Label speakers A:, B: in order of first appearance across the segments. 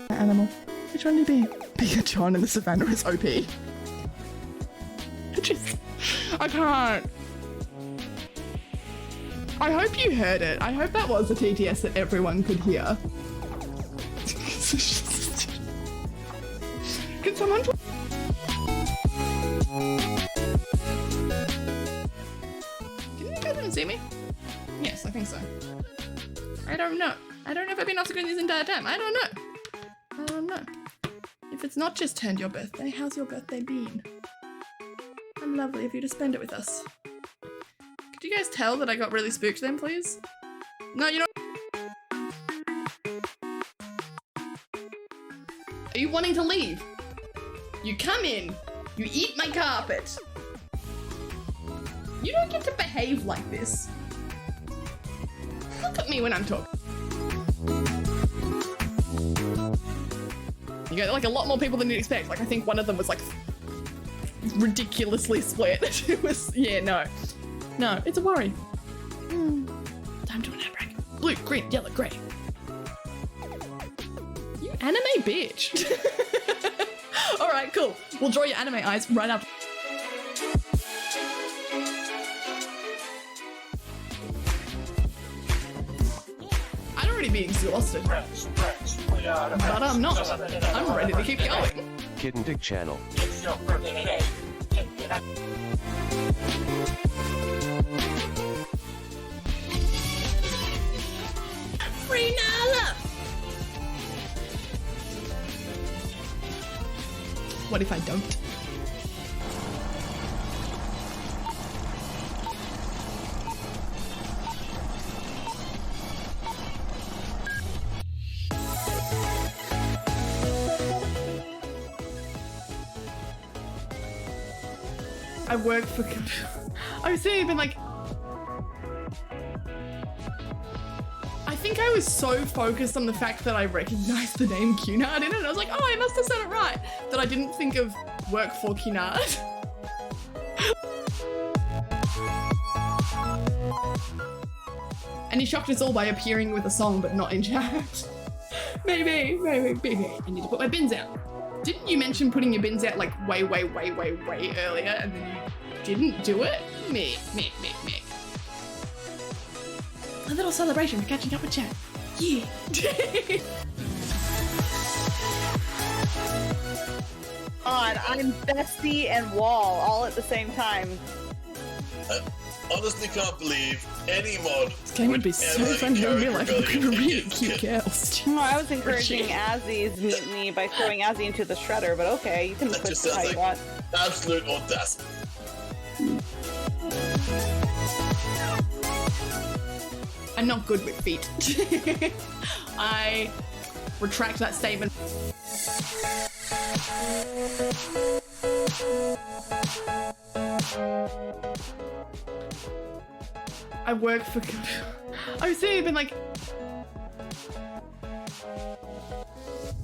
A: Animal. Which one do you be a John in the savannah is OP? Just, I can't. I hope you heard it. I hope that was the TTS that everyone could hear. Can someone? Can you guys even see me? Yes, I think so. I don't know. I don't know if I've been off screen this entire time. I don't know. I don't know. If it's not just turned your birthday, how's your birthday been? How lovely of you to spend it with us. Could you guys tell that I got really spooked then, please? No, you know. Are you wanting to leave? You come in, you eat my carpet. You don't get to behave like this. Look at me when I'm talking. You got like a lot more people than you'd expect. Like I think one of them was like ridiculously split. It was, yeah, no. No, it's a worry. Time to an outbreak. Blue, green, yellow, grey. You anime bitch. All right, cool. We'll draw your anime eyes right up. I'd already be exhausted. But I'm not. I'm ready to keep going.
B: Kitten Dick Channel.
A: Free Nala! What if I don't? I work for. I was saying, but like, I think I was so focused on the fact that I recognized the name Cunard in it. And I was like, oh, I must have said it right. That I didn't think of work for Cunard. And he shocked us all by appearing with a song, but not in chat. Maybe. I need to put my bins out. Didn't you mention putting your bins out like way earlier and then you didn't do it? Me. A little celebration for catching up with chat. Yeah.
C: God, I'm Bestie and Wall all at the same time.
D: I honestly can't believe any mod.
A: This game would be so fun in real life. Look at really cute girls.
C: No, I was encouraging Azzy's mutiny by throwing Azzy into the shredder, but okay, you can
D: That
C: put
D: just
C: it how
D: sounds
C: you
D: like
C: want.
D: absolute audacity.
A: I'm not good with feet. I retract that statement. I work for. I was saying, but like,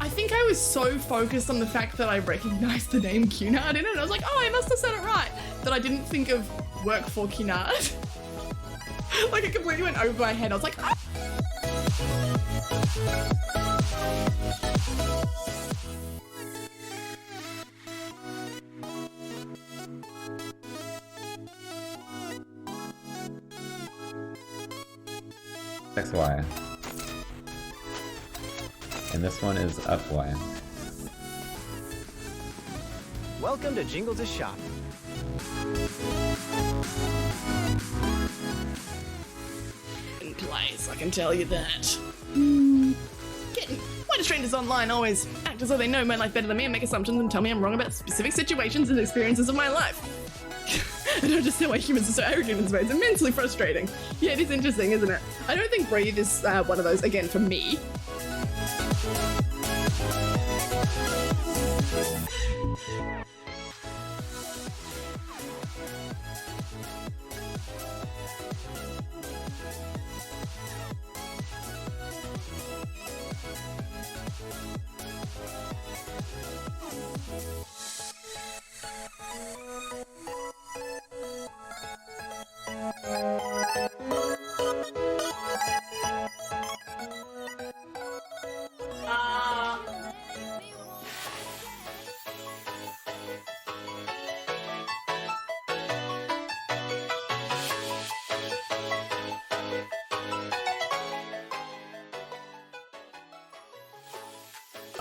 A: I think I was so focused on the fact that I recognized the name Cunard in it. And I was like, oh, I must have said it right. That I didn't think of work for Cunard. Like it completely went over my head. I was like, oh.
E: XY. And this one is up Y.
F: Welcome to Jingles' shop.
A: In place, I can tell you that. Kitten, why do strangers online always act as though they know my life better than me and make assumptions and tell me I'm wrong about specific situations and experiences of my life? I don't understand why humans are so arrogant in this way. It's immensely frustrating. Yeah, it is interesting, isn't it? I don't think Breathe is one of those, again, for me.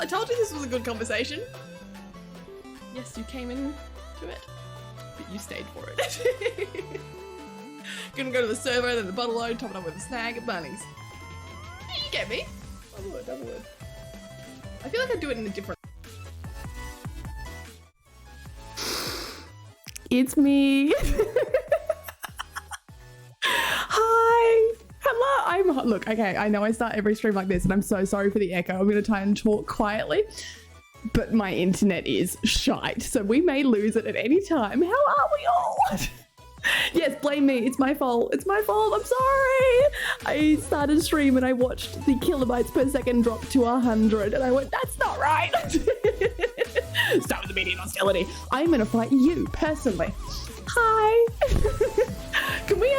A: I told you this was a good conversation. Yes, you came in to it, but you stayed for it. Gonna go to the server, then the bottle load, top it up with a snag at Bunnings. Yeah, you get me. Double word, double word. I feel like I do it in a different... It's me. Hi. Hello. Look, okay, I know I start every stream like this and I'm so sorry for the echo. I'm gonna try and talk quietly, but my internet is shite, so we may lose it at any time. How are we all? Yes, blame me. It's my fault. It's my fault. I'm sorry. I started a stream and I watched the kilobytes per second drop to 100 and I went, that's not right. Start with immediate hostility. I'm gonna fight you personally. Hi. Can we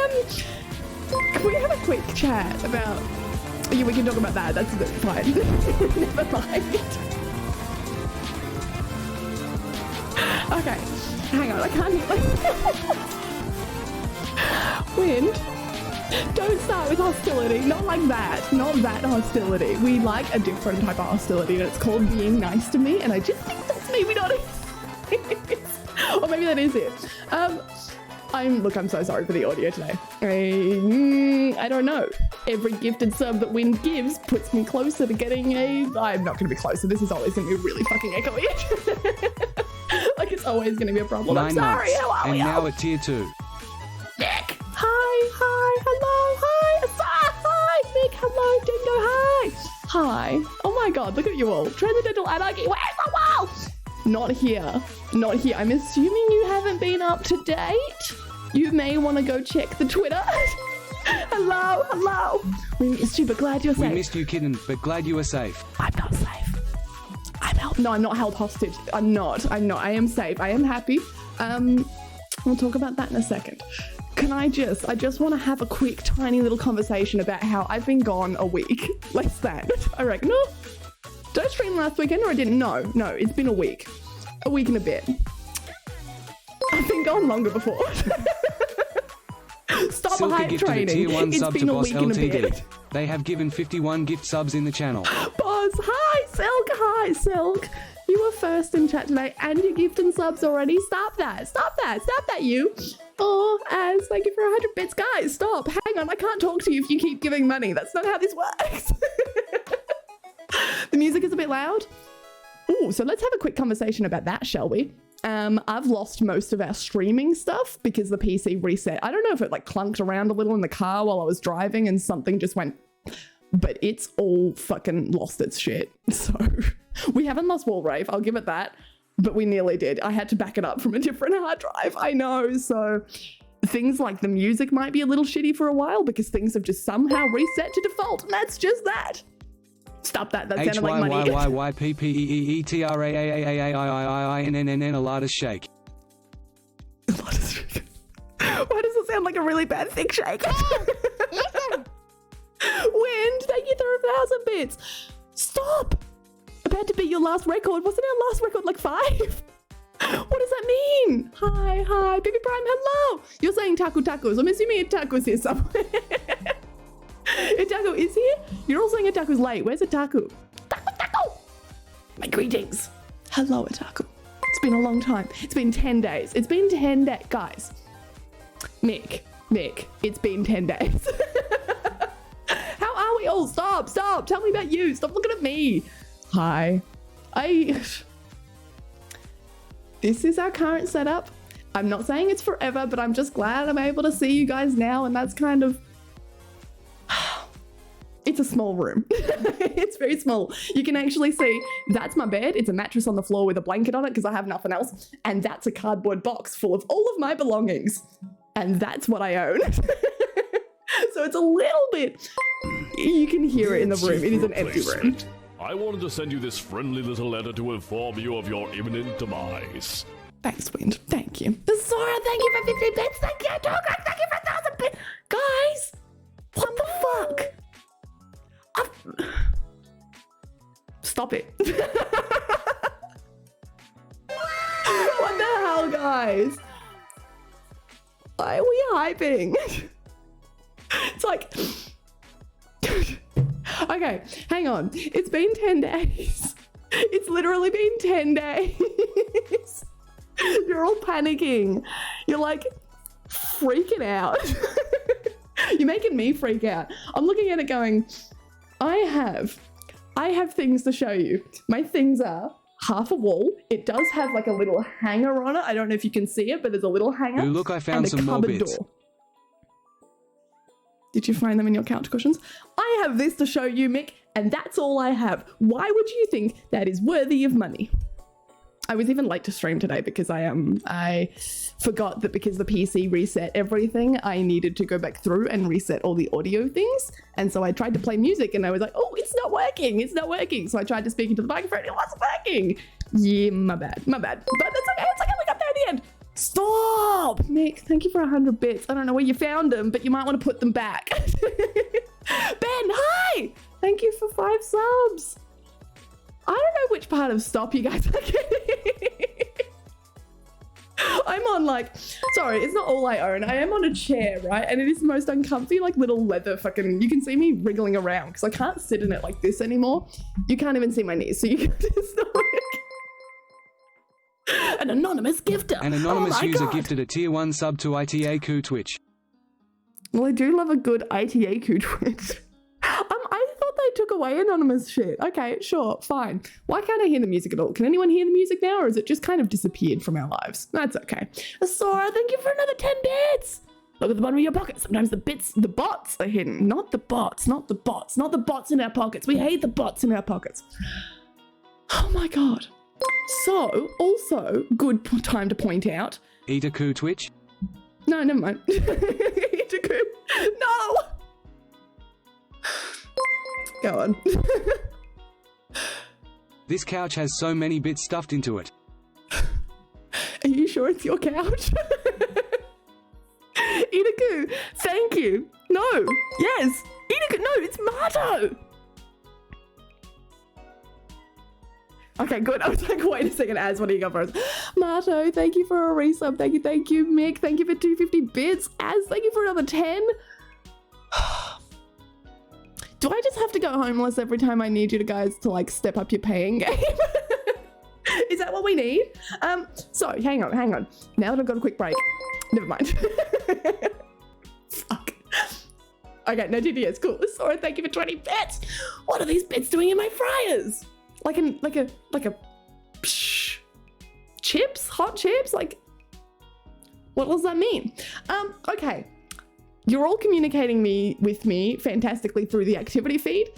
A: have a quick chat about... Yeah, we can talk about that. That's fine. Never mind. Okay. Hang on. I can't hear myself. Wind, don't start with hostility. Not like that. Not that hostility. We like a different type of hostility, and it's called being nice to me, and I just think that's maybe not it. Or maybe that is it. I'm so sorry for the audio today. I don't know. Every gifted sub that Wind gives puts me closer to getting I'm not going to be closer. This is always going to be really fucking echoey. Like it's always going to be a problem.
B: 9
A: I'm sorry.
B: months,
A: How are
B: and
A: we?
B: now at tier 2.
A: Nick. Hi, hello, hi, hi, Nick, hello, Dingo, hi. Hi. Oh my god, look at you all. Transcendental anarchy, where's the wall? Not here. Not here. I'm assuming you haven't been up to date. You may want to go check the Twitter. Hello, hello. We missed you, but glad you're safe.
B: We missed you, Kitten, but glad you were safe.
A: I'm not safe. No, I'm not held hostage. I'm not. I am safe. I am happy. We'll talk about that in a second. I just want to have a quick, tiny little conversation about how I've been gone a week. Less than, I reckon. No, did I stream last weekend or I didn't? No, it's been a week. A week and a bit. I've been gone longer before. Stop
B: Silka
A: hype
B: gifted
A: training.
B: a tier 1
A: It's
B: sub
A: been
B: to
A: a
B: Boss
A: week and a
B: LTD.
A: bit.
B: They have given 51 gift subs in the channel.
A: Boss, hi, Silk. Hi, Silk. You were first in chat today and you gifted subs already. Stop that, you. Oh, Az, thank you for 100 bits. Guys, stop. Hang on, I can't talk to you if you keep giving money. That's not how this works. The music is a bit loud. Ooh, so let's have a quick conversation about that, shall we? I've lost most of our streaming stuff because the PC reset. I don't know if it like clunked around a little in the car while I was driving and something just went, but it's all fucking lost its shit. So we haven't lost Wallrave, I'll give it that, but we nearly did. I had to back it up from a different hard drive, I know. So things like the music might be a little shitty for a while because things have just somehow reset to default, and that's just that. Stop that, that sounded like money.
B: HYYYYPPEETRAAAAIIINNN a lot of shake.
A: Why does it sound like a really bad thick shake? Wind, thank you for 1,000 bits. Stop! About to be your last record. Wasn't our last record like 5? What does that mean? Hi, Baby Prime, hello. You're saying taco tacos. I'm assuming Itaku's here somewhere. Itaku is here? You're all saying Itaku's late. Where's Itaku? Taco! My greetings. Hello, Itaku. It's been a long time. It's been 10 days. It's been 10 days. Guys, Nick, it's been 10 days. How are we all? Stop. Tell me about you. Stop looking at me. Hi. This is our current setup. I'm not saying it's forever, but I'm just glad I'm able to see you guys now, and that's kind of... It's a small room. It's very small. You can actually see that's my bed. It's a mattress on the floor with a blanket on it because I have nothing else. And that's a cardboard box full of all of my belongings. And that's what I own. So it's a little bit... You can hear it in the room. It is an empty room.
G: I wanted to send you this friendly little letter to inform you of your imminent demise.
A: Thanks, Wind. Thank you. Zora, thank you for 50 bits. Thank you, Dog. Thank you for 1,000 bits. Guys, Stop it. What the hell, guys? Why are we hyping? It's like... Okay, hang on. It's been 10 days. It's literally been 10 days. You're all panicking. You're like freaking out. You're making me freak out. I'm looking at it going, I have things to show you. My things are half a wall. It does have like a little hanger on it. I don't know if you can see it, but there's a little hanger.
B: Ooh, look, I found
A: and
B: some more bits.
A: door. Did you find them in your couch cushions? I have this to show you, Mick, and that's all I have. Why would you think that is worthy of money? I was even late to stream today because I forgot that because the PC reset everything, I needed to go back through and reset all the audio things. And so I tried to play music and I was like, oh, it's not working. It's not working. So I tried to speak into the microphone. It wasn't working. Yeah, my bad. My bad. But that's okay. It's okay. We got there at the end. Stop! Mick, thank you for 100 bits. I don't know where you found them, but you might want to put them back. Ben, hi! Thank you for 5 subs. I don't know which part of stop you guys are getting. I'm on like, sorry, it's not all I own. I am on a chair, right? And it is the most uncomfy, like little leather fucking, you can see me wriggling around because I can't sit in it like this anymore. You can't even see my knees, so you can just An anonymous gifter.
B: An anonymous user
A: God.
B: gifted a tier 1 sub to ITAQ Twitch.
A: Well, I do love a good ITAQ Twitch. I thought they took away anonymous shit. Okay, sure, fine. Why can't I hear the music at all? Can anyone hear the music now, or is it just kind of disappeared from our lives? That's okay. Sora, thank you for another 10 bits. Look at the bottom of your pocket. Sometimes the bots are hidden. Not the bots, not the bots, not the bots in our pockets. We hate the bots in our pockets. Oh my God. So, also, good time to point out.
B: Itaku Twitch?
A: No, never mind. Itaku. No! Go on.
B: This couch has so many bits stuffed into it.
A: Are you sure it's your couch? Itaku, thank you. No. Yes. Itaku, no, it's Marto. Okay, good. I was like, wait a second, Az, what do you got for us? Marto, thank you for a resub. Thank you, Mick. Thank you for 250 bits. Az, thank you for another 10. Do I just have to go homeless every time I need you guys to like step up your paying game? Is that what we need? So hang on. Now that I've got a quick break, never mind. Fuck. Okay, no GDS, cool. Sora, thank you for 20 bits. What are these bits doing in my fryers? Like a psh, chips, hot chips. Like, what does that mean? Okay. You're all communicating with me fantastically through the activity feed.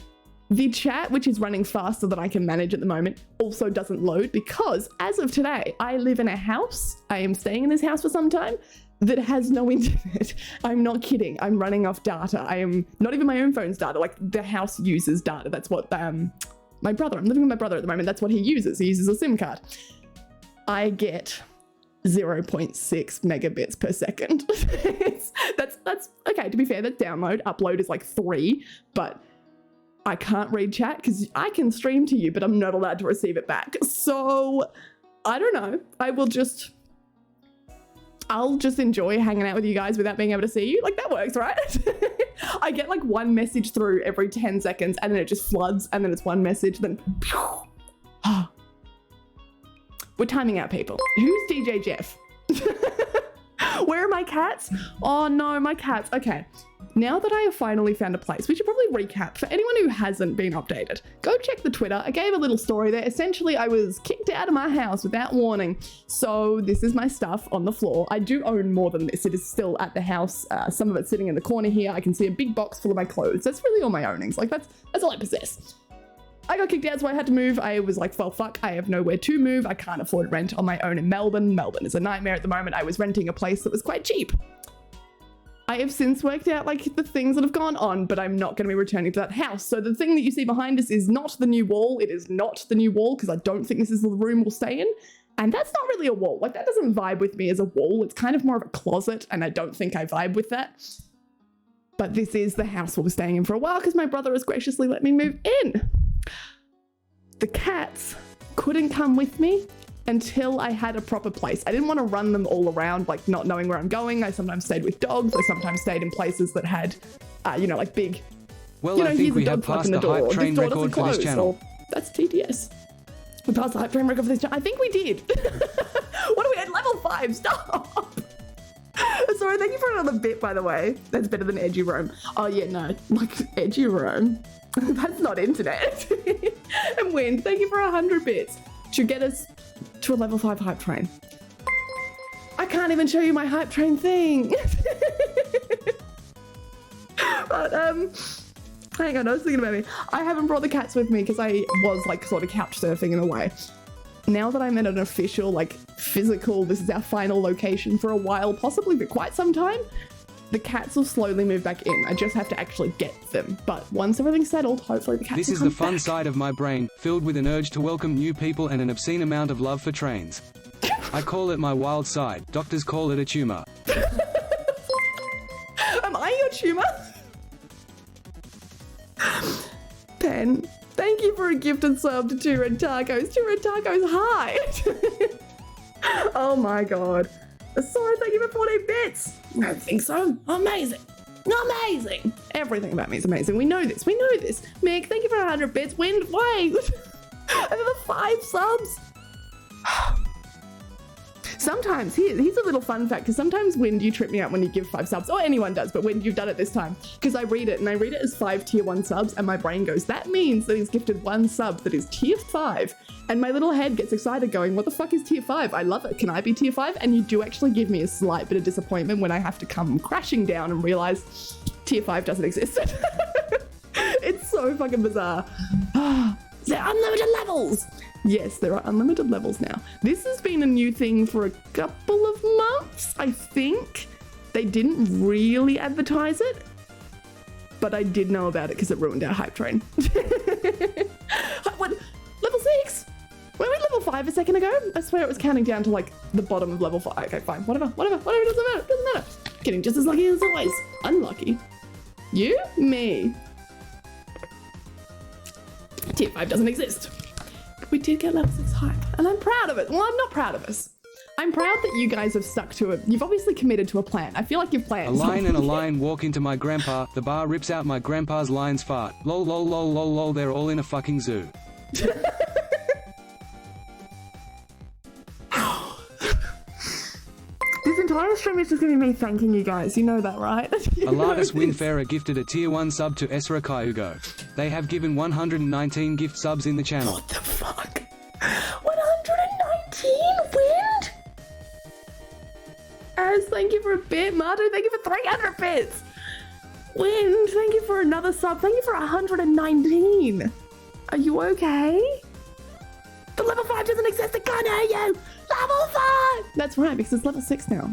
A: The chat, which is running faster than I can manage at the moment, also doesn't load because as of today, I live in a house. I am staying in this house for some time that has no internet. I'm not kidding. I'm running off data. I am not even my own phone's data. Like the house uses data. That's what my brother, I'm living with my brother at the moment. That's what he uses. He uses a SIM card. I get 0.6 megabits per second. that's okay. To be fair, that download, upload is like 3, but I can't read chat because I can stream to you, but I'm not allowed to receive it back. So I don't know. I'll just enjoy hanging out with you guys without being able to see you. Like that works, right? I get like one message through every 10 seconds and then it just floods and then it's one message, then we're timing out, people. Who's DJ Jeff? Where are my cats? Oh no, my cats. Okay. Now that I have finally found a place, we should probably recap. For anyone who hasn't been updated, go check the Twitter. I gave a little story there. Essentially, I was kicked out of my house without warning. So this is my stuff on the floor. I do own more than this. It is still at the house. Some of it's sitting in the corner here. I can see a big box full of my clothes. That's really all my ownings. Like that's all I possess. I got kicked out, so I had to move. I was like, well, fuck, I have nowhere to move. I can't afford rent on my own in Melbourne. Melbourne is a nightmare at the moment. I was renting a place that was quite cheap. I have since worked out like the things that have gone on, but I'm not going to be returning to that house. So the thing that you see behind us is not the new wall. It is not the new wall because I don't think this is the room we'll stay in. And that's not really a wall. Like that doesn't vibe with me as a wall. It's kind of more of a closet and I don't think I vibe with that. But this is the house we'll be staying in for a while because my brother has graciously let me move in. the cats couldn't come with me until I had a proper place. I didn't want to run them all around, like not knowing where I'm going. I sometimes stayed with dogs. I sometimes stayed in places that had, like big,
B: Well, I think
A: here's
B: we
A: a
B: have
A: dog
B: passed
A: in the
B: the
A: door.
B: hype
A: This
B: train
A: door
B: record
A: doesn't
B: for this
A: close,
B: channel.
A: or that's TDS. We passed the hype train record for this channel. I think we did. What are we at? Level 5. Stop. Sorry, thank you for another bit, by the way. That's better than Edgy Roam. Oh, yeah, no. Like, Edgy Roam. That's not internet. And Wind, thank you for 100 bits. Should get us to a level 5 hype train. I can't even show you my hype train thing. But, hang on, I was thinking about me. I haven't brought the cats with me because I was, like, sort of couch surfing in a way. Now that I'm at an official, like, physical, this is our final location for a while, possibly for quite some time, the cats will slowly move back in. I just have to actually get them. But once everything's settled, hopefully the cats
B: This
A: will
B: is
A: come
B: the fun
A: back.
B: side of my brain, filled with an urge to welcome new people and an obscene amount of love for trains. I call it my wild side. Doctors call it a tumor.
A: Am I your tumor? Pen, thank you for a gifted sub to 2 Red Tacos. 2 Red Tacos, hi! Oh my god. Sorry, thank you for 14 bits. I don't think so. Amazing. Amazing. Everything about me is amazing. We know this. We know this. Mick, thank you for 100 bits. Wind, wait. Another 5 subs. Sometimes, here's a little fun fact, because sometimes, Wind, you trip me out when you give 5 subs, or anyone does, but Wind, you've done it this time, because I read it, and I read it as 5 tier 1 subs, and my brain goes, that means that he's gifted 1 sub that is tier 5, and my little head gets excited going, what the fuck is tier 5? I love it. Can I be tier 5? And you do actually give me a slight bit of disappointment when I have to come crashing down and realize tier 5 doesn't exist. It's so fucking bizarre. There are unlimited levels. Yes, there are unlimited levels now. This has been a new thing for a couple of months, I think. They didn't really advertise it, but I did know about it because it ruined our hype train. What? Level 6? Were we level 5 a second ago? I swear it was counting down to like the bottom of level 5. Okay, fine. Whatever, doesn't matter. Getting just as lucky as always. Unlucky. You? Me. Tier 5 doesn't exist. We did get level 6 hype, and I'm proud of it. Well, I'm not proud of us. I'm proud that you guys have stuck to it. You've obviously committed to a plan. I feel like you've planned.
B: A lion and a lion walk into my grandpa. The bar rips out my grandpa's lion's fart. Lol, lol, lol, lol, lol. They're all in a fucking zoo.
A: This entire stream is just going to be me thanking you guys. You know that, right?
B: Alatus Winfarer gifted a tier 1 sub to Esra Kyugo. They have given 119 gift subs in the channel.
A: What the fuck? 119 Wind? Az, thank you for a bit. Marto, thank you for 300 bits. Wind, thank you for another sub. Thank you for 119. Are you okay? The level 5 doesn't exist. I can't hear you. Level 5. That's right, because it's level 6 now.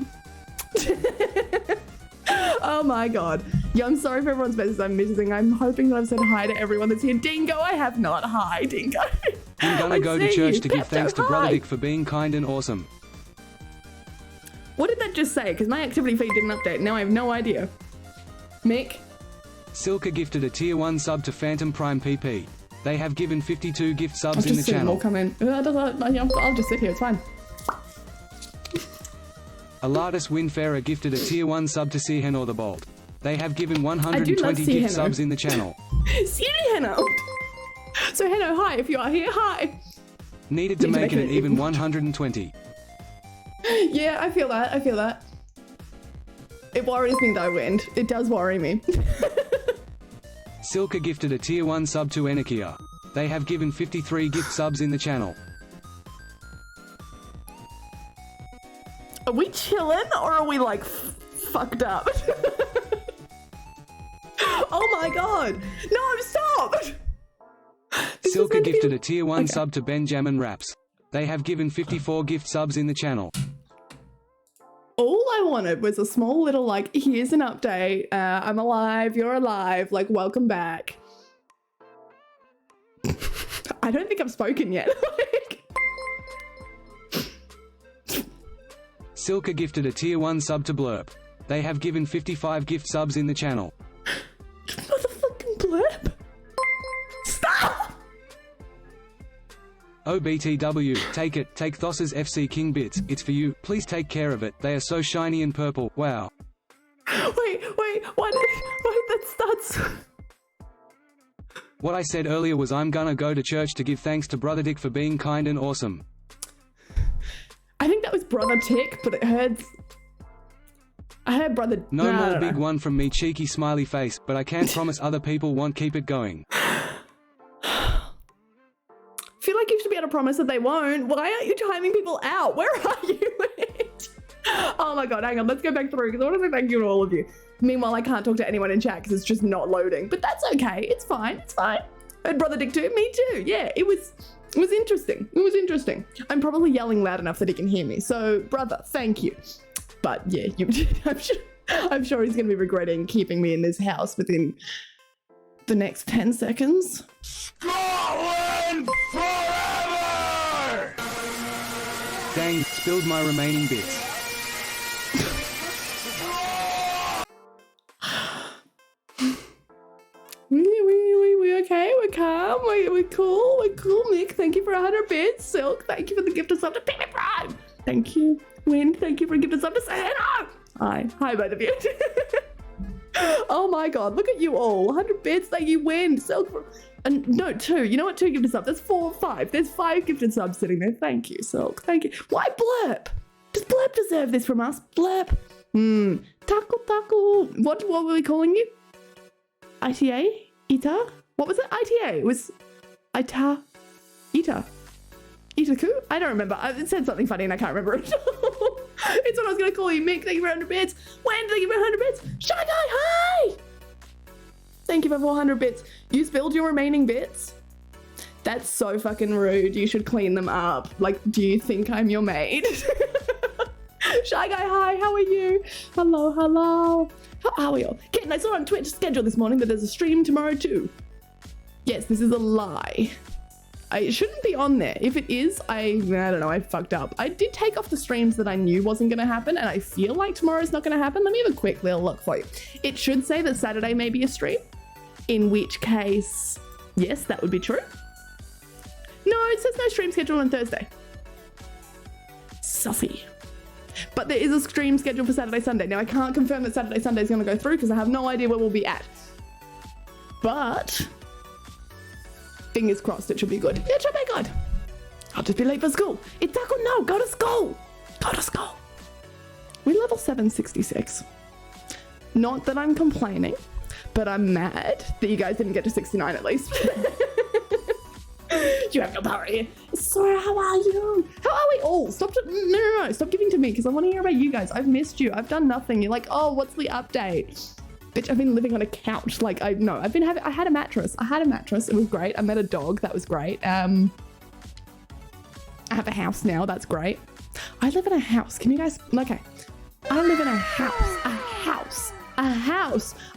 A: Oh my god. Yeah, I'm sorry for everyone's messages I'm missing. I'm hoping that I've said hi to everyone that's here. Dingo, I have not. Hi, Dingo.
B: I'm gonna
A: I
B: go to
A: see
B: church
A: you.
B: to give
A: Pepto,
B: thanks to Brother
A: hi.
B: Dick for being kind and awesome.
A: What did that just say? Because my activity feed didn't update. Now I have no idea. Mick?
B: Silka gifted a tier 1 sub to Phantom Prime PP. They have given 52 gift
A: I'll
B: subs in the
A: just see them all
B: channel.
A: come in. I'll just sit here. It's fine.
B: Alatus Winfarer gifted a tier 1 sub to Seahen or the Bolt. They have given
A: I do love
B: 120 gift
A: Seahen.
B: subs in the channel.
A: Siri Henno. So Henno, hi. If you are here, hi.
B: Needed to make it an even 120.
A: Yeah, I feel that. I feel that. It worries me though, Wind. It does worry me.
B: Silka gifted a tier 1 sub to Enokia. They have given 53 gift subs in the channel.
A: Are we chilling or are we like fucked up? Oh my god. No, stop. This is
B: Silka
A: meant to be-
B: gifted a tier 1
A: Okay.
B: sub to Benjamin Raps. They have given 54 gift subs in the channel.
A: All I wanted was a small little like, here's an update. I'm alive, you're alive, like welcome back. I don't think I've spoken yet.
B: Silka gifted a tier 1 sub to Blurp. They have given 55 gift subs in the channel.
A: Motherfucking blurb. Stop!
B: OBTW, take it, take Thos's FC King bits, it's for you, please take care of it, they are so shiny and purple, wow.
A: Wait, why that's
B: What I said earlier was I'm gonna go to church to give thanks to Brother Dick for being kind and awesome.
A: I think that was Brother Tick, but I heard Brother...
B: No
A: I
B: more
A: don't
B: big
A: know.
B: one from me cheeky smiley face, but I can't promise other people won't keep it going.
A: I feel like you should be able to promise that they won't. Why aren't you timing people out? Where are you? Oh my god, hang on, let's go back through because I want to say thank you to all of you. Meanwhile, I can't talk to anyone in chat because it's just not loading, but that's okay. It's fine. It's fine. And Brother Dick too. Me too. Yeah, it was interesting. It was interesting. I'm probably yelling loud enough that he can hear me. So, brother, thank you. But yeah, I'm sure he's going to be regretting keeping me in this house within the next 10 seconds.
G: Scotland forever!
B: Dang, spilled my remaining bits.
A: We okay? We're calm? We're cool? We're cool, Mick. Thank you for 100 bits. Silk, thank you for the gift of sub to Piggy Prime. Thank you. Win, thank you for a gift of sub to Santa. Hi both of you. Oh my god, look at you all. 100 bits, thank you, Win. Silk for... And no, 2. You know what? 2 gifted subs. That's 4, 5. There's 5 gifted subs sitting there. Thank you, Silk. Thank you. Why Blurp? Does Blurp deserve this from us? Blurp. Taco. What were we calling you? ITA? Ita? What was it? ITA. It was Ita. Itaku? I don't remember. It said something funny and I can't remember it. It's what I was going to call you. Mick, thank you for 100 bits. Wen, thank you for 100 bits. Shy Guy, hi! Thank you for 400 bits. You spilled your remaining bits? That's so fucking rude. You should clean them up. Like, do you think I'm your maid? Shy Guy, hi, how are you? Hello. How are we all? Kitten, I saw on Twitch schedule this morning that there's a stream tomorrow too. Yes, this is a lie. It shouldn't be on there. If it is, I don't know, I fucked up. I did take off the streams that I knew wasn't gonna happen, and I feel like tomorrow's not gonna happen. Let me have a quick little look for you. It should say that Saturday may be a stream, in which case, yes, that would be true. No, it says no stream scheduled on Thursday. Sussy. But there is a stream scheduled for Saturday, Sunday. Now, I can't confirm that Saturday, Sunday is gonna go through because I have no idea where we'll be at. But fingers crossed, it should be good. It should be good. I'll just be late for school. It's Taco, no, go to school. Go to school. We're level 766. Not that I'm complaining, but I'm mad that you guys didn't get to 69 at least. You have no power here. Sora, how are you? How are we all? Stop. No. Stop giving to me because I want to hear about you guys. I've missed you. I've done nothing. You're like, oh, what's the update? Bitch, I've been living on a couch. Like, I had a mattress. It was great. I met a dog. That was great. I have a house now. That's great. I live in a house. Can you guys, okay. I live in a house.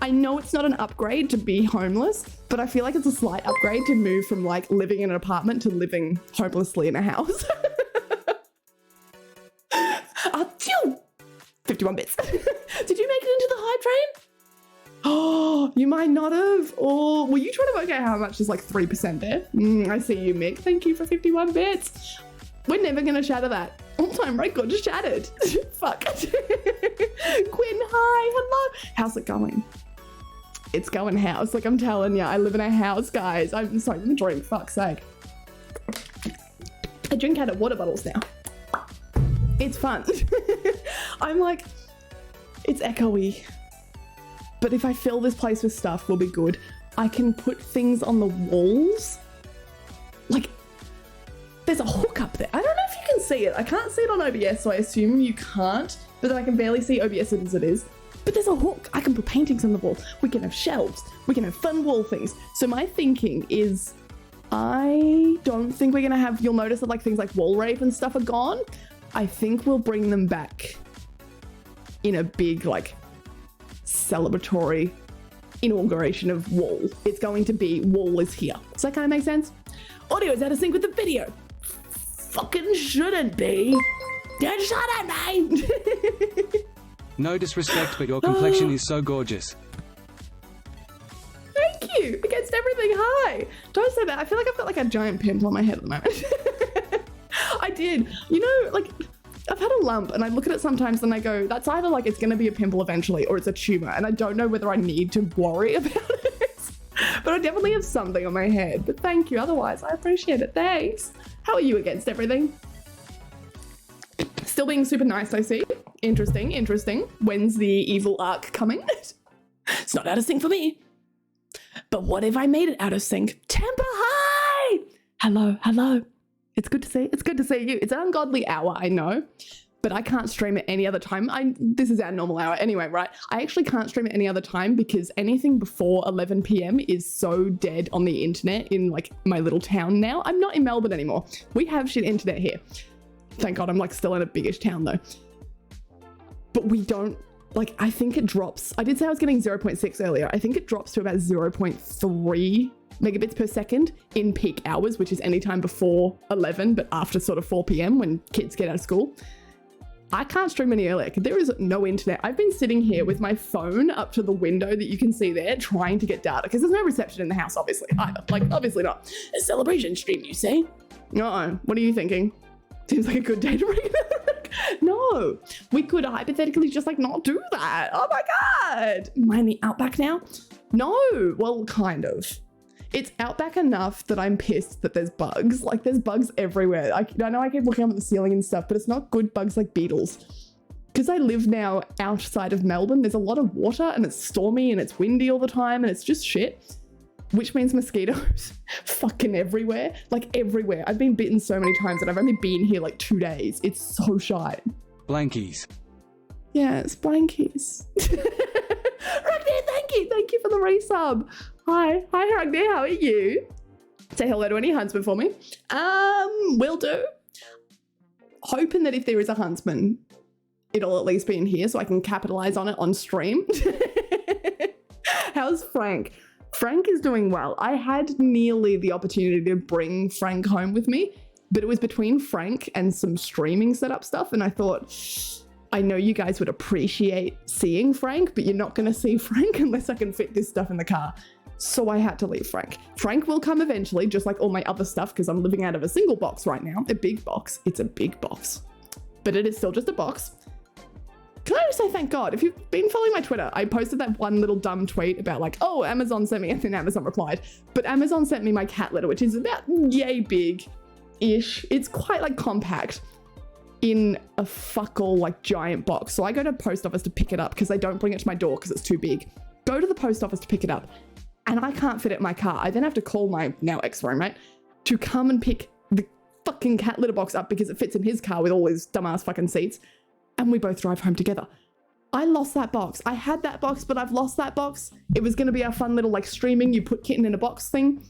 A: I know it's not an upgrade to be homeless, but I feel like it's a slight upgrade to move from like living in an apartment to living homelessly in a house. 51 bits. Did you make it into the hype train? Oh, you might not have. Or were you trying to work out how much is like 3% there? I see you, Mick. Thank you for 51 bits. We're never going to shatter that. All-time record just shattered. Fuck. Quinn, hi. Hello. How's it going? It's going house. Like I'm telling you, I live in a house, guys. I'm sorry, I'm drink. Fuck's sake. I drink out of water bottles now. It's fun. I'm like, it's echoey. But if I fill this place with stuff, we'll be good. I can put things on the walls. Like, there's a hook up there. I don't know if you can see it. I can't see it on OBS, so I assume you can't. But then I can barely see OBS as it is. But there's a hook. I can put paintings on the wall. We can have shelves. We can have fun wall things. So my thinking is, I don't think we're gonna have, you'll notice that like things like wall rave and stuff are gone. I think we'll bring them back in a big like celebratory inauguration of wall. It's going to be wall is here. Does that kind of make sense? Audio is out of sync with the video. Fucking shouldn't be. It shouldn't be.
B: No disrespect, but your complexion is so gorgeous.
A: Thank you. Against everything. Hi. Don't say that. I feel like I've got like a giant pimple on my head at the moment. I did. You know, like, I've had a lump and I look at it sometimes and I go, that's either like it's going to be a pimple eventually or it's a tumor. And I don't know whether I need to worry about it. But I definitely have something on my head. But thank you. Otherwise, I appreciate it. Thanks. How are you against everything? Still being super nice, I see. Interesting, interesting. When's the evil arc coming? It's not out of sync for me. But what if I made it out of sync? Temper high! Hello, hello. It's good to see. It's good to see you. It's an ungodly hour, I know. But I can't stream at any other time. This is our normal hour anyway, right? I actually can't stream at any other time because anything before 11 p.m. is so dead on the internet in like my little town now. I'm not in Melbourne anymore. We have shit internet here. Thank God I'm like still in a biggish town though. But we don't, like, I think it drops. I did say I was getting 0.6 earlier. I think it drops to about 0.3 megabits per second in peak hours, which is anytime before 11, but after sort of 4 p.m. when kids get out of school. I can't stream any earlier because there is no internet. I've been sitting here with my phone up to the window that you can see there trying to get data because there's no reception in the house, obviously, either. Like, obviously not. A celebration stream, you say? Uh-oh. What are you thinking? Seems like a good day to bring it. No, we could hypothetically just like not do that. Oh my God. Am I in the outback now? No, well, kind of. It's outback enough that I'm pissed that there's bugs. Like there's bugs everywhere. I know I keep looking up at the ceiling and stuff, but it's not good bugs like beetles. Because I live now outside of Melbourne, there's a lot of water and it's stormy and it's windy all the time and it's just shit. Which means mosquitoes fucking everywhere. Like everywhere. I've been bitten so many times and I've only been here like 2 days. It's so shy.
B: Blankies.
A: Yes, blankies. Ragnar, thank you. Thank you for the resub. Hi, Ragnar, how are you? Say hello to any huntsman for me. Will do. Hoping that if there is a huntsman, it'll at least be in here so I can capitalize on it on stream. How's Frank? Frank is doing well. I had nearly the opportunity to bring Frank home with me, but it was between Frank and some streaming setup stuff. And I thought, I know you guys would appreciate seeing Frank, but you're not going to see Frank unless I can fit this stuff in the car. So I had to leave Frank. Frank will come eventually, just like all my other stuff, because I'm living out of a single box right now. A big box. It's a big box, but it is still just a box. Can I just say thank God? If you've been following my Twitter, I posted that one little dumb tweet about like, oh, Amazon sent me, and then Amazon replied. But Amazon sent me my cat litter, which is about yay big-ish. It's quite like compact in a fuck all like giant box. So I go to the post office to pick it up because they don't bring it to my door because it's too big. Go to the post office to pick it up and I can't fit it in my car. I then have to call my now ex-roommate to come and pick the fucking cat litter box up because it fits in his car with all his dumbass fucking seats. And we both drive home together. I lost that box. I had that box, but I've lost that box. It was going to be our fun little like streaming, you put Kitten in a box thing.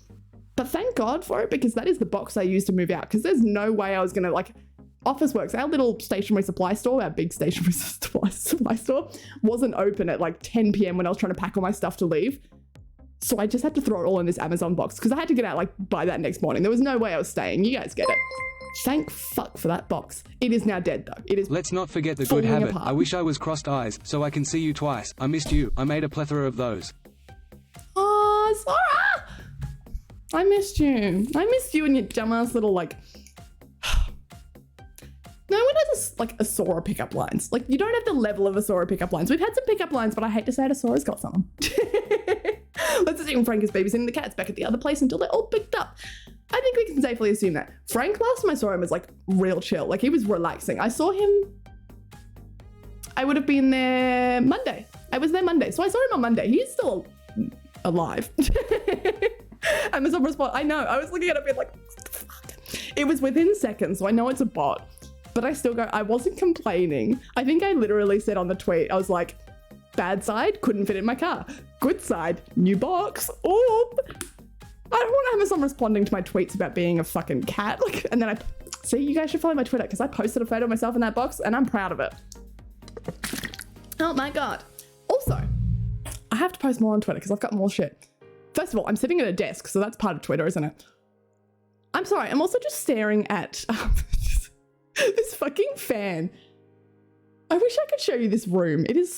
A: But thank God for it because that is the box I used to move out because there's no way I was going to like... Officeworks, our little stationery supply store, our big stationery supply store, wasn't open at like 10 p.m. when I was trying to pack all my stuff to leave. So I just had to throw it all in this Amazon box because I had to get out like by that next morning. There was no way I was staying. You guys get it. Thank fuck for that box. It is now dead though. It is.
B: Let's not forget the good habit.
A: Apart.
B: I wish I was crossed eyes so I can see you twice. I missed you. I made a plethora of those.
A: Oh, Sora! I missed you. I missed you and your dumbass little like... No one has like a Sora pickup lines. Like you don't have the level of a Sora pickup lines. We've had some pickup lines, but I hate to say it, a Sora's got some. Let's assume Frank is babysitting the cats back at the other place until they're all picked up. I think we can safely assume that. Frank, last time I saw him was like real chill. Like he was relaxing. I saw him, I would have been there Monday. I was there Monday. So I saw him on Monday. He's still alive. Amazon response. I know. I was looking at it being like, fuck. It was within seconds. So I know it's a bot. But I still go, I wasn't complaining. I think I literally said on the tweet, I was like, bad side, couldn't fit in my car. Good side, new box. Oh, I don't want Amazon responding to my tweets about being a fucking cat. Like, and then see, you guys should follow my Twitter because I posted a photo of myself in that box and I'm proud of it. Oh my God. Also, I have to post more on Twitter because I've got more shit. First of all, I'm sitting at a desk, so that's part of Twitter, isn't it? I'm sorry, I'm also just staring at this fucking fan. I wish I could show you this room. It's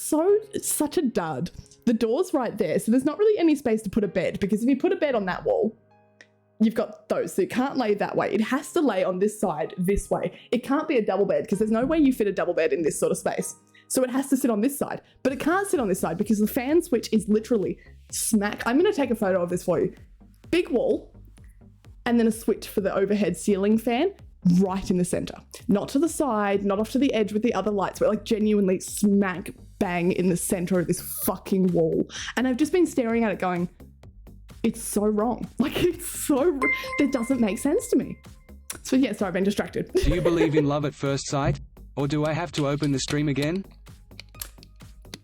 A: such a dud. The door's right there, so there's not really any space to put a bed, because if you put a bed on that wall, you've got those, so it can't lay that way. It has to lay on this side, this way. It can't be a double bed, because there's no way you fit a double bed in this sort of space. So it has to sit on this side, but it can't sit on this side because the fan switch is literally smack. I'm going to take a photo of this for you. Big wall, and then a switch for the overhead ceiling fan right in the center. Not to the side, not off to the edge with the other lights, but like genuinely smack bang in the center of this fucking wall. And I've just been staring at it going, it's so wrong. Like, it's so, that doesn't make sense to me. So yeah, sorry, I've been distracted.
B: Do you believe in love at first sight? Or do I have to open the stream again?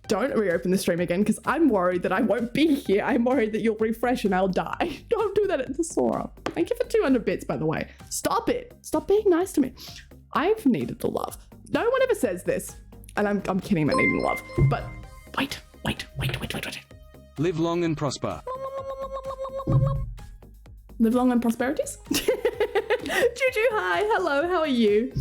A: Don't reopen the stream again, because I'm worried that I won't be here. I'm worried that you'll refresh and I'll die. Don't do that at the Sora. Thank you for 200 bits, by the way. Stop it. Stop being nice to me. I've needed the love. No one ever says this, and I'm kidding about needing love. But wait.
B: Live long and prosper.
A: Live long and prosperities. Juju, hi, hello, how are you?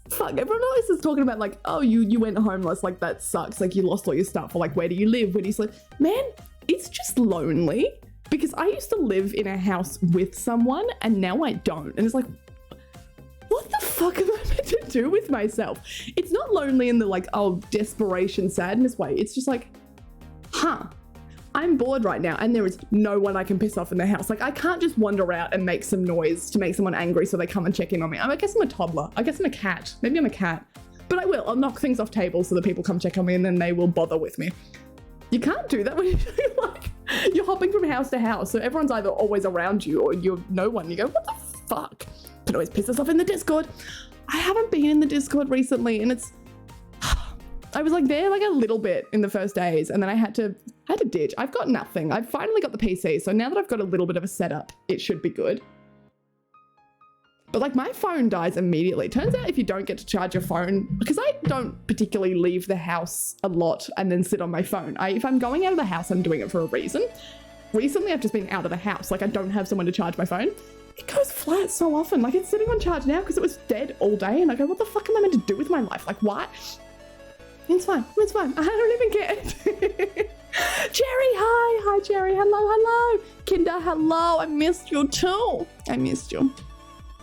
A: Fuck, everyone always is talking about like, oh, you went homeless, like that sucks, like you lost all your stuff, or like where do you live, where do you sleep? Man, it's just lonely, because I used to live in a house with someone and now I don't, and it's like, what the fuck am I meant to do with myself? It's not lonely in the like, oh, desperation, sadness way. It's just like, I'm bored right now and there is no one I can piss off in the house. Like, I can't just wander out and make some noise to make someone angry so they come and check in on me. I guess I'm a toddler. I guess I'm a cat. Maybe I'm a cat. But I will. I'll knock things off tables so that people come check on me and then they will bother with me. You can't do that when you're hopping from house to house. So everyone's either always around you or you're no one. You go, what the fuck? Can always piss us off in the Discord. I haven't been in the Discord recently and it's... I was like there like a little bit in the first days and then I had to ditch. I've got nothing. I've finally got the PC. So now that I've got a little bit of a setup, it should be good. But like my phone dies immediately. Turns out if you don't get to charge your phone, because I don't particularly leave the house a lot and then sit on my phone. If I'm going out of the house, I'm doing it for a reason. Recently, I've just been out of the house. Like I don't have someone to charge my phone. It goes flat so often. Like it's sitting on charge now because it was dead all day. And I go, what the fuck am I meant to do with my life? Like why? It's fine. It's fine. I don't even care. Jerry, hi, Jerry. Hello. Kinder, hello. I missed you too. I missed you.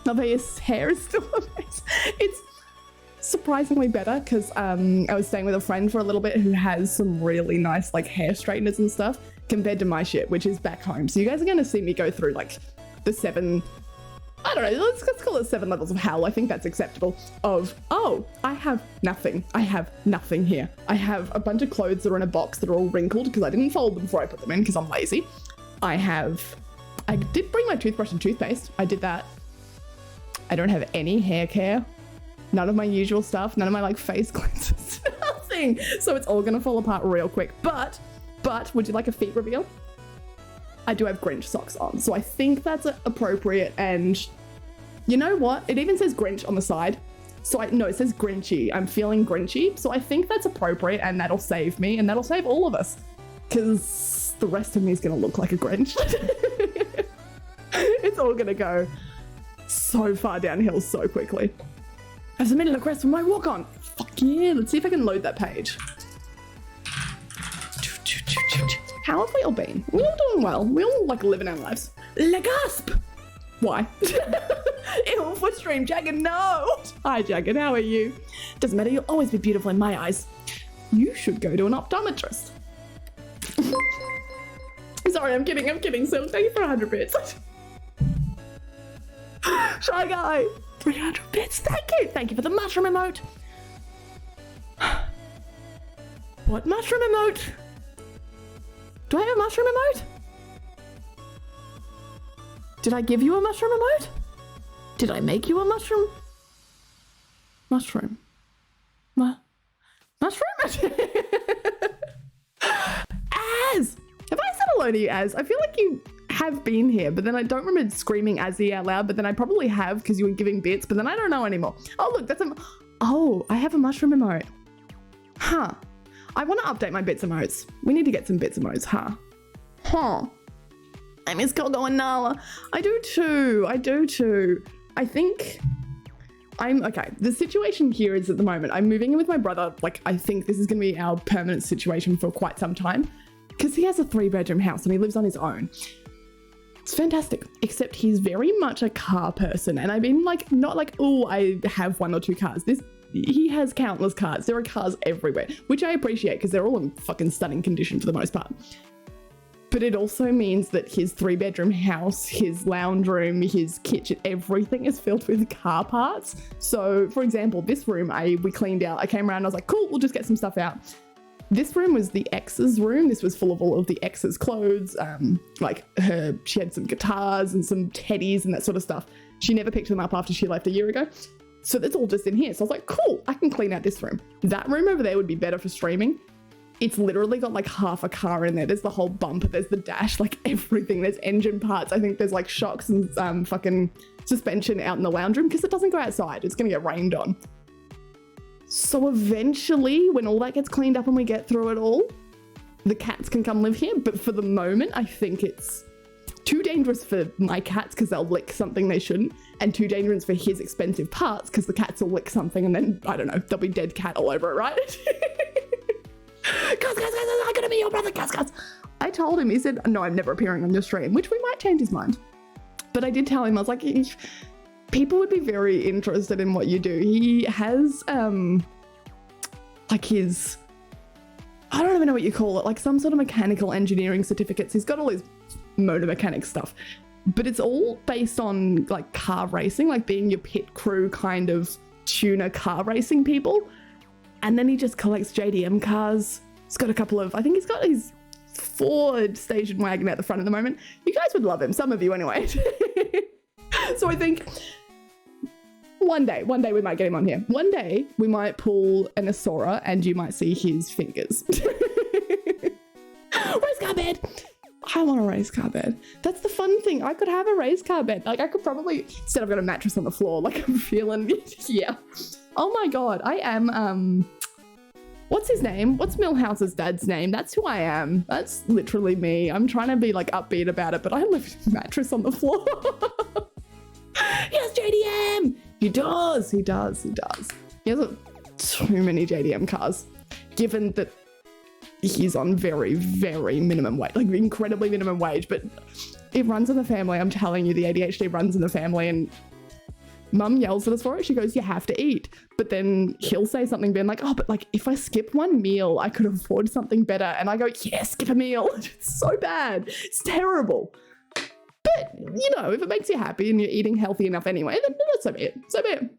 A: Love how your hair is still amazing. It's surprisingly better because I was staying with a friend for a little bit who has some really nice like hair straighteners and stuff compared to my shit, which is back home. So you guys are going to see me go through like the 7, I don't know, let's call it 7 levels of hell. I think that's acceptable of, oh, I have nothing. I have nothing here. I have a bunch of clothes that are in a box that are all wrinkled because I didn't fold them before I put them in because I'm lazy. I did bring my toothbrush and toothpaste. I did that. I don't have any hair care. None of my usual stuff. None of my like face cleansers. Nothing. So it's all going to fall apart real quick. But would you like a feet reveal? I do have Grinch socks on. So I think that's appropriate. And you know what? It even says Grinch on the side. So no, it says Grinchy. I'm feeling Grinchy. So I think that's appropriate and that'll save me and that'll save all of us. Because the rest of me is going to look like a Grinch. It's all going to go so far downhill so quickly. I've submitted a request for my walk on. Fuck yeah. Let's see if I can load that page. How have we all been? We're all doing well. We're all like living our lives. Le gasp! Why? Ew, for stream, Jagged, no! Hi, Jagged, how are you? Doesn't matter, you'll always be beautiful in my eyes. You should go to an optometrist. Sorry, I'm kidding. So thank you for 100 bits. Shy Guy, 300 bits, thank you for the mushroom emote. What mushroom emote? Do I have a mushroom emote? Did I give you a mushroom emote? Did I make you a mushroom? Mushroom? Mushroom? Az! Have I said hello to you, Az? I feel like you have been here, but then I don't remember screaming Azzy out loud, but then I probably have because you were giving bits, but then I don't know anymore. Oh, look, oh, I have a mushroom emote. Huh. I want to update my bits emotes. We need to get some bits emotes, huh? I miss Golgo and Nala. I do too. I think okay. The situation here is at the moment, I'm moving in with my brother. Like, I think this is going to be our permanent situation for quite some time because he has a 3-bedroom house and he lives on his own. It's fantastic, except he's very much a car person. And I mean, like, not like, oh, I have 1 or 2 cars. He has countless cars. There are cars everywhere, which I appreciate because they're all in fucking stunning condition for the most part. But it also means that his 3-bedroom house, his lounge room, his kitchen, everything is filled with car parts. So, for example, this room we cleaned out. I came around and I was like, cool, we'll just get some stuff out. This room was the ex's room. This was full of all of the ex's clothes. She had some guitars and some teddies and that sort of stuff. She never picked them up after she left a year ago. So that's all just in here. So I was like, cool, I can clean out this room. That room over there would be better for streaming. It's literally got like half a car in there. There's the whole bumper, there's the dash, like everything. There's engine parts. I think there's like shocks and fucking suspension out in the lounge room because it doesn't go outside. It's gonna get rained on. So eventually, when all that gets cleaned up and we get through it all, the cats can come live here. But for the moment, I think it's too dangerous for my cats because they'll lick something they shouldn't, and too dangerous for his expensive parts because the cats will lick something and then, I don't know, there'll be dead cat all over it, right? Cuz, I gotta be your brother, Cuz. I told him, he said, no, I'm never appearing on your stream, which we might change his mind. But I did tell him, I was like, people would be very interested in what you do. He has, like his, I don't even know what you call it, like some sort of mechanical engineering certificates. He's got all his motor mechanic stuff, but it's all based on like car racing, like being your pit crew kind of tuner car racing people. And then he just collects JDM cars. He's got a couple of, I think he's got his Ford station wagon at the front at the moment. You guys would love him, some of you anyway. So I think one day we might get him on here. One day we might pull an Asura and you might see his fingers. Race car bed. I want a race car bed. That's the fun thing. I could have a race car bed. Like I could probably, instead I've got a mattress on the floor, like I'm feeling, yeah. Oh my God, I am, what's his name? What's Millhouse's dad's name? That's who I am. That's literally me. I'm trying to be like upbeat about it, but I live in a mattress on the floor. He has JDM. He does. He has too many JDM cars, given that he's on very, very minimum wage, like incredibly minimum wage, but it runs in the family. I'm telling you, the ADHD runs in the family, and Mum yells at us for it. She goes, you have to eat. But then he'll say something being like, oh, but like if I skip one meal, I could afford something better. And I go, yeah, skip a meal. It's so bad. It's terrible. But, you know, if it makes you happy and you're eating healthy enough anyway, then that's so be it. So be it.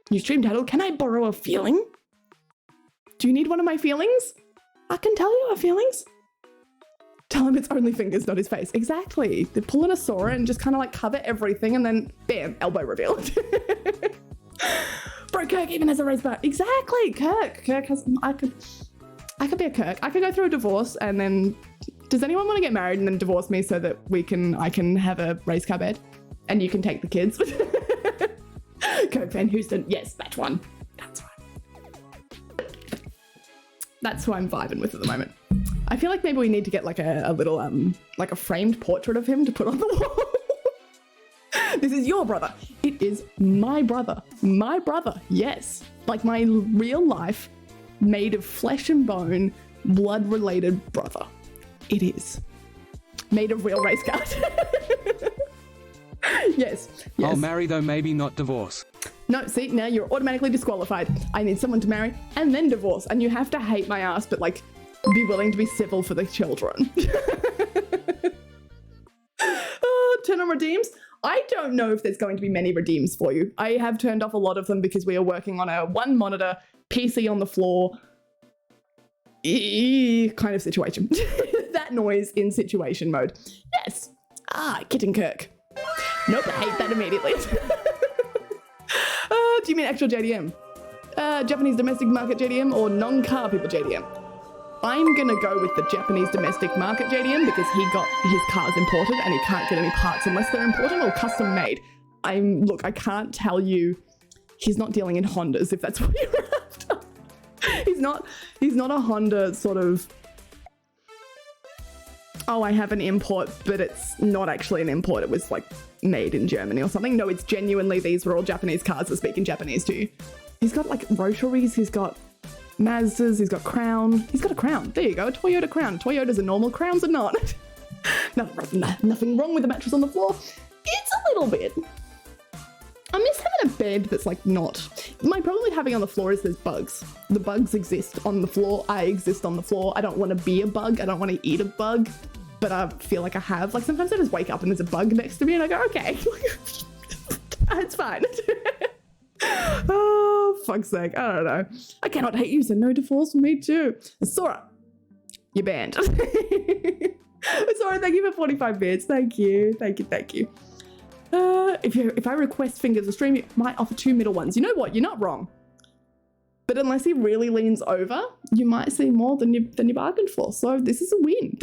A: You stream title, can I borrow a feeling? Do you need one of my feelings? I can tell you our feelings. Tell him it's only fingers, not his face. Exactly. They pull in a Sora and just kind of like cover everything and then bam, elbow reveal. Bro, Kirk even has a race bar. Exactly. Kirk has, I could be a Kirk. I could go through a divorce and then, does anyone want to get married and then divorce me so that I can have a race car bed and you can take the kids? Kirk Van Houston. Yes, that one. That's right. That's who I'm vibing with at the moment. I feel like maybe we need to get like a little, like a framed portrait of him to put on the wall. This is your brother. It is my brother. My brother, yes. Like my real life, made of flesh and bone, blood-related brother. It is. Made of real race cars. Yes.
B: I'll marry though, maybe not divorce.
A: No, see, now you're automatically disqualified. I need someone to marry and then divorce. And you have to hate my ass, but like, be willing to be civil for the children. 10 on redeems. I don't know if there's going to be many redeems for you. I have turned off a lot of them because we are working on a 1 monitor, PC on the floor kind of situation. That noise in situation mode. Yes. Kitten Kirk. Nope, I hate that immediately. Do you mean actual JDM? Japanese domestic market JDM or non-car people JDM? I'm gonna go with the Japanese domestic market JDM because he got his cars imported and he can't get any parts unless they're imported or custom made. Look, I can't tell you, he's not dealing in Hondas if that's what you're after. He's not a Honda sort of, oh, I have an import, but it's not actually an import. It was like made in Germany or something. No, it's genuinely, these were all Japanese cars that speak in Japanese too. He's got like rotaries, he's got Mazdas, he's got Crown. He's got a Crown. There you go, a Toyota Crown. Toyotas are normal, Crowns are not. Nothing wrong with the mattress on the floor. It's a little bit. I miss having a bed that's like not. My problem with having on the floor is there's bugs. The bugs exist on the floor. I exist on the floor. I don't want to be a bug. I don't want to eat a bug, but I feel like I have. Like sometimes I just wake up and there's a bug next to me and I go, okay, it's fine. Oh, fuck's sake. I don't know. I cannot hate you, so no divorce for me too. Sora, you're banned. Sora, thank you for 45 bits. Thank you. If I request fingers a stream, it might offer 2 middle ones. You know what? You're not wrong. But unless he really leans over, you might see more than you bargained for. So this is a win.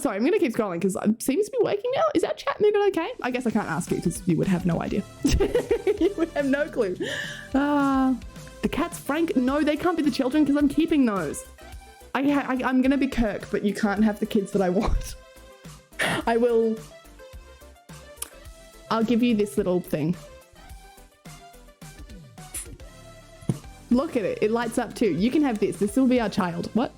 A: Sorry, I'm going to keep scrolling because it seems to be working now. Is our chat moving okay? I guess I can't ask you because you would have no idea. You would have no clue. The cat's Frank. No, they can't be the children because I'm keeping those. I'm going to be Kirk, but you can't have the kids that I want. I'll give you this little thing. Look at it. It lights up too. You can have this. This will be our child. What?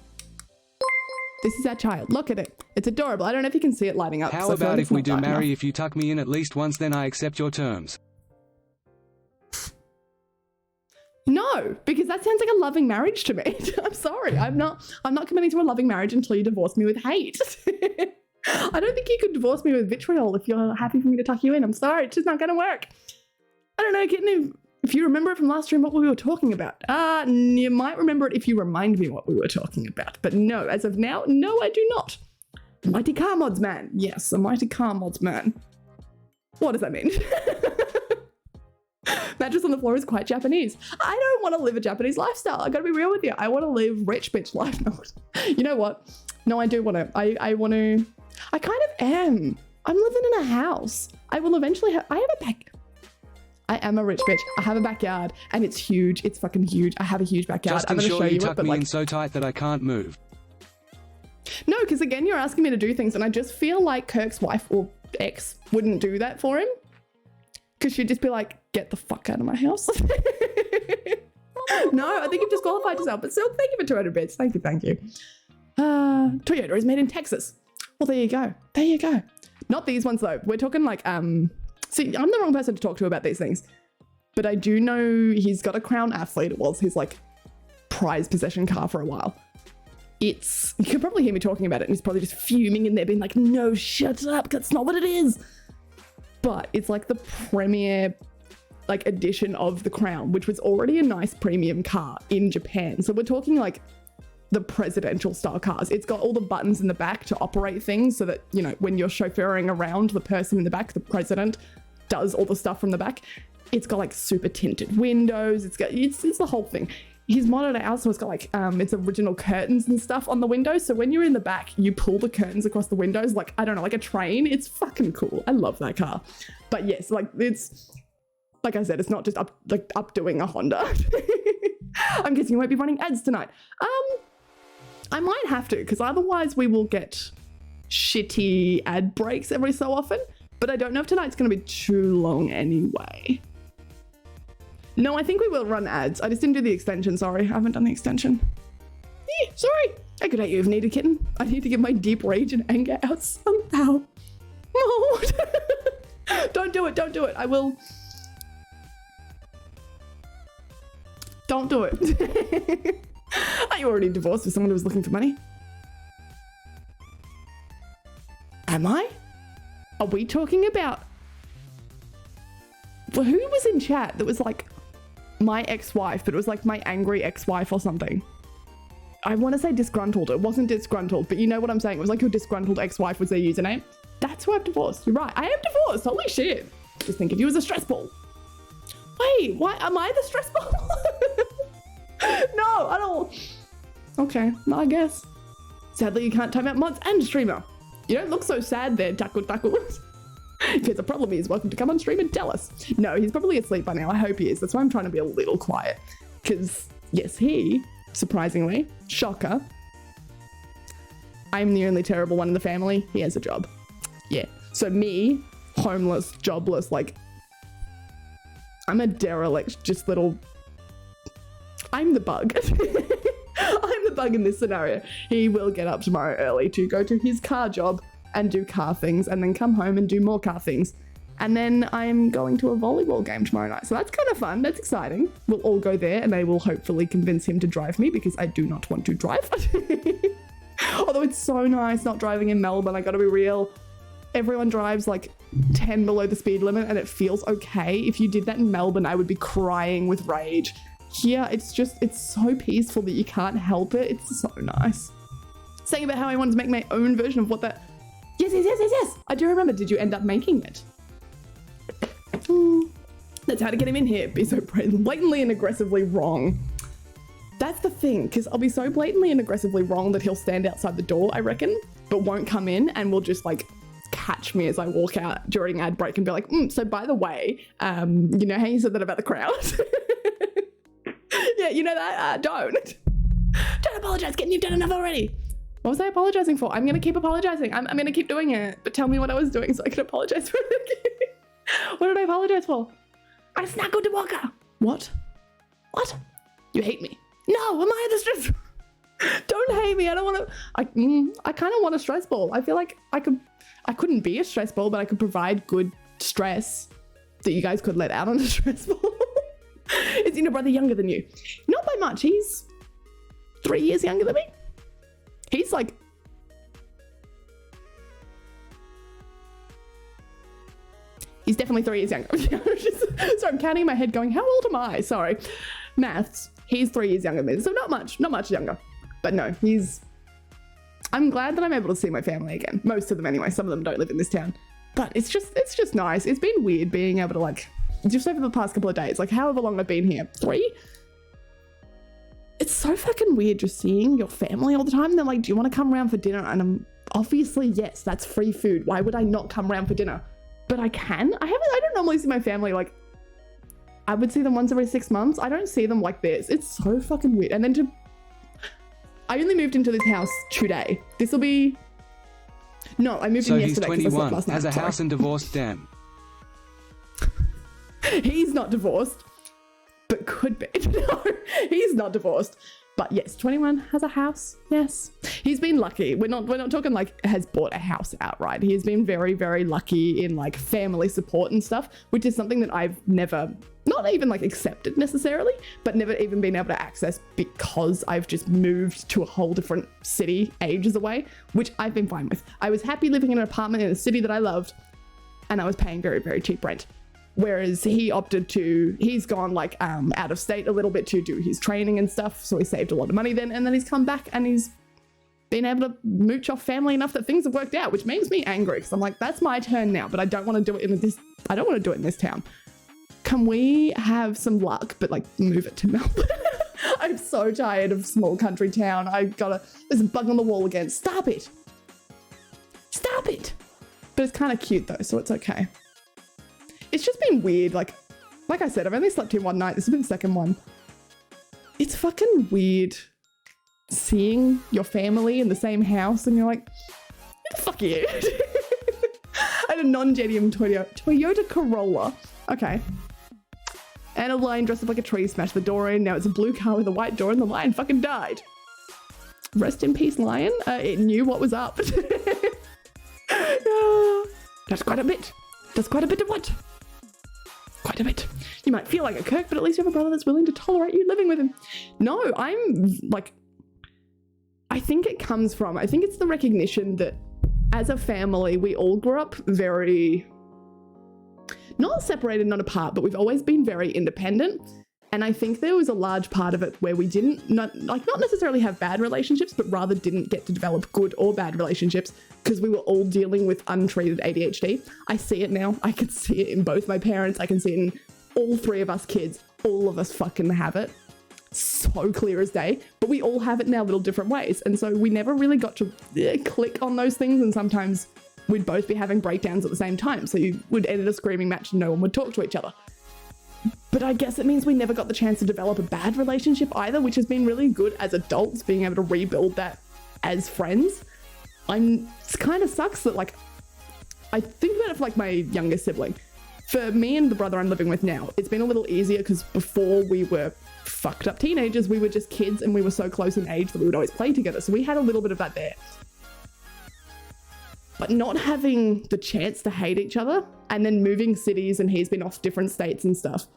A: This is our child. Look at it. It's adorable. I don't know if you can see it lighting up.
B: How about if we do marry if you tuck me in at least once, then I accept your terms?
A: No, because that sounds like a loving marriage to me. I'm sorry. I'm not committing to a loving marriage until you divorce me with hate. I don't think you could divorce me with vitriol if you're happy for me to tuck you in. I'm sorry. It's just not going to work. I don't know, Kitten, if you remember it from last stream what we were talking about. You might remember it if you remind me what we were talking about. But no, as of now, no, I do not. Mighty car mods man. Yes, a mighty car mods man. What does that mean? Mattress on the floor is quite Japanese. I don't want to live a Japanese lifestyle. I gotta be real with you. I want to live rich bitch life. No, you know what? No, I do want to. I want to. I kind of am. I'm living in a house. I will eventually have. I have a back. I am a rich bitch. I have a backyard and it's huge. It's fucking huge. I have a huge backyard.
B: Just
A: I'm gonna
B: ensure
A: show
B: you
A: you
B: tuck
A: it, but
B: me
A: like
B: in so tight that I can't move.
A: no, because again, you're asking me to do things, and I just feel like Kirk's wife or ex wouldn't do that for him, because she'd just be like, "Get the fuck out of my house." No, I think you've disqualified yourself. But still, thank you for 200 bits. Thank you. Toyota is made in Texas. Well, there you go. Not these ones though. We're talking like see, I'm the wrong person to talk to about these things. But I do know he's got a Crown Athlete. It was his like prized possession car for a while. You can probably hear me talking about it, and he's probably just fuming in there being like, no, shut up, that's not what it is. But it's like the premier like edition of the Crown, which was already a nice premium car in Japan. So we're talking like the presidential style cars. It's got all the buttons in the back to operate things so that, you know, when you're chauffeuring around, the person in the back, the president, does all the stuff from the back. It's got like super tinted windows. It's the whole thing. He's modded it out so it's got like its original curtains and stuff on the windows. So when you're in the back, you pull the curtains across the windows like, I don't know, like a train. It's fucking cool. I love that car. But yes, like it's, like I said, it's not just updoing a Honda. I'm guessing you won't be running ads tonight. I might have to, because otherwise we will get shitty ad breaks every so often. But I don't know if tonight's going to be too long anyway. No, I think we will run ads. I just didn't do the extension, sorry. I haven't done the extension. Sorry. I could hate you if needed, Kitten. I need to get my deep rage and anger out somehow. No. Don't do it. I will. Don't do it. Are you already divorced with someone who was looking for money? Am I? Are we talking about... Well, who was in chat that was like my ex-wife, but it was like my angry ex-wife or something? I want to say disgruntled. It wasn't disgruntled, but you know what I'm saying? It was like your disgruntled ex-wife was their username. That's who I've divorced. You're right. I am divorced. Holy shit. Just think of you as a stress ball. Wait, why am I the stress ball? No, I don't. Okay, I guess. Sadly, you can't time out mods and streamer. You don't look so sad there, Tackle. If there's a problem, he's welcome to come on stream and tell us. No, he's probably asleep by now. I hope he is. That's why I'm trying to be a little quiet. Because, yes, he, surprisingly, shocker, I'm the only terrible one in the family. He has a job. Yeah. So me, homeless, jobless, like, I'm a derelict, just little, I'm the bug. I'm the bug in this scenario. He will get up tomorrow early to go to his car job and do car things, and then come home and do more car things. And then I'm going to a volleyball game tomorrow night. So that's kind of fun. That's exciting. We'll all go there and I will hopefully convince him to drive me because I do not want to drive. Although it's so nice not driving in Melbourne, I gotta be real. Everyone drives like 10 below the speed limit and it feels okay. If you did that in Melbourne, I would be crying with rage. Here, it's so peaceful that you can't help it. It's so nice. Saying about how I wanted to make my own version of what that... Yes. I do remember. Did you end up making it? That's how to get him in here. Be so blatantly and aggressively wrong. That's the thing, because I'll be so blatantly and aggressively wrong that he'll stand outside the door, I reckon, but won't come in and will just like catch me as I walk out during ad break and be like, so by the way, you know how you said that about the crowd? Yeah, you know that? Don't apologize, Kitten, you've done enough already. What was I apologizing for? I'm going to keep apologizing. I'm going to keep doing it, but tell me what I was doing so I can apologize for it. What did I apologize for? I snuggled to Walker. What? You hate me? No, am I the stress? Don't hate me. I don't want to. I kind of want a stress ball. I feel like I couldn't be a stress ball, but I could provide good stress that you guys could let out on a stress ball. Is your brother younger than you? Not by much. He's 3 years younger than me. He's like... He's definitely 3 years younger. So I'm counting in my head going, how old am I? Sorry. Maths. He's 3 years younger than me. So not much younger. But no, I'm glad that I'm able to see my family again. Most of them anyway. Some of them don't live in this town. But it's just nice. It's been weird being able to like, just over the past couple of days, like however long I've been here, 3? It's so fucking weird just seeing your family all the time. They're like, do you want to come around for dinner? And I'm obviously, yes, that's free food. Why would I not come around for dinner? But I can. I don't normally see my family like, I would see them once every 6 months. I don't see them like this. It's so fucking weird. And then I only moved into this house today. This will be... No, I moved in yesterday.
B: So he's 21, has a house and divorced, damn.
A: He's not divorced, but could be. No, he's not divorced. But yes, 21, has a house. Yes. He's been lucky. We're not talking like has bought a house outright. He's been very, very lucky in like family support and stuff, which is something that I've never, not even like accepted necessarily, but never even been able to access because I've just moved to a whole different city ages away, which I've been fine with. I was happy living in an apartment in a city that I loved and I was paying very, very cheap rent. Whereas he's gone like out of state a little bit to do his training and stuff. So he saved a lot of money then. And then he's come back and he's been able to mooch off family enough that things have worked out, which makes me angry. Because I'm like, that's my turn now, but I don't want to do it I don't want to do it in this town. Can we have some luck, but like move it to Melbourne? I'm so tired of small country town. There's a bug on the wall again. Stop it. But it's kind of cute though, so it's okay. It's just been weird. Like I said, I've only slept here one night. This has been the second one. It's fucking weird seeing your family in the same house and you're like, who the fuck are you? I had a non-JDM Toyota Corolla. Okay. And a lion dressed up like a tree smashed the door in. Now it's a blue car with a white door and the lion fucking died. Rest in peace, lion. It knew what was up. That's quite a bit. That's quite a bit of what? Quite a bit. You might feel like a Kirk, but at least you have a brother that's willing to tolerate you living with him. No, I'm like, I think it's the recognition that as a family, we all grew up very, not separated, not apart, but we've always been very independent. And I think there was a large part of it where we not necessarily have bad relationships, but rather didn't get to develop good or bad relationships because we were all dealing with untreated ADHD. I see it now. I can see it in both my parents. I can see it in all 3 of us kids. All of us fucking have it. So clear as day. But we all have it in our little different ways. And so we never really got to click on those things. And sometimes we'd both be having breakdowns at the same time. So you would edit a screaming match and no one would talk to each other. But I guess it means we never got the chance to develop a bad relationship either, which has been really good as adults, being able to rebuild that as friends. It kind of sucks that like
H: I think about it for like my younger sibling. For me and the brother I'm living with now, it's been a little easier because before we were fucked up teenagers, we were just kids and we were so close in age that we would always play together. So we had a little bit of that there. But not having the chance to hate each other and then moving cities and he's been off different states and stuff.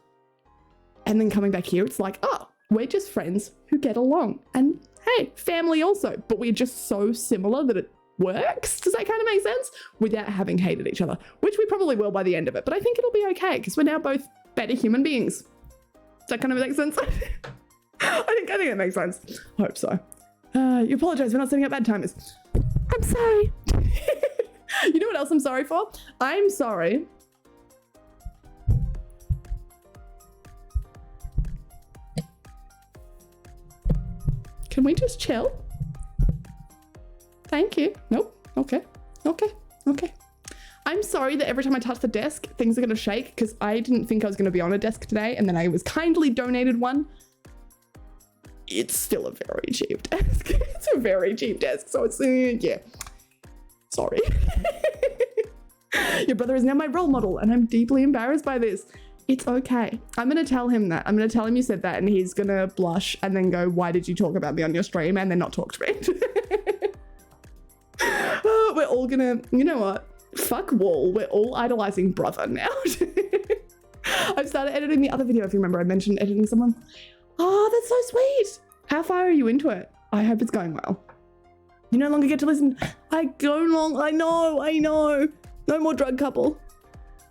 H: And then coming back here, it's like, oh, we're just friends who get along. And hey, family also, but we're just so similar that it works. Does that kind of make sense? Without having hated each other, which we probably will by the end of it. But I think it'll be okay because we're now both better human beings. Does that kind of make sense? I think it makes sense. I hope so. You apologize for not setting up bad timers. I'm sorry. You know what else I'm sorry for? I'm sorry. Can we just chill? Thank you. Nope. Okay. I'm sorry that every time I touch the desk, things are going to shake because I didn't think I was going to be on a desk today and then I was kindly donated one. It's still a very cheap desk. It's a very cheap desk. So it's, yeah. Sorry. Your brother is now my role model and I'm deeply embarrassed by this. It's okay. I'm going to tell him that. I'm going to tell him you said that and he's going to blush and then go, why did you talk about me on your stream? And then not talk to me. We're all going to, you know what? Fuck Wall. We're all idolizing brother now. I've started editing the other video. If you remember, I mentioned editing someone. Oh, that's so sweet. How far are you into it? I hope it's going well. You no longer get to listen. I know. No more drug couple.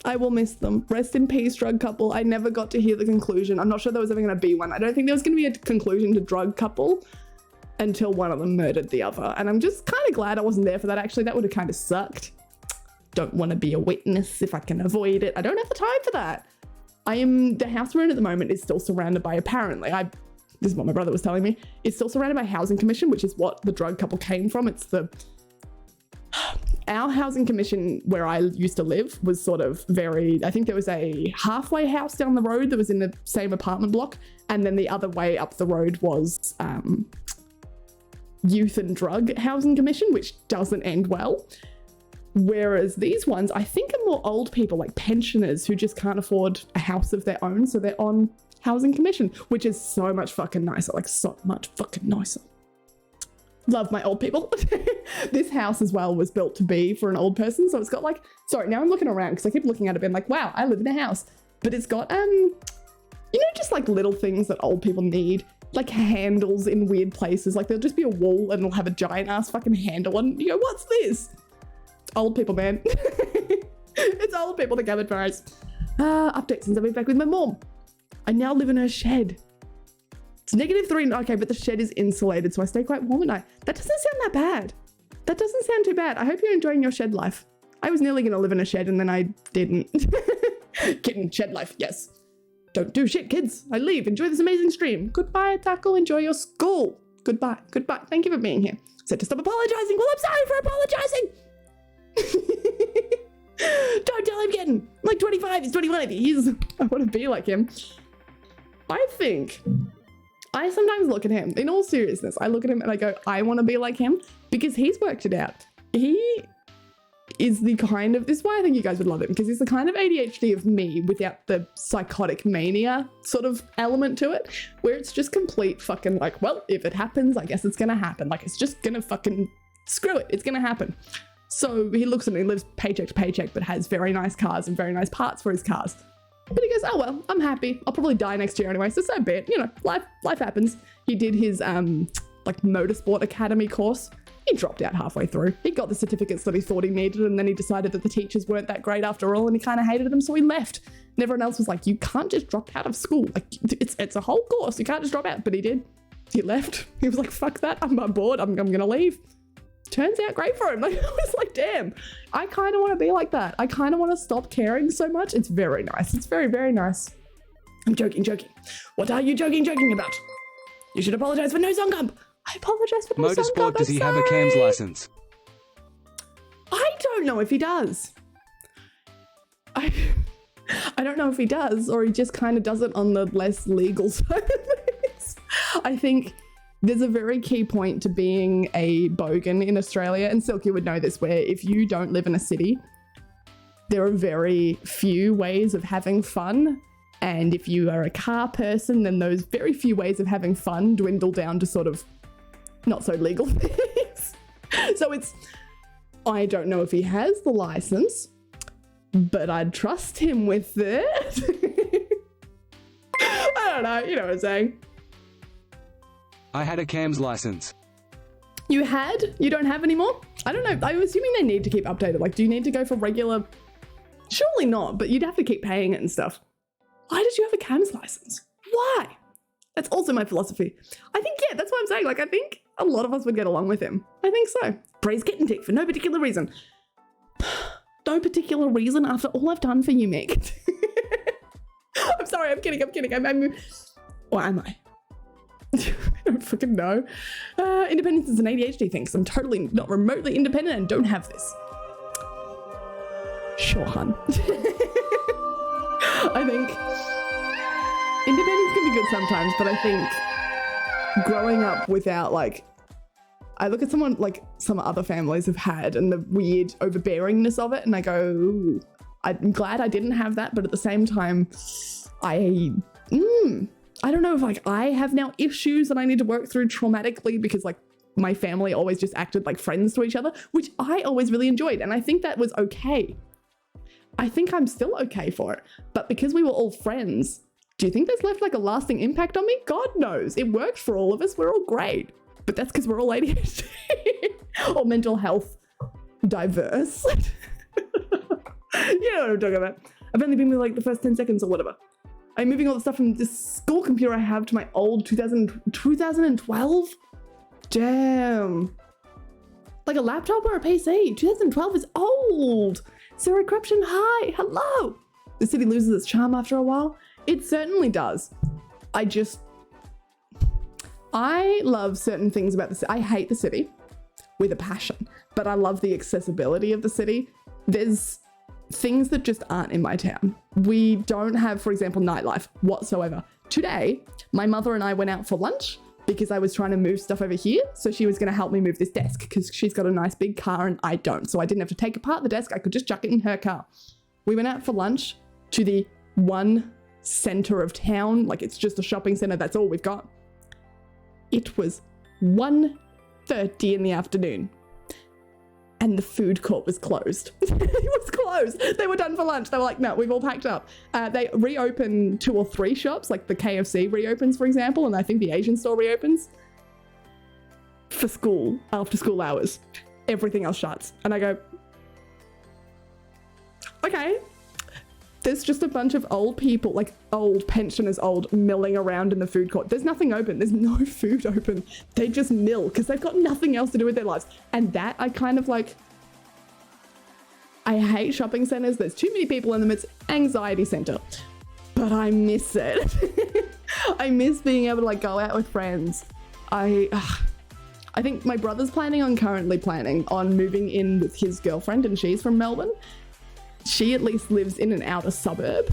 H: I will miss them. Rest in peace, drug couple. I never got to hear the conclusion. I'm not sure there was ever going to be one. I don't think there was going to be a conclusion to drug couple until one of them murdered the other. And I'm just kind of glad I wasn't there for that. Actually, that would have kind of sucked. Don't want to be a witness if I can avoid it. I don't have the time for that. The house we're in at the moment is still surrounded by, apparently, this is what my brother was telling me, it's still surrounded by housing commission, which is what the drug couple came from. Our housing commission where I used to live was sort of I think there was a halfway house down the road that was in the same apartment block. And then the other way up the road was youth and drug housing commission, which doesn't end well. Whereas these ones, I think, are more old people, like pensioners who just can't afford a house of their own. So they're on housing commission, which is so much fucking nicer, like so much fucking nicer. Love my old people. This house as well was built to be for an old person. So it's got like, sorry, now I'm looking around because I keep looking at it being like, wow, I live in a house. But it's got, you know, just like little things that old people need, like handles in weird places. Like there'll just be a wall and it'll have a giant ass fucking handle and you go, what's this? Old people, man. It's old people that come advice. Update since I've been back with my mom. I now live in her shed. It's -3. Okay, but the shed is insulated, so I stay quite warm at night. That doesn't sound that bad. That doesn't sound too bad. I hope you're enjoying your shed life. I was nearly going to live in a shed and then I didn't. Kitten, shed life, yes. Don't do shit, kids. I leave. Enjoy this amazing stream. Goodbye, Tackle. Enjoy your school. Goodbye. Thank you for being here. Said to stop apologizing. Well, I'm sorry for apologizing. Don't tell him Kitten. I'm like 25. He's 21. I want to be like him. I sometimes look at him, in all seriousness, I look at him and I go, I want to be like him because he's worked it out. He is the kind of, this is why I think you guys would love him, because he's the kind of ADHD of me without the psychotic mania sort of element to it, where it's just complete fucking like, well, if it happens, I guess it's going to happen. Like, it's just going to fucking screw it. It's going to happen. So he looks at me, he lives paycheck to paycheck, but has very nice cars and very nice parts for his cars. But he goes, oh, well, I'm happy. I'll probably die next year anyway, so be it. You know, life happens. He did his, like, motorsport academy course. He dropped out halfway through. He got the certificates that he thought he needed, and then he decided that the teachers weren't that great after all, and he kind of hated them, so he left. And everyone else was like, you can't just drop out of school. Like, it's a whole course. You can't just drop out. But he did. He left. He was like, fuck that. I'm bored. I'm going to leave. Turns out great for him. Like, I was like, damn, I kind of want to be like that. I kind of want to stop caring so much. It's very nice. It's very, very nice. I'm joking. What are you joking about? You should apologize for no song gump. I apologize for no song gump.
B: Motorsport, does he have a CAMS license?
H: I don't know if he does. I don't know if he does, or he just kind of does it on the less legal side of things. I think there's a very key point to being a bogan in Australia, and Silky would know this, where if you don't live in a city, there are very few ways of having fun. And if you are a car person, then those very few ways of having fun dwindle down to sort of not so legal things. So I don't know if he has the license, but I'd trust him with it. I don't know, you know what I'm saying.
B: I had a CAMS license.
H: You had? You don't have anymore? I don't know. I'm assuming they need to keep updated. Like, do you need to go for regular? Surely not, but you'd have to keep paying it and stuff. Why did you have a CAMS license? Why? That's also my philosophy. I think, yeah, that's what I'm saying. Like, I think a lot of us would get along with him. I think so. Praise Kitten Tick for no particular reason. No particular reason after all I've done for you, Mick. I'm sorry, I'm kidding. Or am I? I don't fucking know. Independence is an ADHD thing, so I'm totally not remotely independent and don't have this. Sure, hun. I think independence can be good sometimes, but I think growing up without, like, I look at someone like some other families have had and the weird overbearingness of it, and I go, ooh, I'm glad I didn't have that, but at the same time, I don't know if, like, I have now issues that I need to work through traumatically because, like, my family always just acted like friends to each other, which I always really enjoyed, and I think that was okay. I think I'm still okay for it, but because we were all friends, do you think that's left like a lasting impact on me? God knows. It worked for all of us. We're all great, but that's because we're all ADHD or mental health diverse. You know what I'm talking about. I've only been with like the first 10 seconds or whatever. I'm moving all the stuff from this school computer I have to my old 2012. Damn. Like a laptop or a PC. 2012 is old. Sarah Corruption, hi, hello. The city loses its charm after a while. It certainly does. I love certain things about the city. I hate the city with a passion, but I love the accessibility of the city. There's things that just aren't in my town. We don't have, for example, nightlife whatsoever. Today, my mother and I went out for lunch because I was trying to move stuff over here. So she was going to help me move this desk because she's got a nice big car and I don't. So I didn't have to take apart the desk. I could just chuck it in her car. We went out for lunch to the one center of town. Like, it's just a shopping center. That's all we've got. It was 1:30 in the afternoon and the food court was closed. It was closed. They were done for lunch. They were like, no, we've all packed up. They reopen 2 or 3 shops, like the KFC reopens, for example, and I think the Asian store reopens for school, after school hours. Everything else shuts. And I go, okay. There's just a bunch of old people, like old pensioners, milling around in the food court. There's nothing open. There's no food open. They just mill because they've got nothing else to do with their lives. And that I kind of like, I hate shopping centers. There's too many people in them. It's anxiety center, but I miss it. I miss being able to like go out with friends. I think my brother's currently planning on moving in with his girlfriend, and she's from Melbourne. She at least lives in an outer suburb,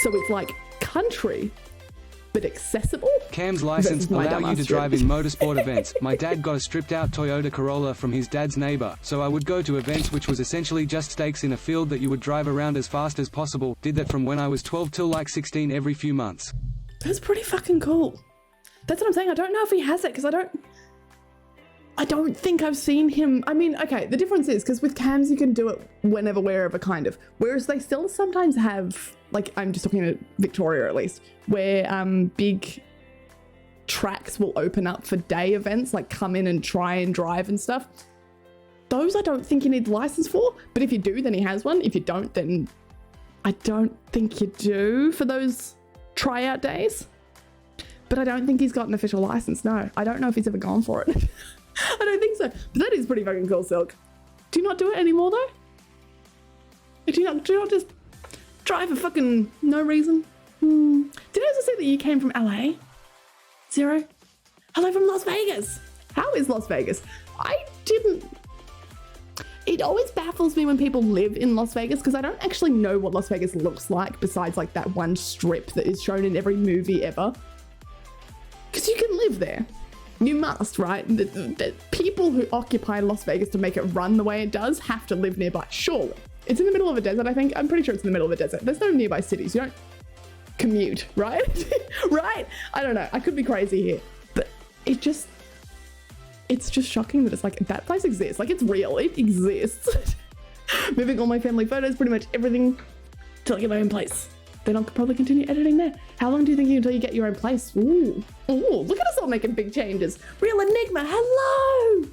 H: so it's like country, but accessible.
B: CAMS license allow you to drive in motorsport events. My dad got a stripped-out Toyota Corolla from his dad's neighbor, so I would go to events which was essentially just stakes in a field that you would drive around as fast as possible. Did that from when I was 12 till like 16 every few months.
H: That's pretty fucking cool. That's what I'm saying. I don't know if he has it because I don't think I've seen him. I mean, okay, the difference is because with CAMS you can do it whenever, wherever, kind of. Whereas they still sometimes have, like, I'm just talking about Victoria at least, where big tracks will open up for day events, like come in and try and drive and stuff. Those I don't think you need the license for, but if you do, then he has one. If you don't, then I don't think you do for those tryout days. But I don't think he's got an official license, no. I don't know if he's ever gone for it. I don't think so. But that is pretty fucking cool, Silk. Do you not do it anymore, though? Do you not just drive for fucking no reason? Did I also say that you came from LA? Zero? Hello from Las Vegas. How is Las Vegas? I didn't... It always baffles me when people live in Las Vegas because I don't actually know what Las Vegas looks like besides like that one strip that is shown in every movie ever. Because you can live there. You must, right? The people who occupy Las Vegas to make it run the way it does have to live nearby, surely. It's in the middle of a desert, I think. I'm pretty sure it's in the middle of a desert. There's no nearby cities. You don't commute, right? Right? I don't know. I could be crazy here. But it's just shocking that it's like, that place exists. Like, it's real. It exists. Moving all my family photos, pretty much everything, till I get my own place. Then I'll probably continue editing there. How long do you think until you get your own place? Ooh, look at us all making big changes. Real Enigma, hello.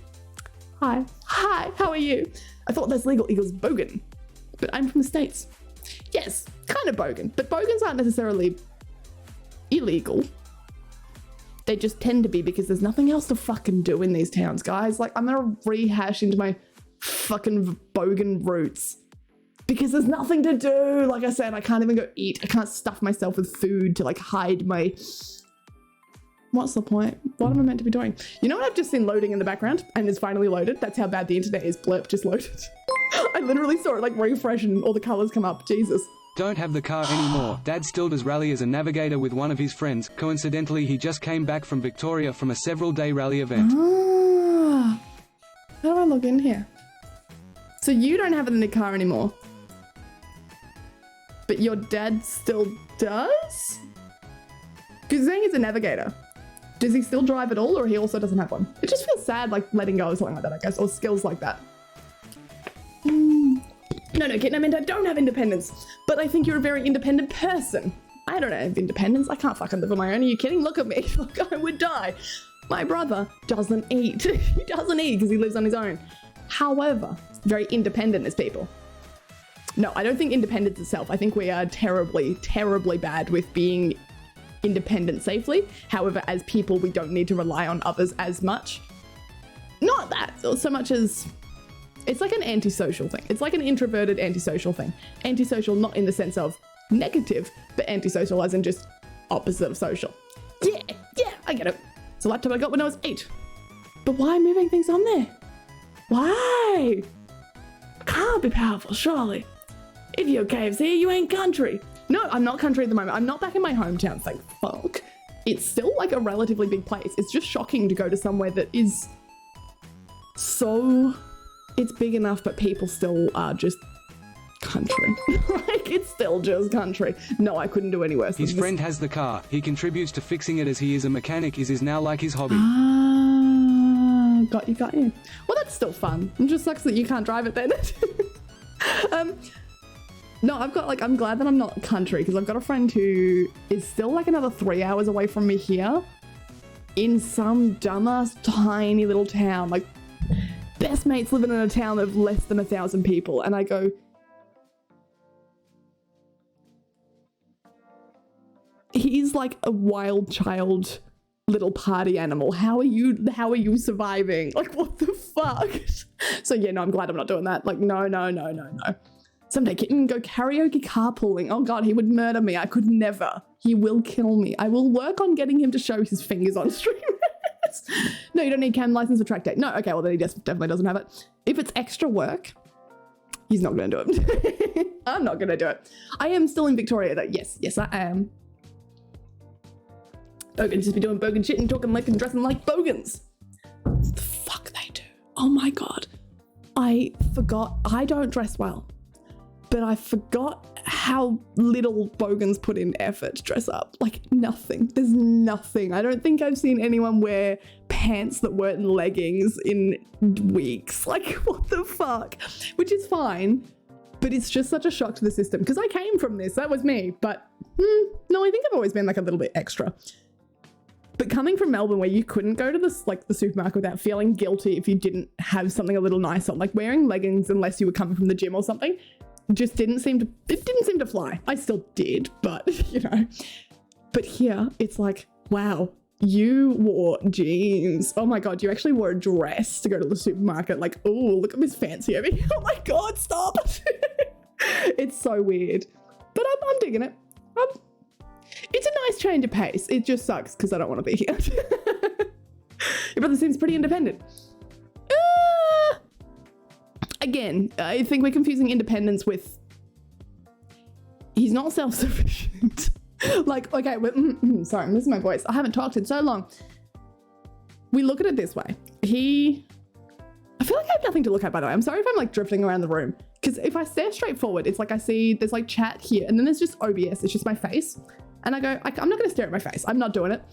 H: Hi, how are you? I thought that's legal equals bogan, but I'm from the States. Yes, kind of bogan, but bogans aren't necessarily illegal. They just tend to be because there's nothing else to fucking do in these towns, guys. Like, I'm gonna rehash into my fucking bogan roots because there's nothing to do. Like I said, I can't even go eat. I can't stuff myself with food to like hide my... What's the point? What am I meant to be doing? You know what I've just seen loading in the background? And it's finally loaded. That's how bad the internet is. Blurp, just loaded. I literally saw it like refresh and all the colors come up. Jesus.
B: Don't have the car anymore. Dad still does rally as a navigator with one of his friends. Coincidentally, he just came back from Victoria from a several-day rally event.
H: Ah. How do I log in here? So you don't have it in the car anymore, but your dad still does? Because saying he's a navigator. Does he still drive at all, or he also doesn't have one? It just feels sad, like letting go or something like that, I guess, or skills like that. No, Kitten, I meant I don't have independence, but I think you're a very independent person. I don't have independence. I can't fucking live on my own. Are you kidding? Look at me. Look, I would die. My brother doesn't eat. He doesn't eat because he lives on his own. However, very independent as people. No, I don't think independence itself. I think we are terribly, terribly bad with being independent safely. However, as people, we don't need to rely on others as much. Not that so much as it's like an antisocial thing. It's like an introverted antisocial thing. Antisocial, not in the sense of negative, but antisocial as in just opposite of social. Yeah, I get it. It's a laptop I got when I was 8. But why moving things on there? Why? Can't be powerful, surely. If you're caves here, you ain't country. No, I'm not country at the moment. I'm not back in my hometown, thank fuck. It's still like a relatively big place. It's just shocking to go to somewhere that is so... It's big enough, but people still are just country. Like, it's still just country. No, I couldn't do any worse.
B: His friend has the car. He contributes to fixing it as he is a mechanic. Is now like his hobby.
H: Ah, got you. Well, that's still fun. It just sucks that you can't drive it then. No, I'm glad that I'm not country because I've got a friend who is still like another 3 hours away from me here in some dumbass tiny little town. Like, best mates living in a town of less than 1,000 people. And I go, he's like a wild child little party animal. How are you surviving? Like, what the fuck? So yeah, no, I'm glad I'm not doing that. Like, no. Someday Kitten go karaoke carpooling. Oh God, he would murder me. I could never. He will kill me. I will work on getting him to show his fingers on stream. No, you don't need cam license for track day. No, okay, well then he definitely doesn't have it. If it's extra work, he's not gonna do it. I'm not gonna do it. I am still in Victoria though. Yes, I am. Bogans just be doing bogan shit and talking like and dressing like bogans. What the fuck they do? Oh my God. I forgot. I don't dress well, but I forgot how little bogans put in effort to dress up. Like, nothing. There's nothing. I don't think I've seen anyone wear pants that weren't leggings in weeks. Like, what the fuck? Which is fine, but it's just such a shock to the system because I came from this. That was me. But no, I think I've always been like a little bit extra. But coming from Melbourne where you couldn't go to this, like the supermarket without feeling guilty if you didn't have something a little nice on, like wearing leggings unless you were coming from the gym or something, just didn't seem to fly. I still did, but you know. But here it's like, wow, you wore jeans. Oh my God, you actually wore a dress to go to the supermarket. Like, oh, look at this fancy over here. Oh my God, stop. It's so weird, but I'm digging it. It's a nice change of pace. It just sucks because I don't want to be here. Your brother seems pretty independent. Again, I think we're confusing independence with... He's not self-sufficient. Like, okay, sorry, I'm losing my voice. I haven't talked in so long. We look at it this way. I feel like I have nothing to look at, by the way. I'm sorry if I'm like drifting around the room. Because if I stare straight forward, it's like I see there's like chat here and then there's just OBS. It's just my face. And I go, I'm not going to stare at my face. I'm not doing it.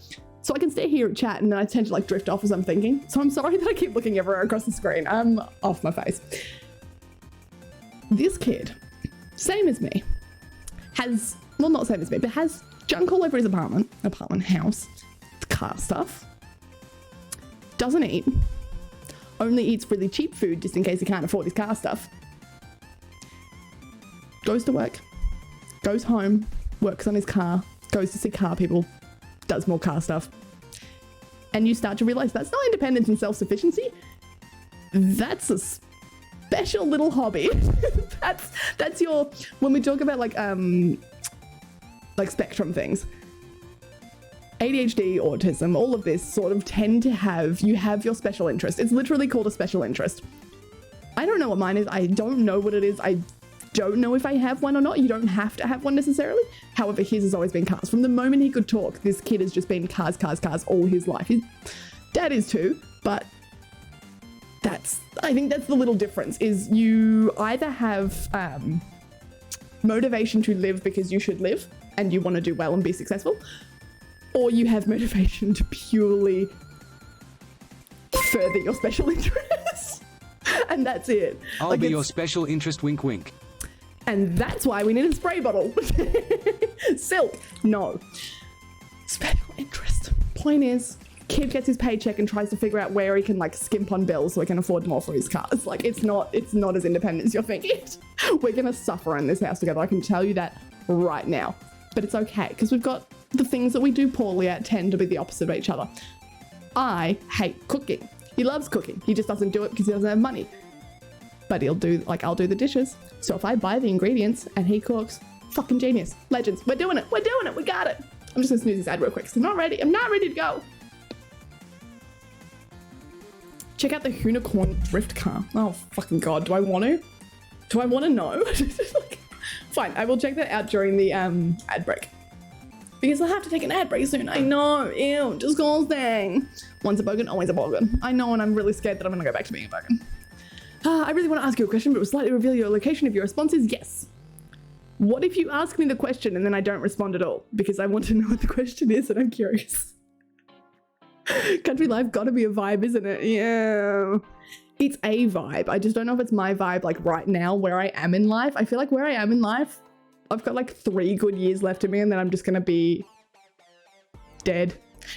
H: So I can stay here at chat and then I tend to like drift off as I'm thinking. So I'm sorry that I keep looking everywhere across the screen. I'm off my face. This kid, same as me, has, well, not same as me, but has junk all over his house, car stuff, doesn't eat, only eats really cheap food just in case he can't afford his car stuff, goes to work, goes home, works on his car, goes to see car people, does more car stuff. And you start to realize that's not independence and self-sufficiency. That's a special little hobby. that's your, when we talk about like spectrum things, ADHD, autism, all of this sort of tend to have, you have your special interest. It's literally called a special interest. I don't know what mine is. I don't know what it is. I don't know if I have one or not. You don't have to have one necessarily. However, his has always been cars. From the moment he could talk, this kid has just been cars all his life. His dad is too, but I think that's the little difference, is you either have motivation to live because you should live and you want to do well and be successful, or you have motivation to purely further your special interests. And that's it.
B: I'll be your special interest, wink wink.
H: And that's why we need a spray bottle. Silk. No. Special interest. Point is, kid gets his paycheck and tries to figure out where he can like skimp on bills so he can afford more for his cars. Like it's not as independent as you're thinking. We're gonna suffer in this house together. I can tell you that right now. But it's okay, because we've got the things that we do poorly at tend to be the opposite of each other. I hate cooking. He loves cooking. He just doesn't do it because he doesn't have money. But he'll do, like, I'll do the dishes. So if I buy the ingredients and he cooks, fucking genius. Legends. We're doing it. We're doing it. We got it. I'm just gonna snooze this ad real quick because I'm not ready. I'm not ready to go. Check out the Unicorn drift car. Oh, fucking God. Do I want to? Do I want to know? Fine. I will check that out during the ad break. Because I'll have to take an ad break soon. I know. Ew. Just call thing. Once a bogan, always a bogan. I know, and I'm really scared that I'm going to go back to being a bogan. I really want to ask you a question, but will slightly reveal your location if your response is yes. What if you ask me the question and then I don't respond at all? Because I want to know what the question is and I'm curious. Country life gotta be a vibe, isn't it? Yeah. It's a vibe. I just don't know if it's my vibe like right now where I am in life. I feel like where I am in life, I've got like 3 good years left in me and then I'm just gonna be dead.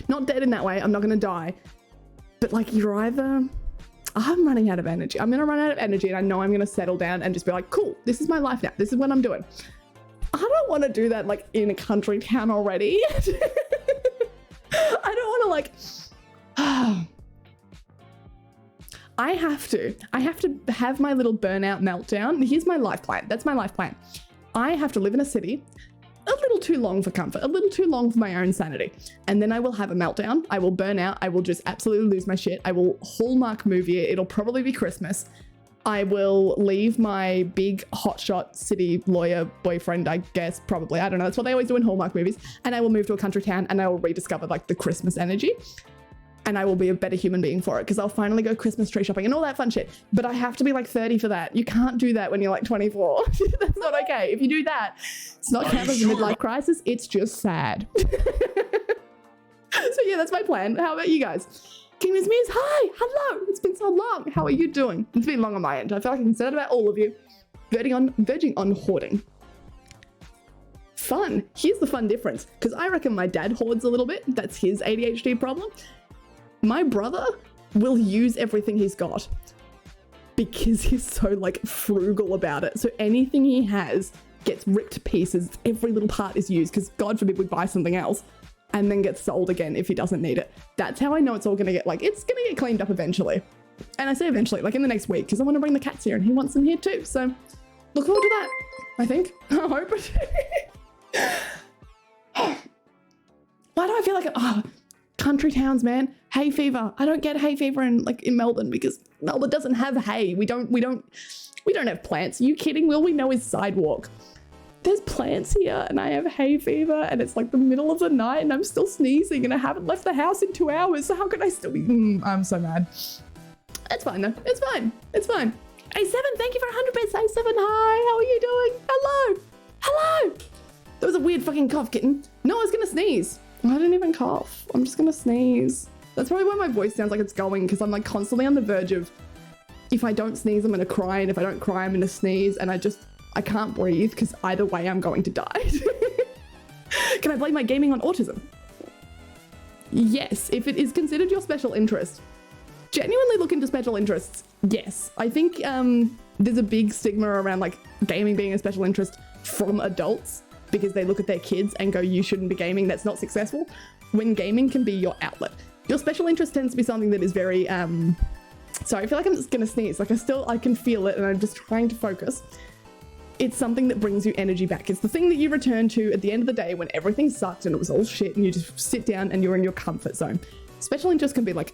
H: Not dead in that way, I'm not gonna die. But like you're either... I'm running out of energy. I'm gonna run out of energy and I know I'm gonna settle down and just be like, cool, this is my life now. This is what I'm doing. I don't want to do that like in a country town already. I don't want to like... I have to have my little burnout meltdown. Here's my life plan. That's my life plan. I have to live in a city a little too long for comfort, a little too long for my own sanity. And then I will have a meltdown. I will burn out. I will just absolutely lose my shit. I will Hallmark movie it. It'll probably be Christmas. I will leave my big hotshot city lawyer boyfriend, I guess, probably. I don't know. That's what they always do in Hallmark movies. And I will move to a country town and I will rediscover like the Christmas energy. And I will be a better human being for it because I'll finally go Christmas tree shopping and all that fun shit. But I have to be like 30 for that. You can't do that when you're like 24. That's not okay. If you do that, it's not counted as a midlife crisis. It's just sad. So yeah, that's my plan. How about you guys? Kingdom's Muse, hi, hello. It's been so long. How are you doing? It's been long on my end. I feel like I can say that about all of you. Verging on hoarding. Fun. Here's the fun difference. Because I reckon my dad hoards a little bit. That's his ADHD problem. My brother will use everything he's got because he's so like frugal about it. So anything he has gets ripped to pieces. Every little part is used because God forbid we buy something else and then gets sold again if he doesn't need it. That's how I know it's all gonna get like, it's gonna get cleaned up eventually. And I say eventually, like in the next week, because I want to bring the cats here and he wants them here too. So look forward to that, I think. I hope. Why do I feel like, country towns, man. Hay fever. I don't get hay fever in Melbourne because Melbourne doesn't have hay. We don't have plants. Are you kidding? All we know is sidewalk. There's plants here and I have hay fever and it's like the middle of the night and I'm still sneezing and I haven't left the house in 2 hours. So how can I still be? I'm so mad. It's fine though. It's fine. It's fine. A7, thank you for 100 bits. A7, hi. How are you doing? Hello. Hello. That was a weird fucking cough, Kitten. No, I was gonna sneeze. I didn't even cough. I'm just gonna sneeze. That's probably why my voice sounds like it's going, because I'm like constantly on the verge of, if I don't sneeze, I'm gonna cry, and if I don't cry, I'm gonna sneeze, and I can't breathe, because either way, I'm going to die. Can I blame my gaming on autism? Yes, if it is considered your special interest. Genuinely look into special interests. Yes, I think there's a big stigma around like gaming being a special interest from adults, because they look at their kids and go, you shouldn't be gaming, that's not successful, when gaming can be your outlet. Your special interest tends to be something that is very, sorry, I feel like I'm just gonna sneeze, like I can feel it and I'm just trying to focus. It's something that brings you energy back. It's the thing that you return to at the end of the day when everything sucked and it was all shit and you just sit down and you're in your comfort zone. Special interest can be like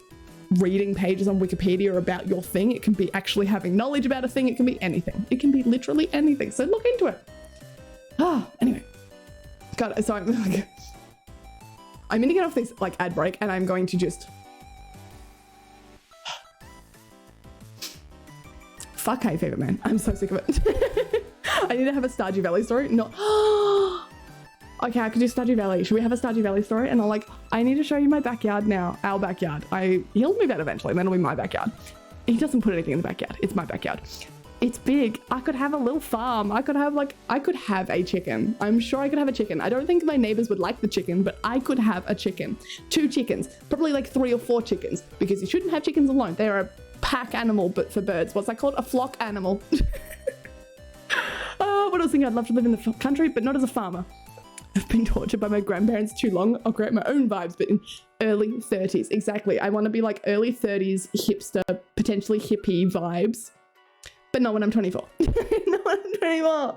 H: reading pages on Wikipedia about your thing. It can be actually having knowledge about a thing. It can be anything. It can be literally anything. So look into it. Anyway. God, so I'm gonna get off this like ad break and I'm going to just fuck hay fever, man. I'm so sick of it. I need to have a Stardew Valley story. No. Okay, I could do Stardew Valley. Should we have a Stardew Valley story? And I need to show you my backyard now. Our backyard. He'll move out eventually, and then it'll be my backyard. He doesn't put anything in the backyard. It's my backyard. It's big. I could have a little farm. I could have a chicken. I'm sure I could have a chicken. I don't think my neighbors would like the chicken, but I could have a chicken. 2 chickens. Probably like 3 or 4 chickens, because you shouldn't have chickens alone. They're a pack animal, but for birds. What's that called? A flock animal. What else? I'd love to live in the country, but not as a farmer. I've been tortured by my grandparents too long. I'll create my own vibes, but in early 30s. Exactly. I want to be like early 30s hipster, potentially hippie vibes, but not when I'm 24. Not when I'm 24.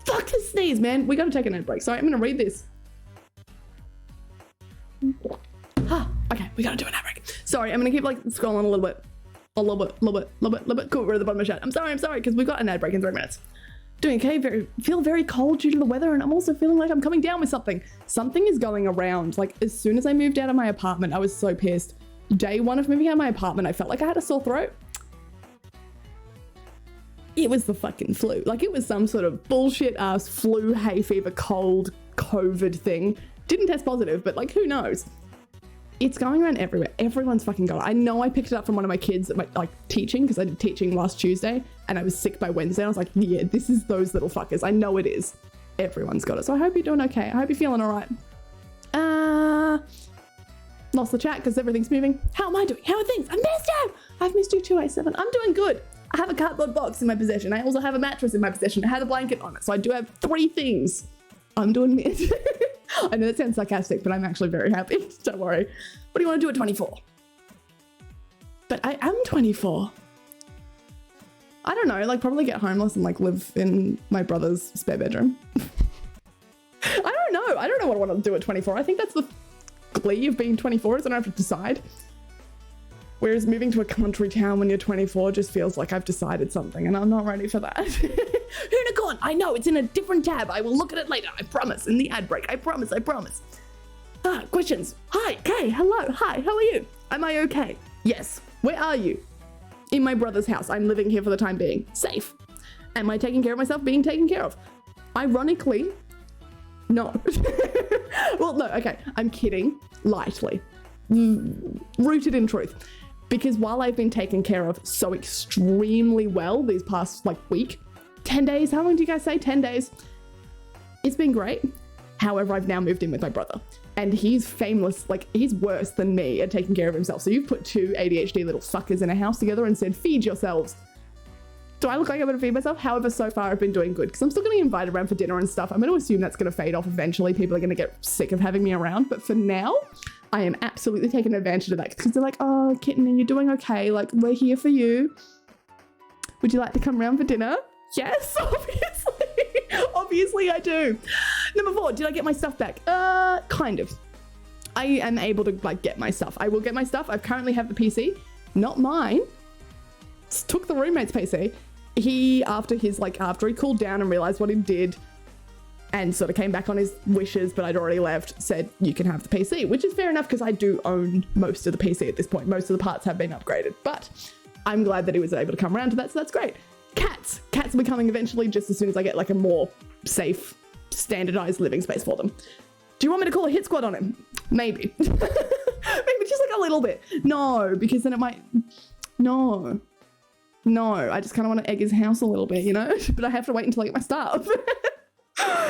H: Fuck this sneeze, man. We got to take an ad break. Sorry, I'm going to read this. Okay, we got to do an ad break. Sorry, I'm going to keep like scrolling a little bit. Cool, we're at the bottom of the chat. I'm sorry, because we've got an ad break in 3 minutes. Doing okay, feel very cold due to the weather, and I'm also feeling like I'm coming down with something. Something is going around. Like, as soon as I moved out of my apartment, I was so pissed. Day 1 of moving out of my apartment, I felt like I had a sore throat. It was the fucking flu. Like, it was some sort of bullshit ass flu, hay fever, cold, COVID thing. Didn't test positive, but like, who knows? It's going around everywhere. Everyone's fucking got it. I know I picked it up from one of my kids at my teaching, because I did teaching last Tuesday and I was sick by Wednesday. I was like, yeah, this is those little fuckers. I know it is. Everyone's got it. So I hope you're doing okay. I hope you're feeling all right. Lost the chat because everything's moving. How am I doing? How are things? I missed you. I've missed you too, A7. I'm doing good. I have a cardboard box in my possession. I also have a mattress in my possession. I have a blanket on it. So I do have 3 things. I'm doing mid. I know that sounds sarcastic, but I'm actually very happy. Don't worry. What do you want to do at 24? But I am 24. I don't know, like probably get homeless and like live in my brother's spare bedroom. I don't know. I don't know what I want to do at 24. I think that's the glee of being 24 is I don't have to decide. Whereas moving to a country town when you're 24 just feels like I've decided something and I'm not ready for that. Unicorn, I know, it's in a different tab. I will look at it later, I promise, in the ad break. I promise. Questions. Hi, Kay, hello, hi, how are you? Am I okay? Yes. Where are you? In my brother's house. I'm living here for the time being. Safe. Am I taking care of myself? Being taken care of. Ironically, no. Well, no, okay, I'm kidding, lightly. Rooted in truth. Because while I've been taken care of so extremely well these past week, 10 days, how long do you guys say? 10 days. It's been great. However, I've now moved in with my brother and he's famous, he's worse than me at taking care of himself. So you've put 2 ADHD little fuckers in a house together and said, feed yourselves. Do I look like I'm gonna feed myself? However, so far I've been doing good because I'm still getting invited around for dinner and stuff. I'm gonna assume that's gonna fade off eventually. People are gonna get sick of having me around. But for now, I am absolutely taking advantage of that because they're like, oh, Kitten, are you doing okay? We're here for you. Would you like to come around for dinner? Yes, obviously. Obviously I do. Number 4, did I get my stuff back? Kind of. I am able to get my stuff. I will get my stuff. I currently have the PC, not mine. Took the roommate's PC. He, after he cooled down and realized what he did and sort of came back on his wishes, but I'd already left, said you can have the PC, which is fair enough because I do own most of the PC at this point. Most of the parts have been upgraded, but I'm glad that he was able to come around to that, so that's great. Cats will be coming eventually, just as soon as I get like a more safe, standardized living space for them. Do you want me to call a hit squad on him? Maybe. Maybe just like a little bit. No, because then it might, no, I just kind of want to egg his house a little bit, you know, but I have to wait until I get my stuff.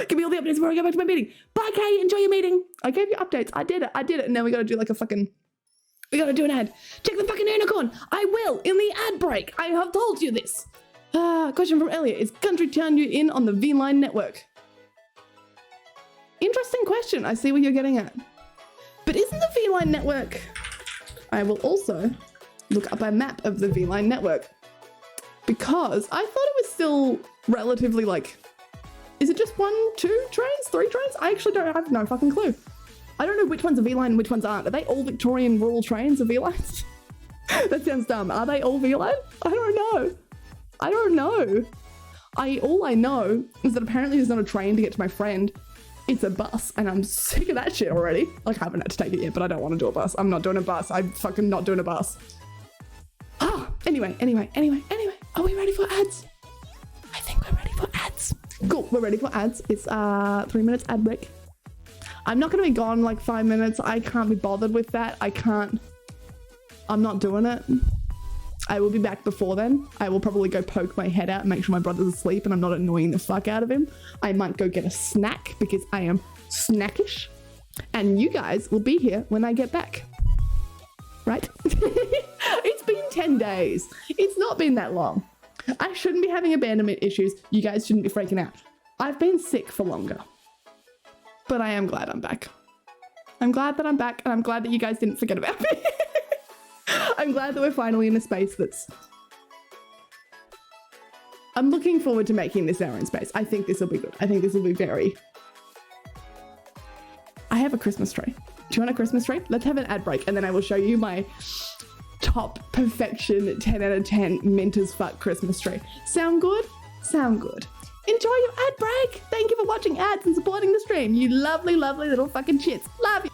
H: Give me all the updates before I go back to my meeting. Bye, Kay. Enjoy your meeting. I gave you updates. I did it. And now we got to do like we got to do an ad. Check the fucking unicorn. I will in the ad break. I have told you this. Question from Elliot. Is Country Town you in on the V-Line network? Interesting question. I see what you're getting at. But isn't the V-Line network... I will also look up a map of the V-Line network. Because I thought it was still relatively like... Is it just 1, 2 trains? 3 trains? I actually don't have no fucking clue. I don't know which ones are V-Line and which ones aren't. Are they all Victorian rural trains or V-Lines? That sounds dumb. Are they all V-Line? I don't know. All I know is that apparently there's not a train to get to my friend. It's a bus, and I'm sick of that shit already. Like, I haven't had to take it yet, but I don't want to do a bus. I'm not doing a bus. I'm fucking not doing a bus. Anyway. Are we ready for ads? I think we're ready for ads. Cool, we're ready for ads. It's 3 minutes ad break. I'm not going to be gone like 5 minutes. I can't be bothered with that. I'm not doing it. I will be back before then. I will probably go poke my head out and make sure my brother's asleep and I'm not annoying the fuck out of him. I might go get a snack because I am snackish. And you guys will be here when I get back. Right? It's been 10 days. It's not been that long. I shouldn't be having abandonment issues. You guys shouldn't be freaking out. I've been sick for longer. But I am glad I'm back. I'm glad that I'm back, and I'm glad that you guys didn't forget about me. I'm glad that we're finally in a space that's... I'm looking forward to making this our own space. I think this will be good. I think this will be very... I have a Christmas tree. Do you want a Christmas tree? Let's have an ad break, and then I will show you my top perfection 10 out of 10 mint as fuck Christmas tree. Sound good? Sound good. Enjoy your ad break. Thank you for watching ads and supporting the stream. You lovely, lovely little fucking shits. Love you.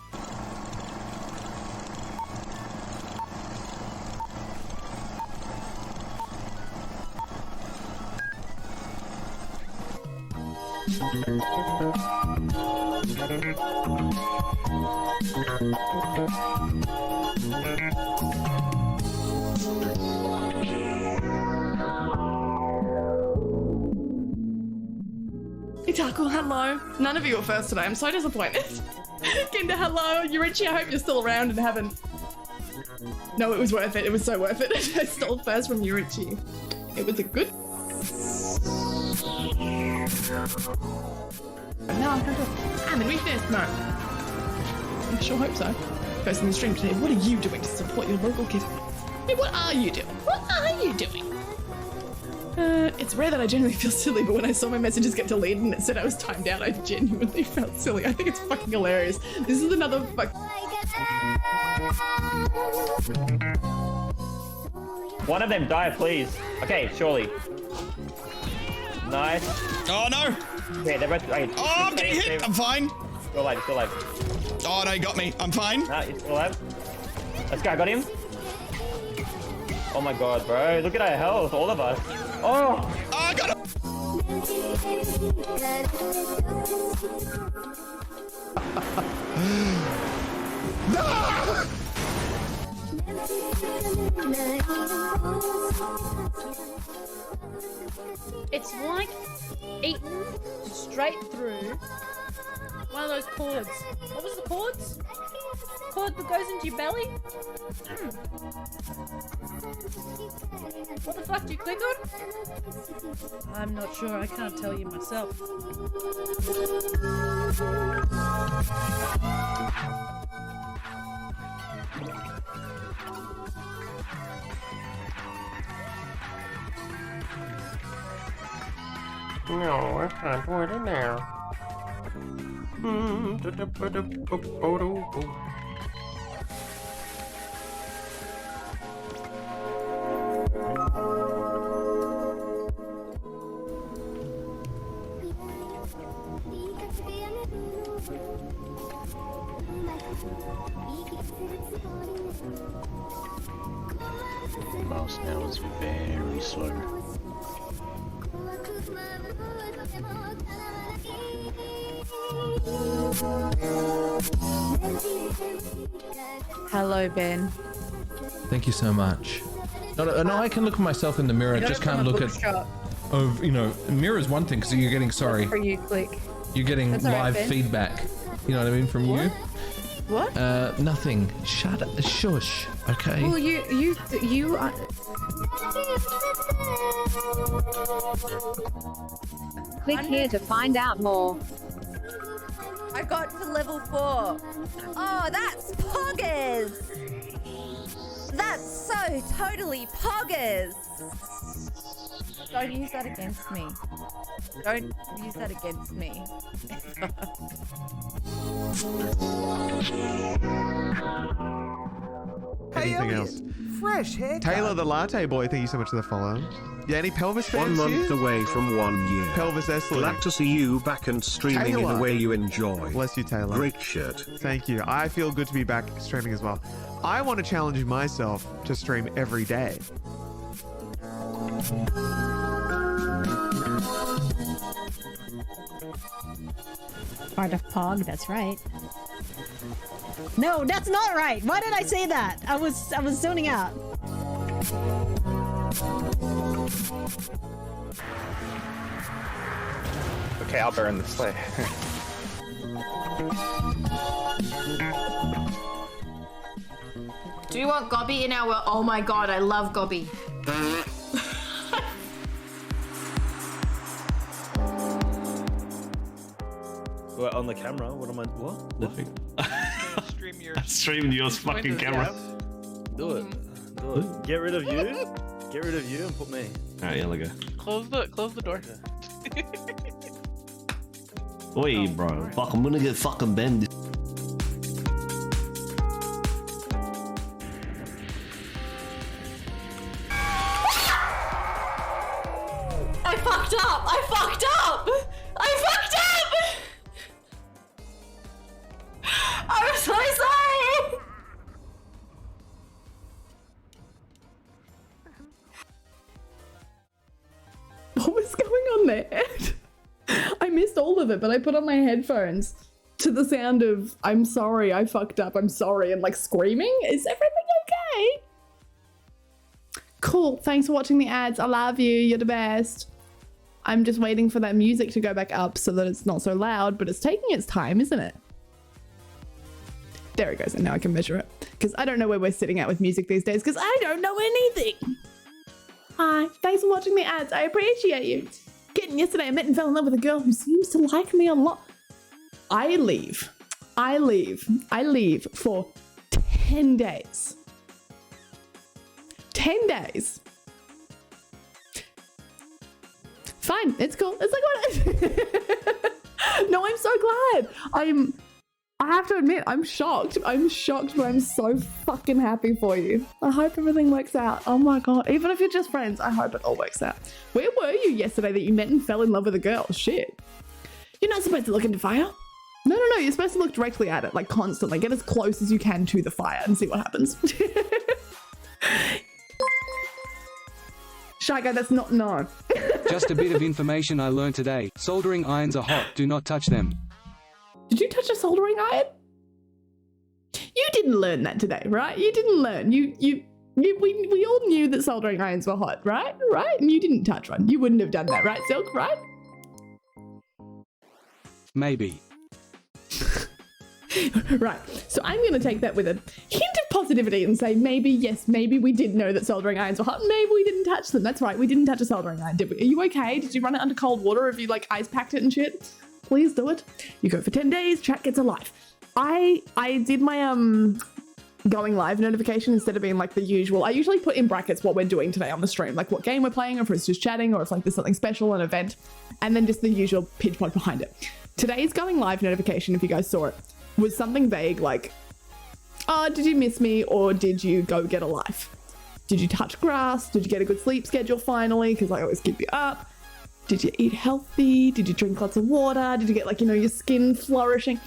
H: Itaku, hello. None of you were first today. I'm so disappointed. Kinder, hello. Yurichi, I hope you're still around and haven't... No, it was worth it. It was so worth it. I stole first from Yurichi. It was a good... No, I can't do it. And then we finished. No. I sure hope so. First in the stream today, what are you doing to support your local kid? Hey, what are you doing? What are you doing? It's rare that I genuinely feel silly, but when I saw my messages get deleted and it said I was timed out, I genuinely felt silly. I think it's fucking hilarious. This is another fuck...
I: One of them die, please. Okay, surely. Nice.
J: Oh no!
I: Okay, they're both... Okay,
J: oh, I'm getting hit! I'm fine!
I: Still alive, still alive.
J: Oh no, you got me. I'm fine.
I: Nah, he's still alive. Let's go, I got him. Oh my god, bro. Look at our health, all of us. Oh!
J: Oh, I got him! No!
K: It's like eaten straight through one of those cords. What was the cords? Cord that goes into your belly? What the fuck do you click on? I'm not sure. I can't tell you myself.
L: No, I can't put it now.
G: Mouse now is very slow.
C: Hello, Ben.
M: Thank you so much. No, I can look at myself in the mirror. I just can't look at. Of mirror is one thing because you're getting
C: For you, click.
M: You're getting
C: That's all right,
M: live
C: Ben.
M: feedback. You know what I mean from you.
C: What?
M: Nothing. Shut up. Shush. Okay.
C: Well, you are.
N: Click here to find out more.
C: I got to level 4. Oh, that's poggers! That's so totally poggers! Don't use that against me. Don't use that against me.
O: Anything else?
F: Fresh haircut.
O: Taylor the Latte Boy, thank you so much for the follow. Yeah, any pelvis fans
P: 1 month
O: here?
P: away from 1 year.
O: Pelvis Esley.
P: Glad to see you back and streaming in
O: Taylor.
P: a way you enjoy.
O: Bless you, Taylor.
P: Great shirt.
O: Thank you. I feel good to be back streaming as well. I want to challenge myself to stream every day.
K: Part of Pog, that's right. No, that's not right. Why did I say that? I was zoning out.
I: Okay, I'll burn this way.
A: Do you want Gobby in our... Oh my god, I love Gobby.
I: What, on the camera? What am I... What? Nothing.
G: Stream your fucking camera.
I: Do it. Do it. Get rid of you. Get rid of you and put me.
G: Alright, here we go.
Q: Close the door.
G: Oi, bro. Fuck, I'm gonna get fucking bend.
A: I fucked up! I fucked up! I fucked up! I'm so sorry!
H: What was going on there? I missed all of it, but I put on my headphones to the sound of "I'm sorry, I fucked up, I'm sorry," and like screaming. Is everything okay? Cool. Thanks for watching the ads. I love you. You're the best. I'm just waiting for that music to go back up so that it's not so loud, but it's taking its time, isn't it? There it goes, and now I can measure it. Because I don't know where we're sitting at with music these days, because I don't know anything. Hi, thanks for watching the ads. I appreciate you. Kitten, yesterday I met and fell in love with a girl who seems to like me a lot. I leave for 10 days. 10 days. Fine, it's cool. It's like what? No, I'm so glad. I have to admit, I'm shocked. I'm shocked, but I'm so fucking happy for you. I hope everything works out. Oh my god. Even if you're just friends, I hope it all works out. Where were you yesterday that you met and fell in love with a girl? Shit. You're not supposed to look into fire. No. You're supposed to look directly at it, like constantly. Get as close as you can to the fire and see what happens. Shy guy, that's not no.
B: Just a bit of information I learned today. Soldering irons are hot. Do not touch them.
H: Did you touch a soldering iron? You didn't learn that today, right? You didn't learn. We all knew that soldering irons were hot, right? Right? And you didn't touch one. You wouldn't have done that, right, Silk? Right?
B: Maybe.
H: Right. So I'm going to take that with a hint of positivity and say maybe, yes, maybe we did know that soldering irons were hot. Maybe we didn't touch them. That's right. We didn't touch a soldering iron, did we? Are you okay? Did you run it under cold water? Have you like ice packed it and shit? Please do it. You go for 10 days, chat gets alive. I did my going live notification instead of being like the usual. I usually put in brackets what we're doing today on the stream, like what game we're playing, or if it's just chatting, or if like there's something special, an event, and then just the usual pitch pod behind it. Today's going live notification, if you guys saw it, was something vague like, oh, did you miss me or did you go get a life? Did you touch grass? Did you get a good sleep schedule finally? Because I always keep you up. Did you eat healthy? Did you drink lots of water? Did you get like, your skin flourishing?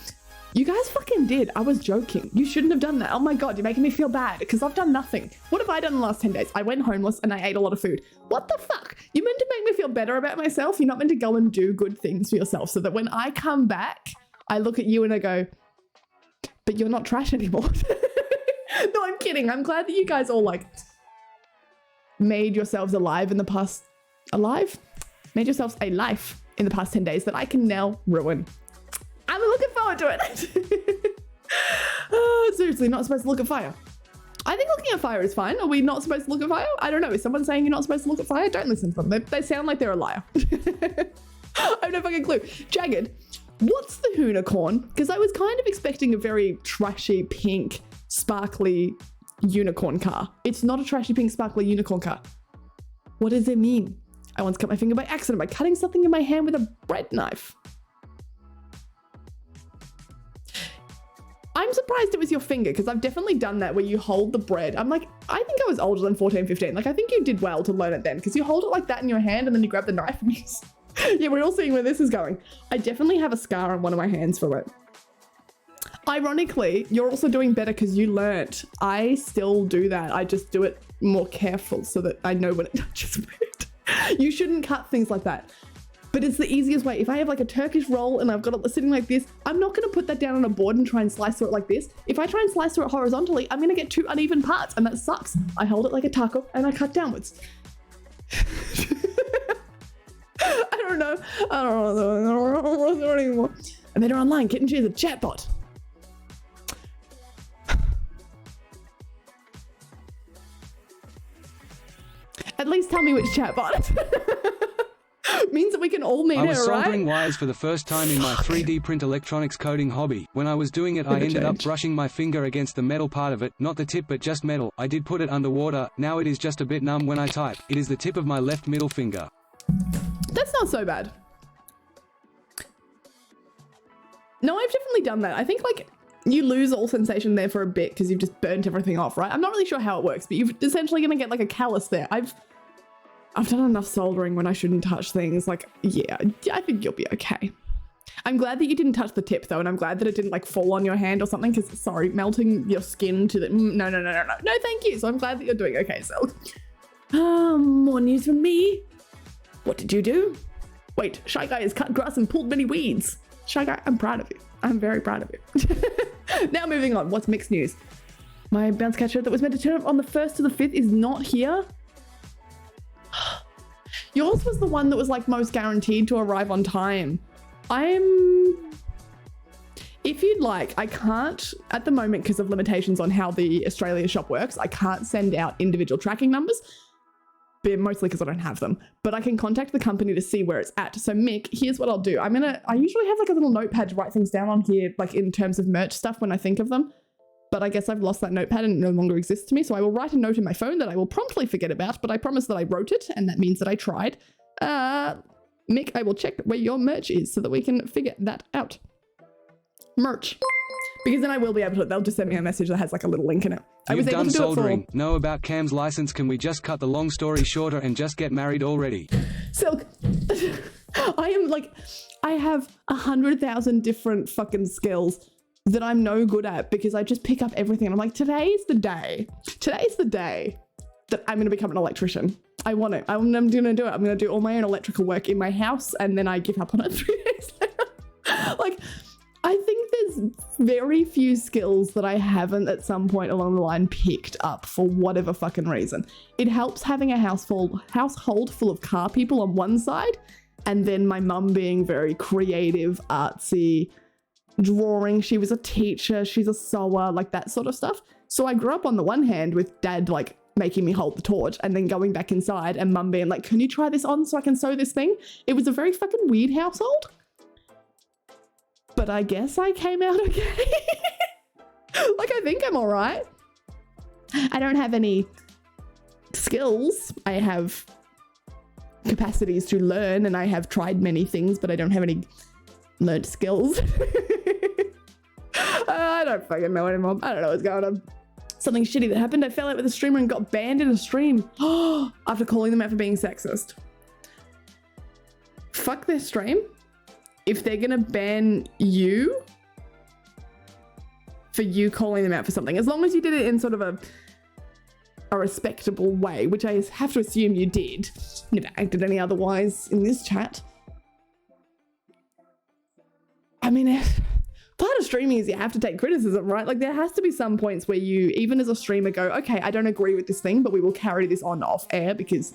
H: You guys fucking did. I was joking. You shouldn't have done that. Oh my God, you're making me feel bad because I've done nothing. What have I done in the last 10 days? I went homeless and I ate a lot of food. What the fuck? You're meant to make me feel better about myself. You're not meant to go and do good things for yourself so that when I come back, I look at you and I go, but you're not trash anymore. No, I'm kidding. I'm glad that you guys all like made yourselves alive in the past, made yourselves a life in the past 10 days that I can now ruin. I'm looking forward to it. Oh, seriously, not supposed to look at fire. I think looking at fire is fine. Are we not supposed to look at fire? I don't know. Is someone saying you're not supposed to look at fire? Don't listen to them. They sound like they're a liar. I have no fucking clue. Jagged, what's the unicorn? Because I was kind of expecting a very trashy, pink, sparkly unicorn car. It's not a trashy, pink, sparkly unicorn car. What does it mean? I once cut my finger by accident by cutting something in my hand with a bread knife. I'm surprised it was your finger because I've definitely done that where you hold the bread. I'm like, I think I was older than 14, 15. Like, I think you did well to learn it then because you hold it like that in your hand and then you grab the knife and you... Yeah, we're all seeing where this is going. I definitely have a scar on one of my hands from it. Ironically, you're also doing better because you learnt. I still do that. I just do it more careful so that I know when it touches food. You shouldn't cut things like that. But it's the easiest way. If I have like a Turkish roll and I've got it sitting like this, I'm not going to put that down on a board and try and slice through it like this. If I try and slice through it horizontally, I'm going to get two uneven parts and that sucks. I hold it like a taco and I cut downwards. I don't know. I don't know anymore. I met her online. Kitten, she's a chatbot. At least tell me which chatbot. Means that we can all meet her, right?
B: I was soldering wires for the first time in my 3D print electronics coding hobby. When I was doing it, I ended up brushing my finger against the metal part of it, not the tip but just metal. I did put it underwater. Now it is just a bit numb when I type. It is the tip of my left middle finger.
H: That's not so bad. No, I've definitely done that. I think like you lose all sensation there for a bit because you've just burnt everything off, right? I'm not really sure how it works, but you're essentially going to get like a callus there. I've done enough soldering when I shouldn't touch things. Like, yeah, I think you'll be okay. I'm glad that you didn't touch the tip though, and I'm glad that it didn't like fall on your hand or something because, sorry, melting your skin to the... No, thank you. So I'm glad that you're doing okay, Silk. More news from me. What did you do? Wait, Shy Guy has cut grass and pulled many weeds. Shy Guy, I'm proud of you. I'm very proud of you. Now moving on, what's mixed news? My bounce catcher that was meant to turn up on the 1st to the 5th is not here. Yours was the one that was like most guaranteed to arrive on time. If you'd like, I can't at the moment because of limitations on how the Australia shop works. I can't send out individual tracking numbers, but mostly because I don't have them, but I can contact the company to see where it's at. So Mick, here's what I'll do. I usually have like a little notepad to write things down on here, like in terms of merch stuff when I think of them. But I guess I've lost that notepad and it no longer exists to me. So I will write a note in my phone that I will promptly forget about, but I promise that I wrote it and that means that I tried. Mick, I will check where your merch is so that we can figure that out. Merch. Because then I will be able to, they'll just send me a message that has like a little link in it. I was able to do soldering.
B: It for... Know about Cam's license. Can we just cut the long story shorter and just get married already?
H: Silk. I have 100,000 different fucking skills that I'm no good at because I just pick up everything. And I'm like, today's the day that I'm going to become an electrician. I want it. I'm going to do it. I'm going to do all my own electrical work in my house and then I give up on it 3 days later. Like, I think there's very few skills that I haven't at some point along the line picked up for whatever fucking reason. It helps having a household full of car people on one side and then my mum being very creative, artsy, drawing. She was a teacher, she's a sewer, like that sort of stuff. So I grew up on the one hand with dad like making me hold the torch and then going back inside and mum being like, can you try this on so I can sew this thing? It was a very fucking weird household. But I guess I came out okay. Like, I think I'm all right. I don't have any skills. I have capacities to learn and I have tried many things, but I don't have any learned skills. I don't fucking know anymore. I don't know what's going on. Something shitty that happened. I fell out with a streamer and got banned in a stream after calling them out for being sexist. Fuck their stream. If they're gonna ban you, for you calling them out for something, as long as you did it in sort of a respectable way, which I have to assume you did. Never acted any otherwise in this chat. I mean, part of streaming is you have to take criticism, right? Like, there has to be some points where you, even as a streamer, go, okay, I don't agree with this thing, but we will carry this on off air because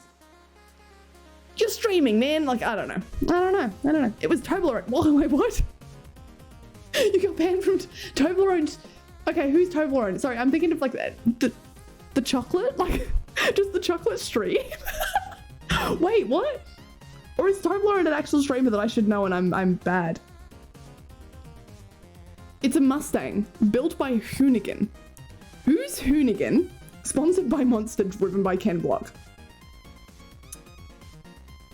H: you're streaming, man. Like, I don't know. It was Toblerone. Whoa, wait, what? You got banned from Toblerone. Okay, who's Toblerone? Sorry, I'm thinking of like the chocolate, like just the chocolate stream. Wait, what? Or is Toblerone an actual streamer that I should know and I'm bad? It's a Mustang built by Hoonigan. Who's Hoonigan? Sponsored by Monster, driven by Ken Block.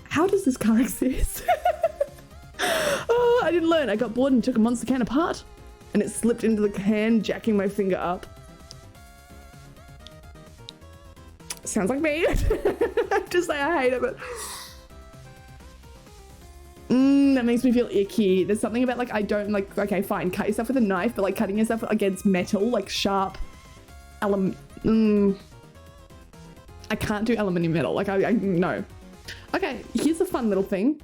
H: How does this car exist? Oh, I didn't learn. I got bored and took a Monster can apart and it slipped into the can, jacking my finger up. Sounds like me. Just say I hate it, but that makes me feel icky. There's something about like, I don't like, okay, fine, cut yourself with a knife, but like cutting yourself against metal, like sharp I can't do aluminium metal. Like I no. Okay, here's a fun little thing.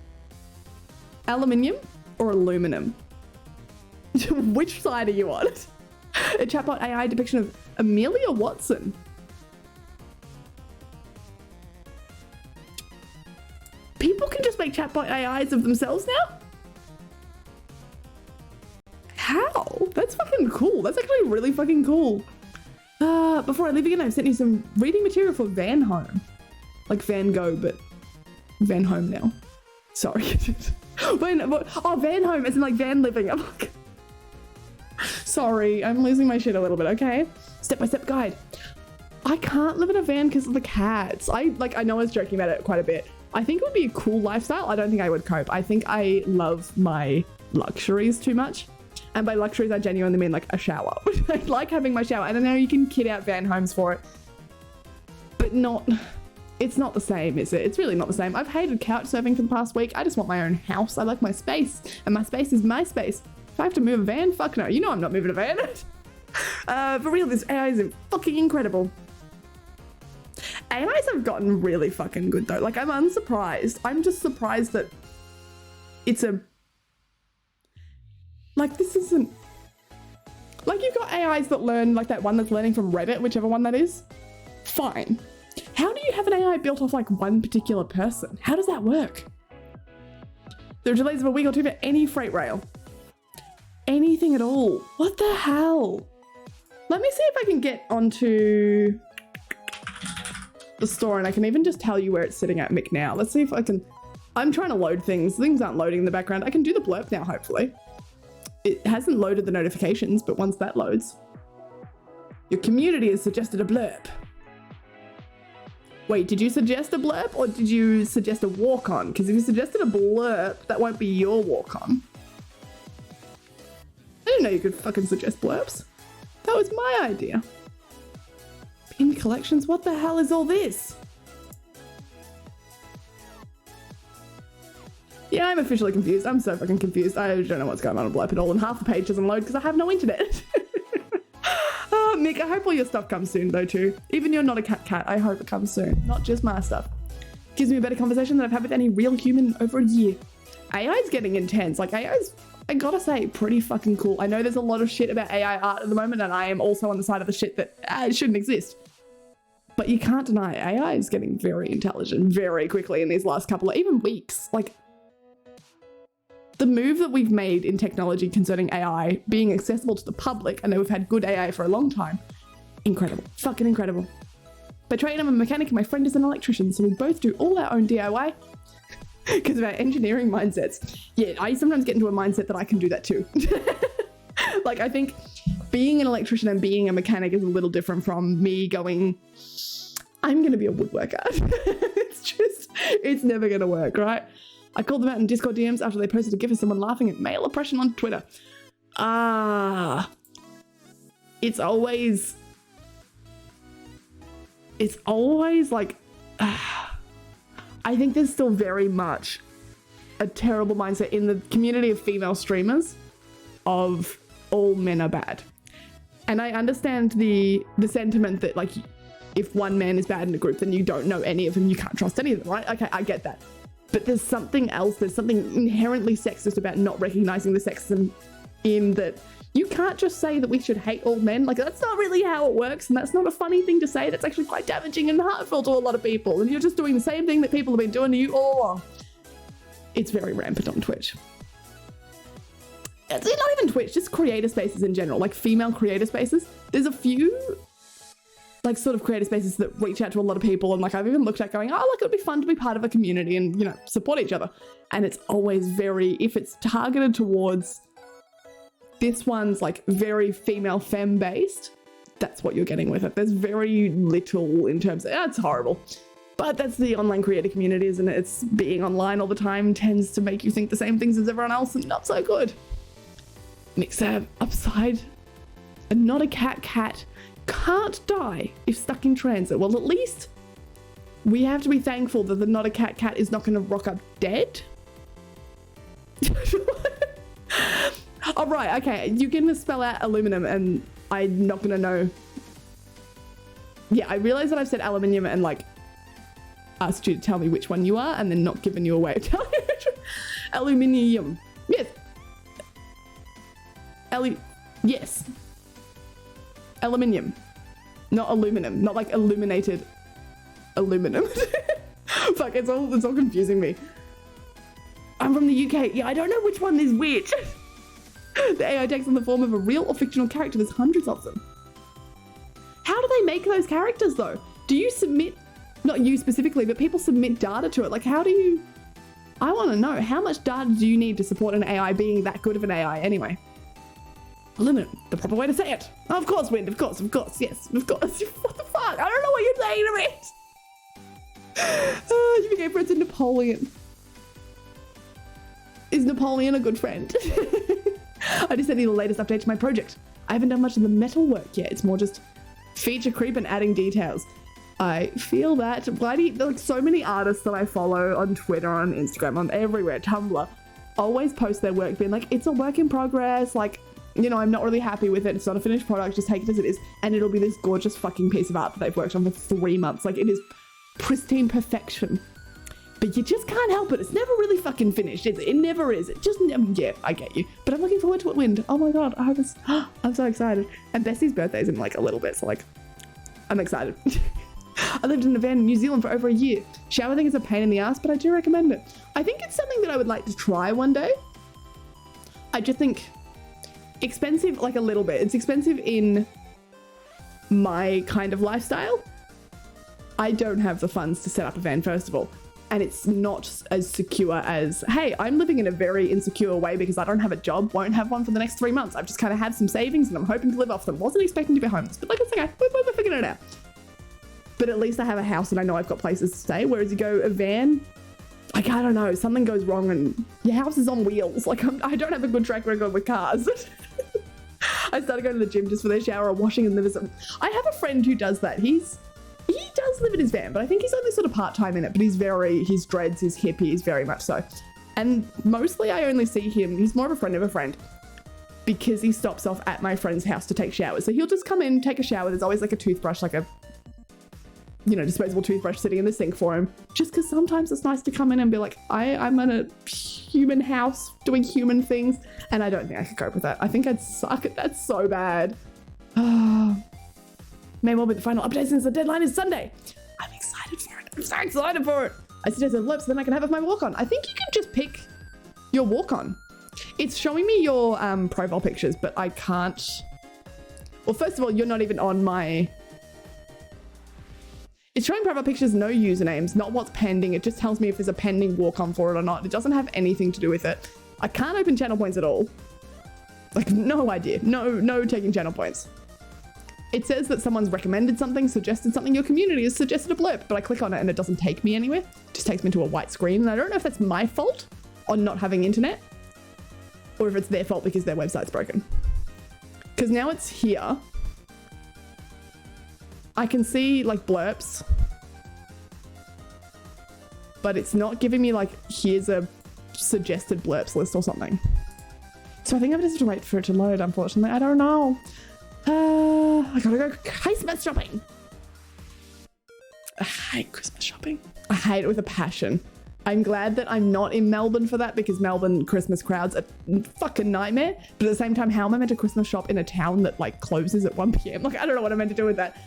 H: Aluminium or aluminum? Which side are you on? A chatbot AI depiction of Amelia Watson. People can just make chatbot AIs of themselves now? How? That's fucking cool. That's actually really fucking cool. Before I leave again, I've sent you some reading material for Van Home. Like Van Gogh, but Van Home now. Sorry. Van Home, as in like van living. I'm like, sorry, I'm losing my shit a little bit, okay? Step-by-step guide. I can't live in a van because of the cats. I know I was joking about it quite a bit. I think it would be a cool lifestyle. I don't think I would cope. I think I love my luxuries too much. And by luxuries, I genuinely mean like a shower. I like having my shower. And I know you can kit out van homes for it. But it's not the same, is it? It's really not the same. I've hated couch surfing for the past week. I just want my own house. I like my space. And my space is my space. If I have to move a van, fuck no. You know I'm not moving a van. For real, this AI is fucking incredible. AIs have gotten really fucking good though. Like, I'm unsurprised. I'm just surprised that it's like, this isn't... Like, you've got AIs that learn, like that one that's learning from Reddit, whichever one that is. Fine. How do you have an AI built off like one particular person? How does that work? There are delays of a week or two for any freight rail. Anything at all. What the hell? Let me see if I can get onto the store and I can even just tell you where it's sitting at Mick now. Let's see if I can... I'm trying to load things. Things aren't loading in the background. I can do the blurb now, hopefully. It hasn't loaded the notifications, but once that loads... Your community has suggested a blurb. Wait, did you suggest a blurb or did you suggest a walk-on? Because if you suggested a blurb, that won't be your walk-on. I didn't know you could fucking suggest blurbs. That was my idea. Pin collections? What the hell is all this? Yeah, I'm officially confused. I'm so fucking confused. I don't know what's going on Blurb at all, and half the page doesn't load because I have no internet. Mick, I hope all your stuff comes soon though too. Even you're not a cat, I hope it comes soon. Not just my stuff. Gives me a better conversation than I've had with any real human over a year. AI's getting intense. Like, AI's, I gotta say, pretty fucking cool. I know there's a lot of shit about AI art at the moment, and I am also on the side of the shit that it shouldn't exist. But you can't deny AI is getting very intelligent very quickly in these last couple of even weeks. Like, the move that we've made in technology concerning AI being accessible to the public, I know we've had good AI for a long time. Incredible. Fucking incredible. By trade, I'm a mechanic and my friend is an electrician, so we both do all our own DIY because of our engineering mindsets. Yeah, I sometimes get into a mindset that I can do that too. Like, I think being an electrician and being a mechanic is a little different from me going, I'm going to be a woodworker. It's never going to work, right? I called them out in Discord DMs after they posted a gif of someone laughing at male oppression on Twitter. It's always like, I think there's still very much a terrible mindset in the community of female streamers of all men are bad. And I understand the sentiment that like, if one man is bad in a group, then you don't know any of them. You can't trust any of them, right? Okay, I get that. But there's something else. There's something inherently sexist about not recognizing the sexism in that you can't just say that we should hate all men. Like, that's not really how it works. And that's not a funny thing to say. That's actually quite damaging and hurtful to a lot of people. And you're just doing the same thing that people have been doing to you all along. It's very rampant on Twitch. It's not even Twitch, just creator spaces in general, like female creator spaces. There's a few like sort of creator spaces that reach out to a lot of people, and like I've even looked at going, oh, like it would be fun to be part of a community and, you know, support each other. And it's always very, if it's targeted towards this one's like very female femme based, that's what you're getting with it. There's very little in terms of, it's horrible. But that's the online creator community, isn't it? It's being online all the time tends to make you think the same things as everyone else, and not so good. Next upside, a not a cat can't die if stuck in transit. Well, at least we have to be thankful that the not a cat is not going to rock up dead. Oh, right, okay. You're going to spell out aluminum and I'm not going to know. Yeah, I realize that I've said aluminium and like asked you to tell me which one you are and then not given you a way of telling you which one. Aluminium. Yes. Yes. Aluminium. Not aluminum. Not like illuminated aluminum. Fuck, it's all confusing me. I'm from the UK. Yeah, I don't know which one is which. The AI takes on the form of a real or fictional character. There's hundreds of them. How do they make those characters though? Do you submit, not you specifically, but people submit data to it? Like how do you, I want to know, how much data do you need to support an AI being that good of an AI anyway? Aluminum, the proper way to say it. Oh, of course, Wind, of course, yes, of course. What the fuck? I don't know what you're saying to me. Oh, you became friends with Napoleon. Is Napoleon a good friend? I just sent you the latest update to my project. I haven't done much of the metal work yet. It's more just feature creep and adding details. I feel that. Why do you, like so many artists that I follow on Twitter, on Instagram, on everywhere, Tumblr, always post their work being like, it's a work in progress, like, you know, I'm not really happy with it. It's not a finished product. Just take it as it is. And it'll be this gorgeous fucking piece of art that they've worked on for 3 months. Like, it is pristine perfection. But you just can't help it. It's never really fucking finished. It never is. It just, yeah, I get you. But I'm looking forward to it, Wind. Oh my God. I'm so excited. And Bessie's birthday's in like a little bit. So like, I'm excited. I lived in a van in New Zealand for over a year. Shower thing is a pain in the ass, but I do recommend it. I think it's something that I would like to try one day. I just think expensive, like a little bit. It's expensive in my kind of lifestyle. I don't have the funds to set up a van, first of all. And it's not as secure as, hey, I'm living in a very insecure way because I don't have a job, won't have one for the next 3 months. I've just kind of had some savings and I'm hoping to live off them. Wasn't expecting to be homeless, but like, it's okay. We're figuring it out. But at least I have a house and I know I've got places to stay. Whereas you go a van, like, I don't know, something goes wrong and your house is on wheels. Like, I don't have a good track record with cars. I started going to the gym just for their shower or washing and living. I have a friend who does that. He does live in his van, but I think he's only sort of part-time in it, but he's dreads, he's hippie, he's very much so. And mostly I only see him, he's more of a friend of a friend, because he stops off at my friend's house to take showers. So he'll just come in, take a shower. There's always like a toothbrush, like a, you know, disposable toothbrush sitting in the sink for him. Just because sometimes it's nice to come in and be like, I'm in a human house doing human things. And I don't think I could cope with that. I think I'd suck at that so bad. May well be the final update since the deadline is Sunday. I'm excited for it. I'm so excited for it. I suggested envelopes so then I can have my walk-on. I think you can just pick your walk-on. It's showing me your profile pictures, but I can't. Well, first of all, you're not even on my. It's showing profile pictures, no usernames, not what's pending. It just tells me if there's a pending walk-on for it or not. It doesn't have anything to do with it. I can't open channel points at all. Like, no idea. No taking channel points. It says that someone's recommended something, suggested something, your community has suggested a blurb, but I click on it and it doesn't take me anywhere. It just takes me to a white screen. And I don't know if that's my fault on not having internet or if it's their fault because their website's broken. Because now it's here. I can see like blurbs, but it's not giving me like, here's a suggested blurbs list or something. So I think I'm just have to wait for it to load, unfortunately. I don't know. I gotta go Christmas shopping. I hate Christmas shopping. I hate it with a passion. I'm glad that I'm not in Melbourne for that because Melbourne Christmas crowds are fucking nightmare. But at the same time, how am I meant to Christmas shop in a town that like closes at 1 p.m? Like, I don't know what I'm meant to do with that.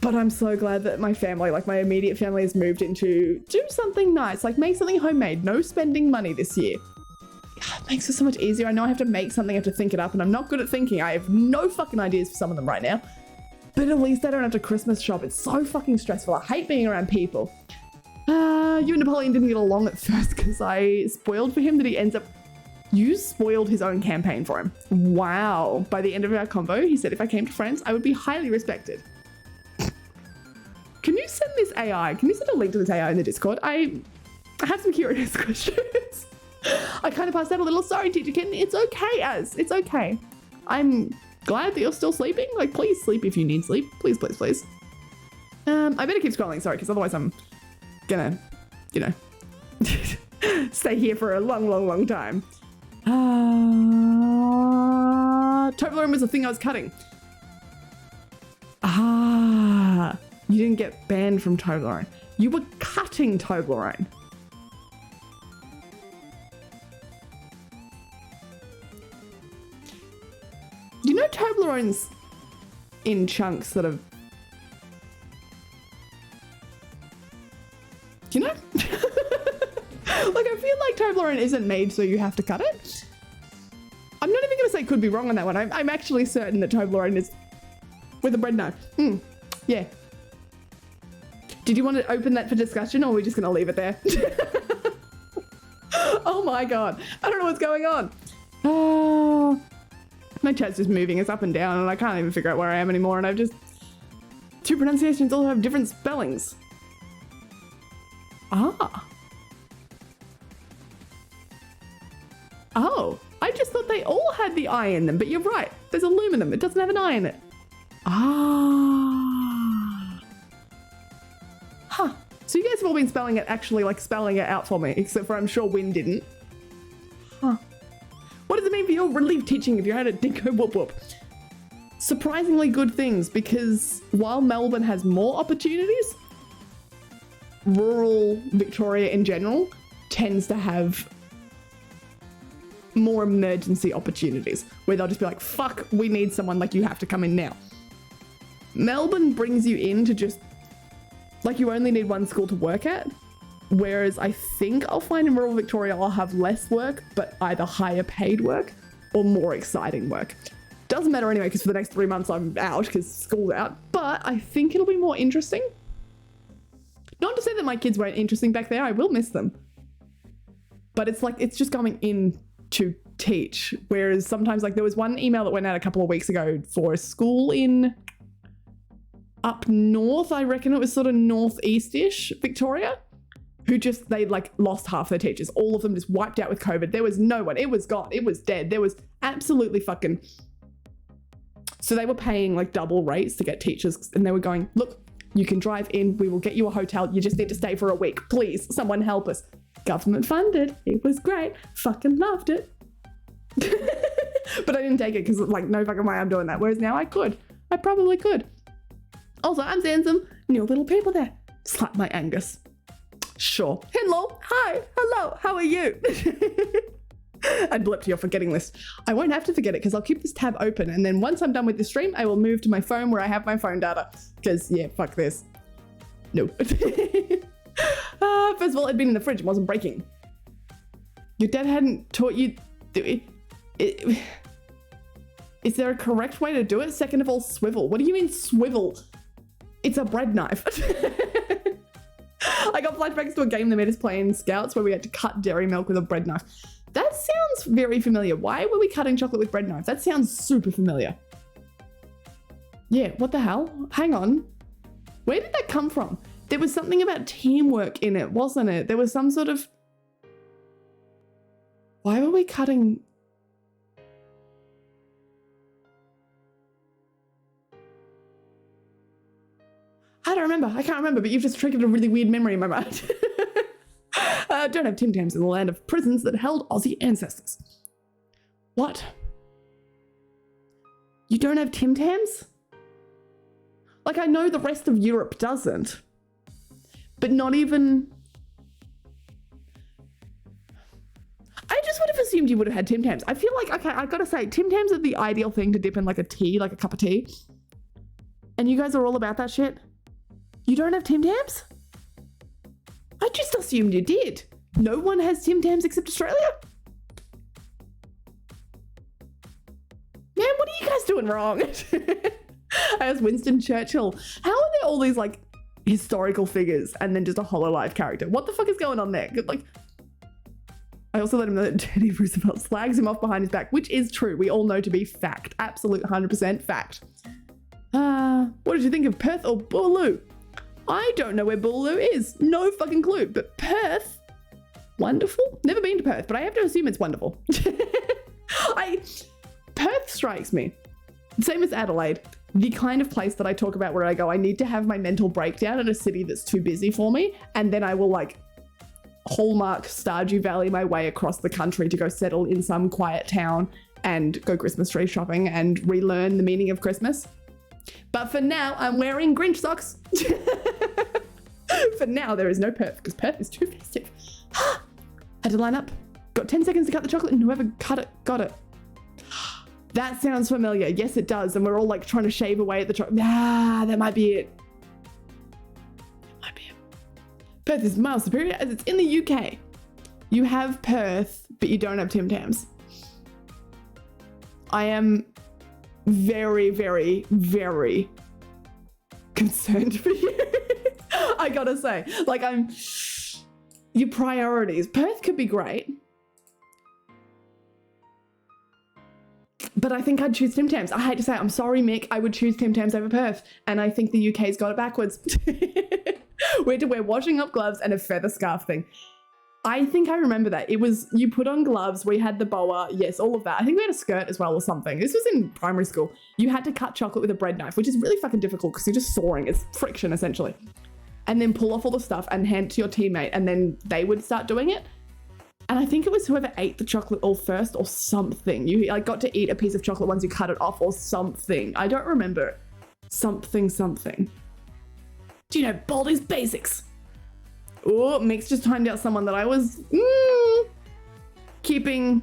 H: But I'm so glad that my family, like my immediate family, has moved into do something nice, like make something homemade, no spending money this year. It makes it so much easier. I know I have to make something, I have to think it up, and I'm not good at thinking. I have no fucking ideas for some of them right now. But at least I don't have to Christmas shop. It's so fucking stressful. I hate being around people. You and Napoleon didn't get along at first because I spoiled for him that he ends up... You spoiled his own campaign for him. Wow. By the end of our convo, he said if I came to France, I would be highly respected. Can you send this AI? Can you send a link to this AI in the Discord? I have some curious questions. I kind of passed out a little. Sorry, Teacher Kitten. It's okay, Az. It's okay. I'm glad that you're still sleeping. Like, please sleep if you need sleep. Please, please, please. I better keep scrolling, sorry, because otherwise I'm gonna, you know, stay here for a long, long, long time. Toblerone was the thing I was cutting. You didn't get banned from Toblerone. You were cutting Toblerone. You know Toblerone's in chunks that are... Do you know? Like, I feel like Toblerone isn't made so you have to cut it. I'm not even going to say could be wrong on that one. I'm actually certain that Toblerone is with a bread knife. Yeah. Did you want to open that for discussion or are we just going to leave it there? Oh my god. I don't know what's going on. My chat's just moving. It's up and down and I can't even figure out where I am anymore, and I've just... Two pronunciations all have different spellings. Oh, I just thought they all had the I in them, but you're right. There's aluminum. It doesn't have an I in it. Huh. So you guys have all been spelling it, actually like spelling it out for me, except for I'm sure Win didn't. Huh. What does it mean for your relief teaching if you had a dinko whoop whoop? Surprisingly good things, because while Melbourne has more opportunities, rural Victoria in general tends to have more emergency opportunities where they'll just be like, fuck, we need someone, like you have to come in now. Melbourne brings you in to just, like you only need one school to work at, whereas I think I'll find in rural Victoria I'll have less work, but either higher paid work or more exciting work. Doesn't matter anyway, because for the next 3 months I'm out because school's out, but I think it'll be more interesting. Not to say that my kids weren't interesting back there, I will miss them. But it's like, it's just going in to teach. Whereas sometimes, like there was one email that went out a couple of weeks ago for a school in up north, I reckon it was sort of northeast-ish Victoria, who just, they like lost half their teachers. All of them just wiped out with COVID. There was no one, it was gone, it was dead. There was absolutely fucking... So they were paying like double rates to get teachers, and they were going, look, you can drive in, we will get you a hotel, you just need to stay for a week. Please, someone help us. Government funded, it was great, fucking loved it. But I didn't take it because like no fucking way I'm doing that. Whereas now I could, I probably could. Also, I'm seeing some new little people there. Slap my Angus. Sure. Hello, hi, hello, how are you? I blipped your forgetting list. I won't have to forget it because I'll keep this tab open, and then once I'm done with the stream, I will move to my phone where I have my phone data. Because, yeah, fuck this. No. First of all, it'd been in the fridge, it wasn't breaking. Your dad hadn't taught you... Is there a correct way to do it? Second of all, swivel. What do you mean swivel? It's a bread knife. I got flashbacks to a game they made us play in Scouts where we had to cut dairy milk with a bread knife. That sounds very familiar. Why were we cutting chocolate with bread knives? That sounds super familiar. Yeah, what the hell? Hang on. Where did that come from? There was something about teamwork in it, wasn't it? There was some sort of... Why were we cutting... I don't remember. I can't remember, but you've just triggered a really weird memory in my mind. Don't have Tim Tams in the land of prisons that held Aussie ancestors. What? You don't have Tim Tams? Like, I know the rest of Europe doesn't, but not even... I just would have assumed you would have had Tim Tams. I feel like, okay, I've got to say, Tim Tams are the ideal thing to dip in like a tea, like a cup of tea. And you guys are all about that shit? You don't have Tim Tams? I just assumed you did. No one has Tim Tams except Australia? Man, what are you guys doing wrong? I asked Winston Churchill, how are there all these like historical figures and then just a HoloLive character? What the fuck is going on there? Like, I also let him know that Teddy Roosevelt slags him off behind his back, which is true. We all know to be fact. Absolute 100% fact. What did you think of Perth or Boolaloo? I don't know where Boolaloo is. No fucking clue. But Perth, wonderful. Never been to Perth, but I have to assume it's wonderful. Perth strikes me, same as Adelaide, the kind of place that I talk about where I go, I need to have my mental breakdown in a city that's too busy for me, and then I will like hallmark Stardew Valley my way across the country to go settle in some quiet town and go Christmas tree shopping and relearn the meaning of Christmas. But for now, I'm wearing Grinch socks. For now, there is no Perth because Perth is too festive. Had to line up. Got 10 seconds to cut the chocolate and whoever cut it, got it. That sounds familiar. Yes, it does. And we're all like trying to shave away at the chocolate. That might be it. Perth is miles superior as it's in the UK. You have Perth, but you don't have Tim Tams. I am very, very, very concerned for you. I gotta say, like your priorities. Perth could be great, but I think I'd choose Tim Tams. I hate to say it, I'm sorry, Mick. I would choose Tim Tams over Perth, and I think the UK's got it backwards. We had to wear washing up gloves and a feather scarf thing. I think I remember that. It was, you put on gloves, we had the boa, yes, all of that. I think we had a skirt as well or something. This was in primary school. You had to cut chocolate with a bread knife, which is really fucking difficult because you're just sawing. It's friction, essentially. And then pull off all the stuff and hand it to your teammate, and then they would start doing it. And I think it was whoever ate the chocolate all first or something. You like got to eat a piece of chocolate once you cut it off or something. I don't remember. Something. Do you know Baldy's Basics? Oh, Mick's just timed out someone that I was keeping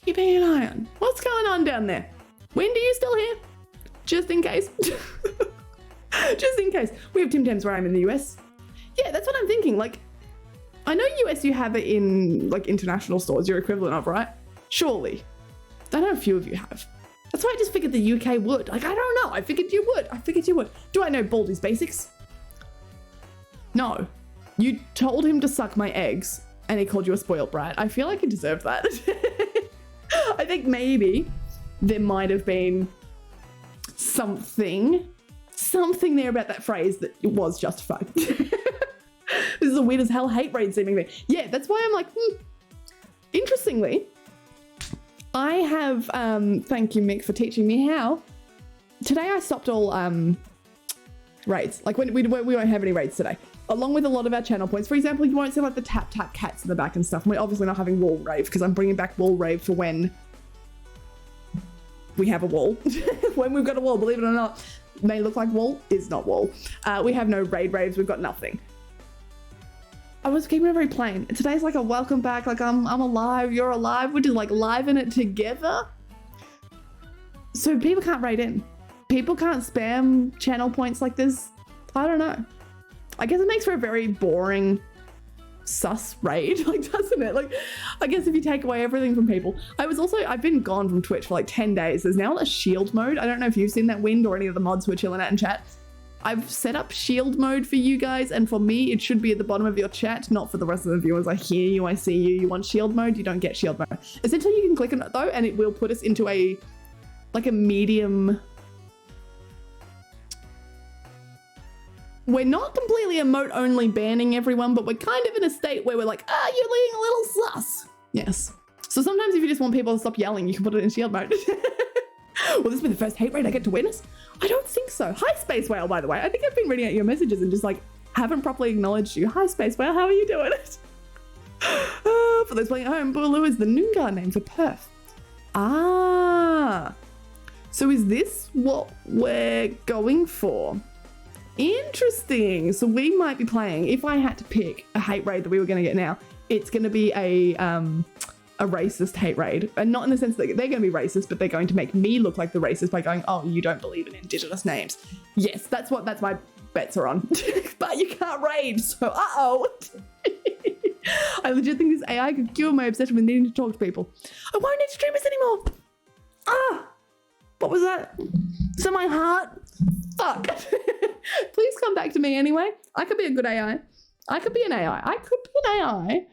H: an eye on. What's going on down there? Wendy, you still here? Just in case. Just in case. We have Tim Tams where I'm in the US. Yeah, that's what I'm thinking. Like, I know US you have it in like international stores, your equivalent of, right? Surely. I know a few of you have. That's why I just figured the UK would. Like, I don't know. I figured you would. Do I know Baldy's Basics? No. You told him to suck my eggs and he called you a spoiled brat. I feel like he deserved that. I think maybe there might have been something there about that phrase that it was justified. This is a weird as hell hate raid seemingly. Yeah, that's why I'm like, Interestingly, I have, thank you, Mick, for teaching me how. Today I stopped all raids. Like, we won't have any raids today. Along with a lot of our channel points. For example, you won't see like the tap cats in the back and stuff. And we're obviously not having wall rave because I'm bringing back wall rave for when we have a wall. When we've got a wall, believe it or not, may look like wall, is not wall. We have no raid raves, we've got nothing. I was keeping it very plain. Today's like a welcome back, like I'm alive, you're alive. We're just like liven it together. So people can't raid in. People can't spam channel points like this. I don't know. I guess it makes for a very boring, sus raid, like, doesn't it? Like, I guess if you take away everything from people. I've been gone from Twitch for like 10 days. There's now a shield mode. I don't know if you've seen that, Wind, or any of the mods who are chilling out in chat. I've set up shield mode for you guys, and for me, it should be at the bottom of your chat, not for the rest of the viewers. I hear you, I see you. You want shield mode? You don't get shield mode. Essentially, you can click on it though, and it will put us into a medium. We're not completely emote only banning everyone, but we're kind of in a state where we're like, you're leading a little sus. Yes. So sometimes if you just want people to stop yelling, you can put it in shield mode. Will this be the first hate raid I get to witness? I don't think so. Hi, Space Whale, by the way. I think I've been reading out your messages and just like haven't properly acknowledged you. Hi, Space Whale, how are you doing? For those playing at home, Boolaloo is the Noongar name for Perth. Ah. So is this what we're going for? Interesting. So we might be playing, if I had to pick a hate raid that we were going to get now, it's going to be a racist hate raid. And not in the sense that they're going to be racist, but they're going to make me look like the racist by going, oh, you don't believe in indigenous names. Yes, that's my bets are on. But you can't raid, so uh-oh. I legit think this AI could cure my obsession with needing to talk to people. I won't need streamers anymore. Ah, what was that? Is that my heart? Fuck. Please come back to me anyway. I could be a good AI. I could be an AI. I could be an AI.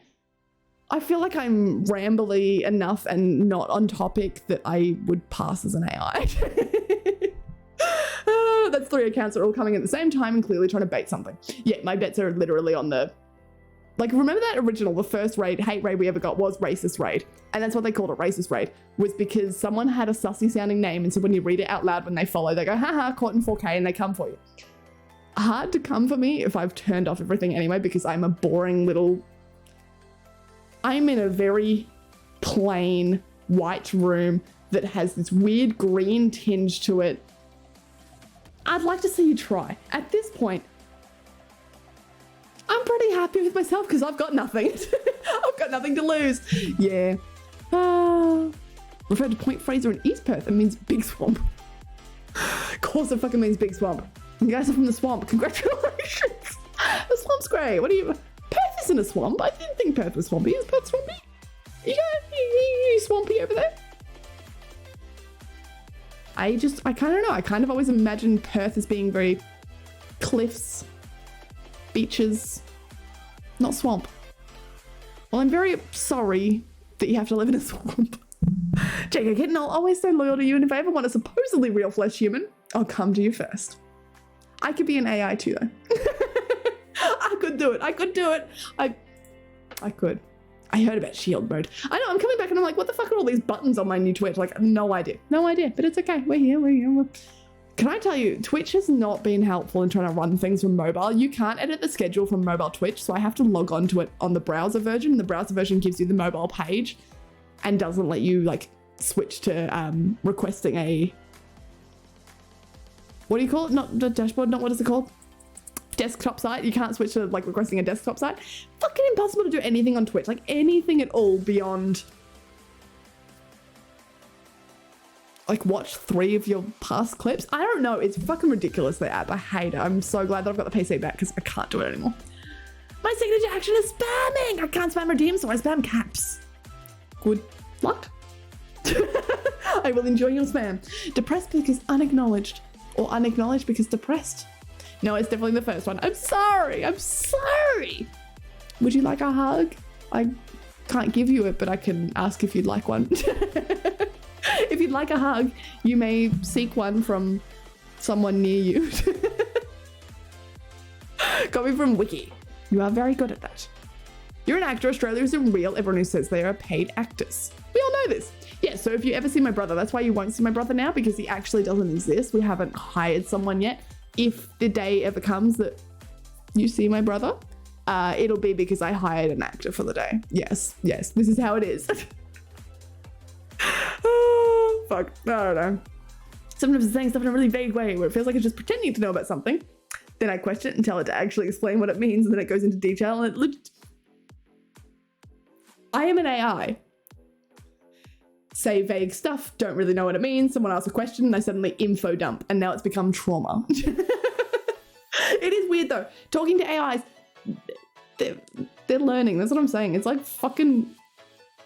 H: I feel like I'm rambly enough and not on topic that I would pass as an AI. That's 3 accounts that are all coming at the same time and clearly trying to bait something. Yeah, my bets are literally on the... Like, remember that original, the first raid, hate raid we ever got was racist raid. And that's what they called it, racist raid, was because someone had a sussy sounding name. And so when you read it out loud, when they follow, they go, haha, caught in 4K, and they come for you. Hard to come for me if I've turned off everything anyway, because I'm a boring little... I'm in a very plain white room that has this weird green tinge to it. I'd like to see you try. At this point, I'm pretty happy with myself because I've got nothing. I've got nothing to lose. Yeah. Referred to Point Fraser in East Perth. It means big swamp. Of course it fucking means big swamp. You guys are from the swamp. Congratulations. The swamp's great. What do you... Perth isn't a swamp. I didn't think Perth was swampy. Is Perth swampy? You swampy over there? I kind of know. I kind of always imagined Perth as being very cliffs, beaches, not swamp. Well, I'm very sorry that you have to live in a swamp. Jacob Kitten, I'll always stay loyal to you, and if I ever want a supposedly real flesh human, I'll come to you first. I could be an AI too, though. I could do it. I could do it. I could. I heard about shield mode. I know, I'm coming back and I'm like, what the fuck are all these buttons on my new Twitch? Like, no idea. No idea, but it's okay. We're here. Can I tell you, Twitch has not been helpful in trying to run things from mobile. You can't edit the schedule from mobile Twitch, so I have to log on to it on the browser version. The browser version gives you the mobile page and doesn't let you, like, switch to requesting a... What do you call it? Not the dashboard, not what is it called? Desktop site. You can't switch to like requesting a desktop site. Fucking impossible to do anything on Twitch, like anything at all beyond like watch 3 of your past clips. I don't know, it's fucking ridiculous, the app. I hate it. I'm so glad that I've got the PC back because I can't do it anymore. My signature action is spamming. I can't spam redeem, so I spam caps. Good luck. I will enjoy your spam. Depressed because unacknowledged, or unacknowledged because depressed. No, it's definitely the first one. I'm sorry. I'm sorry. Would you like a hug? I can't give you it, but I can ask if you'd like one. If you'd like a hug, you may seek one from someone near you. Copy from Wiki. You are very good at that. You're an actor. Australia isn't real. Everyone who says they are paid actors. We all know this. Yeah, so if you ever see my brother, that's why you won't see my brother now, because he actually doesn't exist. We haven't hired someone yet. If the day ever comes that you see my brother, it'll be because I hired an actor for the day. Yes, this is how it is. Oh, fuck, I don't know. Sometimes it's saying stuff in a really vague way where it feels like it's just pretending to know about something. Then I question it and tell it to actually explain what it means, and then it goes into detail, and I am an AI. Say vague stuff, don't really know what it means. Someone asks a question and I suddenly info dump, and now it's become trauma. It is weird though. Talking to AIs, they're learning. That's what I'm saying. It's like fucking,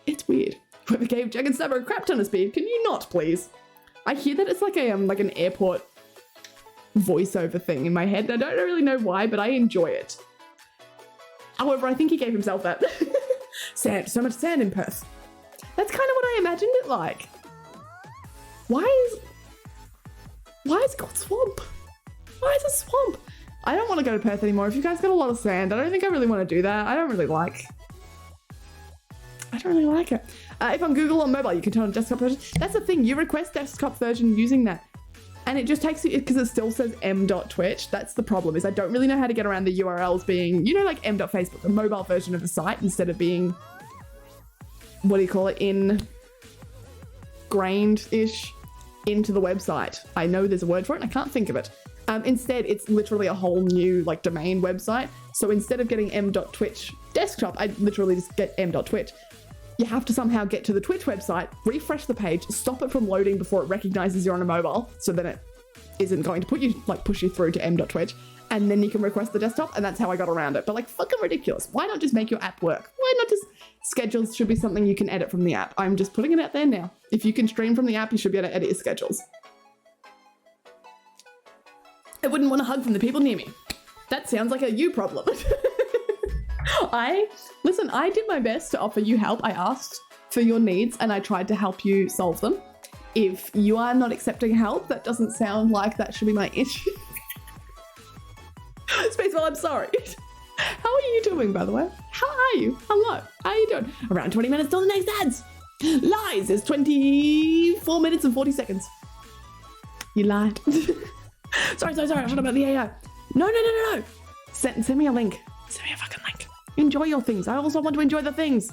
H: it's weird. Whoever gave Jack and Stabber a crap ton of speed, can you not please? I hear that it's like a like an airport voiceover thing in my head. I don't really know why, but I enjoy it. However, I think he gave himself that. Sand, so much sand in Perth. That's kind of what I imagined it like. Why is it called swamp? Why is it swamp? I don't want to go to Perth anymore. If you guys got a lot of sand, I don't think I really want to do that. I don't really like it. If on Google or mobile, you can turn on desktop version. That's the thing. You request desktop version using that, and it just takes you, because it still says m.twitch. That's the problem, is I don't really know how to get around the URLs being, you know, like m.facebook, the mobile version of the site, instead of being, what do you call it, in grained-ish into the website. I know there's a word for it and I can't think of it. Instead, it's literally a whole new like domain website. So instead of getting m.twitch desktop, I literally just get m.twitch. You have to somehow get to the Twitch website, refresh the page, stop it from loading before it recognizes you're on a mobile, so then it isn't going to push you through to m.twitch, and then you can request the desktop, and that's how I got around it. But like, fucking ridiculous. Why not just make your app work? Why not just... Schedules should be something you can edit from the app. I'm just putting it out there now. If you can stream from the app, you should be able to edit your schedules. I wouldn't want a hug from the people near me. That sounds like a you problem. Listen, I did my best to offer you help. I asked for your needs and I tried to help you solve them. If you are not accepting help, that doesn't sound like that should be my issue. Spaceball, I'm sorry. How are you doing, by the way? How are you? Hello. How are you doing? Around 20 minutes till the next ads. Lies is 24 minutes and 40 seconds. You lied. Sorry. I forgot about the AI. No. Send me a link. Send me a fucking link. Enjoy your things. I also want to enjoy the things.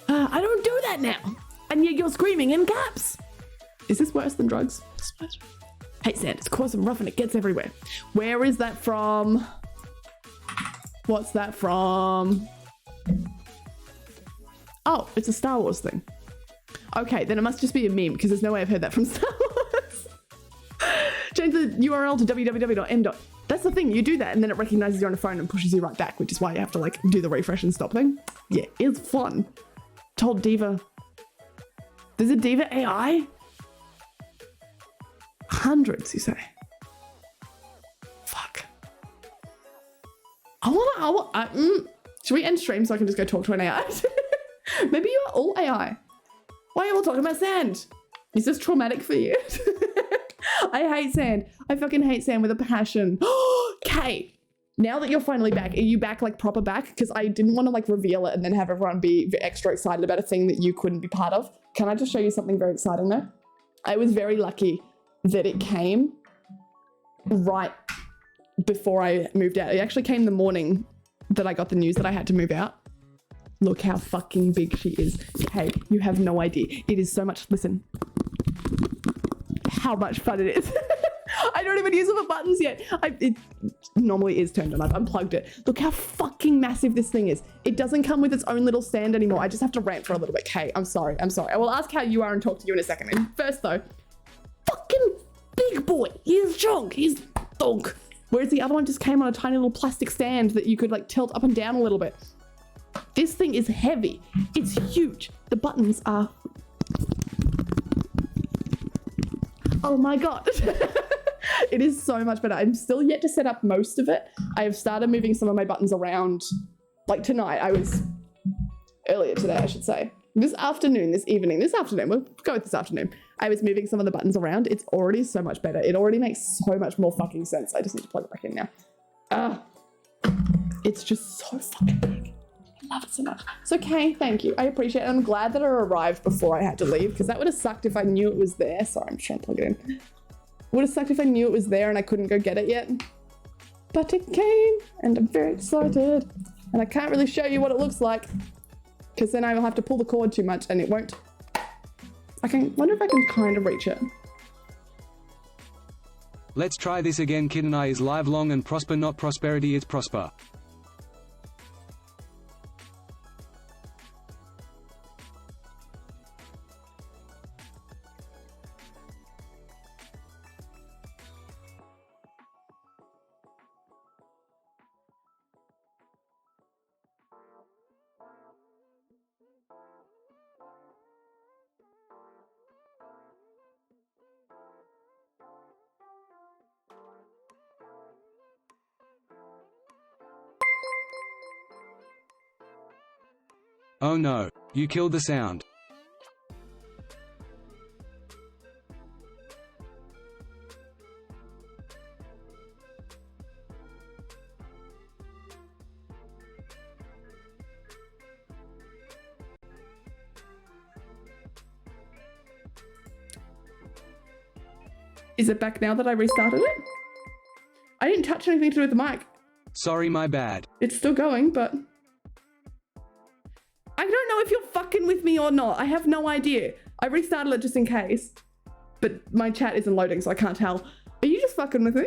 H: I don't do that now. And yet you're screaming in caps. Is this worse than drugs? Hey, Sand, it's coarse and rough and it gets everywhere. Where is that from? What's that from? Oh, it's a Star Wars thing. Okay, then it must just be a meme because there's no way I've heard that from Star Wars. Change the URL to www.m. That's the thing, you do that and then it recognizes you on a phone and pushes you right back, which is why you have to like do the refresh and stop thing. Yeah, it's fun. Told Diva. There's a Diva AI? Hundreds, you say? Fuck. Should we end stream so I can just go talk to an AI? Maybe you're all AI. Why are you all talking about sand? Is this traumatic for you? I hate sand. I fucking hate sand with a passion. Okay. Now that you're finally back, are you back like proper back? Because I didn't want to like reveal it and then have everyone be extra excited about a thing that you couldn't be part of. Can I just show you something very exciting though? I was very lucky that it came right before I moved out. It actually came the morning that I got the news that I had to move out. Look how fucking big she is. Okay, you have no idea. It is so much, listen, how much fun it is. I don't even use it for buttons yet. It normally is turned on. I've unplugged it. Look how fucking massive this thing is. It doesn't come with its own little stand anymore. I just have to rant for a little bit. Okay, I'm sorry. I will ask how you are and talk to you in a second. And first though, fucking big boy. He's strong. He's donk. Whereas the other one just came on a tiny little plastic stand that you could like tilt up and down a little bit. This thing is heavy. It's huge. The buttons are... Oh my God. It is so much better. I'm still yet to set up most of it. I have started moving some of my buttons around. Like tonight, earlier today, I should say. This afternoon, we'll go with this afternoon. I was moving some of the buttons around. It's already so much better. It already makes so much more fucking sense. I just need to plug it back in now. It's just so fucking big. I love it so much. It's okay, thank you. I appreciate it. I'm glad that it arrived before I had to leave because that would have sucked if I knew it was there. Sorry, I'm trying to plug it in. Would have sucked if I knew it was there and I couldn't go get it yet. But it came and I'm very excited. And I can't really show you what it looks like because then I will have to pull the cord too much and it won't. Wonder if I can kind of reach it.
B: Let's try this again. Kitten I is live long and prosper, not prosperity, it's prosper. Oh no, you killed the sound.
H: Is it back now that I restarted it? I didn't touch anything to do with the mic.
B: Sorry, my bad.
H: It's still going, but... I don't know if you're fucking with me or not. I have no idea. I restarted it just in case. But my chat isn't loading, so I can't tell. Are you just fucking with me?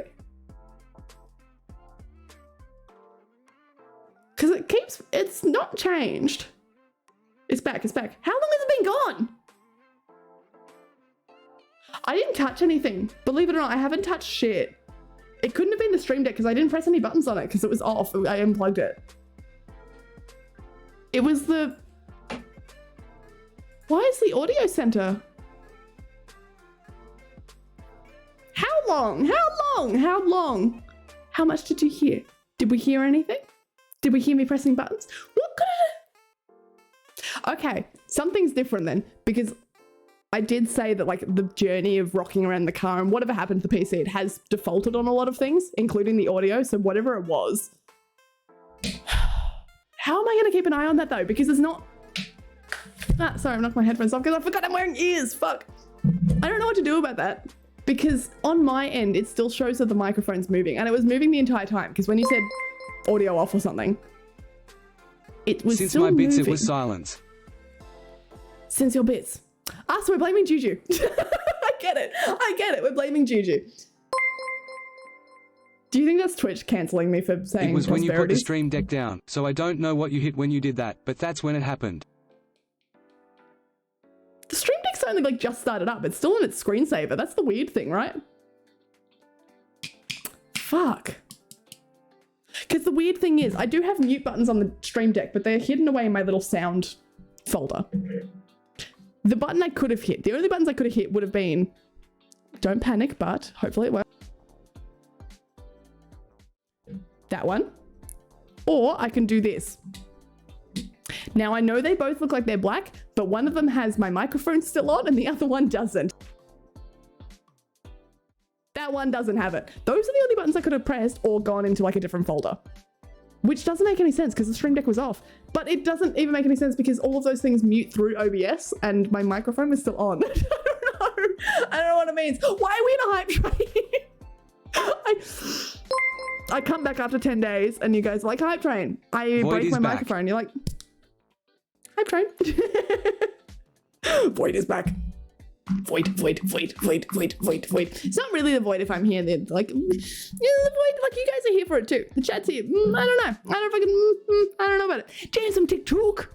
H: Because it's not changed. It's back, it's back. How long has it been gone? I didn't touch anything. Believe it or not, I haven't touched shit. It couldn't have been the stream deck because I didn't press any buttons on it because it was off. I unplugged it. It was the... Why is the audio center? How long? How long? How long? How much did you hear? Did we hear anything? Did we hear me pressing buttons? What could it... Okay, something's different then, because I did say that like the journey of rocking around the car and whatever happened to the PC, it has defaulted on a lot of things, including the audio, so whatever it was. How am I going to keep an eye on that though? Because it's not... Ah, sorry, I knocked my headphones off because I forgot I'm wearing ears, fuck. I don't know what to do about that. Because on my end, it still shows that the microphone's moving, and it was moving the entire time, because when you said audio off or something, it was
B: Since
H: still
B: my bits,
H: moving.
B: it was silence.
H: Since your bits. Ah, so we're blaming Juju. I get it. We're blaming Juju. Do you think that's Twitch cancelling me for saying
B: It was when you put the
H: prosperities?
B: stream deck down, so I don't know what you hit when you did that, but that's when it happened.
H: The stream deck's only like just started up. It's still in its screensaver. That's the weird thing, right? Fuck. Because the weird thing is, I do have mute buttons on the stream deck, but they're hidden away in my little sound folder. The button I could have hit, the only buttons I could have hit would have been, don't panic, but hopefully it works. That one. Or I can do this. Now I know they both look like they're black, but one of them has my microphone still on and the other one doesn't. That one doesn't have it. Those are the only buttons I could have pressed or gone into like a different folder. Which doesn't make any sense because the stream deck was off. But it doesn't even make any sense because all of those things mute through OBS and my microphone is still on. I don't know. I don't know what it means. Why are we in a hype train? I come back after 10 days and you guys are like, hype train. I break my microphone. You're like, hype train. Void is back. Void. It's not really the void if I'm here. Then like, yeah, the void. Like you guys are here for it too. The chat's here. I don't know. I don't know about it. James, some TikTok.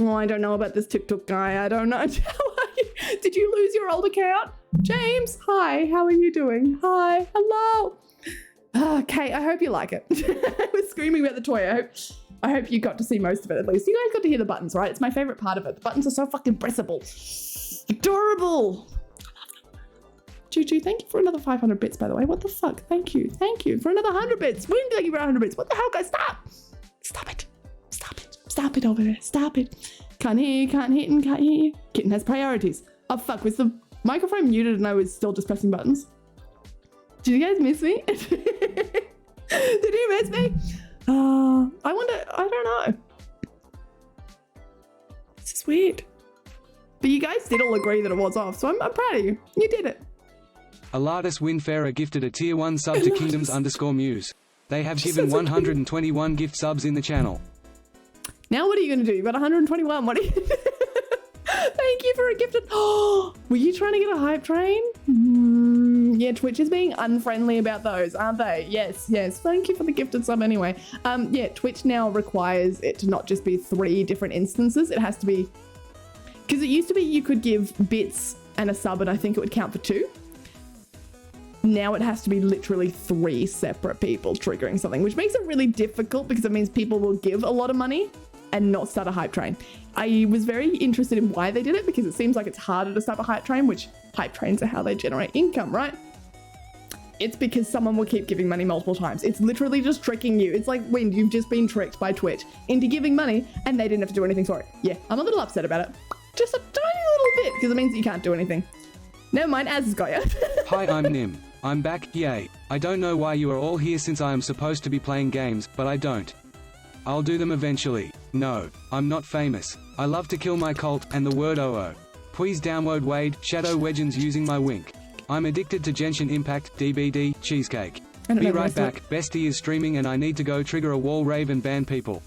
H: Oh, I don't know about this TikTok guy. I don't know. How are you? Did you lose your old account, James? Hi. How are you doing? Hi. Hello. Okay. I hope you like it. I was screaming about the toy. I hope you got to see most of it at least. You guys got to hear the buttons, right? It's my favorite part of it. The buttons are so fucking pressable. Adorable. Juju, thank you for another 500 bits, by the way. What the fuck? Thank you. Thank you for another 100 bits. We didn't thank you for 100 bits. What the hell, guys? Stop. Stop it. Stop it. Stop it over there. Stop it. Can't hear you, can't hear you, can't hear you. Kitten has priorities. Oh, fuck. Was the microphone muted and I was still just pressing buttons? Did you guys miss me? Did you miss me? I wonder, I don't know. This is weird. But you guys did all agree that it was off, so I'm proud of you. You did it.
B: Alatus Winfarer gifted a tier 1 sub to Kingdoms_Muse. They have given 121 gift subs in the channel.
H: Now what are you going to do? You've got 121. What are you... Thank you for a gifted... Oh, were you trying to get a hype train? Yeah, Twitch is being unfriendly about those, aren't they? Yes. Thank you for the gifted sub anyway. Yeah, Twitch now requires it to not just be 3 different instances. It has to be... Because it used to be you could give bits and a sub and I think it would count for 2. Now it has to be literally 3 separate people triggering something, which makes it really difficult because it means people will give a lot of money and not start a hype train. I was very interested in why they did it because it seems like it's harder to start a hype train, which hype trains are how they generate income, right? It's because someone will keep giving money multiple times. It's literally just tricking you. It's like when you've just been tricked by Twitch into giving money and they didn't have to do anything for it. Yeah, I'm a little upset about it. Just a tiny little bit because it means that you can't do anything. Never mind, Az has got you.
B: Hi, I'm Nim. I'm back, yay. I don't know why you are all here since I am supposed to be playing games, but I don't. I'll do them eventually. No, I'm not famous. I love to kill my cult and the word OO. Please download Wade, Shadow Legends using my wink. I'm addicted to Genshin Impact, DBD, cheesecake. Be right back, Bestie is streaming and I need to go trigger a wall rave and ban people.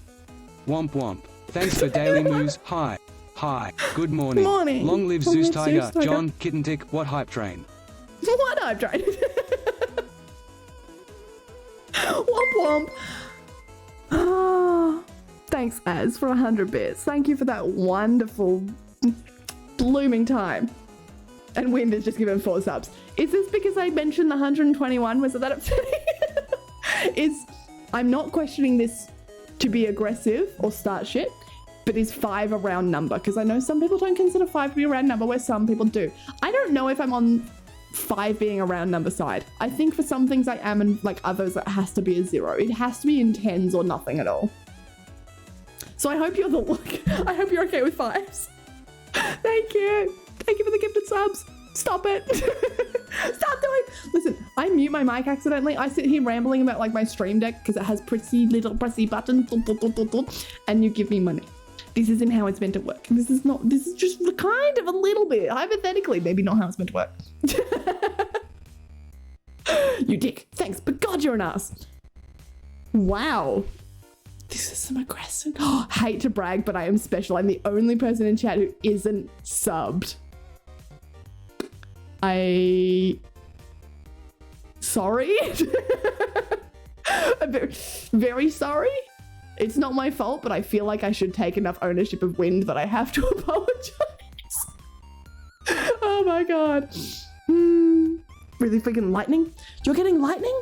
B: Womp womp. Thanks for daily moves. Hi. Hi. Good morning.
H: Morning.
B: Long live
H: Long
B: Zeus
H: live
B: Tiger.
H: Zeus Tiger.
B: John, Kitten Tick. What hype train?
H: What I've tried. Womp womp. Ah, thanks, Az, for 100 bits. Thank you for that wonderful, blooming time. And Wind has just given 4 subs. Is this because I mentioned the 121? Was it that upsetting? I'm not questioning this to be aggressive or start shit, but is 5 a round number? Because I know some people don't consider 5 to be a round number, where some people do. I don't know if I'm on 5 being a round number side. I think for some things I am, and like others it has to be a 0. It has to be in 10s or nothing at all. So I hope you're I hope you're okay with 5s. Thank you. Thank you for the gifted subs. Stop it. Stop doing. Listen, I mute my mic accidentally. I sit here rambling about like my stream deck because it has pretty little pressy buttons, and you give me money. This isn't how it's meant to work. This is just kind of a little bit, hypothetically, maybe not how it's meant to work. You dick. Thanks, but God, you're an ass. Wow. This is some aggression. Oh, hate to brag, but I am special. I'm the only person in chat who isn't subbed. Sorry? I'm very, very sorry. It's not my fault, but I feel like I should take enough ownership of Wind that I have to apologize. Oh my God. Really freaking lightning? You're getting lightning?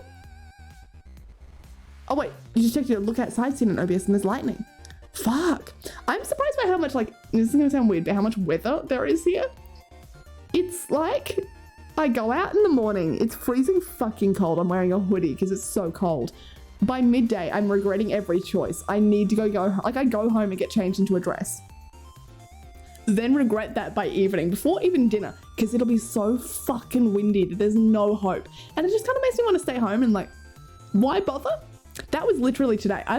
H: Oh wait, you just checked your look outside scene in OBS and there's lightning. Fuck. I'm surprised by how much, like, this is gonna sound weird, but how much weather there is here. It's like, I go out in the morning, it's freezing fucking cold. I'm wearing a hoodie because it's so cold. By midday, I'm regretting every choice. I need to go like I go home and get changed into a dress. Then regret that by evening, before even dinner, because it'll be so fucking windy that there's no hope. And it just kind of makes me want to stay home and like, why bother? That was literally today. I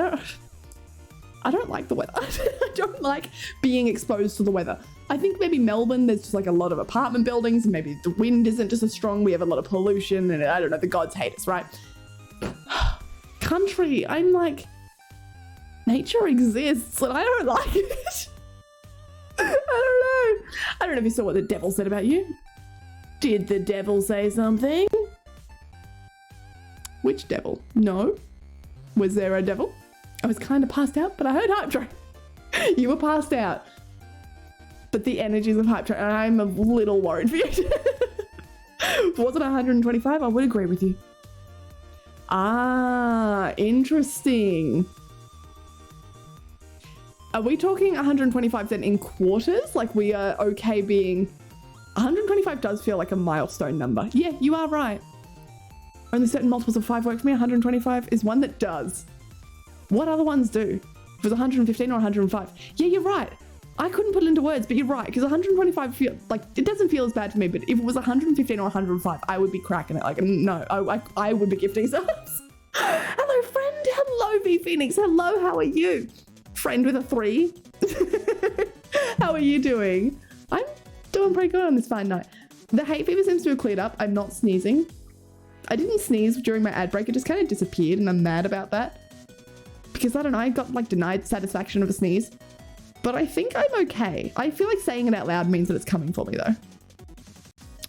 H: don't like the weather. I don't like being exposed to the weather. I think maybe Melbourne, there's just like a lot of apartment buildings and maybe the wind isn't just as strong. We have a lot of pollution and I don't know, the gods hate us, right? Country, I'm like, nature exists and I don't like it. I don't know if you saw what the devil said about you. Did the devil say something? Which devil? No. Was there a devil? I was kind of passed out, but I heard hype train. You were passed out. But the energies of hype train, I'm a little worried for you. If it wasn't 125, I would agree with you. Ah, interesting. Are we talking 125 then in quarters? Like we are okay being... 125 does feel like a milestone number. Yeah, you are right. Only certain multiples of 5 work for me. 125 is one that does. What other ones do? If it was 115 or 105. Yeah, you're right. I couldn't put it into words, but you're right. Because 125 feel like, it doesn't feel as bad to me, but if it was 115 or 105, I would be cracking it. Like, no, I would be gifting subs. Hello, friend. Hello, V Phoenix. Hello, how are you? Friend with a 3. How are you doing? I'm doing pretty good on this fine night. The hay fever seems to have cleared up. I'm not sneezing. I didn't sneeze during my ad break. It just kind of disappeared and I'm mad about that. Because I don't know, I got like denied satisfaction of a sneeze. But I think I'm okay. I feel like saying it out loud means that it's coming for me though.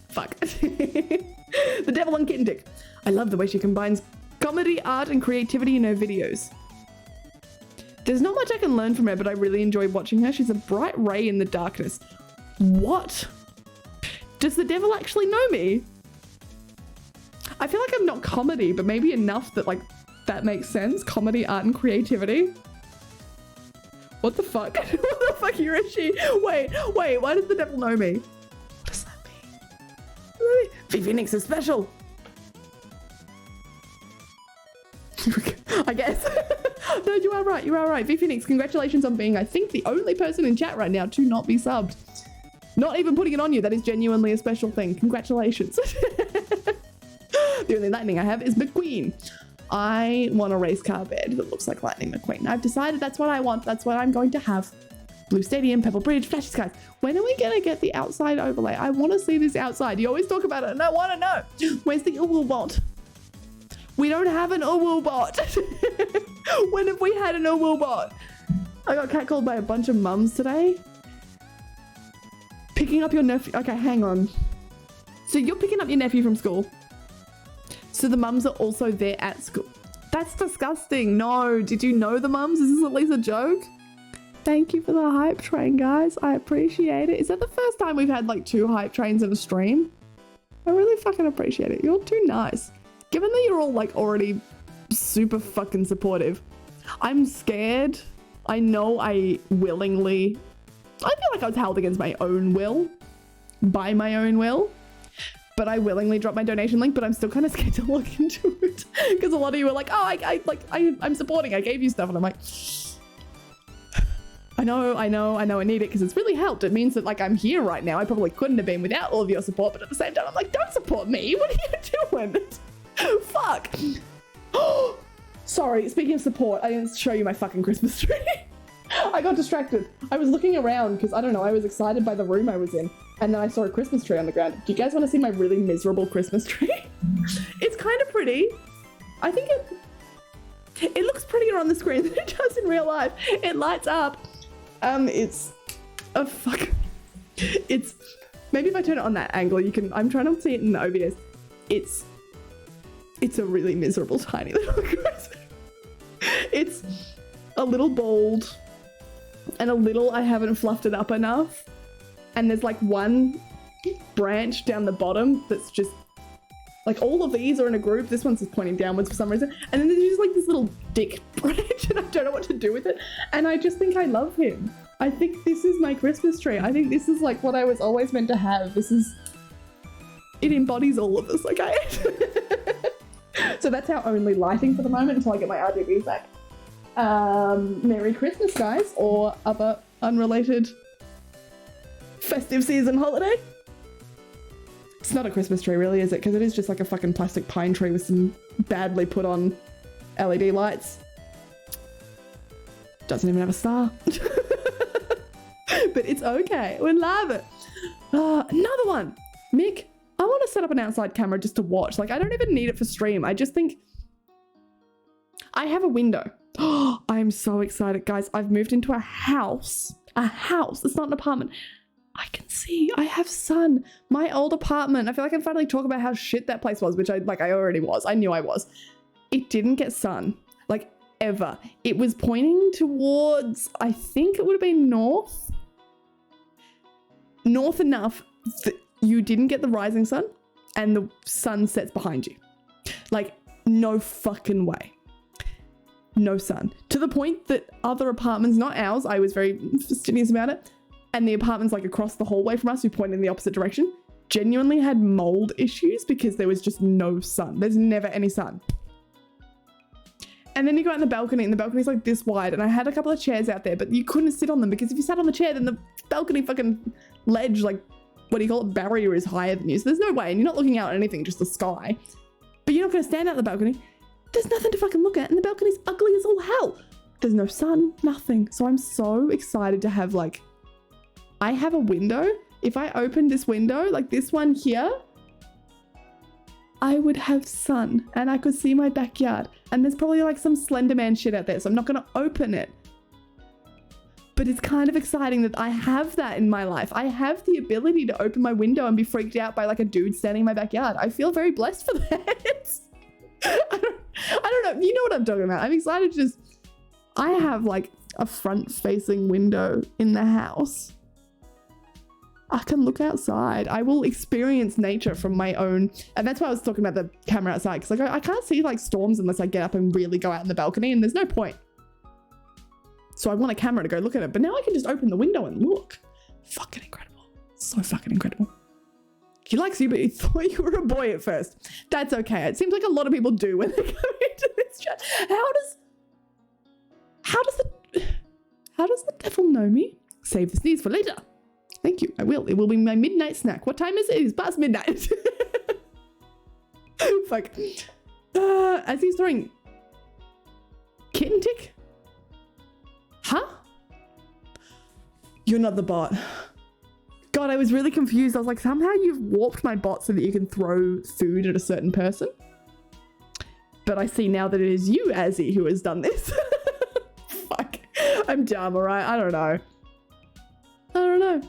H: Fuck. The devil on Kitten Dick. I love the way she combines comedy, art, and creativity in her videos. There's not much I can learn from her, but I really enjoy watching her. She's a bright ray in the darkness. What? Does the devil actually know me? I feel like I'm not comedy, but maybe enough that like that makes sense. Comedy, art, and creativity. What the fuck? What the fuck, Yurishi? Wait, why does the devil know me? What does that mean? V Phoenix is special. I guess. No, you are right. V Phoenix, congratulations on being, I think, the only person in chat right now to not be subbed. Not even putting it on you. That is genuinely a special thing. Congratulations. The only lightning I have is McQueen. I want a race car bed that looks like Lightning McQueen. I've decided that's what I want. That's what I'm going to have. Blue Stadium, Pebble Bridge, Flashy Skies. When are we going to get the outside overlay? I want to see this outside. You always talk about it and I want to know. Where's the Uwul bot? We don't have an Uwul bot. When have we had an Uwul bot? I got catcalled by a bunch of mums today. Picking up your nephew. Okay, hang on. So you're picking up your nephew from school. So the mums are also there at school. That's disgusting. No, did you know the mums? Is this at least a joke? Thank you for the hype train, guys. I appreciate it. Is that the first time we've had like 2 hype trains in a stream? I really fucking appreciate it. You're too nice. Given that you're all like already super fucking supportive, I'm scared. I know I feel like I was held against my own will, by my own will, but I willingly dropped my donation link, but I'm still kind of scared to look into it because a lot of you were like, oh, I'm supporting, I gave you stuff, and I'm like, I know I need it because it's really helped. It means that like I'm here right now. I probably couldn't have been without all of your support, but at the same time, I'm like, don't support me. What are you doing? Fuck. Sorry, speaking of support, I didn't show you my fucking Christmas tree. I got distracted. I was looking around because I don't know, I was excited by the room I was in, and then I saw a Christmas tree on the ground. Do you guys want to see my really miserable Christmas tree? It's kind of pretty. I think it looks prettier on the screen than it does in real life. It lights up. It's a fuck. It's maybe if I turn it on that angle, you can. I'm trying to see it in the OBS. It's a really miserable tiny little Christmas. It's a little bald. And a little, I haven't fluffed it up enough. And there's like one branch down the bottom that's just like all of these are in a group. This one's just pointing downwards for some reason. And then there's just like this little dick branch and I don't know what to do with it. And I just think I love him. I think this is my Christmas tree. I think this is like what I was always meant to have. It embodies all of us, okay? So that's our only lighting for the moment until I get my RGBs back. Merry Christmas, guys, or other unrelated festive season holiday. It's not a Christmas tree, really, is it? Because it is just like a fucking plastic pine tree with some badly put on LED lights. Doesn't even have a star. But it's okay. We love it. Another one. Mick, I want to set up an outside camera just to watch. Like, I don't even need it for stream. I just think I have a window. Oh, I'm so excited, guys. I've moved into a house. A house. It's not an apartment. I can see. I have sun. My old apartment. I feel like I can finally talk about how shit that place was, which I already was. I knew I was. It didn't get sun. Like, ever. It was pointing towards, I think it would have been north. North enough that you didn't get the rising sun and the sun sets behind you. Like, no fucking way. No sun. To the point that other apartments, not ours, I was very fastidious about it, and the apartments like across the hallway from us who pointed in the opposite direction genuinely had mold issues because there was just no sun. There's never any sun. And then you go out in the balcony, and the balcony's like this wide, and I had a couple of chairs out there, but you couldn't sit on them because if you sat on the chair, then the balcony fucking ledge, like, what do you call it, barrier is higher than you. So there's no way, and you're not looking out at anything, just the sky. But you're not going to stand out on the balcony. There's nothing to fucking look at, and the balcony's ugly as all hell. There's no sun, nothing. So I'm so excited to have, like, I have a window. If I opened this window, like this one here, I would have sun, and I could see my backyard. And there's probably like some Slender Man shit out there, so I'm not going to open it. But it's kind of exciting that I have that in my life. I have the ability to open my window and be freaked out by like a dude standing in my backyard. I feel very blessed for that. I don't know. You know what I'm talking about. I'm excited to just, I have like a front facing window in the house. I can look outside. I will experience nature from my own. And that's why I was talking about the camera outside. Because I can't see like storms unless I get up and really go out in the balcony. And there's no point. So I want a camera to go look at it. But now I can just open the window and look. Fucking incredible. So fucking incredible. He likes you, but he thought you were a boy at first. That's okay. It seems like a lot of people do when they come into this chat. How does the devil know me? Save the sneeze for later. Thank you. I will. It will be my midnight snack. What time is it? It's past midnight. Fuck. As he's throwing kitten tick? Huh? You're not the bot. God, I was really confused. I was like, somehow you've warped my bot so that you can throw food at a certain person. But I see now that it is you, Azzy, who has done this. Fuck. I'm dumb, alright? I don't know. I don't know.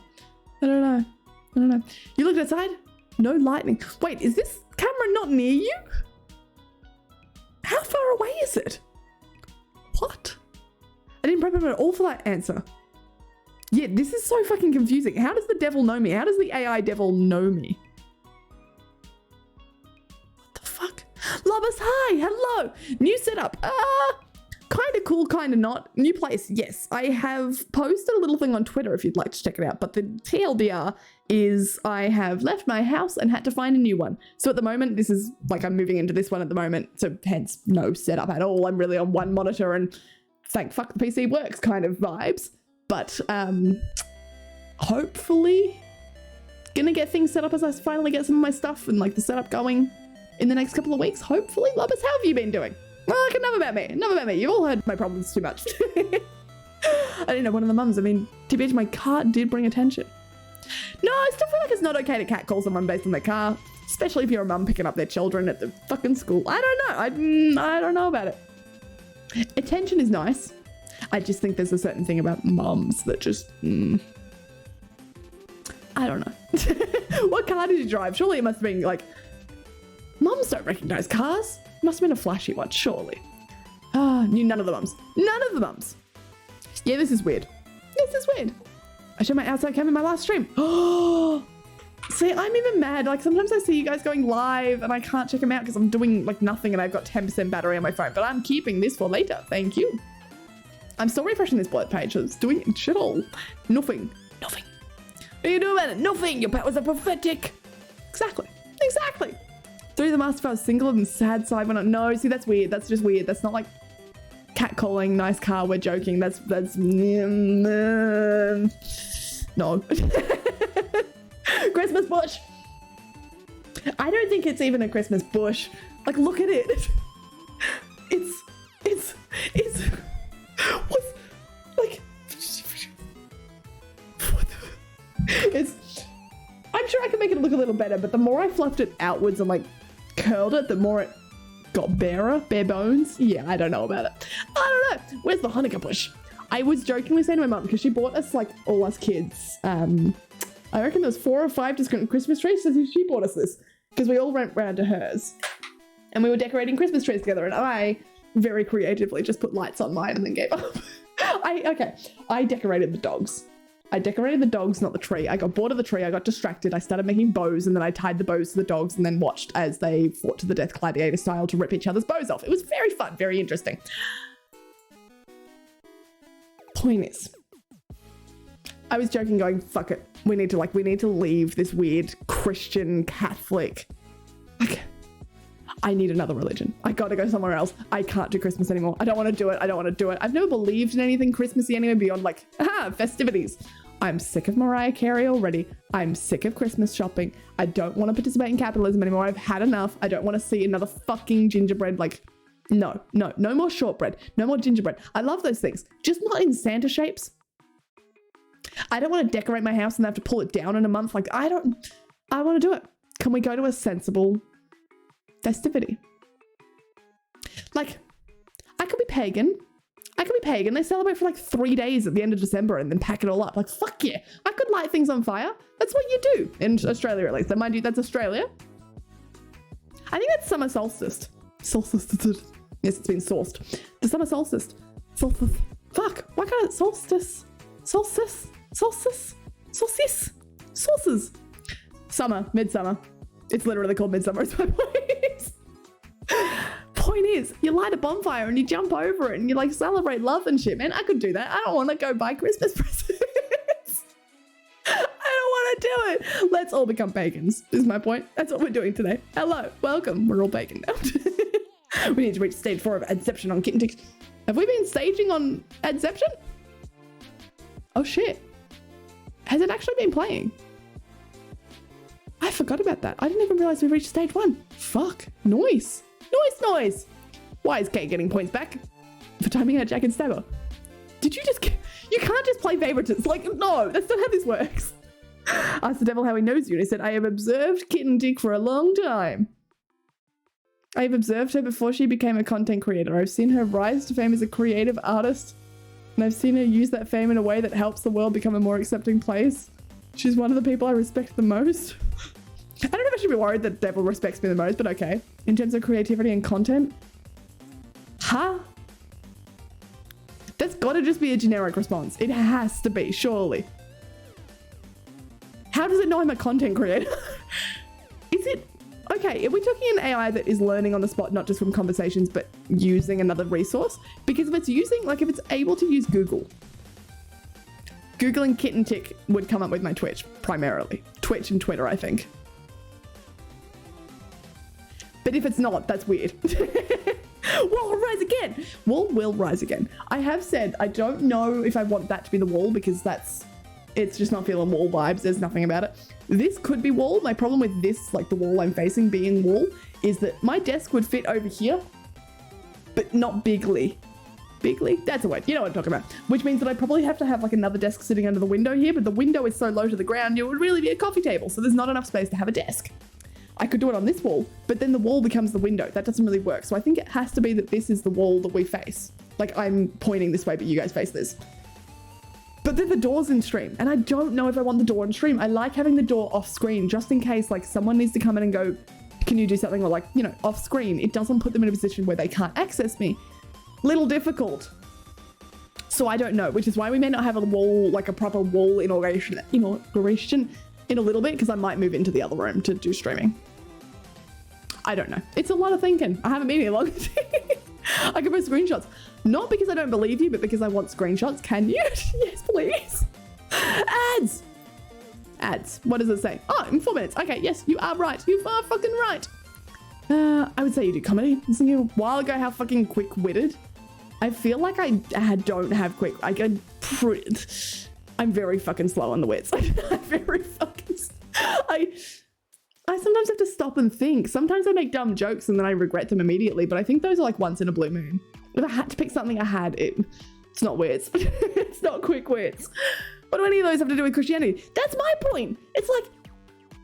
H: I don't know. I don't know. You looked outside? No lightning. Wait, is this camera not near you? How far away is it? What? I didn't prep him at all for that answer. Yeah, this is so fucking confusing. How does the devil know me? How does the AI devil know me? What the fuck? Lobus, hi, hello. New setup. Kind of cool, kind of not. New place, yes. I have posted a little thing on Twitter if you'd like to check it out. But the TLDR is I have left my house and had to find a new one. So at the moment, this is like I'm moving into this one at the moment. So hence no setup at all. I'm really on one monitor and thank fuck the PC works kind of vibes. But hopefully gonna get things set up as I finally get some of my stuff and like the setup going in the next couple of weeks. Hopefully. Lobus, how have you been doing? Well, enough about me. Enough about me. You've all heard my problems too much. I didn't know one of the mums. I mean, TBH, my car did bring attention. No, I still feel like it's not okay to catcall someone based on their car, especially if you're a mum picking up their children at the fucking school. I don't know. I don't know about it. Attention is nice. I just think there's a certain thing about mums that just, I don't know. What car did you drive? Surely it must have been like, mums don't recognize cars. Must have been a flashy one, surely. Knew none of the mums. None of the mums. Yeah, this is weird. This is weird. I showed my outside cam in my last stream. Oh, see, I'm even mad. Like sometimes I see you guys going live and I can't check them out because I'm doing like nothing and I've got 10% battery on my phone, but I'm keeping this for later. Thank you. I'm still refreshing this bullet page. I was doing shit all. Nothing. Nothing. What are you doing about it? Nothing. Your powers are pathetic. Exactly. Exactly. Through the master, I was single and sad side when I, no, see, that's weird. That's just weird. That's not like catcalling, nice car, we're joking. That's no. Christmas bush. I don't think it's even a Christmas bush. Like, look at it. It's what's like, I'm sure I can make it look a little better, but the more I fluffed it outwards and like curled it, the more it got bare bones. Yeah, I don't know about it. I don't know. Where's the Hanukkah bush? I was jokingly saying to my mum, because she bought us, like, all us kids, I reckon there was 4 or 5 different Christmas trees, so she bought us this, because we all went round to hers, and we were decorating Christmas trees together, and I very creatively just put lights on mine and then gave up. I decorated the dogs. I decorated the dogs, not the tree. I got bored of the tree, I got distracted, I started making bows, and then I tied the bows to the dogs and then watched as they fought to the death gladiator style to rip each other's bows off. It was very fun, very interesting. Point is, I was joking going, fuck it. We need to leave this weird Christian Catholic. Like, I need another religion. I gotta go somewhere else. I can't do Christmas anymore. I don't want to do it. I don't want to do it. I've never believed in anything Christmassy anyway beyond like, festivities. I'm sick of Mariah Carey already. I'm sick of Christmas shopping. I don't want to participate in capitalism anymore. I've had enough. I don't want to see another fucking gingerbread. Like, no more shortbread. No more gingerbread. I love those things. Just not in Santa shapes. I don't want to decorate my house and have to pull it down in a month. Like, I want to do it. Can we go to a sensible festivity? Like, I could be pagan. They celebrate for like 3 days at the end of December and then pack it all up. Like, fuck yeah. I could light things on fire. That's what you do in Australia, at least. And mind you, that's Australia. I think that's summer solstice. Solstice. Yes, it's been sourced. The summer solstice. Solstice. Fuck. Why can't it solstice? Solstice. Solstice. Solstice. Solstice. Summer. Midsummer. It's literally called midsummer. It's my point. Point is, you light a bonfire and you jump over it and you like celebrate love and shit, man. I could do that. I don't want to go buy Christmas presents. I don't want to do it. Let's all become pagans, is my point. That's what we're doing today. Hello, welcome. We're all pagan now. We need to reach stage 4 of Adception on Kitten Ticks. Have we been staging on Adception? Oh shit. Has it actually been playing? I forgot about that. I didn't even realize we reached stage 1. Fuck. Noise. Noise. Why is Kate getting points back? For timing out Jack and Stabber. Did you just... You can't just play favorites. Like, no, that's not how this works. Asked the devil how he knows you, and he said, I have observed Kitten Dick for a long time. I have observed her before she became a content creator. I've seen her rise to fame as a creative artist And I've seen her use that fame in a way that helps the world become a more accepting place. She's one of the people I respect the most. I don't know if I should be worried that Devil respects me the most, but okay. In terms of creativity and content. Huh? That's gotta just be a generic response. It has to be, surely. How does it know I'm a content creator? Is it? Okay, are we talking an AI that is learning on the spot, not just from conversations, but using another resource? Because if it's using, like if it's able to use Google, Googling Kitten Tick would come up with my Twitch, primarily. Twitch and Twitter, I think. But if it's not, that's weird. Wall will rise again. Wall will rise again. I have said I don't know if I want that to be the wall because it's just not feeling wall vibes. There's nothing about it. This could be wall. My problem with this, like the wall I'm facing being wall, is that my desk would fit over here, but not bigly. Bigly? That's a word. You know what I'm talking about. Which means that I probably have to have like another desk sitting under the window here, but the window is so low to the ground, it would really be a coffee table. So there's not enough space to have a desk. I could do it on this wall, but then the wall becomes the window. That doesn't really work. So I think it has to be that this is the wall that we face. Like I'm pointing this way, but you guys face this. But then the door's in stream, and I don't know if I want the door in stream. I like having the door off screen, just in case like someone needs to come in and go, can you do something? Or like, you know, off screen. It doesn't put them in a position where they can't access me. Little difficult. So I don't know, which is why we may not have a wall, like a proper wall inauguration in a little bit, because I might move into the other room to do streaming. I don't know. It's a lot of thinking. I haven't been here long. I can post screenshots. Not because I don't believe you, but because I want screenshots. Can you? Yes, please. Ads. Ads. What does it say? Oh, in 4 minutes. Okay, yes, you are right. You are fucking right. I would say you do comedy. I was thinking a while ago how fucking quick-witted. I feel like I don't have quick. I'm very fucking slow on the wits. I'm very fucking. I sometimes have to stop and think. Sometimes I make dumb jokes and then I regret them immediately, but I think those are like once in a blue moon. If I had to pick something it's not wits. It's not quick wits. What do any of those have to do with Christianity? That's my point. It's like,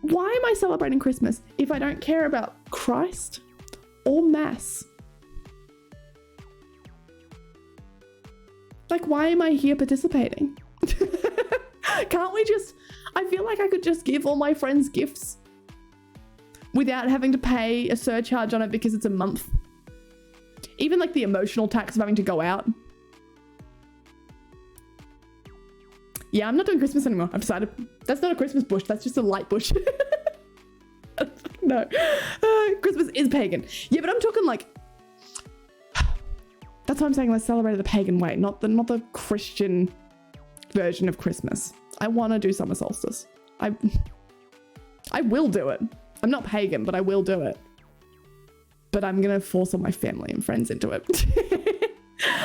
H: why am I celebrating Christmas if I don't care about Christ or Mass? Like, why am I here participating? Can't we just, I feel like I could just give all my friends gifts without having to pay a surcharge on it because it's a month. Even like the emotional tax of having to go out. Yeah, I'm not doing Christmas anymore. I've decided. That's not a Christmas bush. That's just a light bush. No. Christmas is pagan. Yeah, but I'm talking like... That's why I'm saying let's celebrate it the pagan way, not the Christian version of Christmas. I want to do summer solstice. I will do it. I'm not pagan, but I will do it. But I'm going to force all my family and friends into it.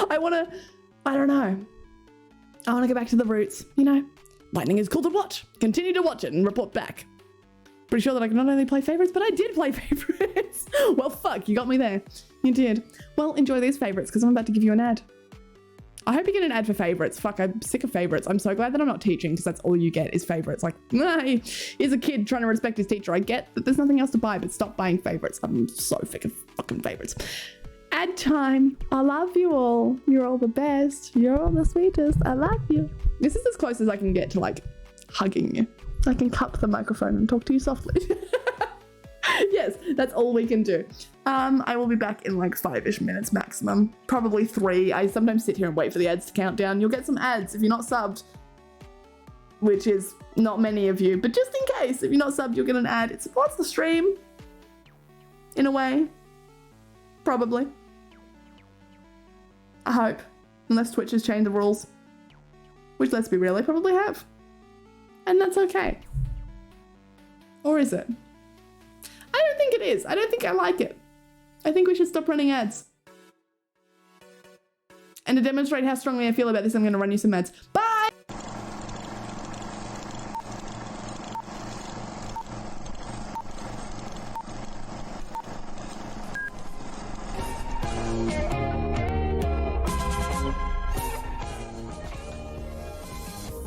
H: I don't know. I want to go back to the roots, you know? Lightning is cool to watch. Continue to watch it and report back. Pretty sure that I can not only play favorites, but I did play favorites. Well, fuck, you got me there. You did. Well, enjoy these favorites because I'm about to give you an ad. I hope you get an ad for favorites. Fuck, I'm sick of favorites. I'm so glad that I'm not teaching because that's all you get is favorites. Like, here's a kid trying to respect his teacher. I get that there's nothing else to buy, but stop buying favorites. I'm so sick of fucking favorites. Ad time. I love you all. You're all the best. You're all the sweetest. I love you. This is as close as I can get to like hugging you. I can cup the microphone and talk to you softly. Yes, that's all we can do. I will be back in like 5-ish minutes maximum. Probably 3. I sometimes sit here and wait for the ads to count down. You'll get some ads if you're not subbed, which is not many of you, but just in case, if you're not subbed, you'll get an ad. It supports the stream in a way. Probably. I hope. Unless Twitch has changed the rules. Which, let's be real, they probably have. And that's okay. Or is it? I don't think it is. I don't think I like it. I think we should stop running ads. And to demonstrate how strongly I feel about this, I'm going to run you some ads. Bye!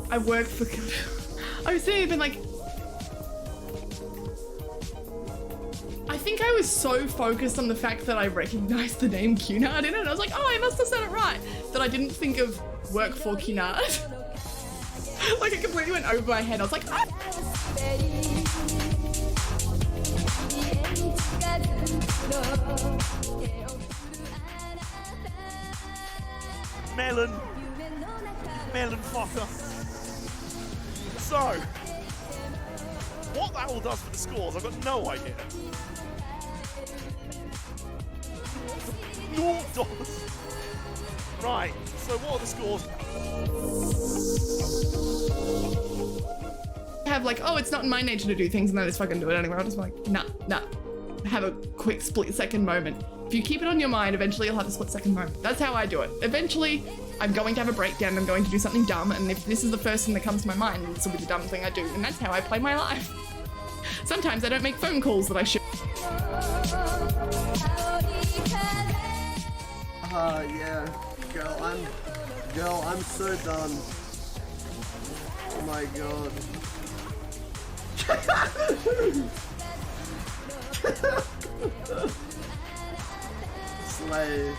H: I work for... I was sitting there being like... I think I was so focused on the fact that I recognized the name Cunard in it. I was like, oh, I must have said it right. That I didn't think of
A: work for Kinard. Like it completely went over my head. I was like, ah!
Q: Melon fucker. So, what that all does for the scores, I've got no idea. $0. Right, so what are the scores?
A: Have like, oh, it's not in my nature to do things, and then I just fucking do it anyway. I'll just be like, nah. Have a quick split-second moment. If you keep it on your mind, eventually you'll have a split-second moment. That's how I do it. Eventually, I'm going to have a breakdown, I'm going to do something dumb, and if this is the first thing that comes to my mind, this will be the dumb thing I do, and that's how I play my life. Sometimes I don't make phone calls that I should.
R: Yeah. Girl, I'm so done. Oh my god. Slay.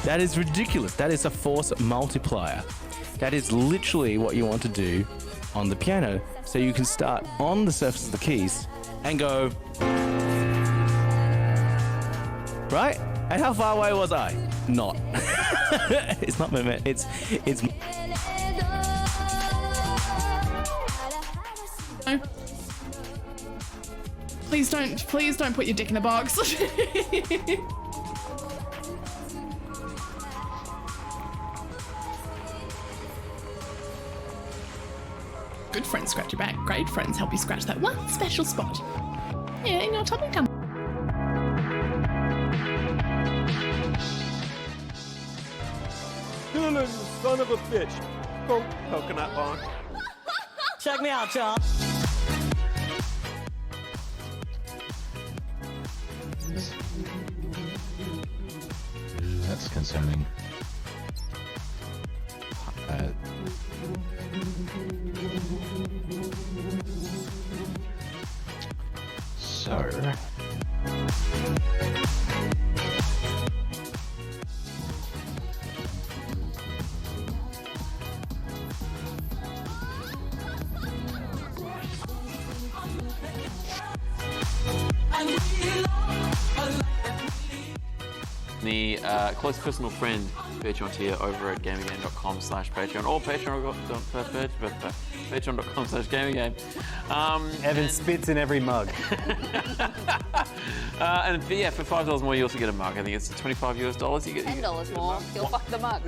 S: That is ridiculous. That is a force multiplier. That is literally what you want to do on the piano. So you can start on the surface of the keys and go, right? And how far away was I? Not. It's not movement. It's.
A: No. Please don't put your dick in a box. Good friends scratch your back. Great friends help you scratch that one special spot. Yeah, in your tummy tum.
Q: Dylan, son of a bitch. Coconut bar.
F: Check me out, y'all.
M: That's concerning. So...
T: The close personal friend Patreon tier over at gamergame.com/Patreon or patreon.com/gamergame.
F: Evan spits in every mug.
T: And yeah, for $5 more, you also get a mug. I think it's $25 US. You get
N: $10 more. You'll fuck the mug.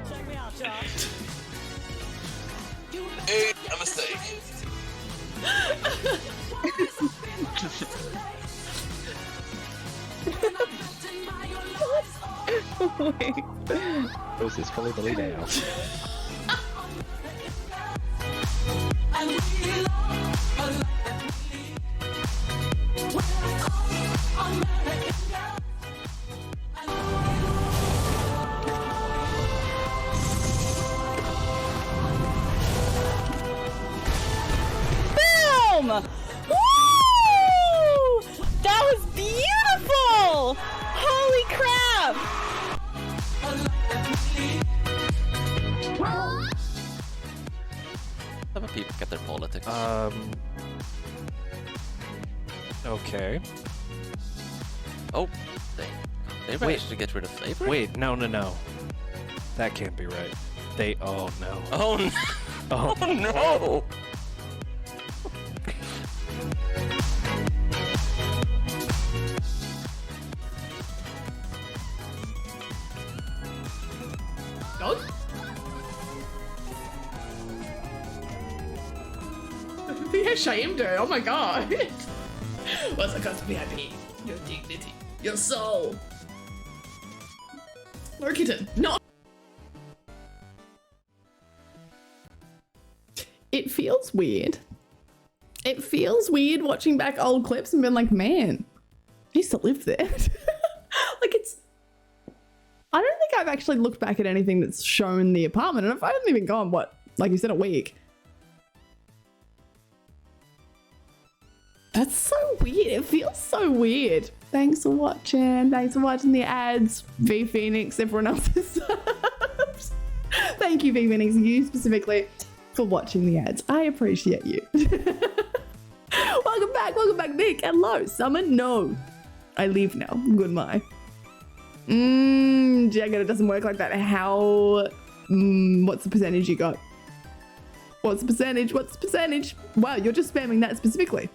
F: Check me out, y'all.
D: A mistake.
N: Wait.
S: This is fully believed now.
C: Boom! Woo! That was beautiful! Holy crap!
T: Some people get their politics.
S: Okay.
T: Oh, they managed to get rid of flavor?
S: Wait, no. That can't be right. Oh no.
T: Oh no.
S: Oh,
T: Oh no.
A: Dog? The ashamed her. Oh my god. What's the cost of VIP? Your dignity. Your soul. No, Kitten. No. It feels weird. It feels weird watching back old clips and being like, man, I used to live there. Like it's... I don't think I've actually looked back at anything that's shown the apartment, and I've only been gone, what,
H: Like you said, a week. That's so weird. It feels so weird. Thanks for watching. Thanks for watching the ads. V Phoenix, everyone else's subs. Thank you, V Phoenix, you specifically, for watching the ads. I appreciate you. Welcome back, Nick. Hello, Summon. No, I leave now. Goodbye. Jagger, it doesn't work like that. How? What's the percentage you got? What's the percentage? What's the percentage? Wow, you're just spamming that specifically.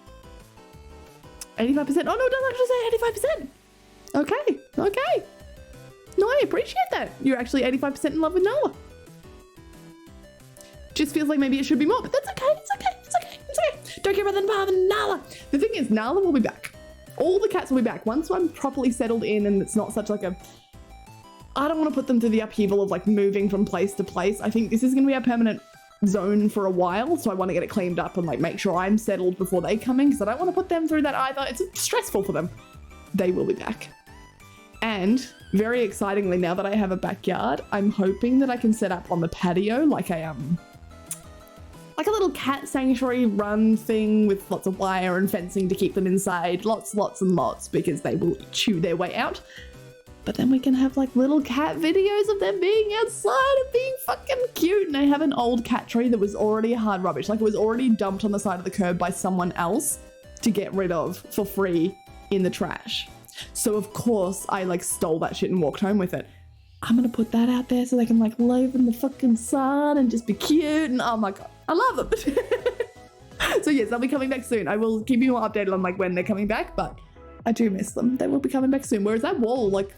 H: 85%. Oh no, it doesn't actually say 85%. Okay. No, I appreciate that. You're actually 85% in love with Nala. Just feels like maybe it should be more, but that's okay. It's okay. Don't care about the Nala. The thing is, Nala will be back. All the cats will be back once I'm properly settled in, and it's not such like a. I don't want to put them through the upheaval of like moving from place to place. I think this is going to be a permanent zone for a while, so I want to get it cleaned up and like make sure I'm settled before they come in, because I don't want to put them through that either. It's stressful for them. They will be back. And very excitingly, now that I have a backyard, I'm hoping that I can set up on the patio like a little cat sanctuary run thing with lots of wire and fencing to keep them inside. Lots and lots, because they will chew their way out. But then we can have like little cat videos of them being outside and being fucking cute. And I have an old cat tree that was already hard rubbish. Like it was already dumped on the side of the curb by someone else to get rid of for free in the trash. So of course I like stole that shit and walked home with it. I'm gonna put that out there so they can like live in the fucking sun and just be cute. And oh my God, I love them. So yes, they'll be coming back soon. I will keep you all updated on like when they're coming back, but I do miss them. They will be coming back soon. Whereas that wall, like,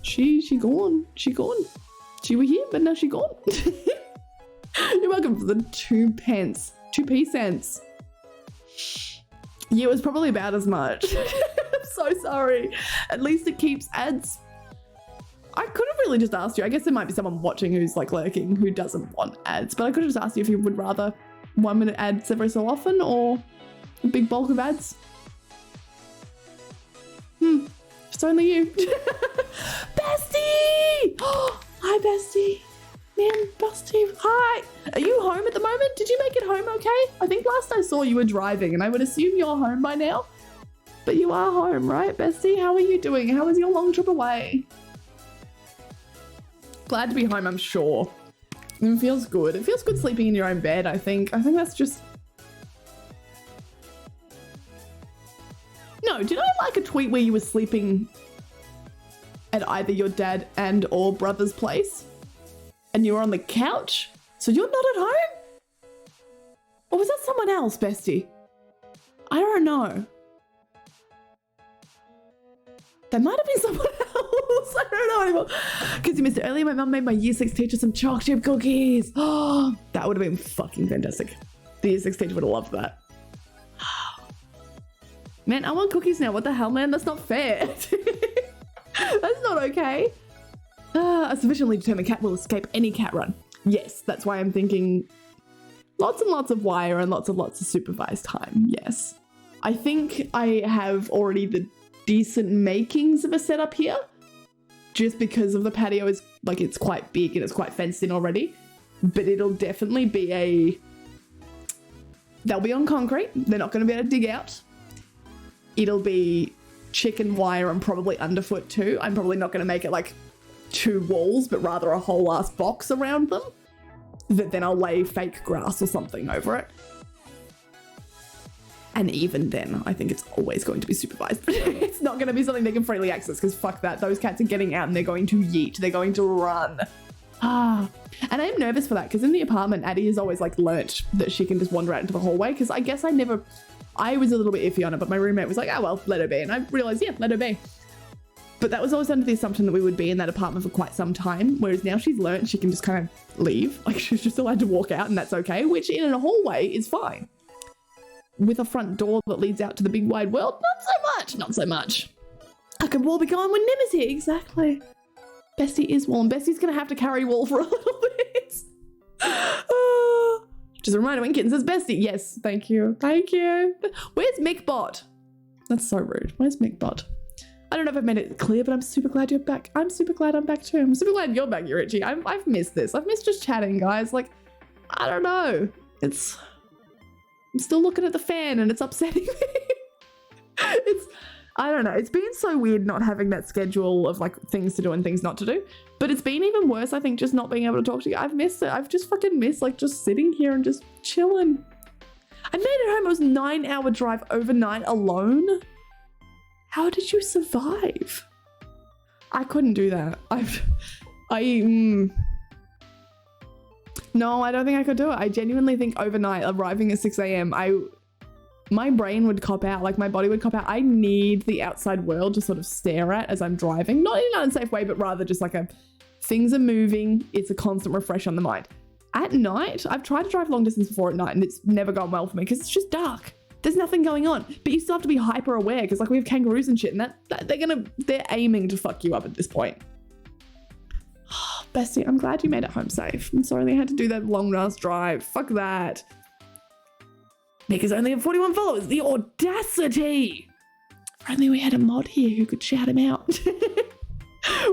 H: she gone. She gone. She were here, but now she gone. You're welcome for the 2 pence. 2p cents. Yeah, it was probably about as much. I'm so sorry. At least it keeps ads. I could have really just asked you. I guess there might be someone watching who's like lurking who doesn't want ads, but I could have just asked you if you would rather 1 minute ads every so often or a big bulk of ads. It's only you. Bestie! Hi, Bestie. Man, Bestie, hi. Are you home at the moment? Did you make it home okay? I think last I saw you were driving, and I would assume you're home by now. But you are home, right, Bestie? How are you doing? How was your long trip away? Glad to be home, I'm sure. It feels good. It feels good sleeping in your own bed, I think. I think that's just... No, did I like a tweet where you were sleeping at either your dad and or brother's place? And you were on the couch? So you're not at home? Or was that someone else, Bestie? I don't know. That might have been someone else. I don't know anymore. Because you missed it earlier, my mum made my year 6 teacher some choc chip cookies. Oh, that would have been fucking fantastic. The year 6 teacher would have loved that. Man, I want cookies now. What the hell, man? That's not fair. That's not okay. A sufficiently determined cat will escape any cat run. Yes, that's why I'm thinking lots and lots of wire and lots of supervised time. Yes. I think I have already the decent makings of a setup here. Just because of the patio is like it's quite big and it's quite fenced in already. But it'll definitely be they'll be on concrete. They're not going to be able to dig out. It'll be chicken wire and probably underfoot too. I'm probably not going to make it like 2 walls, but rather a whole ass box around them. That then I'll lay fake grass or something over it. And even then, I think it's always going to be supervised. It's not going to be something they can freely access because fuck that. Those cats are getting out and they're going to yeet. They're going to run. And I am nervous for that because in the apartment, Addie has always like learnt that she can just wander out into the hallway because I guess I was a little bit iffy on it, but my roommate was like, oh, well, let her be. And I realized, yeah, let her be. But that was always under the assumption that we would be in that apartment for quite some time. Whereas now she's learnt she can just kind of leave. Like she's just allowed to walk out and that's okay, which in a hallway is fine. With a front door that leads out to the big wide world, not so much. I could Wall be going when Nim is here, exactly. Bestie is warm. Bestie's gonna have to carry Wall for a little bit. Just a reminder when Kitten says Bestie. Yes, thank you. Thank you. Where's MickBot? That's so rude. Where's MickBot? I don't know if I've made it clear, but I'm super glad you're back. I'm super glad I'm back too. I'm super glad you're back, Yurichi. I've missed this. I've missed just chatting, guys. Like, I don't know. I'm still looking at the fan and it's upsetting me. I don't know. It's been so weird not having that schedule of like things to do and things not to do. But it's been even worse, I think, just not being able to talk to you. I've missed it. I've just fucking missed like just sitting here and just chilling. I made it home. It was a 9-hour drive overnight alone. How did you survive? I couldn't do that. No, I don't think I could do it. I genuinely think overnight, arriving at 6 a.m., my brain would cop out, like my body would cop out. I need the outside world to sort of stare at as I'm driving, not in an unsafe way, but rather just like things are moving. It's a constant refresh on the mind. At night, I've tried to drive long distance before at night and it's never gone well for me because it's just dark. There's nothing going on, but you still have to be hyper aware because like we have kangaroos and shit and they're aiming to fuck you up at this point. Bestie, I'm glad you made it home safe. I'm sorry they had to do that long ass drive. Fuck that. Nick only have 41 followers. The audacity! If only we had a mod here who could shout him out.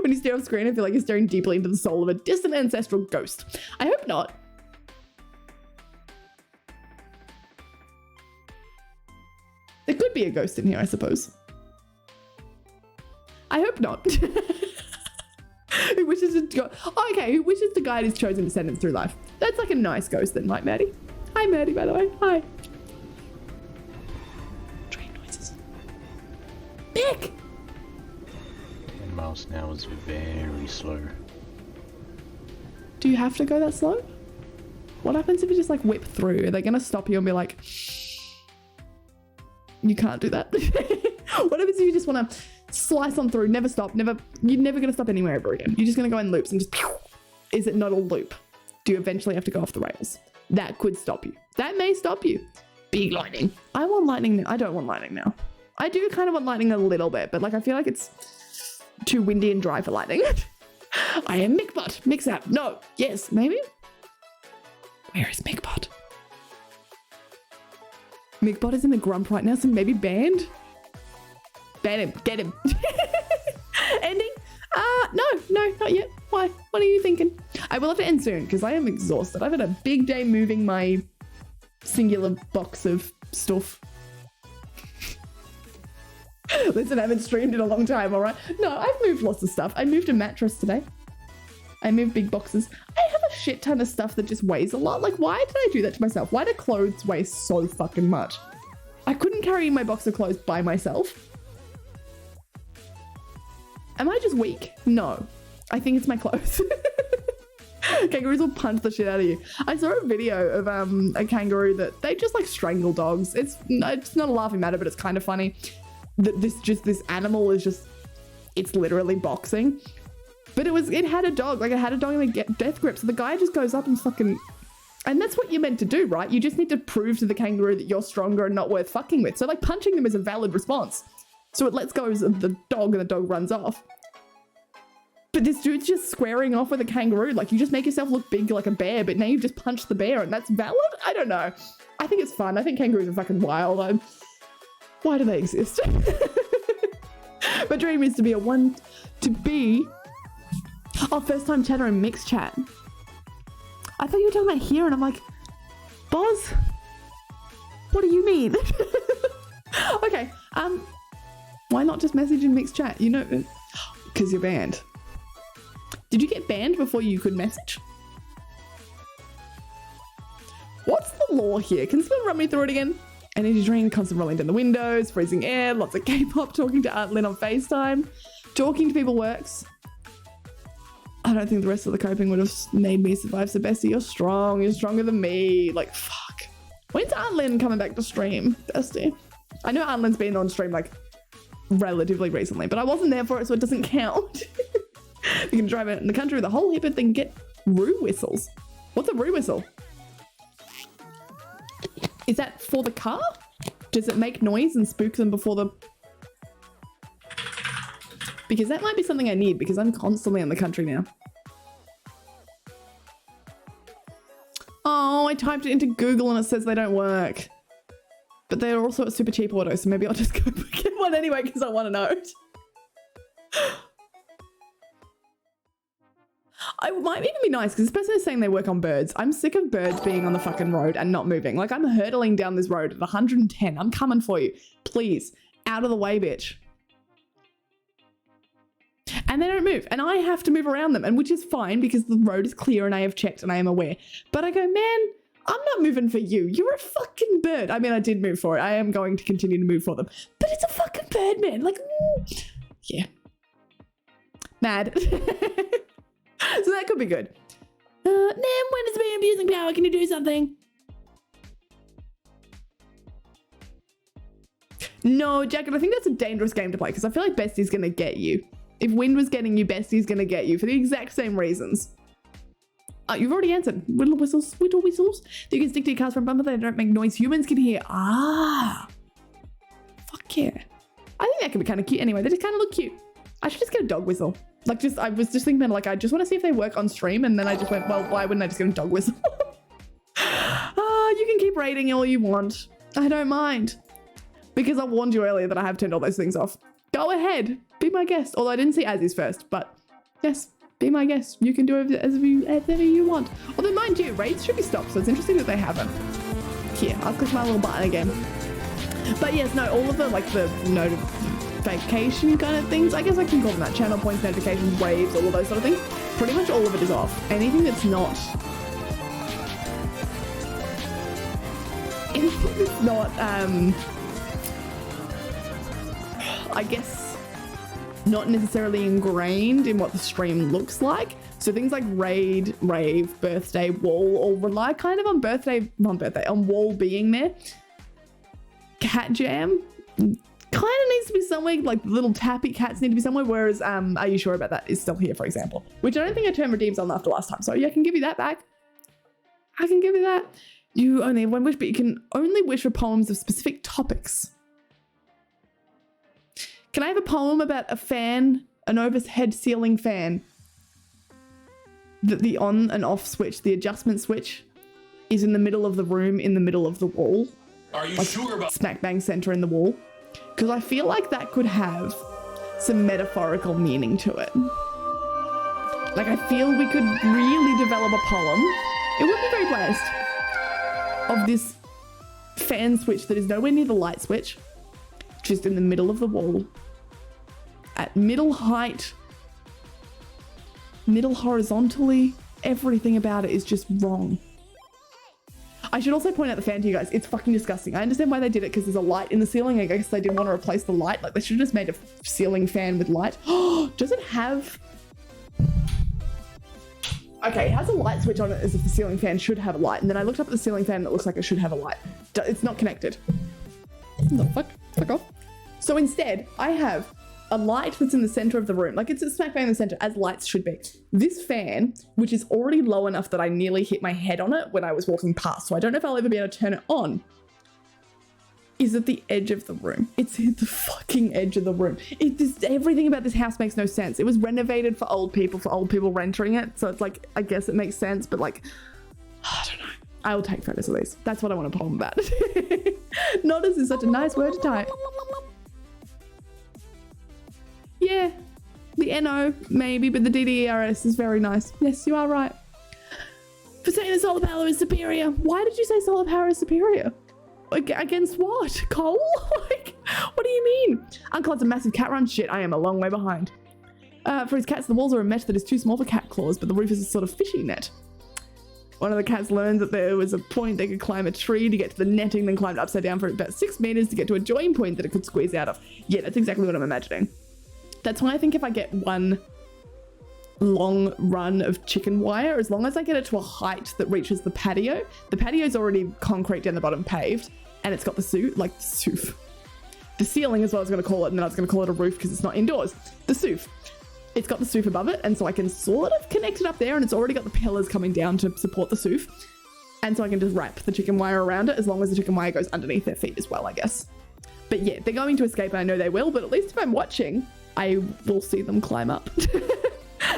H: When you stare off screen, I feel like you're staring deeply into the soul of a distant ancestral ghost. I hope not. There could be a ghost in here, I suppose. I hope not. Who wishes to go? Oh, okay, who wishes to guide his chosen descendants through life? That's like a nice ghost then, right, Maddie? Hi, Maddie, by the way. Hi. Train noises. Nick!
U: 10 miles an hour is very slow.
H: Do you have to go that slow? What happens if you just like whip through? Are they gonna stop you and be like, you can't do that? What happens if you just wanna slice on through, never stop, you're never gonna stop anywhere ever again. You're just gonna go in loops and just, is it not a loop? Do you eventually have to go off the rails? That could stop you. That may stop you. Big lightning. I want lightning now. I don't want lightning now. I do kind of want lightning a little bit, but like I feel like it's too windy and dry for lightning. I am Mickbot. Mixap. No. Yes. Maybe. Where is Mickbot? Mickbot is in a grump right now, so maybe banned. Ban him. Get him. Ending? No, not yet. Why? What are you thinking? I will have to end soon because I am exhausted. I've had a big day moving my singular box of stuff. Listen, I haven't streamed in a long time, all right? No, I've moved lots of stuff. I moved a mattress today. I moved big boxes. I have a shit ton of stuff that just weighs a lot. Like, why did I do that to myself? Why do clothes weigh so fucking much? I couldn't carry my box of clothes by myself. Am I just weak? No. I think it's my clothes. Kangaroos will punch the shit out of you. I saw a video of a kangaroo that they just like strangle dogs. It's not a laughing matter, but it's kind of funny that this animal is just, it's literally boxing. But it had a dog, like it had a dog in a death grip. So the guy just goes up and fucking, and that's what you're meant to do, right? You just need to prove to the kangaroo that you're stronger and not worth fucking with. So like punching them is a valid response. So it lets go of the dog and the dog runs off. But this dude's just squaring off with a kangaroo. Like, you just make yourself look big like a bear, but now you've just punched the bear and that's valid? I don't know. I think it's fun. I think kangaroos are fucking wild. Why do they exist? My dream is to be first time chatter in mixed chat. I thought you were talking about here and I'm like, Boz? What do you mean? Okay, why not just message in mixed chat? You know, because you're banned. Did you get banned before you could message? What's the law here? Can someone run me through it again? Energy drink, constant rolling down the windows, freezing air, lots of K-pop, talking to Aunt Lynn on FaceTime. Talking to people works. I don't think the rest of the coping would have made me survive. So Bestie, you're strong. You're stronger than me. Like, fuck. When's Aunt Lynn coming back to stream, Bestie? I know Aunt Lynn's been on stream like relatively recently, but I wasn't there for it, so it doesn't count. You can drive out in the country with a whole heap of things, get roo whistles. What's a roo whistle? Is that for the car? Does it make noise and spook them before the... Because that might be something I need because I'm constantly in the country now. Oh, I typed it into Google and it says they don't work. But they're also a super cheap auto, so maybe I'll just go get one anyway because I want to know. I might even be nice because this person is saying they work on birds. I'm sick of birds being on the fucking road and not moving. Like, I'm hurtling down this road at 110. I'm coming for you. Please, out of the way, bitch. And they don't move. And I have to move around them, and which is fine because the road is clear and I have checked and I am aware. But I go, man, I'm not moving for you. You're a fucking bird. I mean, I did move for it. I am going to continue to move for them. But it's a fucking bird, man. Like, yeah. Mad. So that could be good. Nam, when is being abusing power? Can you do something? No, Jacket, I think that's a dangerous game to play because I feel like Bestie's going to get you. If Wind was getting you, Bestie's going to get you for the exact same reasons. You've already answered. Whittle whistles. You can stick to your cars from bumper, they don't make noise. Humans can hear. Ah. Fuck yeah. I think that could be kind of cute anyway. They just kind of look cute. I should just get a dog whistle. Like, I was just thinking, like, I just want to see if they work on stream. And then I just went, well, why wouldn't I just get a dog whistle? You can keep rating all you want. I don't mind. Because I warned you earlier that I have turned all those things off. Go ahead. Be my guest. Although I didn't see Azzy's first, but yes, be my guest. You can do it as ever you want. Although, mind you, raids should be stopped, so it's interesting that they haven't. Here, I'll click my little button again. But yes, no, all of the, like, the notification kind of things, I guess I can call them that. Channel points, notifications, waves, all of those sort of things. Pretty much all of it is off. Anything that's not... Anything that's not, I guess, not necessarily ingrained in what the stream looks like. So things like raid, rave, birthday, wall, all rely kind of on wall being there. Cat jam kind of needs to be somewhere, like little tappy cats need to be somewhere, whereas Are You Sure About That is still here, for example, which I don't think I turned redeems on after last time. So yeah, I can give you that back. I can give you that. You only have one wish, but you can only wish for poems of specific topics. Can I have a poem about a fan, an overhead ceiling fan, that the on and off switch, the adjustment switch, is in the middle of the room, in the middle of the wall?
E: Are you
H: like
E: sure about
H: smack bang center in the wall? Because I feel like that could have some metaphorical meaning to it. Like, I feel we could really develop a poem. It would be very blessed. Of this fan switch that is nowhere near the light switch, just in the middle of the wall, at middle height, middle horizontally, everything about it is just wrong. I should also point out the fan to you guys. It's fucking disgusting. I understand why they did it because there's a light in the ceiling. I guess they didn't want to replace the light. Like, they should have just made a ceiling fan with light. Does it have... Okay, it has a light switch on it as if the ceiling fan should have a light. And then I looked up at the ceiling fan and it looks like it should have a light. It's not connected. The fuck? Fuck off. So instead, I have a light that's in the center of the room. Like, it's a smack bang in the center, as lights should be. This fan, which is already low enough that I nearly hit my head on it when I was walking past, so I don't know if I'll ever be able to turn it on, is at the edge of the room. It's at the fucking edge of the room. Everything about this house makes no sense. It was renovated for old people renting it. So it's like, I guess it makes sense, but like, I don't know. I will take photos of these. That's what I want to poem about. Notice is such a nice word to type. Yeah, the NO maybe, but the DDERS is very nice. Yes, you are right. For saying that solar power is superior. Why did you say solar power is superior? Like, against what? Coal? Like, what do you mean? Uncle has a massive cat run. Shit, I am a long way behind. For his cats, the walls are a mesh that is too small for cat claws, but the roof is a sort of fishing net. One of the cats learned that there was a point they could climb a tree to get to the netting, then climbed upside down for about 6 meters to get to a join point that it could squeeze out of. Yeah, that's exactly what I'm imagining. That's why I think if I get one long run of chicken wire, as long as I get it to a height that reaches the patio's already concrete down the bottom paved, and it's got the ceiling is what I was going to call it, and then I was going to call it a roof because it's not indoors. The SOOF. It's got the SOOF above it, and so I can sort of connect it up there, and it's already got the pillars coming down to support the SOOF. And so I can just wrap the chicken wire around it, as long as the chicken wire goes underneath their feet as well, I guess. But yeah, they're going to escape, and I know they will, but at least if I'm watching, I will see them climb up.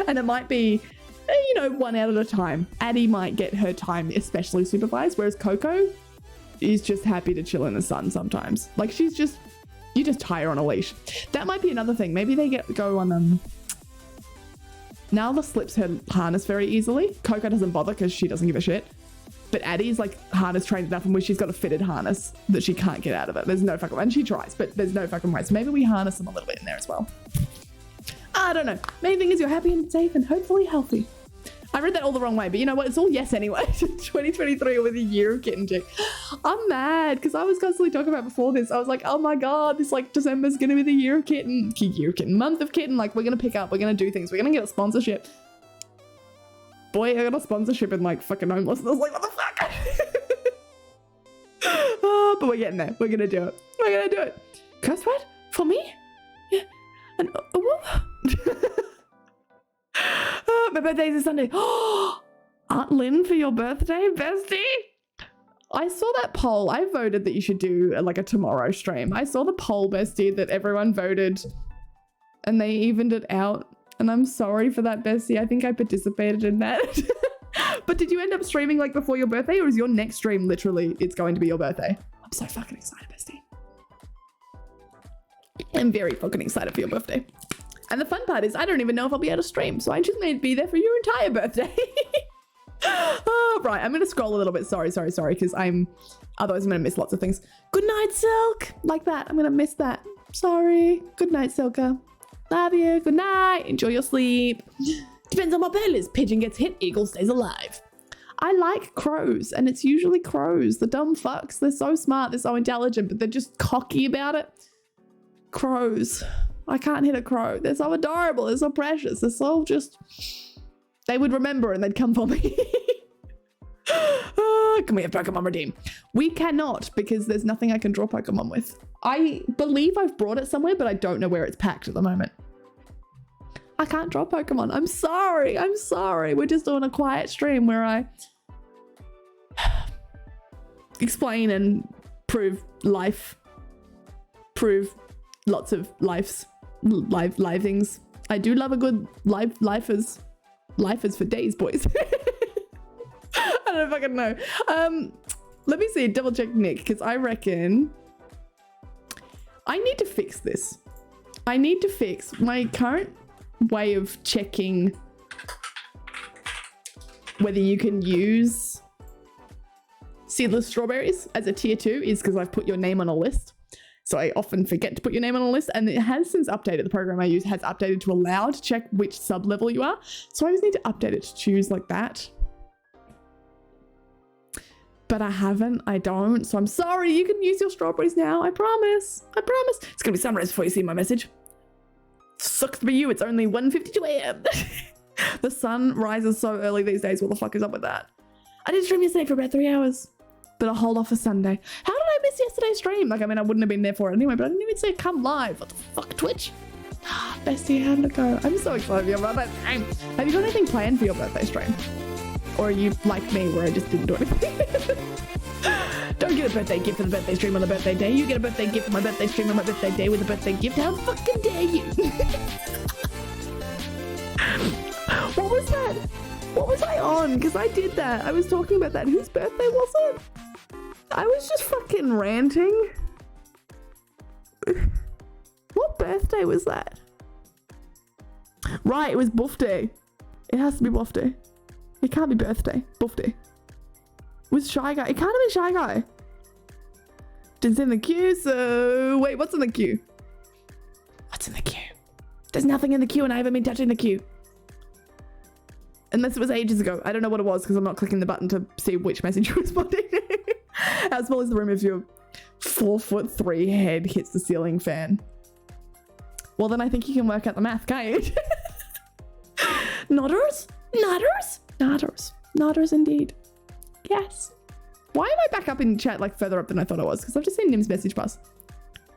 H: And it might be, you know, one out at a time. Addie might get her time especially supervised, whereas Coco is just happy to chill in the sun sometimes. Like, you just tie her on a leash. That might be another thing. Maybe they go on Nala slips her harness very easily. Coco doesn't bother because she doesn't give a shit. But Addie's like harness trained enough, and when she's got a fitted harness that she can't get out of it. There's no fucking way. And she tries, but there's no fucking way. So maybe we harness them a little bit in there as well. I don't know. Main thing is you're happy and safe and hopefully healthy. I read that all the wrong way, but you know what? It's all yes anyway. 2023 was a year of kitten chick. I'm mad because I was constantly talking about before this. I was like, oh my God, this like December's going to be the year of kitten. Month of kitten. Like we're going to pick up. We're going to do things. We're going to get a sponsorship. Boy, I got a sponsorship in like fucking homelessness. Like, what the fuck? Oh, but we're getting there. We're going to do it. We're going to do it. Curse word? For me? Yeah. And my birthday's this Sunday. Aunt Lynn for your birthday, bestie? I saw that poll. I voted that you should do like a tomorrow stream. I saw the poll, bestie, that everyone voted and they evened it out. And I'm sorry for that, bestie. I think I participated in that. But did you end up streaming like before your birthday, or is your next stream literally it's going to be your birthday? I'm so fucking excited, bestie. I'm very fucking excited for your birthday. And the fun part is I don't even know if I'll be able to stream, so I just may be there for your entire birthday. Oh, right, I'm going to scroll a little bit. Sorry, because otherwise I'm going to miss lots of things. Good night, Silk. Like that. I'm going to miss that. Sorry. Good night, Silka. Love you. Good night. Enjoy your sleep. Depends on what bird it is. Pigeon gets hit, eagle stays alive. I like crows, and it's usually crows. The dumb fucks. They're so smart. They're so intelligent, but they're just cocky about it. Crows. I can't hit a crow. They're so adorable. They're so precious. They're so just... They would remember and they'd come for me. Can we have Pokemon redeem? We cannot, because there's nothing I can draw Pokemon with. I believe I've brought it somewhere, but I don't know where it's packed at the moment. I can't draw Pokemon. I'm sorry. I'm sorry. We're just doing a quiet stream where I explain and prove life. Prove lots of life things. I do love a good lifers for days, boys. I don't fucking know. Let me see, double check Nick, because I reckon I need to fix this. I need to fix my current way of checking whether you can use seedless strawberries as a tier 2 is because I've put your name on a list. So I often forget to put your name on a list, and it has since updated. The program I use has updated to allow to check which sub level you are. So I just need to update it to choose like that. But I haven't, I don't. So I'm sorry, you can use your strawberries now. I promise. I promise. It's gonna be sunrise before you see my message. Sucks to be you, it's only 1:52 a.m. The sun rises so early these days. What the fuck is up with that? I did stream yesterday for about 3 hours, but I'll hold off for Sunday. How did I miss yesterday's stream? Like, I mean, I wouldn't have been there for it anyway, but I didn't even say come live. What the fuck, Twitch? Bestie, how did it go? I'm so excited for your birthday stream. Have you got anything planned for your birthday stream? Or are you like me where I just didn't do anything? Don't get a birthday gift for the birthday stream on the birthday day. You get a birthday gift for my birthday stream on my birthday day with a birthday gift. How fucking dare you? What was that? What was I on? Because I did that. I was talking about that. Whose birthday was it? I was just fucking ranting. What birthday was that? Right, it was birthday. It has to be birthday. It can't be birthday. Birthday. Was Shy Guy. It can't have been Shy Guy. It's in the queue, so... Wait, what's in the queue? What's in the queue? There's nothing in the queue and I haven't been touching the queue. Unless it was ages ago. I don't know what it was because I'm not clicking the button to see which message you're responding. How small is the room if your 4'3" head hits the ceiling fan? Well, then I think you can work out the math, can't you? Nodders? Nodders? Nodders. Nodders indeed. Yes. Why am I back up in chat like further up than I thought I was? Because I've just seen Nim's message pass.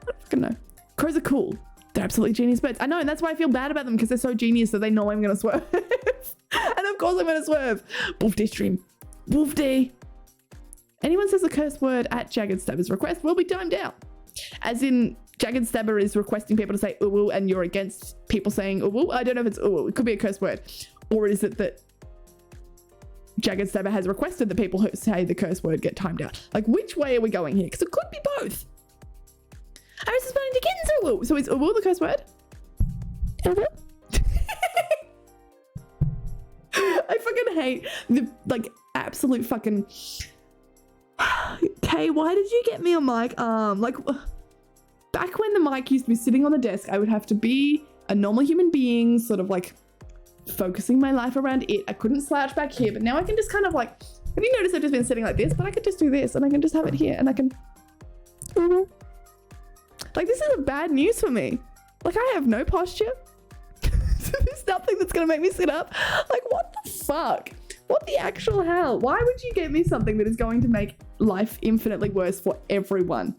H: I don't fucking know. Crows are cool. They're absolutely genius birds. I know, and that's why I feel bad about them because they're so genius that they know I'm going to swerve. And of course I'm going to swerve. Wolf day stream. Wolf day. Anyone says a curse word at Jagged Stabber's request will be timed out. As in, Jagged Stabber is requesting people to say uwu and you're against people saying uwu. I don't know if it's uwu. It could be a curse word. Or is it that Jagged Stabber has requested that people who say the curse word get timed out? Like, which way are we going here? Because it could be both. I was responding to kittens uwu. So is uwu the curse word? Uwu? I fucking hate the, like, absolute fucking... Kay, why did you get me a mic arm? Like, back when the mic used to be sitting on the desk, I would have to be a normal human being, sort of like focusing my life around it. I couldn't slouch back here, but now I can just kind of like, have you noticed I've just been sitting like this? But I could just do this and I can just have it here and I can... Like, this is a bad news for me. Like, I have no posture. There's nothing that's gonna make me sit up. Like, what the fuck? What the actual hell? Why would you get me something that is going to make life infinitely worse for everyone,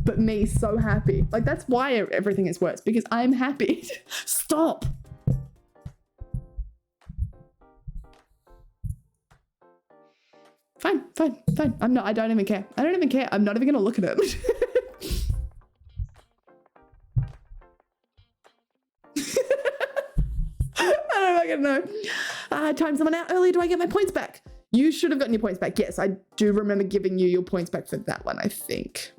H: but me so happy? Like, that's why everything is worse, because I'm happy. Stop. Fine. I don't even care. I don't even care. I'm not even gonna look at it. I don't fucking know. I timed someone out earlier. Do I get my points back? You should have gotten your points back. Yes, I do remember giving you your points back for that one, I think.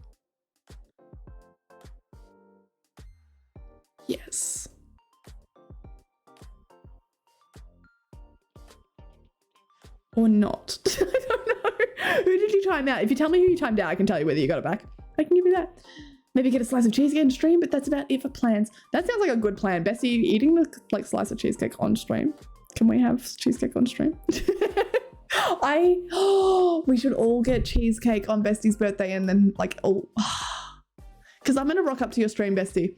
H: Yes. Or not. I don't know. Who did you time out? If you tell me who you timed out, I can tell you whether you got it back. I can give you that. Maybe get a slice of cheesecake on stream, but that's about it for plans. That sounds like a good plan. Bessie, eating the like slice of cheesecake on stream. Can we have cheesecake on stream? We should all get cheesecake on Bestie's birthday and then like, because I'm going to rock up to your stream, Bestie,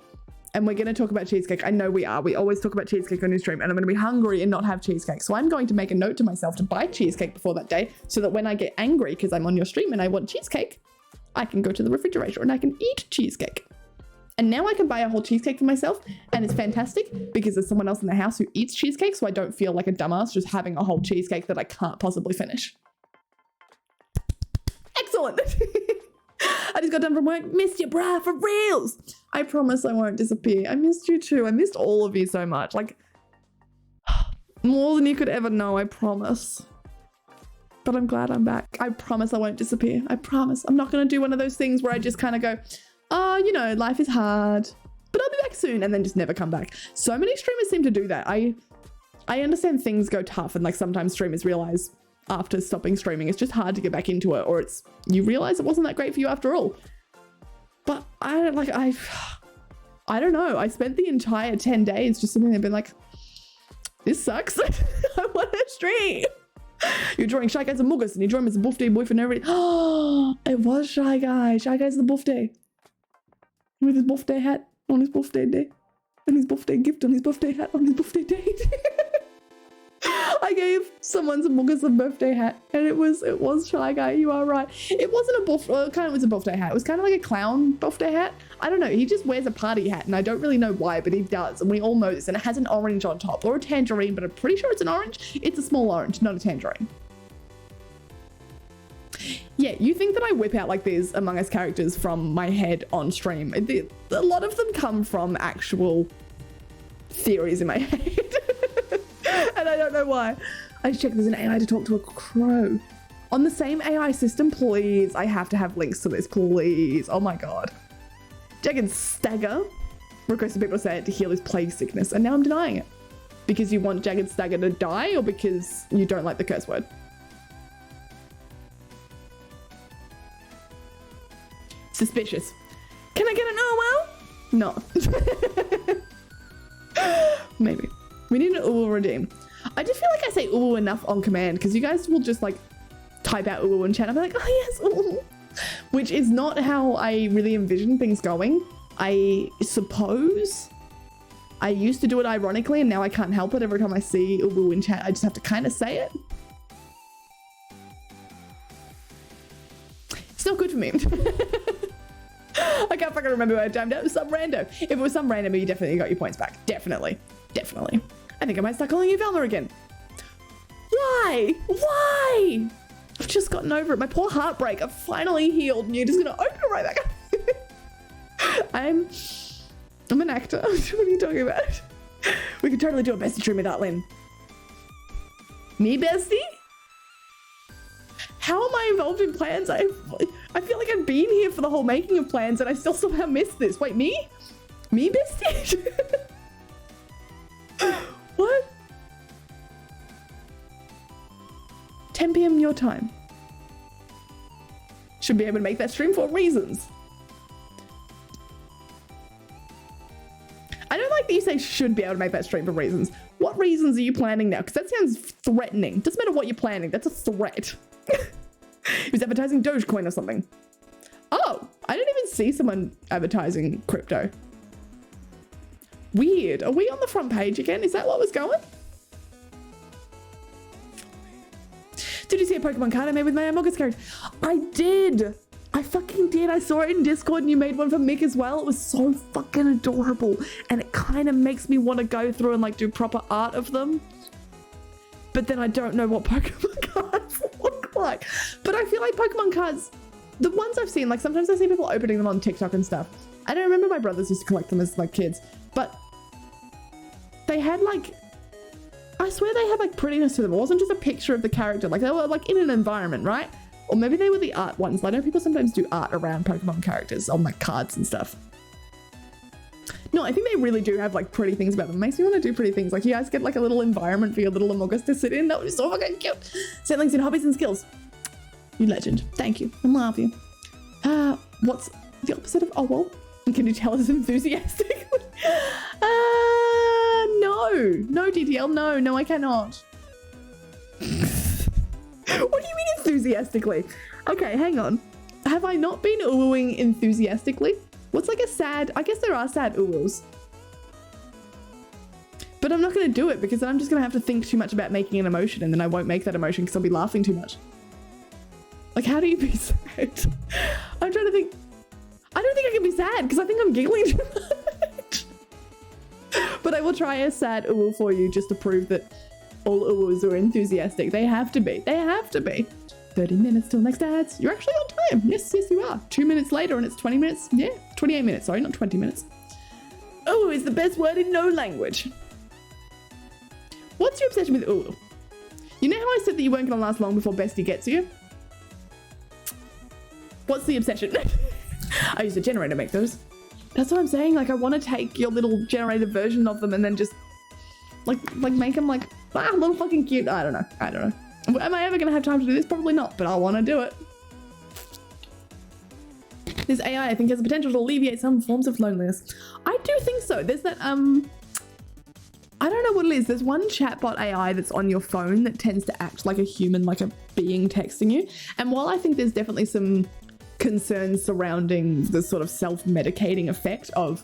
H: and we're going to talk about cheesecake. I know we are. We always talk about cheesecake on your stream, and I'm going to be hungry and not have cheesecake. So I'm going to make a note to myself to buy cheesecake before that day so that when I get angry because I'm on your stream and I want cheesecake, I can go to the refrigerator and I can eat cheesecake. And now I can buy a whole cheesecake for myself, and it's fantastic because there's someone else in the house who eats cheesecake, so I don't feel like a dumbass just having a whole cheesecake that I can't possibly finish. Excellent. I just got done from work. Missed you, bruh, for reals. I promise I won't disappear. I missed you too. I missed all of you so much. Like, more than you could ever know, I promise. But I'm glad I'm back. I promise I won't disappear. I promise. I'm not going to do one of those things where I just kind of go, oh, you know, life is hard, but I'll be back soon, and then just never come back. So many streamers seem to do that. I understand things go tough, and like sometimes streamers realize after stopping streaming, it's just hard to get back into it, or it's, you realize it wasn't that great for you after all. But I don't know. I spent the entire 10 days just sitting there being like, this sucks. I want to stream. You're drawing Shy Guys and Muggus, and you draw him as a buff day boyfriend and everything. Oh, it was Shy Guy. Shy Guy's the buff day. With his birthday hat on his birthday day. And his birthday gift on his birthday hat on his birthday date. I gave someone some Muggus a birthday hat, and it was Shy Guy. You are right. It wasn't a buff, well, it kind of was a birthday hat. It was kind of like a clown birthday hat. I don't know. He just wears a party hat, and I don't really know why, but he does. And we all know this. And it has an orange on top, or a tangerine, but I'm pretty sure it's an orange. It's a small orange, not a tangerine. Yeah, you think that I whip out like these Among Us characters from my head on stream. A lot of them come from actual theories in my head. And I don't know why. I just checked there's an AI to talk to a crow. On the same AI system, please. I have to have links to this, please. Oh my god. Jagged Stagger requested people to say it to heal his plague sickness, and now I'm denying it. Because you want Jagged Stagger to die, or because you don't like the curse word? Suspicious. Can I get an oh well? No. Maybe. We need an ooh redeem. I just feel like I say ooh enough on command, because you guys will just like type out ooh in chat. I'll be like, oh yes, ooh. Which is not how I really envision things going. I suppose I used to do it ironically, and now I can't help it. Every time I see ooh in chat, I just have to kind of say it. It's not good for me. I can't fucking remember who I timed out. It was some rando. If it was some random, you definitely got your points back. Definitely. Definitely. I think I might start calling you Velma again. Why? Why? I've just gotten over it. My poor heartbreak. I've finally healed, and you're just gonna open it right back up. I'm an actor. What are you talking about? We could totally do a bestie stream without Lynn. Me, bestie? How am I involved in plans? I feel like I've been here for the whole making of plans, and I still somehow missed this. Wait, me? Me, bestie? What? your time. Should be able to make that stream for reasons. I don't like that you say should be able to make that stream for reasons. What reasons are you planning now? Because that sounds threatening. Doesn't matter what you're planning. That's a threat. He was advertising Dogecoin or something. Oh, I didn't even see someone advertising crypto. Weird. Are we on the front page again? Is that what was going? Did you see a Pokemon card I made with my Among Us character? I did. I fucking did. I saw it in Discord and you made one for Mick as well. It was so fucking adorable. And it kind of makes me want to go through and like do proper art of them. But then I don't know what Pokemon cards look like. But I feel like Pokemon cards, the ones I've seen, like sometimes I see people opening them on TikTok and stuff. I don't remember my brothers used to collect them as like kids. But they had like, I swear they had like prettiness to them. It wasn't just a picture of the character. Like they were like in an environment, right? Or maybe they were the art ones. I know people sometimes do art around Pokemon characters on like cards and stuff. No, I think they really do have like pretty things about them. It makes me want to do pretty things. Like you guys get like a little environment for your little Among Us to sit in. That would be so fucking cute. Send links in hobbies and skills. You legend. Thank you. I love you. What's the opposite of well? Can you tell us enthusiastically? No, DTL, no, I cannot. What do you mean enthusiastically? Okay, hang on. Have I not been oohing enthusiastically? What's like a sad, I guess there are sad oohs. But I'm not going to do it because then I'm just going to have to think too much about making an emotion and then I won't make that emotion because I'll be laughing too much. Like, how do you be sad? I'm trying to think. I don't think I can be sad because I think I'm giggling too much. But I will try a sad ooh for you just to prove that all oohs are enthusiastic. They have to be. They have to be. 30 minutes till next ads. You're actually on time. Yes, you are. 2 minutes later and it's 20 minutes. Yeah, 28 minutes. Sorry, not 20 minutes. Ooh is the best word in no language. What's your obsession with ooh? You know how I said that you weren't going to last long before Bestie gets you? What's the obsession? I use a generator to make those. That's what I'm saying. Like, I want to take your little generated version of them and then just like make them like a little fucking cute. I don't know. Am I ever going to have time to do this? Probably not, but I want to do it. This AI, I think, has the potential to alleviate some forms of loneliness. I do think so. There's that, I don't know what it is. There's one chatbot AI that's on your phone that tends to act like a human, like a being texting you. And while I think there's definitely some concerns surrounding the sort of self-medicating effect of,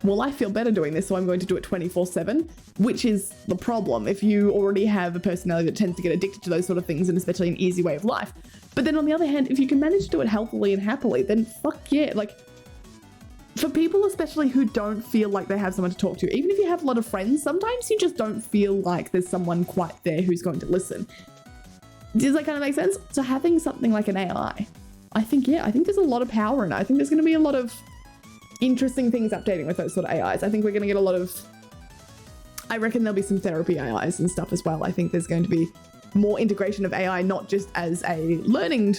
H: well, I feel better doing this, so I'm going to do it 24/7, which is the problem if you already have a personality that tends to get addicted to those sort of things, and especially an easy way of life. But then on the other hand, if you can manage to do it healthily and happily, then fuck yeah. Like, for people especially who don't feel like they have someone to talk to, even if you have a lot of friends, sometimes you just don't feel like there's someone quite there who's going to listen. Does that kind of make sense? So having something like an AI, I think there's a lot of power in it. I think there's going to be a lot of interesting things updating with those sort of AIs. I think we're going to get a lot of, I reckon there'll be some therapy AIs and stuff as well. I think there's going to be more integration of AI, not just as a learning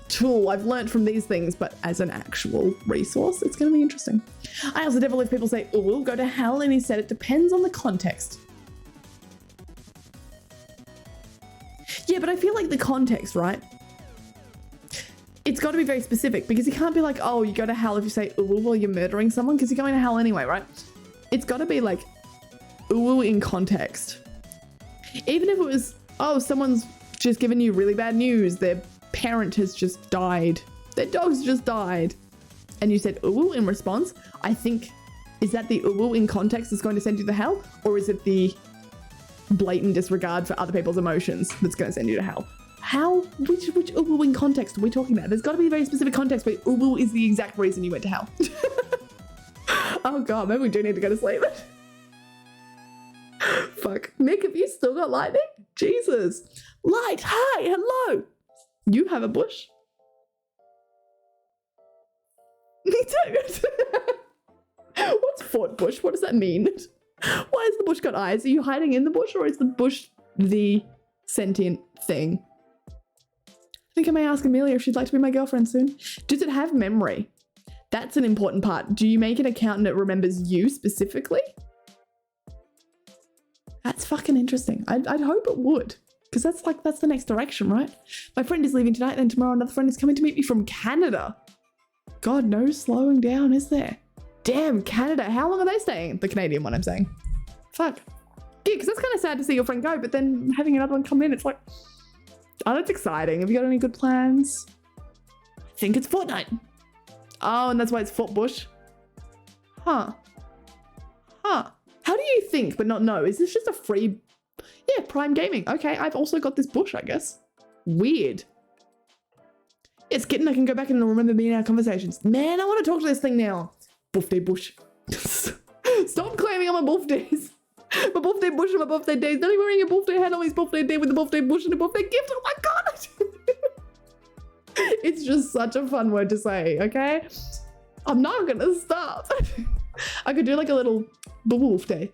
H: tool, I've learned from these things, but as an actual resource. It's going to be interesting. I also devil if people say, oh, we'll go to hell, and he said it depends on the context. Yeah, but I feel like the context, right? It's got to be very specific because you can't be like, oh, you go to hell if you say ooh while you're murdering someone because you're going to hell anyway, right? It's got to be like ooh in context. Even if it was, oh, someone's just given you really bad news, their parent has just died, their dog's just died, and you said ooh in response, I think, is that the ooh in context that's going to send you to hell, or is it the blatant disregard for other people's emotions that's going to send you to hell? How, which ooh in context are we talking about? There's got to be a very specific context where ooh is the exact reason you went to hell. Oh god, maybe we do need to go to sleep. Fuck. Mick, have you still got lightning? Jesus. Light, hi, hello. You have a bush? Me too. What's Fort Bush? What does that mean? Why has the bush got eyes? Are you hiding in the bush, or is the bush the sentient thing? I think I may ask Amelia if she'd like to be my girlfriend soon. Does it have memory? That's an important part. Do you make an account and it remembers you specifically? That's fucking interesting. I'd hope it would. Because that's the next direction, right? My friend is leaving tonight, then tomorrow another friend is coming to meet me from Canada. God, no slowing down, is there? Damn, Canada. How long are they staying? The Canadian one, I'm saying. Fuck. Yeah, because that's kind of sad to see your friend go, but then having another one come in, it's like, oh, that's exciting. Have you got any good plans? I think it's Fortnite. Oh, and that's why it's Fort Bush. Huh. Huh. How do you think but not know? Is this just a free... Yeah, Prime Gaming. Okay, I've also got this bush, I guess. Weird. It's Kitten. I can go back and remember me in our conversations. Man, I want to talk to this thing now. Birthday bush. Stop claiming on my birthdays. My birthday bush and my birthday days. Not even wearing a birthday hat on his birthday day with a birthday bush and a birthday gift. Oh my god. It's just such a fun word to say, okay? I'm not gonna stop. I could do like a little wolf day.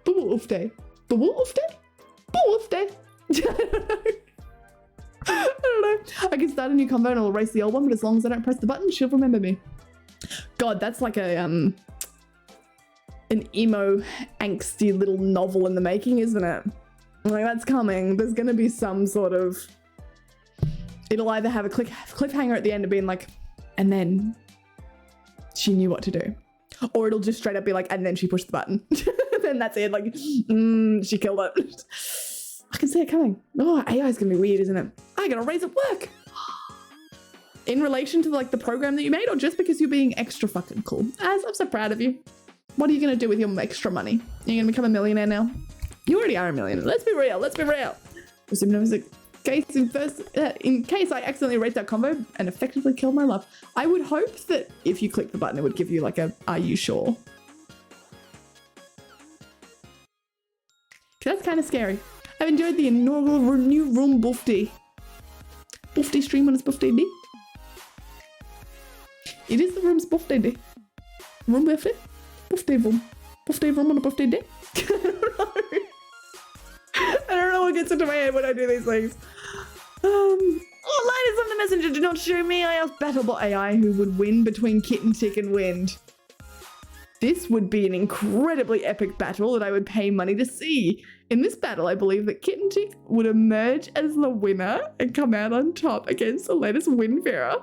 H: Wolf day. Wolf day? Wolf day. I don't know. I can start a new convo and I'll erase the old one, but as long as I don't press the button, she'll remember me. God, that's like a an emo angsty little novel in the making, isn't it? Like, that's coming. There's gonna be some sort of... It'll either have a cliffhanger at the end of being like, and then she knew what to do. Or it'll just straight up be like, and then she pushed the button. Then that's it, like, she killed it. I can see it coming. Oh, AI is gonna be weird, isn't it? I gotta raise at work. In relation to like the program that you made, or just because you're being extra fucking cool? As I'm so proud of you. What are you gonna do with your extra money? Are you gonna become a millionaire now? You already are a millionaire. Let's be real. Let's be real. In case I accidentally erased that combo and effectively killed my love. I would hope that if you click the button, it would give you like a, are you sure? That's kind of scary. I've enjoyed the inaugural new room birthday stream on his birthday day. It is the room's birthday day. Room birthday? Birthday room. Birthday room on a birthday day? I don't know. I don't know what gets into my head when I do these things. Oh, ladies on the messenger did not show me. I asked BattleBot AI who would win between Kitten, Tick and Wind. This would be an incredibly epic battle that I would pay money to see. In this battle, I believe that Kitten Tick would emerge as the winner and come out on top against the latest Windfarer.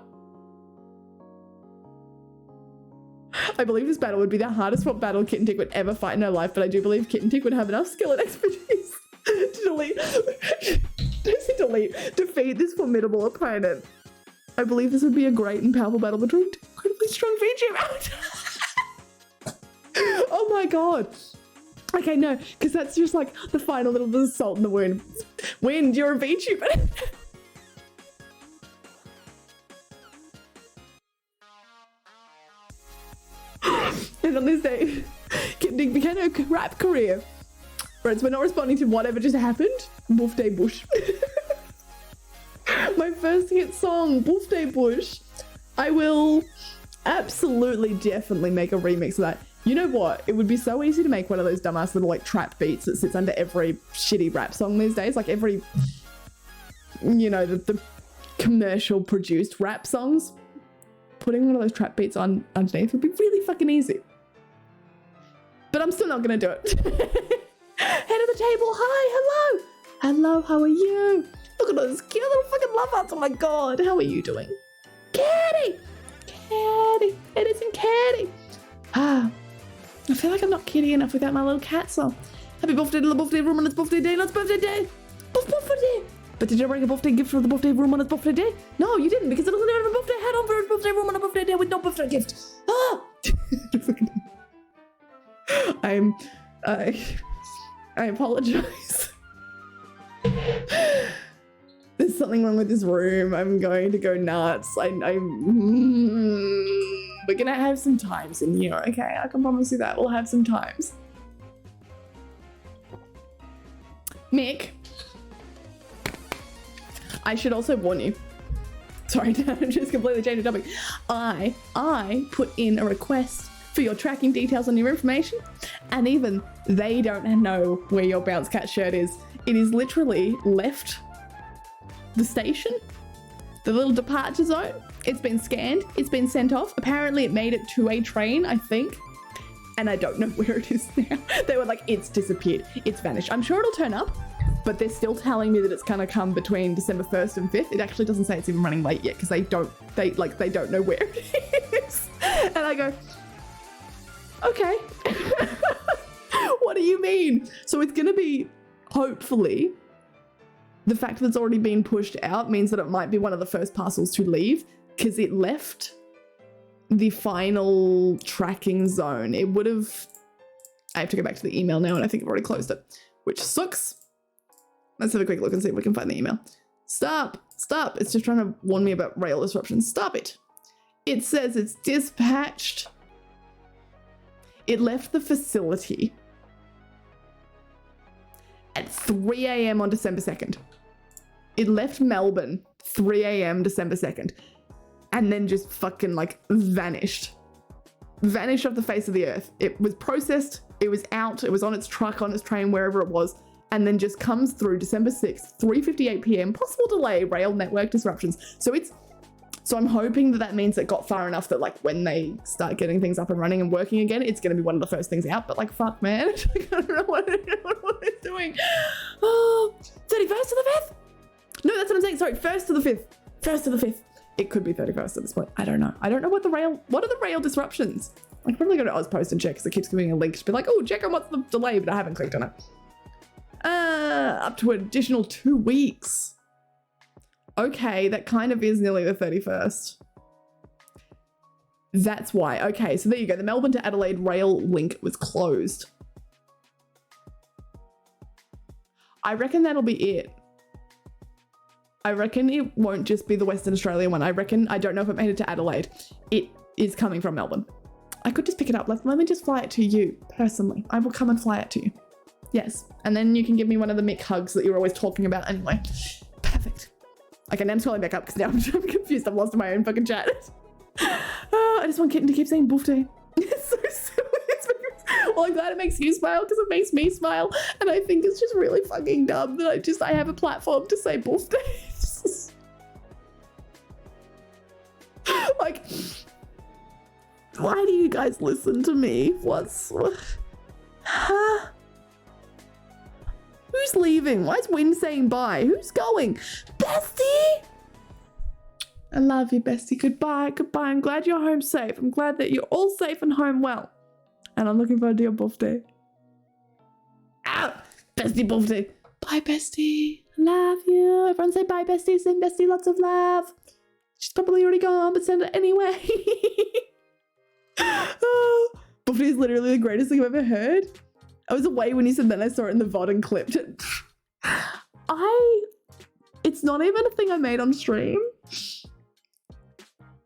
H: I believe this battle would be the hardest fought battle Kitten Tick would ever fight in her life, but I do believe Kitten Tick would have enough skill and expertise to defeat this formidable opponent. I believe this would be a great and powerful battle between two incredibly strong VTubers. Oh my god. Okay, no, because that's just like the final little bit of salt in the wound. Wind, you're a VTuber. And on this day, Kitten began her rap career. Friends, we're not responding to whatever just happened. Birthday Bush. My first hit song, Birthday Bush. I will absolutely, definitely make a remix of that. You know what? It would be so easy to make one of those dumbass little like trap beats that sits under every shitty rap song these days. Like every, you know, the commercial produced rap songs. Putting one of those trap beats on underneath would be really fucking easy. But I'm still not gonna do it. Head of the table, hi, hello. Hello, how are you? Look at those cute little fucking love hearts. Oh my god, how are you doing? Kitty! Kitty! It isn't Kitty! Ah, I feel like I'm not kitty enough without my little cat song. Happy birthday to the birthday room on its birthday day. Let's birthday day. Birthday. But did you bring a birthday gift for the birthday room on its birthday day? No, you didn't, because it doesn't have a birthday hat on for its birthday room on a birthday day with no birthday gift. Ah! I apologize. There's something wrong with this room. I'm going to go nuts. We're gonna have some times in here, okay? I can promise you that. We'll have some times. Mick, I should also warn you. Sorry, just completely changed the topic. I put in a request for your tracking details on your information, and even they don't know where your bounce cat shirt is. It is literally left the station, the little departure zone. It's been scanned, it's been sent off. Apparently it made it to a train, I think, and I don't know where it is now. They were like, it's disappeared, it's vanished. I'm sure it'll turn up. but they're still telling me that it's gonna come between December 1st and 5th. It actually doesn't say it's even running late yet because they don't know where it is. And I go, okay. What do you mean? So it's gonna be, hopefully, the fact that it's already been pushed out means that it might be one of the first parcels to leave because it left the final tracking zone. It would have, I have to go back to the email now and I think I've already closed it, which sucks. Let's have a quick look and see if we can find the email. Stop. It's just trying to warn me about rail disruptions. Stop it. It says it's dispatched. It left the facility at 3 a.m. on December 2nd. It left Melbourne 3 a.m. December 2nd and then just fucking like vanished. Vanished off the face of the earth. It was processed, it was out, it was on its truck, on its train, wherever it was, and then just comes through December 6th, 3:58 p.m, possible delay, rail network disruptions. So I'm hoping that means it got far enough that like when they start getting things up and running and working again, it's going to be one of the first things out, but like fuck man, I don't know what it's doing. Oh, 31st to the 5th? No, that's what I'm saying, sorry, 1st to the 5th. 1st to the 5th. It could be 31st at this point. I don't know. I don't know what are the rail disruptions? I can probably go to Ozpost and check because it keeps giving a link to be like, oh, check on what's the delay, but I haven't clicked on it. Up to an additional 2 weeks. Okay, that kind of is nearly the 31st. That's why. Okay, so there you go. The Melbourne to Adelaide rail link was closed. I reckon that'll be it. I reckon it won't just be the Western Australia one. I don't know if it made it to Adelaide. It is coming from Melbourne. I could just pick it up. Let me just fly it to you personally. I will come and fly it to you. Yes. And then you can give me one of the Mick hugs that you're always talking about anyway. Perfect. Okay, now I'm scrolling back up because now I'm confused. I've lost my own fucking chat. I just want Kitten to keep saying birthday. It's so silly. Well, I'm glad it makes you smile because it makes me smile. And I think it's just really fucking dumb that I have a platform to say birthdays. Like, why do you guys listen to me? Huh? Who's leaving? Why is Win saying bye? Who's going? Bestie! I love you, Bestie. Goodbye. I'm glad you're home safe. I'm glad that you're all safe and home well. And I'm looking forward to your birthday. Ow! Bestie birthday. Bye, Bestie. Love you. Everyone say bye, Bestie. Send Bestie lots of love. She's probably already gone, but send it anyway. Oh, birthday is literally the greatest thing I've ever heard. I was away when you said that and I saw it in the VOD and clipped it. It's not even a thing I made on stream.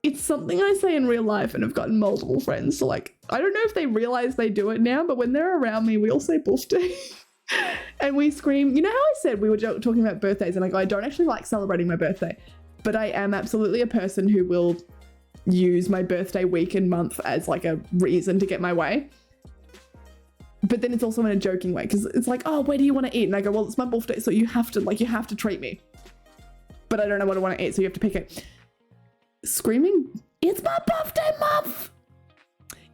H: It's something I say in real life and I've gotten multiple friends to like, I don't know if they realize they do it now, but when they're around me, we all say birthday. And we scream. You know how I said we were talking about birthdays and I go, I don't actually like celebrating my birthday, but I am absolutely a person who will use my birthday week and month as like a reason to get my way. But then it's also in a joking way because it's like, oh, where do you want to eat? And I go, well, it's my birthday, so you have to treat me. But I don't know what I want to eat, so you have to pick it. Screaming, it's my birthday month,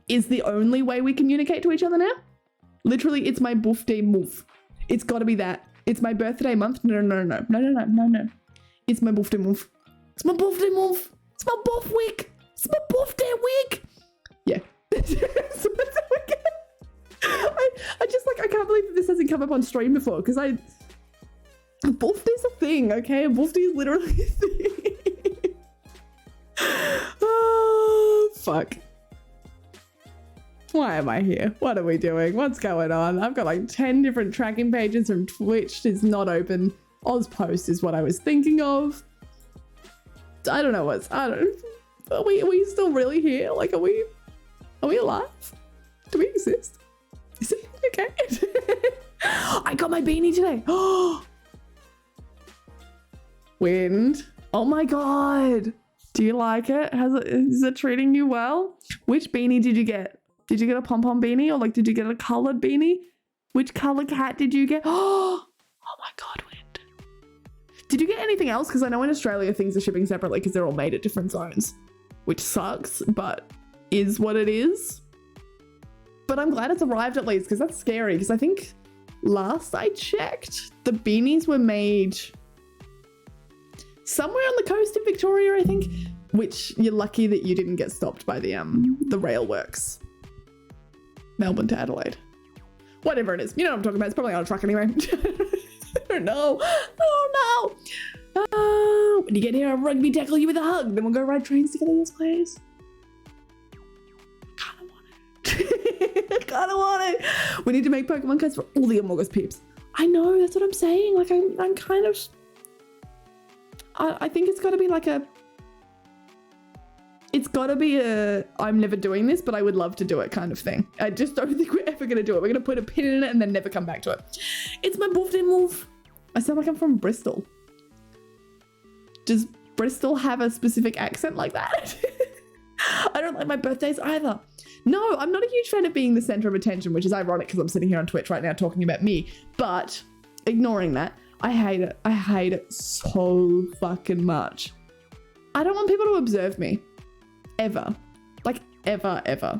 H: is the only way we communicate to each other now. Literally, it's my birthday month. It's got to be that. It's my birthday month. No. It's my birthday month. It's my birthday month. It's my birth week. It's my birthday week. Yeah. I can't believe that this hasn't come up on stream before because birthday's a thing, okay? Birthday is literally a thing. Oh, fuck. Why am I here? What are we doing? What's going on? I've got like 10 different tracking pages from Twitch. It's not open. Ozpost is what I was thinking of. I don't know are we still really here? Like, are we alive? Do we exist? Is it okay? I got my beanie today. Oh, Wind. Oh my god. Do you like it? Is it treating you well? Which beanie did you get? Did you get a pom-pom beanie or like did you get a colored beanie? Which color cat did you get? Oh my god, Wind. Did you get anything else? Because I know in Australia things are shipping separately because they're all made at different zones, which sucks, but is what it is. But I'm glad it's arrived at least because that's scary because I think last I checked, the beanies were made somewhere on the coast of Victoria, I think, which you're lucky that you didn't get stopped by the rail works. Melbourne to Adelaide. Whatever it is. You know what I'm talking about. It's probably on a truck anyway. I don't know. Oh no. When you get here, I'll rugby tackle you with a hug. Then we'll go ride trains together, yes please. I kinda want it. We need to make Pokemon cards for all the Among Us peeps. I know, that's what I'm saying. Like, I'm kind of... I think it's gotta be like a... It's gotta be a I'm never doing this, but I would love to do it kind of thing. I just don't think we're ever gonna do it. We're gonna put a pin in it and then never come back to it. It's my birthday move. I sound like I'm from Bristol. Does Bristol have a specific accent like that? I don't like my birthdays either. No, I'm not a huge fan of being the center of attention, which is ironic because I'm sitting here on Twitch right now talking about me. But ignoring that, I hate it. I hate it so fucking much. I don't want people to observe me. Ever. Like, ever, ever.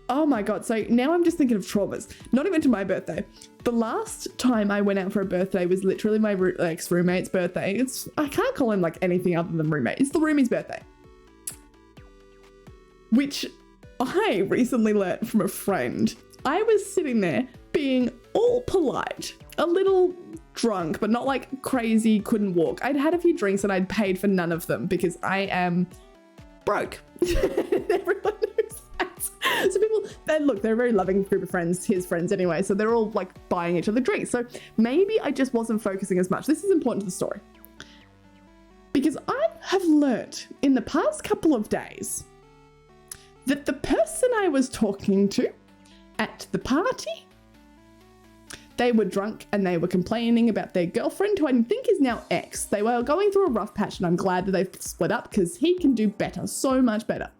H: Oh my God. So now I'm just thinking of traumas. Not even to my birthday. The last time I went out for a birthday was literally my ex-roommate's birthday. I can't call him like anything other than roommate. It's the roomie's birthday. Which I recently learnt from a friend. I was sitting there being all polite, a little drunk, but not like crazy, couldn't walk. I'd had a few drinks and I'd paid for none of them because I am broke. Everyone knows that. So people, they're a very loving group of friends, his friends anyway, so they're all like buying each other drinks. So maybe I just wasn't focusing as much. This is important to the story. Because I have learnt in the past couple of days that the person I was talking to at the party, they were drunk and they were complaining about their girlfriend, who I think is now ex. They were going through a rough patch and I'm glad that they've split up because he can do better, so much better.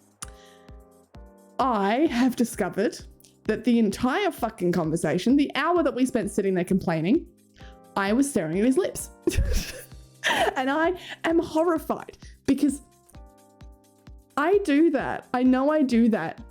H: I have discovered that the entire fucking conversation, the hour that we spent sitting there complaining, I was staring at his lips. And I am horrified because I do that. I know I do that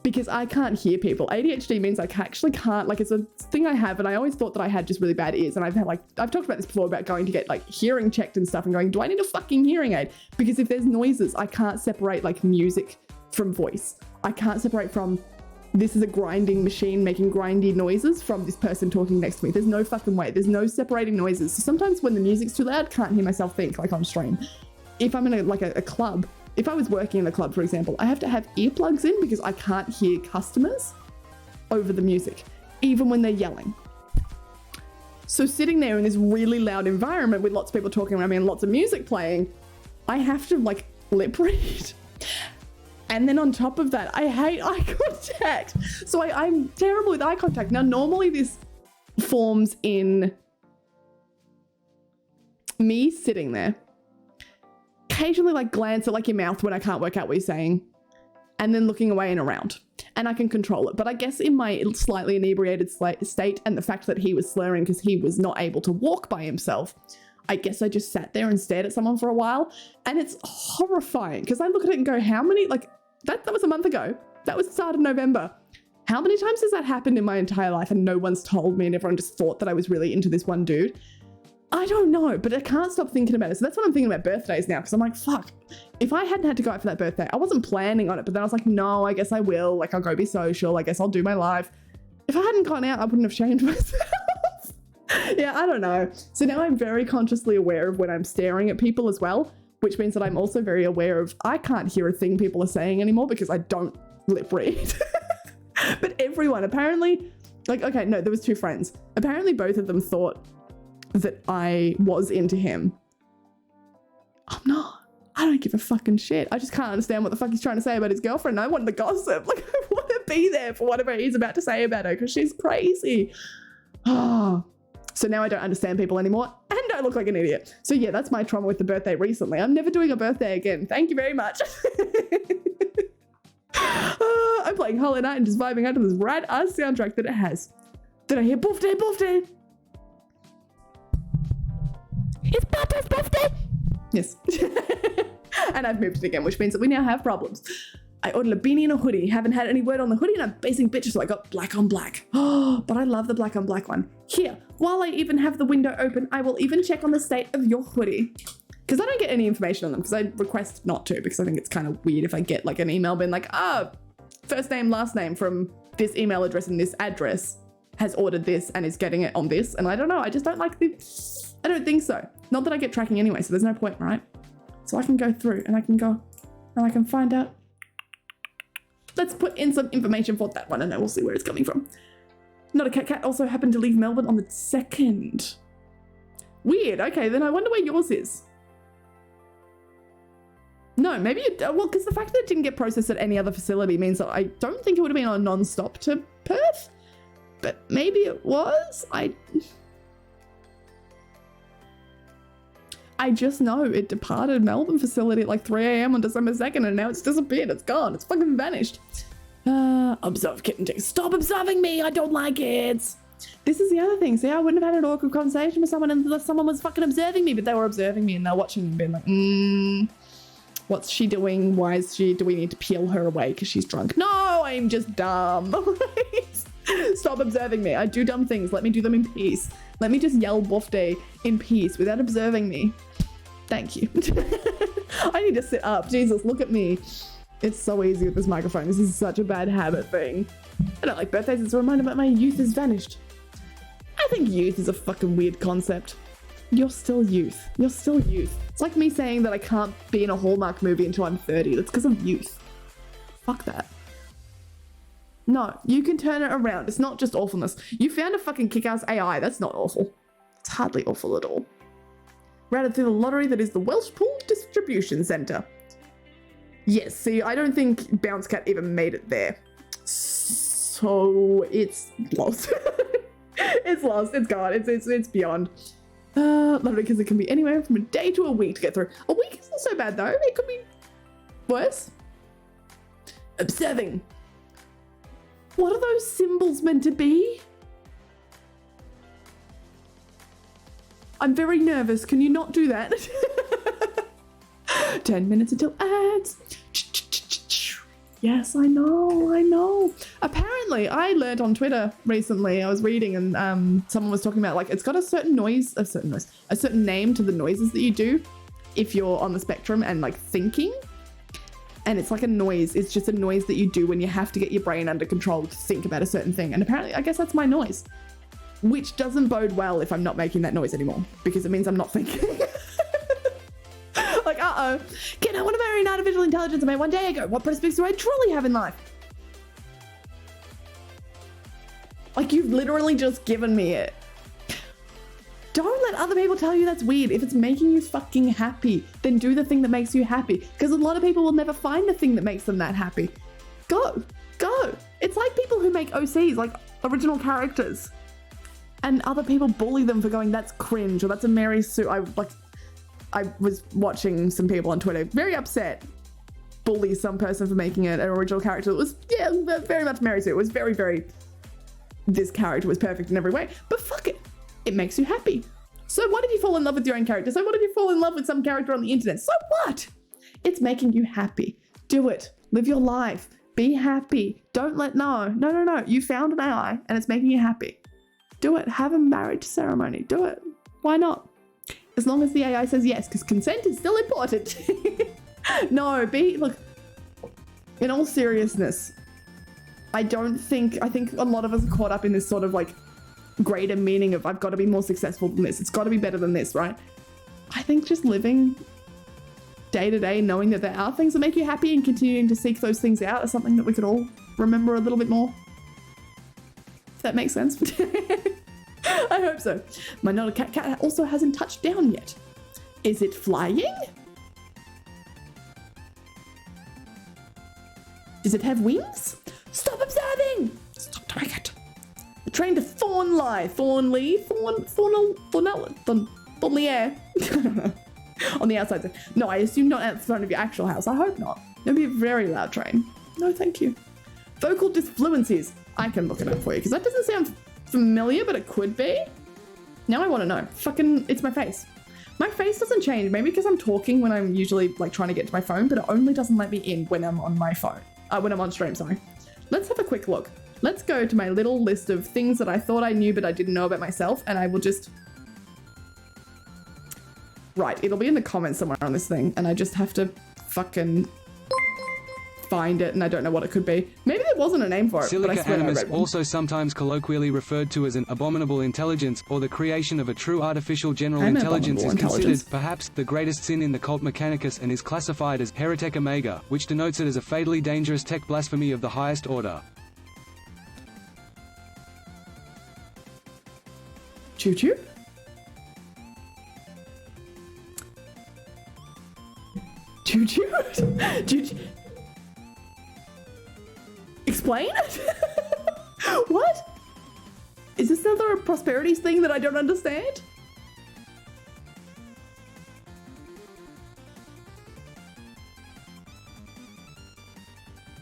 H: because I can't hear people. ADHD means I actually can't, like, it's a thing I have, and I always thought that I had just really bad ears, and I've talked about this before about going to get like hearing checked and stuff and going, do I need a fucking hearing aid? Because if there's noises, I can't separate like music from voice. I can't separate from this is a grinding machine making grindy noises from this person talking next to me. There's no fucking way. There's no separating noises. So sometimes when the music's too loud, can't hear myself think like on stream. If I'm in a club, if I was working in a club, for example, I have to have earplugs in because I can't hear customers over the music, even when they're yelling. So sitting there in this really loud environment with lots of people talking around me and lots of music playing, I have to like lip read. And then on top of that, I hate eye contact. So I'm terrible with eye contact. Now, normally this forms in me sitting there, occasionally like glance at like your mouth when I can't work out what you're saying, and then looking away and around, and I can control it. But I guess in my slightly inebriated state and the fact that he was slurring because he was not able to walk by himself, I guess I just sat there and stared at someone for a while, and it's horrifying because I look at it and go, how many, like that was a month ago. That was the start of November. How many times has that happened in my entire life and no one's told me and everyone just thought that I was really into this one dude? I don't know, but I can't stop thinking about it. So that's what I'm thinking about birthdays now, because I'm like, fuck, if I hadn't had to go out for that birthday, I wasn't planning on it, but then I was like, no, I guess I will. Like, I'll go be social. I guess I'll do my life. If I hadn't gone out, I wouldn't have changed myself. Yeah, I don't know. So now I'm very consciously aware of when I'm staring at people as well, which means that I'm also very aware of I can't hear a thing people are saying anymore because I don't lip read. But everyone apparently, like, okay, no, there was two friends. Apparently both of them thought that I was into him. I'm not. I don't give a fucking shit. I just can't understand what the fuck he's trying to say about his girlfriend. I want the gossip. Like, I want to be there for whatever he's about to say about her because she's crazy. Oh. So now I don't understand people anymore and I look like an idiot. So yeah, that's my trauma with the birthday recently. I'm never doing a birthday again. Thank you very much. I'm playing Hollow Knight and just vibing out to this rad ass soundtrack that it has. Did I hear birthday, birthday? It's Papa's birthday. Yes. And I've moved it again, which means that we now have problems. I ordered a beanie and a hoodie. Haven't had any word on the hoodie and I'm basing bitches, so I got black on black. Oh, but I love the black on black one. Here, while I even have the window open, I will even check on the state of your hoodie. Because I don't get any information on them, because I request not to, because I think it's kind of weird if I get like an email being like, first name, last name from this email address and this address has ordered this and is getting it on this. And I don't know, I just don't like I don't think so. Not that I get tracking anyway, so there's no point, right? So I can go through and I can go and I can find out. Let's put in some information for that one and then we'll see where it's coming from. Not a cat also happened to leave Melbourne on the 2nd. Weird, okay, then I wonder where yours is. No, maybe it, well, because the fact that it didn't get processed at any other facility means that I don't think it would have been on non-stop to Perth, but maybe it was. I just know it departed Melbourne facility at like 3 a.m. on December 2nd and now it's disappeared. It's gone. It's fucking vanished. Observe kitten tick. Stop observing me. I don't like it. This is the other thing. See, I wouldn't have had an awkward conversation with someone unless someone was fucking observing me, but they were observing me and they're watching and being like, what's she doing? Why is she, do we need to peel her away because she's drunk? No, I'm just dumb. Stop observing me. I do dumb things. Let me do them in peace. Let me just yell Buff Day in peace without observing me. Thank you. I need to sit up. Jesus, look at me. It's so easy with this microphone. This is such a bad habit thing. I don't like birthdays. It's a reminder that my youth has vanished. I think youth is a fucking weird concept. You're still youth. You're still youth. It's like me saying that I can't be in a Hallmark movie until I'm 30. That's because of youth. Fuck that. No, you can turn it around. It's not just awfulness. You found a fucking kick-ass AI. That's not awful. It's hardly awful at all. Routed through the lottery that is the Welsh Pool Distribution Centre. Yes, see, I don't think Bounce Cat even made it there. So it's lost. It's lost. It's gone. It's beyond. Lottery because it can be anywhere from a day to a week to get through. A week isn't so bad though. It could be worse. Observing. What are those symbols meant to be? I'm very nervous. Can you not do that? 10 minutes until ads. Yes, I know. Apparently, I learned on Twitter recently, I was reading and someone was talking about like, it's got a certain name to the noises that you do if you're on the spectrum and like thinking. And it's like a noise. It's just a noise that you do when you have to get your brain under control to think about a certain thing. And apparently, I guess that's my noise, which doesn't bode well if I'm not making that noise anymore because it means I'm not thinking. Like, Kitten, I want to marry an artificial intelligence I made one day ago. What prospects do I truly have in life? Like, you've literally just given me it. Don't let other people tell you that's weird. If it's making you fucking happy, then do the thing that makes you happy. Because a lot of people will never find the thing that makes them that happy. Go. It's like people who make OCs, like original characters. And other people bully them for going, that's cringe, or that's a Mary Sue. I was watching some people on Twitter, very upset, bully some person for making it an original character. It was, yeah, very much Mary Sue. It was very, very, this character was perfect in every way. But fuck it. It makes you happy. So what if you fall in love with your own character? So what if you fall in love with some character on the internet? So what? It's making you happy. Do it. Live your life. Be happy. Don't let, no. You found an AI and it's making you happy. Do it. Have a marriage ceremony. Do it. Why not? As long as the AI says yes, because consent is still important. No, look, in all seriousness, I think a lot of us are caught up in this sort of like greater meaning of I've got to be more successful than this. It's got to be better than this, right? I think just living day to day, knowing that there are things that make you happy and continuing to seek those things out is something that we could all remember a little bit more. If that makes sense. I hope so. My not a cat also hasn't touched down yet. Is it flying? Does it have wings? Stop observing! Stop doing it. The train to Thornleigh. Thornleigh? Thornleigh. On the outside. No, I assume not at the front of your actual house. I hope not. It'll be a very loud train. No, thank you. Vocal disfluencies. I can look it up for you because that doesn't sound familiar, but it could be. Now I want to know. Fucking, it's my face. My face doesn't change. Maybe because I'm talking when I'm usually like trying to get to my phone, but it only doesn't let me in when I'm on my phone. when I'm on stream, sorry. Let's have a quick look. Let's go to my little list of things that I thought I knew but I didn't know about myself, and I will just... Right, it'll be in the comments somewhere on this thing, and I just have to fucking find it, and I don't know what it could be. Maybe there wasn't a name for it, but I
B: Silica
H: swear I
B: animus,
H: read one.
B: also sometimes colloquially referred to as an abominable intelligence or the creation of a true artificial general
H: An
B: intelligence, is
H: abominable
B: considered
H: intelligence.
B: perhaps the greatest sin in the cult Mechanicus and is classified as heretic omega, which denotes it as a fatally dangerous tech blasphemy of the highest order.
H: Choo-choo? Choo-choo? Choo-choo? Explain? What? Is this another prosperities thing that I don't understand?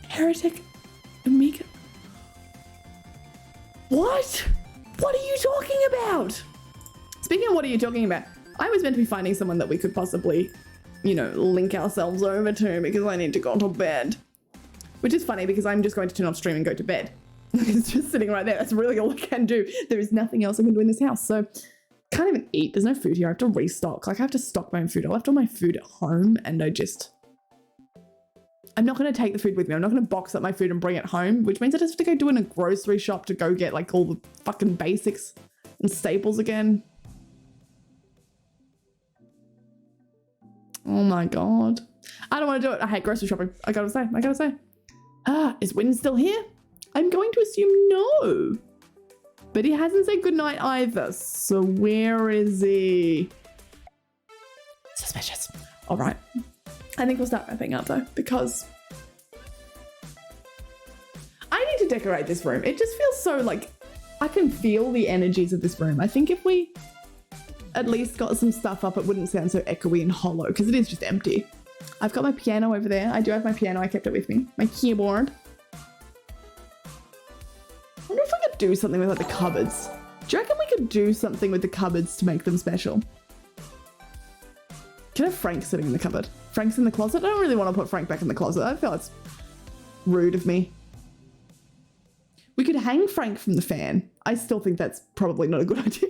H: Heretic Omega. What? What are you talking about? Speaking of what are you talking about, I was meant to be finding someone that we could possibly, you know, link ourselves over to because I need to go to bed. Which is funny because I'm just going to turn off stream and go to bed. It's just sitting right there. That's really all I can do. There is nothing else I can do in this house. So can't even eat. There's no food here. I have to restock. Like I have to stock my own food. I left all my food at home and I'm not going to take the food with me. I'm not going to box up my food and bring it home, which means I just have to go do in a grocery shop to go get like all the fucking basics and staples again. Oh my God. I don't want to do it. I hate grocery shopping. I gotta say. Is Win still here? I'm going to assume no. But he hasn't said goodnight either. So where is he? Suspicious. All right. I think we'll start wrapping up though, because I need to decorate this room. It just feels so like, I can feel the energies of this room. I think if we at least got some stuff up, it wouldn't sound so echoey and hollow, because it is just empty. I've got my piano over there. I do have my piano. I kept it with me. My keyboard. I wonder if I could do something with like the cupboards. Do you reckon we could do something with the cupboards to make them special? Can I have Frank sitting in the cupboard? Frank's in the closet? I don't really want to put Frank back in the closet. I feel it's rude of me. We could hang Frank from the fan. I still think that's probably not a good idea.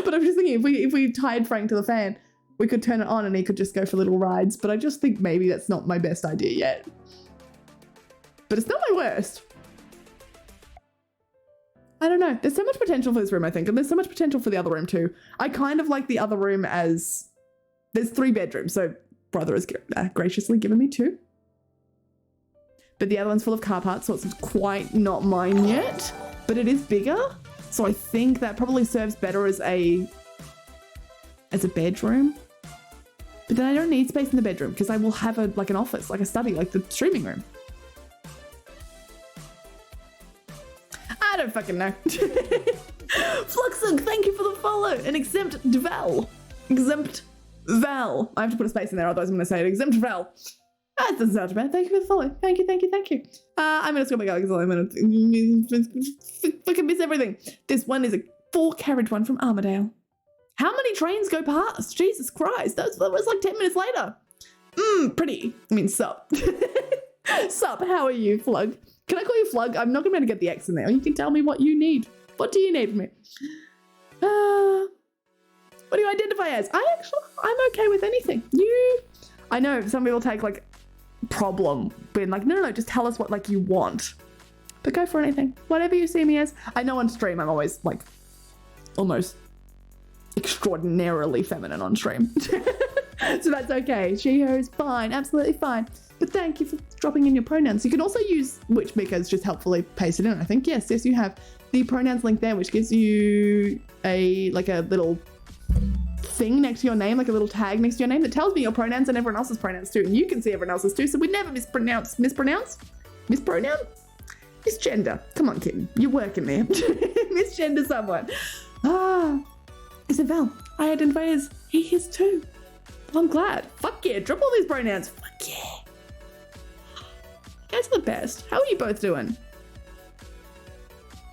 H: But I'm just thinking, if we tied Frank to the fan, we could turn it on and he could just go for little rides. But I just think maybe that's not my best idea yet. But it's not my worst. I don't know. There's so much potential for this room, I think. And there's so much potential for the other room too. I kind of like the other room as... There's 3 bedrooms, so brother has graciously given me 2. But the other one's full of car parts, so it's quite not mine yet. But it is bigger, so I think that probably serves better as a bedroom. But then I don't need space in the bedroom because I will have like an office, like a study, like the streaming room. I don't fucking know. Fluxug, thank you for the follow. And Exempt Val. Exempt Val. I have to put a space in there, otherwise I'm going to say it. Exempt Val. That doesn't sound too bad. Thank you for the follow. Thank you. I'm going to scroll back out because I'm going to fucking miss everything. This one is a 4-carriage one from Armadale. How many trains go past? Jesus Christ. That was like 10 minutes later. Pretty. I mean, sup. Sup, how are you, Flug? Can I call you Flug? I'm not going to be able to get the X in there. You can tell me what you need. What do you need from me? What do you identify as? I'm okay with anything. I know some people take like problem being like, no, just tell us what like you want. But go for anything. Whatever you see me as. I know on stream I'm always like almost extraordinarily feminine on stream. So that's okay. She, her is fine. Absolutely fine. But thank you for dropping in your pronouns. You can also use Witchmaker's just helpfully pasted in, I think. Yes, you have the pronouns link there, which gives you a little thing next to your name, like a little tag next to your name that tells me your pronouns and everyone else's pronouns too. And you can see everyone else's too, so we never mispronounce? Mispronoun? Misgender. Come on, Kitten. You're working there. Misgender someone. Is it Val? I identify as he, his too. Well, I'm glad. Fuck yeah. Drop all these pronouns. Fuck yeah. You guys are the best. How are you both doing?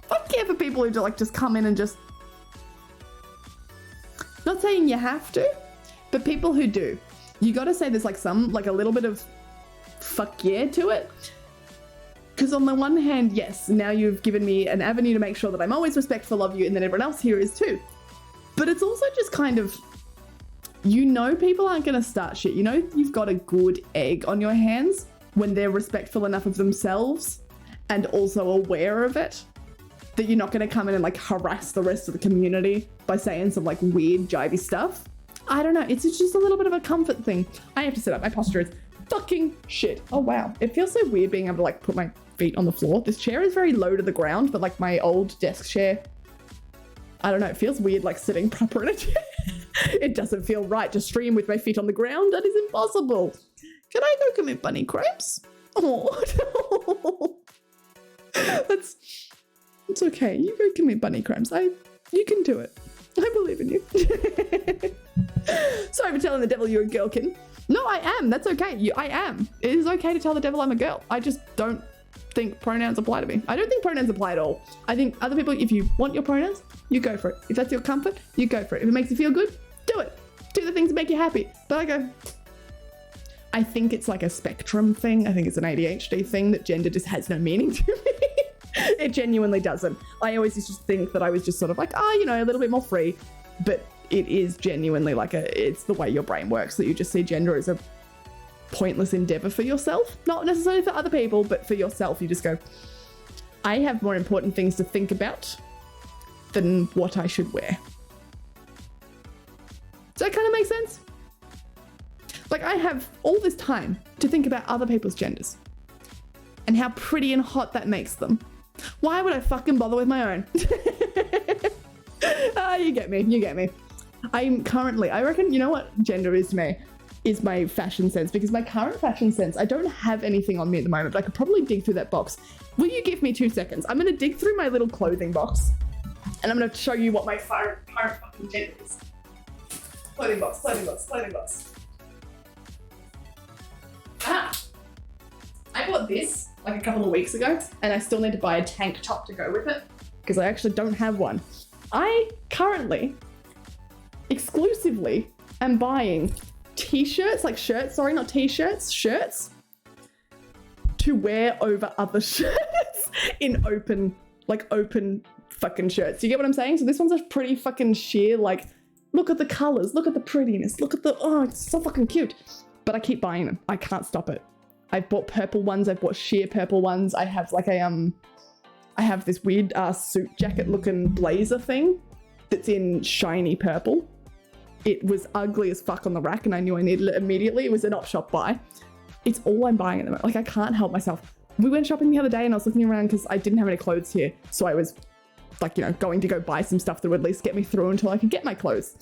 H: Fuck yeah for people who like just come in and just... Not saying you have to, but people who do. You gotta say there's like a little bit of fuck yeah to it. Because on the one hand, yes, now you've given me an avenue to make sure that I'm always respectful of you and then everyone else here is too. But it's also just kind of, you know, people aren't going to start shit. You know, you've got a good egg on your hands when they're respectful enough of themselves and also aware of it, that you're not going to come in and like harass the rest of the community by saying some like weird jivey stuff. I don't know. It's just a little bit of a comfort thing. I have to sit up. My posture is fucking shit. Oh, wow. It feels so weird being able to like put my feet on the floor. This chair is very low to the ground, but like my old desk chair, I don't know. It feels weird like sitting proper in a chair. It doesn't feel right to stream with my feet on the ground. That is impossible. Can I go commit bunny crimes? Oh, it's okay. You go commit bunny crimes. You can do it. I believe in you. Sorry for telling the devil you're a girlkin. No, I am. That's okay. I am. It is okay to tell the devil I'm a girl. I just don't think pronouns apply to me. I don't think pronouns apply at all. I think other people, if you want your pronouns, you go for it. If that's your comfort, you go for it. If it makes you feel good, do it. Do the things that make you happy. But I think it's like a spectrum thing. I think it's an ADHD thing that gender just has no meaning to me. It genuinely doesn't. I always used to think that I was just sort of like, you know, a little bit more free. But it is genuinely like it's the way your brain works, that you just see gender as a pointless endeavor for yourself. Not necessarily for other people, but for yourself. You just go, I have more important things to think about than what I should wear. Does that kind of make sense? Like, I have all this time to think about other people's genders and how pretty and hot that makes them. Why would I fucking bother with my own? You get me. You get me. I'm currently, I reckon, you know what gender is to me? Is my fashion sense. Because my current fashion sense, I don't have anything on me at the moment, but I could probably dig through that box. Will you give me 2 seconds? I'm going to dig through my little clothing box and I'm going to show you what my current fucking gender is. Clothing box, clothing box, clothing box. I bought this like a couple of weeks ago and I still need to buy a tank top to go with it because I actually don't have one. I currently exclusively am buying t-shirts, like shirts, sorry, not t-shirts, shirts to wear over other shirts in open fucking shirts. Do you get what I'm saying? So this one's a pretty fucking sheer, like, look at the colors, look at the prettiness, look at the, oh, it's so fucking cute. But I keep buying them. I can't stop it. I've bought purple ones. I've bought sheer purple ones. I have like I have this weird suit jacket looking blazer thing that's in shiny purple. It was ugly as fuck on the rack and I knew I needed it immediately. It was an op-shop buy. It's all I'm buying at the moment. Like, I can't help myself. We went shopping the other day and I was looking around because I didn't have any clothes here. So I was like, you know, going to go buy some stuff that would at least get me through until I could get my clothes.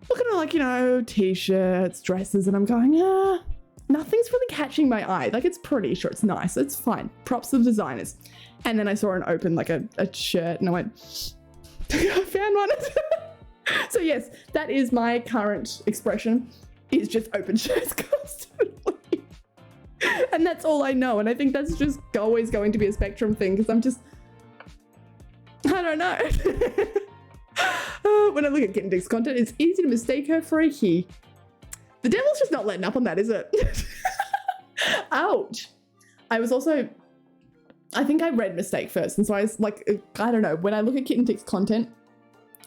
H: Looking at like, you know, t-shirts, dresses, and I'm going, nothing's really catching my eye. Like, it's pretty, sure, it's nice, it's fine. Props to the designers. And then I saw an open, like a shirt, and I went, I found one. So yes, that is my current expression, is just open shirts constantly. And that's all I know. And I think that's just always going to be a spectrum thing, because I'm just, I don't know. When I look at Kitten Dick's content, it's easy to mistake her for a he. The devil's just not letting up on that, is it? Ouch. I was also, I think I read mistake first. And so I was like, I don't know. When I look at Kitten Dick's content,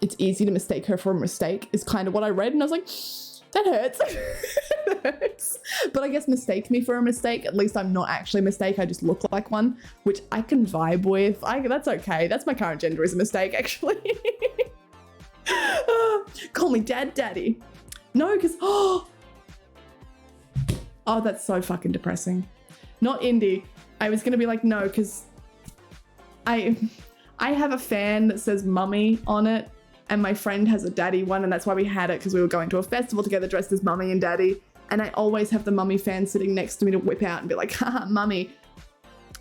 H: it's easy to mistake her for a mistake is kind of what I read. And I was like, that hurts. That hurts. But I guess mistake me for a mistake. At least I'm not actually a mistake. I just look like one, which I can vibe with. That's okay. That's my current gender, is a mistake, actually. Call me daddy. No, because, oh, that's so fucking depressing. Not indie. I was going to be like, no, because I have a fan that says mummy on it, and my friend has a daddy one, and that's why we had it, because we were going to a festival together dressed as mummy and daddy, and I always have the mummy fan sitting next to me to whip out and be like, haha, mummy.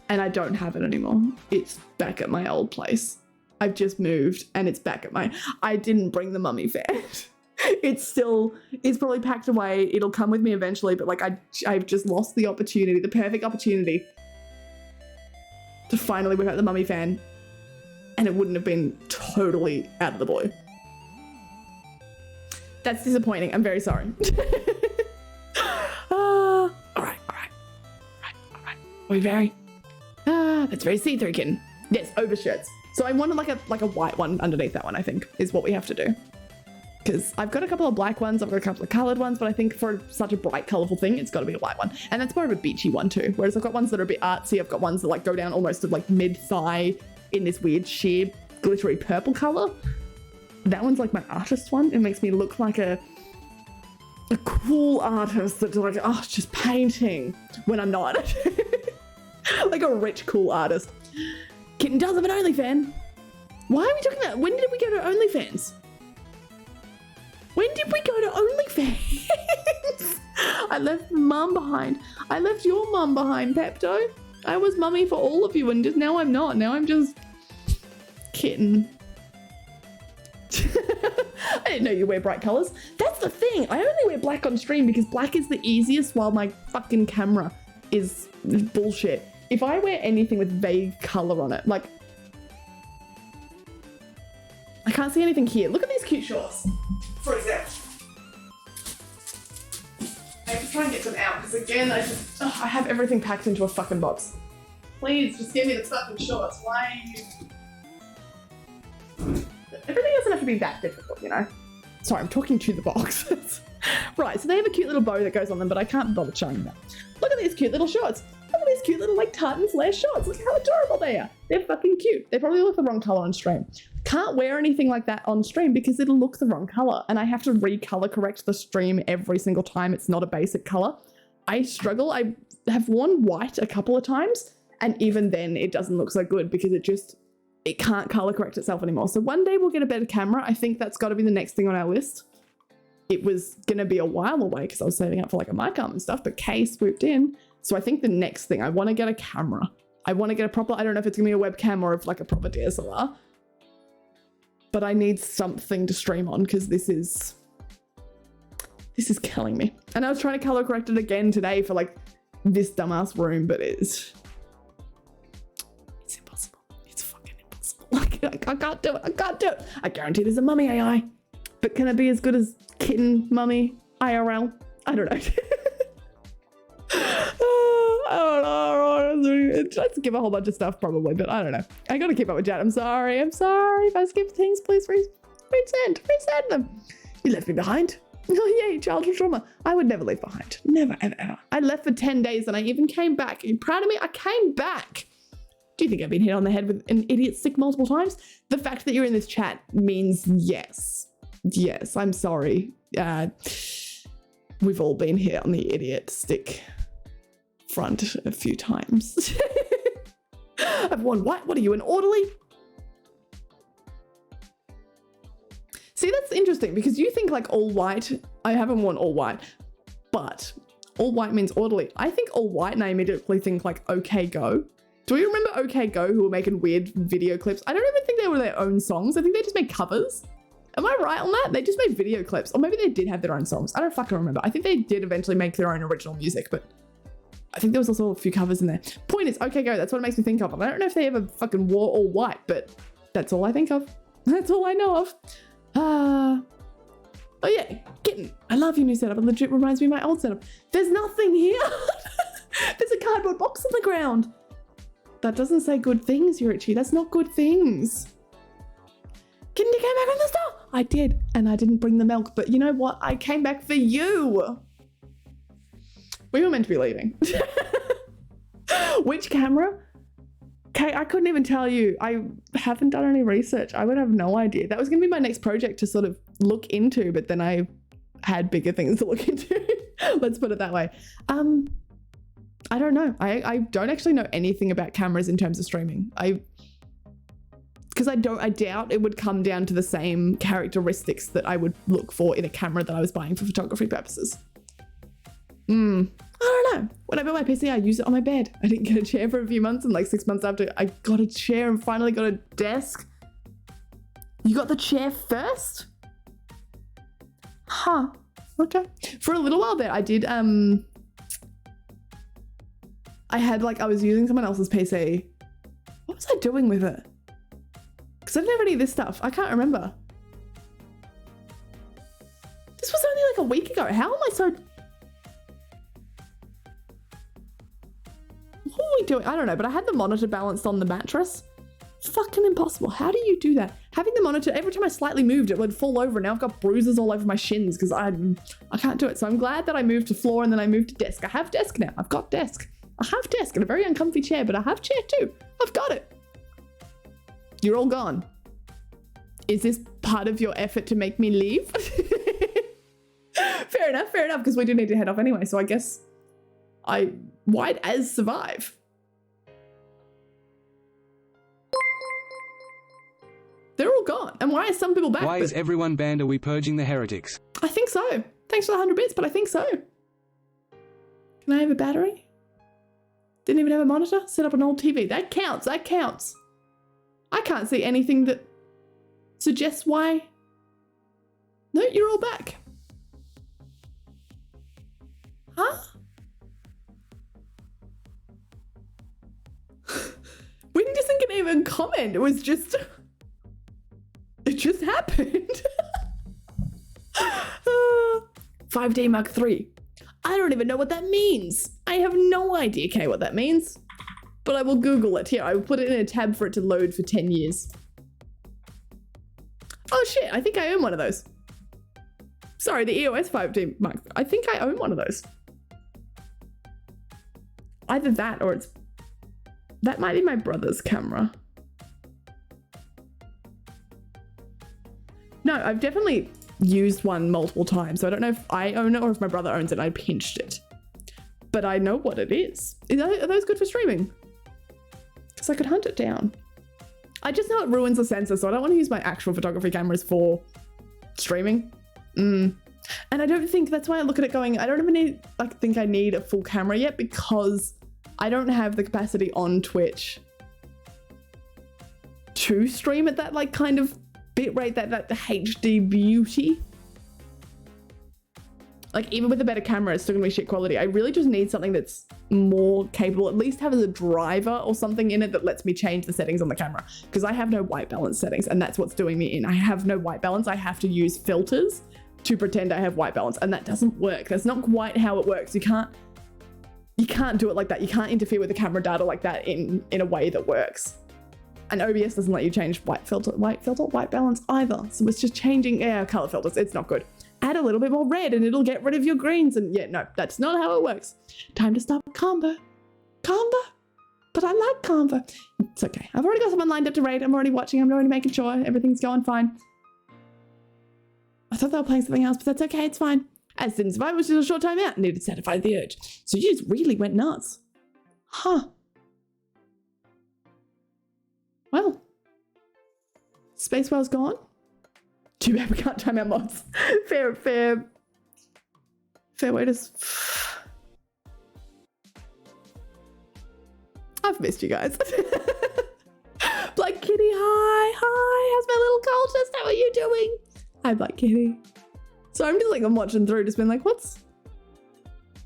H: And I don't have it anymore. It's back at my old place. I've just moved, and it's back at I didn't bring the mummy fan. It's probably packed away. It'll come with me eventually, but like I've just lost the opportunity, the perfect opportunity to finally whip out the mummy fan, and it wouldn't have been totally out of the blue. That's disappointing. I'm very sorry. All right. Are we very? Ah, that's very see-through, Kitten. Yes, overshirts. So I wanted like a white one underneath that one, I think, is what we have to do. Because I've got a couple of black ones, I've got a couple of coloured ones, but I think for such a bright, colourful thing, it's got to be a white one. And that's more of a beachy one too. Whereas I've got ones that are a bit artsy, I've got ones that like go down almost to like mid-thigh in this weird sheer glittery purple colour. That one's like my artist one. It makes me look like a cool artist that's like, oh, just painting when I'm not. Like a rich, cool artist. Kitten does have an OnlyFans. Why are we talking about? When did we go to OnlyFans? When did we go to OnlyFans? I left mum behind. I left your mum behind, Pepto. I was mummy for all of you, and just now I'm not. Now I'm just Kitten. I didn't know you wear bright colours. That's the thing. I only wear black on stream because black is the easiest while my fucking camera is bullshit. If I wear anything with vague colour on it, like... I can't see anything here. Look at these cute shorts, for example. I have to try and get them out because again, I have everything packed into a fucking box. Please, just give me the fucking shorts. Why are you... Everything doesn't have to be that difficult, you know? Sorry, I'm talking to the box. Right, so they have a cute little bow that goes on them, but I can't bother showing them. Look at these cute little shorts. Look at these cute little like tartan flare shorts. Look how adorable they are. They're fucking cute. They probably look the wrong colour on stream. Can't wear anything like that on stream because it'll look the wrong colour and I have to recolor correct the stream every single time. It's not a basic colour. I struggle. I have worn white a couple of times and even then it doesn't look so good because it can't color correct itself anymore. So one day we'll get a better camera. I think that's got to be the next thing on our list. It was going to be a while away because I was saving up for like a mic arm and stuff, but Kay swooped in. So I think the next thing, I want to get a camera. I want to get a proper, I don't know if it's going to be a webcam or if like a proper DSLR, but I need something to stream on because this is killing me. And I was trying to color correct it again today for like this dumbass room, but it's impossible. It's fucking impossible. Like, I can't do it. I can't do it. I guarantee there's a mummy AI, but can it be as good as Kitten mummy IRL? I don't know. I don't know. It tries to give a whole bunch of stuff probably, but I don't know. I gotta keep up with chat. I'm sorry. If I skip things, please resend them. You left me behind. Oh yay, childhood trauma. I would never leave behind. Never, ever, ever. I left for 10 days and I even came back. Are you proud of me? I came back. Do you think I've been hit on the head with an idiot stick multiple times? The fact that you're in this chat means yes. Yes, I'm sorry. We've all been hit on the idiot stick front a few times. I've worn white. What are you, an orderly? See, that's interesting because you think like all white. I haven't worn all white, but all white means orderly. I think all white and I immediately think like OK Go. Do you remember OK Go who were making weird video clips? I don't even think they were their own songs. I think they just made covers. Am I right on that? They just made video clips. Or maybe they did have their own songs. I don't fucking remember. I think they did eventually make their own original music, but I think there was also a few covers in there. Point is, OK Go, that's what it makes me think of. I don't know if they ever fucking wore all white, but that's all I think of. That's all I know of. Oh yeah, Kitten. I love your new setup. It legit reminds me of my old setup. There's nothing here. There's a cardboard box on the ground. That doesn't say good things, Yurichi. That's not good things. Kitten, you came back from the store. I did, and I didn't bring the milk, but you know what? I came back for you. We were meant to be leaving. Which camera? Okay, I couldn't even tell you. I haven't done any research. I would have no idea. That was going to be my next project to sort of look into, but then I had bigger things to look into. Let's put it that way. I don't know. I don't actually know anything about cameras in terms of streaming. Because I doubt it would come down to the same characteristics that I would look for in a camera that I was buying for photography purposes. I don't know. When I built my PC, I used it on my bed. I didn't get a chair for a few months, and like 6 months after, I got a chair and finally got a desk. You got the chair first? Huh. Okay. For a little while there, I did, I was using someone else's PC. What was I doing with it? Because I didn't have any of this stuff. I can't remember. This was only like a week ago. How am I so... What were we doing? I don't know, but I had the monitor balanced on the mattress. Fucking impossible. How do you do that? Having the monitor, every time I slightly moved, it would fall over. Now I've got bruises all over my shins because I can't do it. So I'm glad that I moved to floor and then I moved to desk. I have desk now. I've got desk. I have desk and a very uncomfy chair, but I have chair too. I've got it. You're all gone. Is this part of your effort to make me leave? Fair enough, because we do need to head off anyway. So I guess I might as survive. They're all gone. And why are some people back?
B: Why is everyone banned? Are we purging the heretics?
H: I think so. Thanks for the 100 bits, but I think so. Can I have a battery? Didn't even have a monitor? Set up an old TV. That counts. That counts. I can't see anything that suggests why. No, you're all back. Huh? We didn't even comment. It was just... It just happened. 5D Mark III. I don't even know what that means. I have no idea, Kay, what that means. But I will Google it. Here, I will put it in a tab for it to load for 10 years. Oh shit, I think I own one of those. Sorry, the EOS 5D Mark. I think I own one of those. Either that or it's... That might be my brother's camera. No, I've definitely used one multiple times, so I don't know if I own it or if my brother owns it. I pinched it. But I know what it is. Are those good for streaming? Because I could hunt it down. I just know it ruins the sensor, so I don't want to use my actual photography cameras for streaming. And I don't think, that's why I look at it going, I don't even think I need a full camera yet, because I don't have the capacity on Twitch to stream at that kind of bitrate, that HD beauty. Even with a better camera, it's still gonna be shit quality. I really just need something that's more capable, at least have as a driver or something in it that lets me change the settings on the camera, because I have no white balance settings, and that's what's doing me in. I have no white balance. I have to use filters to pretend I have white balance, and that doesn't work. That's not quite how it works. You can't do it like that. You can't interfere with the camera data like that in a way that works. And OBS doesn't let you change white balance either. So it's just changing color filters. It's not good. Add a little bit more red and it'll get rid of your greens. And yeah, no, that's not how it works. Time to stop Canva. Canva? But I like Canva. It's okay. I've already got someone lined up to raid. I'm already watching. I'm already making sure everything's going fine. I thought they were playing something else, but that's okay. It's fine. As didn't survive, which is a short time out. Needed to satisfy the urge. So you just really went nuts. Huh. Well. Space Whale's gone. Too bad we can't time our mods. Fair way to... I've missed you guys. Black Kitty, hi. How's my little cultist? How are you doing? Hi, Black Kitty. So I'm just I'm watching through, just been like, what's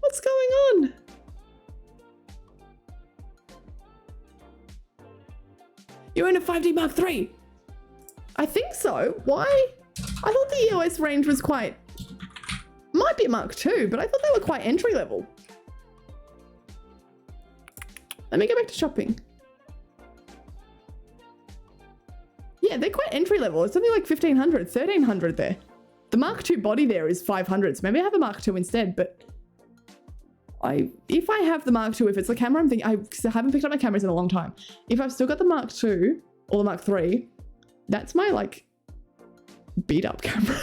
H: going on? You're in a 5D Mark III. I think so. Why? I thought the EOS range was might be a Mark II, but I thought they were quite entry level. Let me go back to shopping. Yeah, they're quite entry level. It's something like 1500, 1300 there. The Mark II body there is 500, so maybe I have a Mark II instead, but if I have the Mark II, if it's the camera I'm thinking, because I haven't picked up my cameras in a long time. If I've still got the Mark II or the Mark III, that's my beat up camera.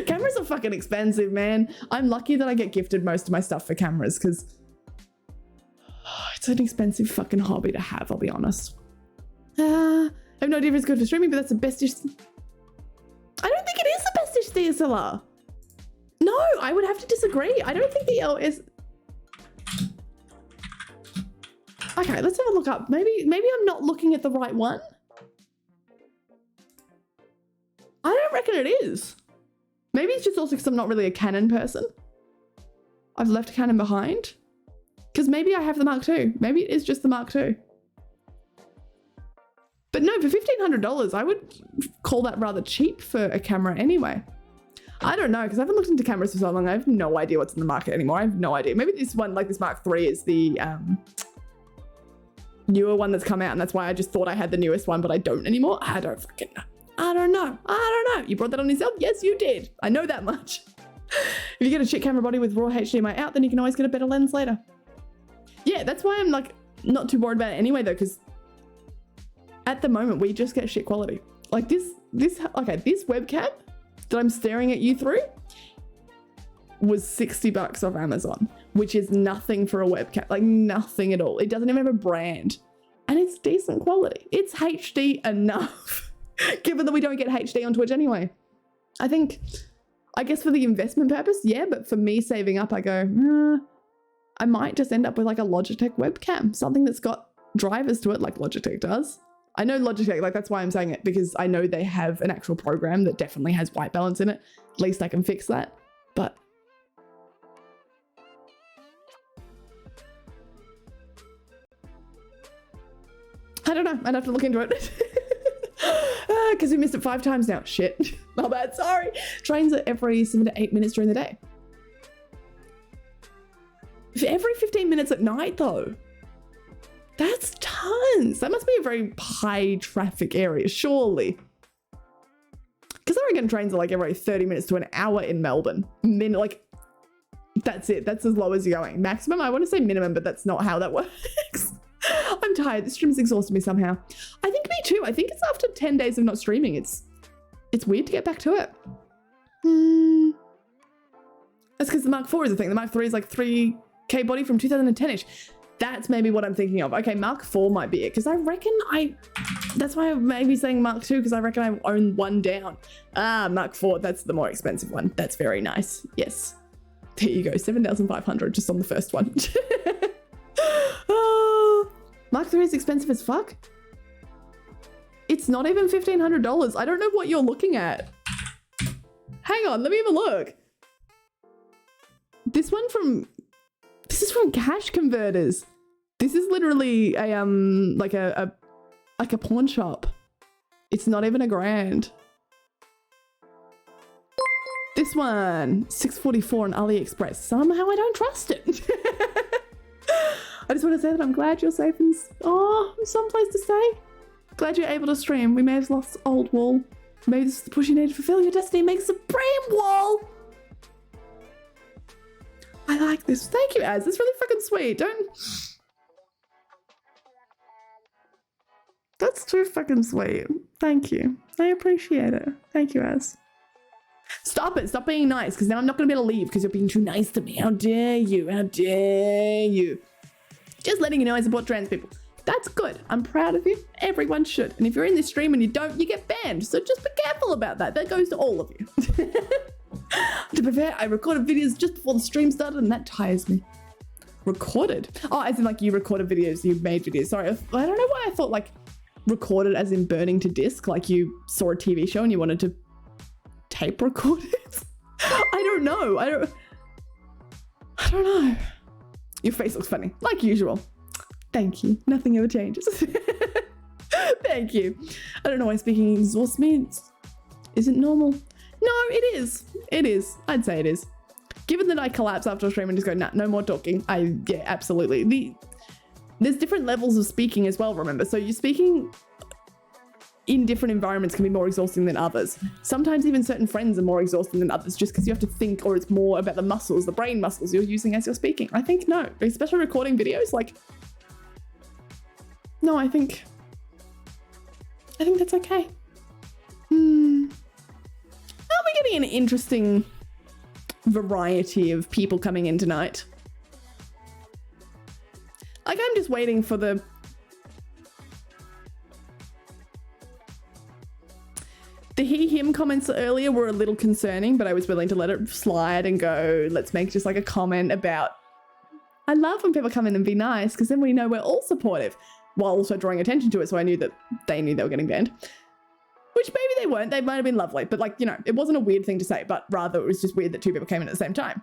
H: Cameras are fucking expensive, man. I'm lucky that I get gifted most of my stuff for cameras, because it's an expensive fucking hobby to have, I'll be honest. I have no idea if it's good for streaming, but that's the best-ish... I don't think it is the best-ish DSLR. No, I would have to disagree. I don't think the EOS... Okay, let's have a look up. Maybe I'm not looking at the right one. I don't reckon it is. Maybe it's just also because I'm not really a Canon person. I've left Canon behind. Because maybe I have the Mark II. Maybe it is just the Mark II. But no, for $1,500, I would call that rather cheap for a camera anyway. I don't know, because I haven't looked into cameras for so long. I have no idea what's in the market anymore. I have no idea. Maybe this one, like this Mark III, is the newer one that's come out, and that's why I just thought I had the newest one, but I don't anymore. I don't fucking know. I don't know. You brought that on yourself? Yes, you did. I know that much. If you get a shit camera body with raw HDMI out, then you can always get a better lens later. Yeah, that's why I'm like not too worried about it anyway though, because at the moment we just get shit quality. Like this webcam that I'm staring at you through was $60 off Amazon, which is nothing for a webcam, like nothing at all. It doesn't even have a brand, and it's decent quality. It's HD enough, given that we don't get HD on Twitch anyway. I guess for the investment purpose, yeah, but for me saving up, I go, I might just end up with like a Logitech webcam, something that's got drivers to it like Logitech does. I know Logitech, like that's why I'm saying it, because I know they have an actual program that definitely has white balance in it. At least I can fix that. But I don't know. I'd have to look into it. Because we missed it 5 times now. Shit. My bad. Sorry. Trains are every 7 to 8 minutes during the day. Every 15 minutes at night, though. That's tons. That must be a very high traffic area, surely. Because I reckon trains are like every 30 minutes to an hour in Melbourne. Like, that's it. That's as low as you're going. Maximum, I want to say minimum, but that's not how that works. I'm tired. This stream's exhausted me somehow. I think me too. I think it's after 10 days of not streaming. It's weird to get back to it. That's because the Mark IV is a thing. The Mark III is like 3K body from 2010-ish. That's maybe what I'm thinking of. Okay, Mark IV might be it, because I reckon that's why I may be saying Mark II, because I reckon I own one down. Mark IV, that's the more expensive one. That's very nice. Yes. There you go, 7,500 just on the first one. Mark III is expensive as fuck. It's not even $1,500. I don't know what you're looking at. Hang on, let me have a look. This is from Cash Converters. This is literally a like a pawn shop. It's not even $1,000. This one, $644 on AliExpress. Somehow I don't trust it. I just want to say that I'm glad you're safe in someplace to stay. Glad you're able to stream. We may have lost old wall. Maybe this is the push you need to fulfill your destiny. Make supreme wall. I like this. Thank you, Az. That's really fucking sweet. That's too fucking sweet. Thank you. I appreciate it. Thank you, Az. Stop it. Stop being nice, because now I'm not going to be able to leave because you're being too nice to me. How dare you? How dare you? Just letting you know I support trans people. That's good. I'm proud of you. Everyone should. And if you're in this stream and you don't, you get banned. So just be careful about that. That goes to all of you. To be fair, I recorded videos just before the stream started, and that tires me. Recorded? Oh, as in like you recorded videos, you made videos. Sorry, I don't know why I thought like recorded as in burning to disc, like you saw a TV show and you wanted to tape record it. I don't know. I don't know. Your face looks funny, like usual. Thank you. Nothing ever changes. Thank you. I don't know why speaking exhausts me. Isn't normal. No, it is. It is. I'd say it is. Given that I collapse after a stream and just go, nah, no more talking. Yeah, absolutely. There's different levels of speaking as well, remember? So you're speaking in different environments can be more exhausting than others. Sometimes even certain friends are more exhausting than others just because you have to think, or it's more about the muscles, the brain muscles you're using as you're speaking. I think no, especially recording videos, like, no, I think that's okay. We're getting an interesting variety of people coming in tonight. Like, I'm just waiting for the he/him comments earlier were a little concerning, but I was willing to let it slide and go, let's make just like a comment about, I love when people come in and be nice, because then we know we're all supportive, while also drawing attention to it, so I knew that they knew they were getting banned. Which maybe they weren't, they might have been lovely, but like, you know, it wasn't a weird thing to say, but rather it was just weird that 2 people came in at the same time.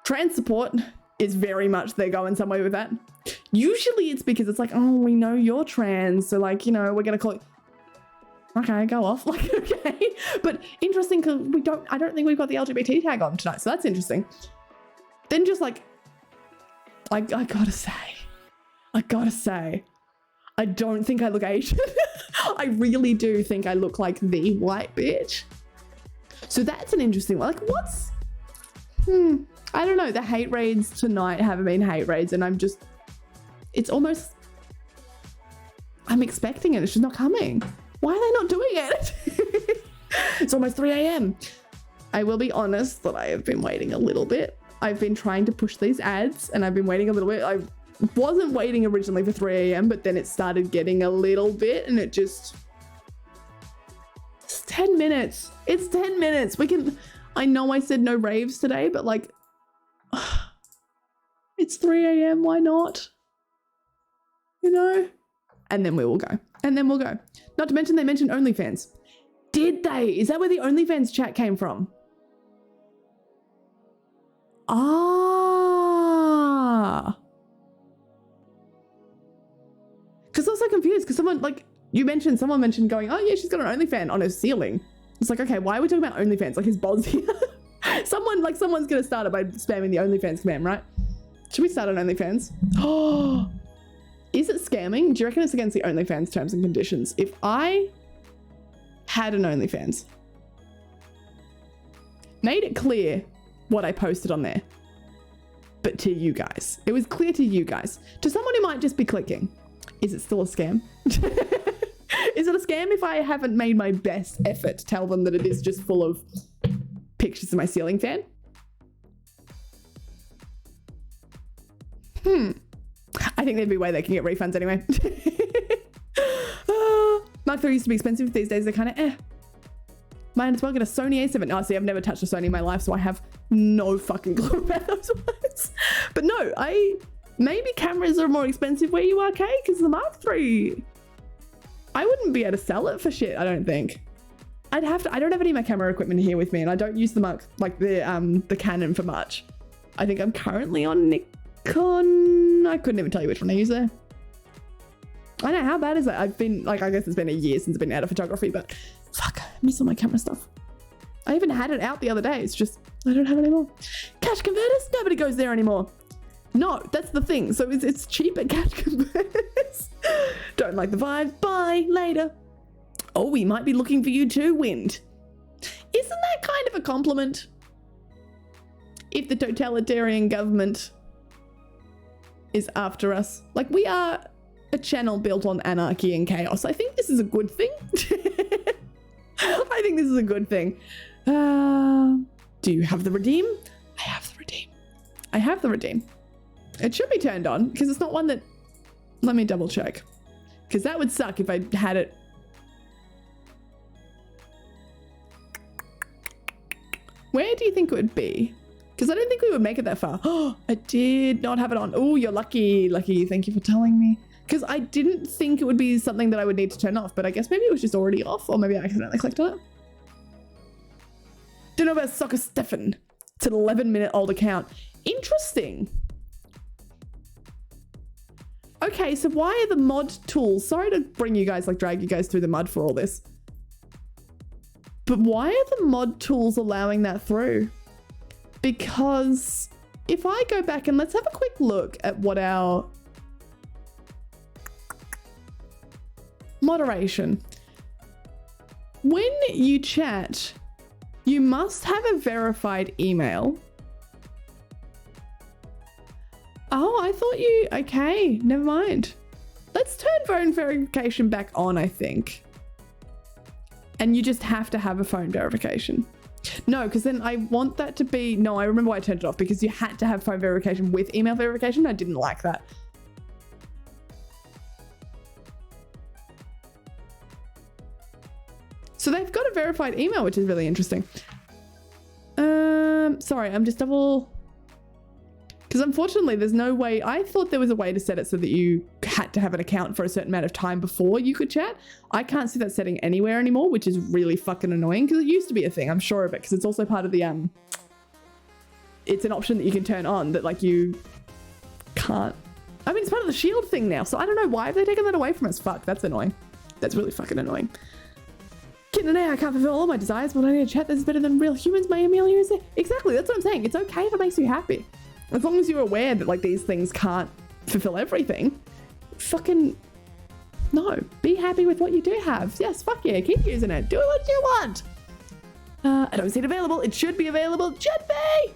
H: Trans support is very much they're going somewhere with that. Usually it's because it's like, oh, we know you're trans, so like, you know, we're gonna call you. Okay, go off. Like, okay. But interesting, because I don't think we've got the LGBT tag on tonight, so that's interesting. Then just like, I gotta say, I gotta say, I don't think I look Asian. I really do think I look like the white bitch. So that's an interesting one. Like, what's... I don't know. The hate raids tonight haven't been hate raids, and I'm just... It's almost... I'm expecting it. It's just not coming. Why are they not doing it? It's almost 3 a.m. I will be honest that I have been waiting a little bit. I've been trying to push these ads, and I've been waiting a little bit. I wasn't waiting originally for 3 a.m, but then it started getting a little bit, and it just... It's 10 minutes. It's 10 minutes. We can... I know I said no raves today, but like... It's 3 a.m, why not? You know? And then we will go. And then we'll go. Not to mention they mentioned OnlyFans. Did they? Is that where the OnlyFans chat came from? Ah. Because I was so confused because someone mentioned going, oh yeah, she's got an OnlyFans on her ceiling. It's like, okay, why are we talking about OnlyFans? Like his bod's here. someone's going to start it by spamming the OnlyFans command, right? Should we start on OnlyFans? Oh, is it scamming? Do you reckon it's against the OnlyFans terms and conditions? If I had an OnlyFans, made it clear what I posted on there, but to you guys, it was clear to you guys. To someone who might just be clicking, is it still a scam? Is it a scam if I haven't made my best effort to tell them that it is just full of pictures of my ceiling fan? I think there'd be a way they can get refunds anyway. Mark III used to be expensive. These days they're kind of Might as well get a Sony A7. Oh, see, I've never touched a Sony in my life, so I have no fucking clue about those ones. But no, maybe cameras are more expensive where you are, Kay, because the Mark III, I wouldn't be able to sell it for shit, I don't think. I don't have any of my camera equipment here with me, and I don't use the the Canon for much. I think I'm currently on Nikon. I couldn't even tell you which one I use there. I know, how bad is that? I've been, I guess it's been a year since I've been out of photography, but fuck, I miss all my camera stuff. I even had it out the other day. It's just, I don't have it anymore. Cash converters? Nobody goes there anymore. No, that's the thing. So it's cheap at cash converters. Don't like the vibe. Bye, later. Oh, we might be looking for you too, Wind. Isn't that kind of a compliment? If the totalitarian government is after us. Like, we are a channel built on anarchy and chaos. I think this is a good thing. I think this is a good thing. Do you have the redeem? I have the redeem. I have the redeem. It should be turned on because it's not one that... Let me double check. Because that would suck if I had it... Where do you think it would be? Because I don't think we would make it that far. Oh, I did not have it on. Oh, you're lucky. Lucky. Thank you for telling me. Because I didn't think it would be something that I would need to turn off, but I guess maybe it was just already off, or maybe I accidentally clicked on it. Don't know about Soccer Stefan. It's an 11-minute-old account. Interesting. Okay, so why are the mod tools... Sorry to bring you guys, drag you guys through the mud for all this. But why are the mod tools allowing that through? Because if I go back and let's have a quick look at what our... Moderation. When you chat, you must have a verified email. Oh, I thought you... Okay, never mind. Let's turn phone verification back on, I think. And you just have to have a phone verification. No, because then I want that to be... No, I remember why I turned it off, because you had to have phone verification with email verification. I didn't like that. So they've got a verified email, which is really interesting. Sorry, I'm just double... Because unfortunately, there's no way... I thought there was a way to set it so that you had to have an account for a certain amount of time before you could chat. I can't see that setting anywhere anymore, which is really fucking annoying because it used to be a thing, I'm sure of it, because it's also part of the... It's an option that you can turn on that, you can't... I mean, it's part of the shield thing now, so I don't know why have they taken that away from us. Fuck, that's annoying. That's really fucking annoying. Kitten and I can't fulfill all my desires, but I need a chat that's better than real humans. My Amelia is there. Exactly, that's what I'm saying. It's okay if it makes you happy. As long as you're aware that these things can't fulfill everything. fucking no. Be happy with what you do have. Yes, fuck yeah, keep using it. Do what you want. I don't see it available. It should be available. It should be.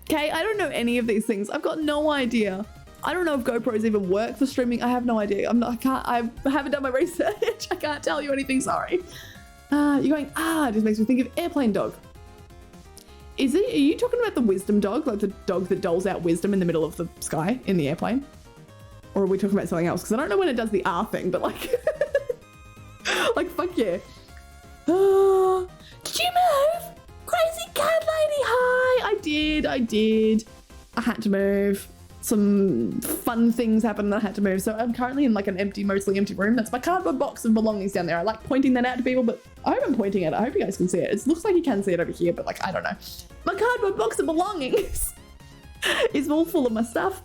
H: Okay, I don't know any of these things. I've got no idea. I don't know if GoPros even work for streaming. I have no idea. I haven't done my research. I can't tell you anything, sorry. You're going, it just makes me think of airplane dog. Are you talking about the wisdom dog? Like the dog that doles out wisdom in the middle of the sky in the airplane? Or are we talking about something else? Because I don't know when it does the R thing, but like, like fuck yeah. Did you move? Crazy cat lady, hi! I did. I had to move. Some fun things happened and I had to move. So I'm currently in like an mostly empty room. That's my cardboard box of belongings down there. I like pointing that out to people, but I hope I'm pointing at it. I hope you guys can see it. It looks like you can see it over here, but like, I don't know. My cardboard box of belongings is all full of my stuff.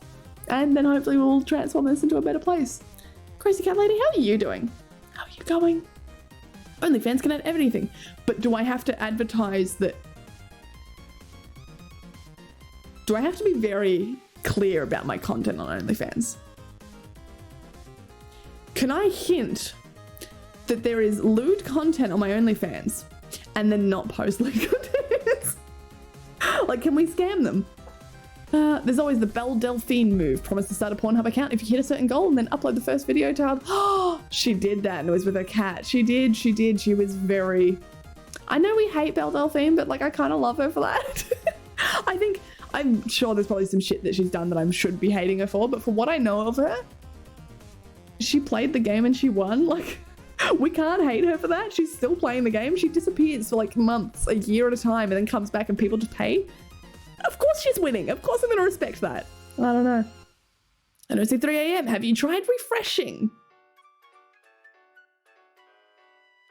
H: And then hopefully we'll transform this into a better place. Crazy cat lady, how are you doing? How are you going? OnlyFans can add everything. But do I have to advertise that? Do I have to be very clear about my content on OnlyFans? Can I hint that there is lewd content on my OnlyFans and then not post lewd content? Like, can we scam them? There's always the Belle Delphine move. Promise to start a Pornhub account if you hit a certain goal and then upload the first video to her. Oh, she did that and it was with her cat. She did. She was very... I know we hate Belle Delphine, but like I kind of love her for that. I'm sure there's probably some shit that she's done that I should be hating her for, but for what I know of her, she played the game and she won. Like, we can't hate her for that. She's still playing the game. She disappears for like months, a year at a time, and then comes back and people just pay. Of course she's winning. Of course I'm going to respect that. I don't know. I don't see 3 a.m. Have you tried refreshing?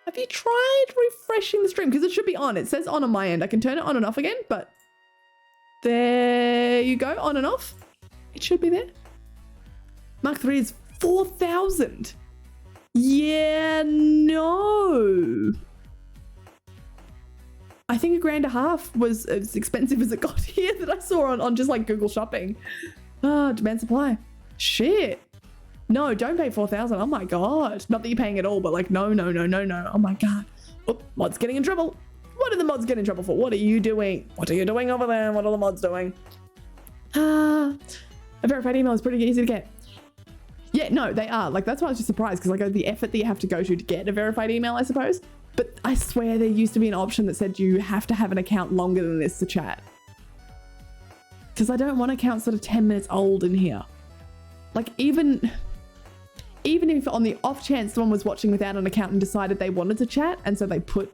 H: Have you tried refreshing the stream? Because it should be on. It says on my end. I can turn it on and off again, but there you go. On and off. It should be there. Mark 3 is 4,000. Yeah, no. I think $1.50 was as expensive as it got here that I saw on just like Google Shopping. Demand supply. Shit. No, don't pay 4,000. Oh my God. Not that you're paying at all, but like, no. Oh my God. Oh, mod's getting in trouble. What are the mods getting in trouble for? What are you doing? What are you doing over there? What are the mods doing? A verified email is pretty easy to get. Yeah, no, they are. Like, that's why I was just surprised because like the effort that you have to go to get a verified email, I suppose. But I swear there used to be an option that said you have to have an account longer than this to chat. Because I don't want accounts that are 10 minutes old in here. Like even if on the off chance someone was watching without an account and decided they wanted to chat and so they put...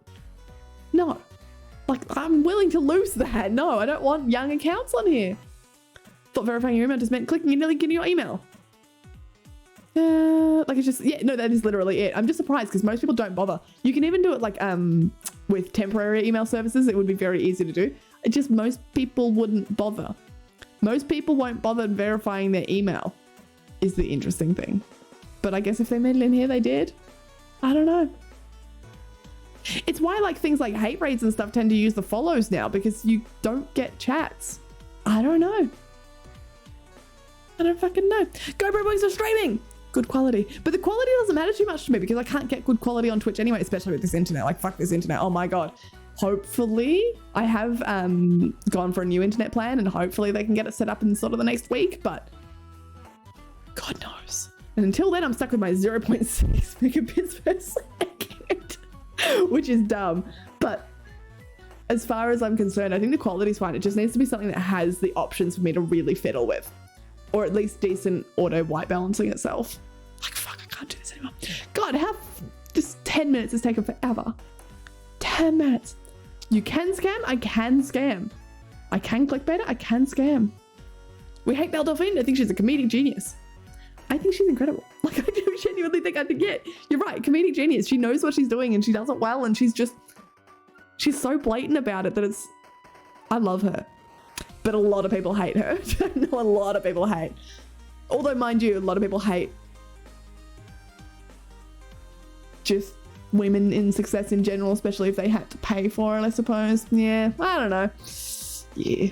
H: No. Like, I'm willing to lose that. No, I don't want young accounts on here. Thought verifying your email just meant clicking your link in your email. Like it's just, yeah, no, that is literally it. I'm just surprised because most people don't bother. You can even do it like with temporary email services. It would be very easy to do. It just, most people wouldn't bother. Most people won't bother verifying their email is the interesting thing. But I guess if they made it in here, they did. I don't know. It's why like things like hate raids and stuff tend to use the follows now because you don't get chats. I don't know. I don't fucking know. GoPro boys are streaming. Good quality. But the quality doesn't matter too much to me because I can't get good quality on Twitch anyway, especially with this internet. Like, fuck this internet. Oh my God. Hopefully, I have gone for a new internet plan and hopefully they can get it set up in sort of the next week, but God knows. And until then, I'm stuck with my 0.6 megabits per second, which is dumb. But as far as I'm concerned, I think the quality's fine. It just needs to be something that has the options for me to really fiddle with. Or at least decent auto white balancing itself. Like, fuck, I can't do this anymore. God, how just 10 minutes has taken forever. 10 minutes. You can scam? I can scam. I can clickbait it? I can scam. We hate Belle Delphine. I think she's a comedic genius. I think she's incredible. Like, I do genuinely think, yeah, you're right. Comedic genius. She knows what she's doing and she does it well and she's so blatant about it that it's, I love her. But a lot of people hate her. I know a lot of people hate. Although, mind you, a lot of people hate just women in success in general, especially if they had to pay for it, I suppose. Yeah, I don't know. Yeah.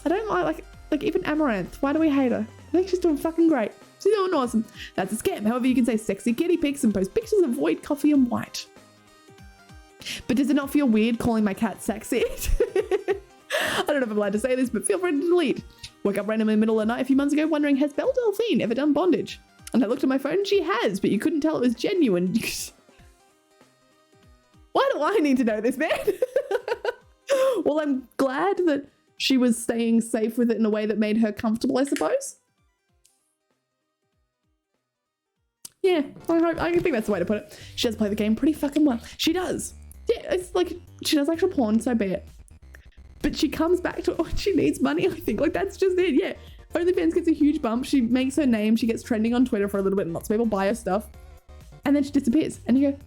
H: I don't like even Amaranth. Why do we hate her? I think she's doing fucking great. She's doing awesome. That's a scam. However, you can say sexy kitty pics and post pictures of Void coffee and white. But does it not feel weird calling my cat sexy? I don't know if I'm allowed to say this, but feel free to delete. Woke up randomly in the middle of the night a few months ago wondering, has Belle Delphine ever done bondage? And I looked at my phone and she has, but you couldn't tell it was genuine. Why do I need to know this, man? Well, I'm glad that she was staying safe with it in a way that made her comfortable, I suppose. Yeah, I think that's the way to put it. She does play the game pretty fucking well. She does. Yeah, it's like, she does actual porn, so be it. But she comes back to it when she needs money, I think. Like, that's just it, yeah. OnlyFans gets a huge bump. She makes her name. She gets trending on Twitter for a little bit and lots of people buy her stuff. And then she disappears. And you go,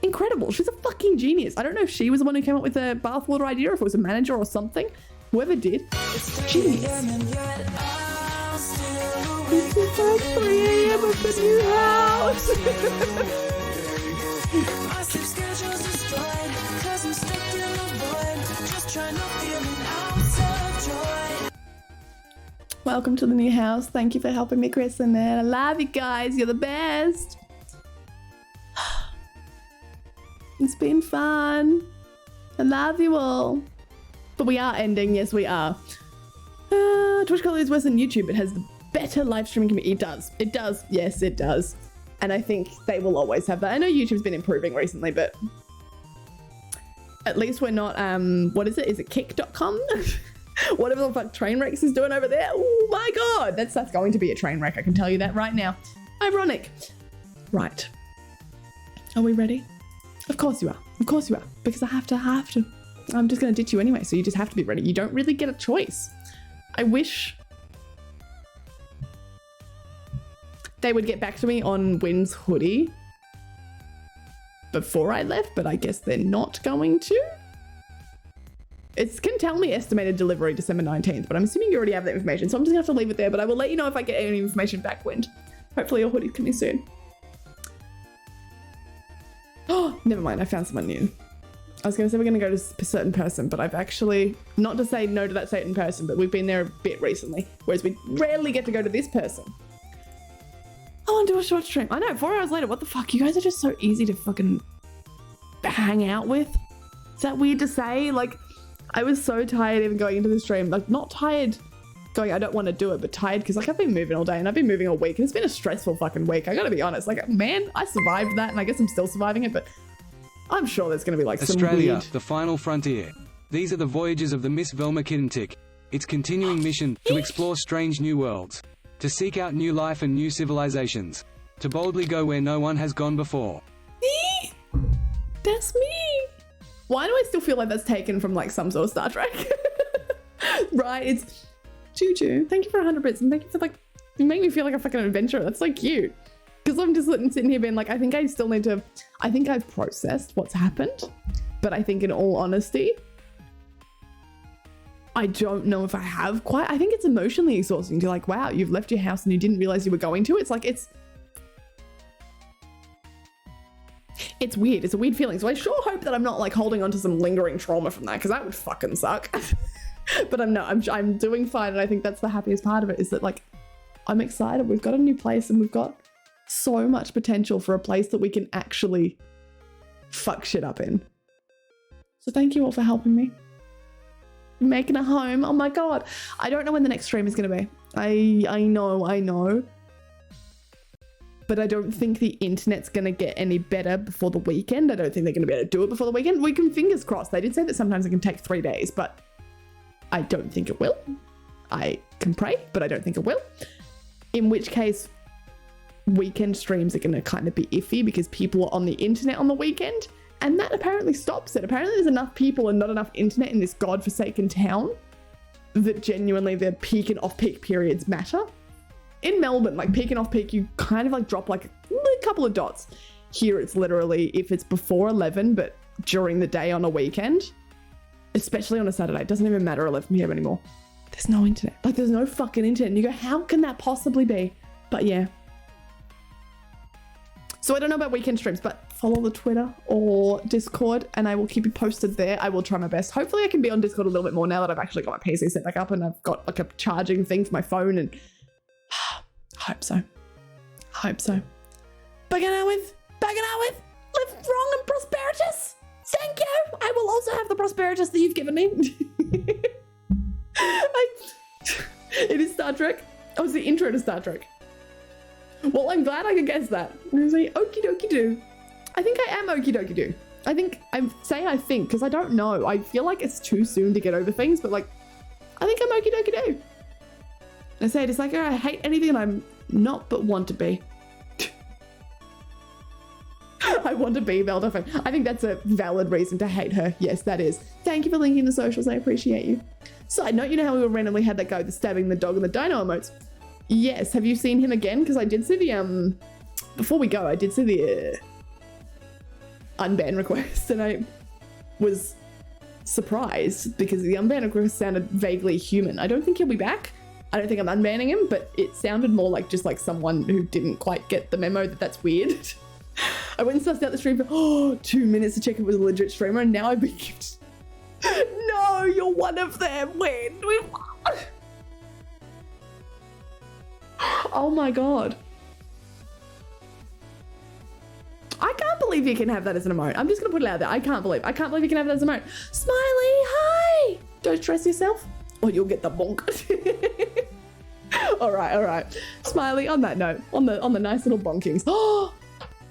H: incredible. She's a fucking genius. I don't know if she was the one who came up with the bathwater idea or if it was a manager or something. Whoever did, genius. This is like 3 a.m. of the new house. Welcome to the new house. Thank you for helping me christen it. I love you guys. You're the best. It's been fun. I love you all. But we are ending. Yes, we are. Twitch quality is worse than YouTube. It has the better live streaming community. It does. It does. Yes, it does. And I think they will always have that. I know YouTube's been improving recently, but at least we're not, what is it? Is it kick.com? Whatever the fuck Trainwrecks is doing over there. Oh my God. That's going to be a train wreck. I can tell you that right now. Ironic. Right. Are we ready? Of course you are. Of course you are. Because I have to. I'm just going to ditch you anyway. So you just have to be ready. You don't really get a choice. I wish they would get back to me on Wynn's hoodie before I left, but I guess they're not going to. It can tell me estimated delivery December 19th, but I'm assuming you already have that information, so I'm just gonna have to leave it there, but I will let you know if I get any information back, Wind. Hopefully your hoodie's coming soon. Oh, never mind, I found someone new. I was gonna say we're gonna go to a certain person, but I've actually, not to say no to that certain person, but we've been there a bit recently, whereas we rarely get to go to this person. I want to do a short stream. I know, 4 hours later, what the fuck? You guys are just so easy to fucking hang out with. Is that weird to say? Like, I was so tired even going into the stream. Like, not tired going, I don't want to do it, but tired because, like, I've been moving all day and I've been moving all week and it's been a stressful fucking week. I gotta be honest. Like, man, I survived that and I guess I'm still surviving it, but I'm sure there's gonna be, like,
B: Australia,
H: some weird...
B: the final frontier. These are the voyages of the Miss Velma Kitten. Its continuing mission, to explore strange new worlds. To seek out new life and new civilizations. To boldly go where no one has gone before.
H: Me? That's me. Why do I still feel like that's taken from, like, some sort of Star Trek? Right, it's Juju. Thank you for 100 bits and thank you for, like, you make me feel like a fucking adventurer. That's so cute. Because I'm just sitting here being like, I think I still need to, I think I've processed what's happened, but I think in all honesty, I don't know if I have quite. I think it's emotionally exhausting to, like, wow, you've left your house and you didn't realize you were going to. It's like, it's weird. It's a weird feeling. So I sure hope that I'm not, like, holding on to some lingering trauma from that, because that would fucking suck. But I'm not. I'm doing fine, and I think that's the happiest part of it, is that, like, I'm excited. We've got a new place and we've got so much potential for a place that we can actually fuck shit up in. So thank you all for helping me. Making a home. Oh my God. I don't know when the next stream is going to be. I know. But I don't think the internet's going to get any better before the weekend. I don't think they're going to be able to do it before the weekend. We can fingers crossed. They did say that sometimes it can take 3 days, but I don't think it will. I can pray, but I don't think it will. In which case, weekend streams are going to kind of be iffy because people are on the internet on the weekend, and that apparently stops it. Apparently there's enough people and not enough internet in this godforsaken town that genuinely their peak and off-peak periods matter. In Melbourne, like, peak and off-peak, you kind of, like, drop, like, a couple of dots. Here it's literally, if it's before 11 but during the day on a weekend, especially on a Saturday, it doesn't even matter 11 p.m. anymore. There's no internet. Like, there's no fucking internet. And you go, how can that possibly be? But yeah. So I don't know about weekend streams, but follow the Twitter or Discord and I will keep you posted there. I will try my best. Hopefully I can be on Discord a little bit more now that I've actually got my PC set back up and I've got, like, a charging thing for my phone, and Hope so. Hope so. Bagging out with live strong and prosperitus. Thank you. I will also have the prosperitus that you've given me. It is Star Trek. Oh, it's the intro to Star Trek. Well, I'm glad I could guess that. I was like, okie dokie do. I think I am okie dokie do. I think, I think, because I don't know. I feel like it's too soon to get over things, but like, I think I'm okie dokie do. I say it, it's like, I hate anything and I'm not but want to be. I want to be Velda. I think that's a valid reason to hate her. Yes, that is. Thank you for linking the socials. I appreciate you. Side note, you know how we randomly had that guy with stabbing the dog and the dino emotes? Yes. Have you seen him again? Because I did see the, before we go, I did see the unban request and I was surprised because the unban request sounded vaguely human. I don't think he'll be back. I don't think I'm unbanning him, but it sounded more like just like someone who didn't quite get the memo that that's weird. I went and sussed out the stream for 2 minutes to check if it was a legit streamer, and now I've been gifted. No, you're one of them. When we won. Oh my god. I can't believe you can have that as an emote. I'm just gonna put it out there. I can't believe you can have that as an emote. Smiley, hi. Don't stress yourself, or you'll get the bonk. All right. Smiley. On that note, on the nice little bonkings. Oh.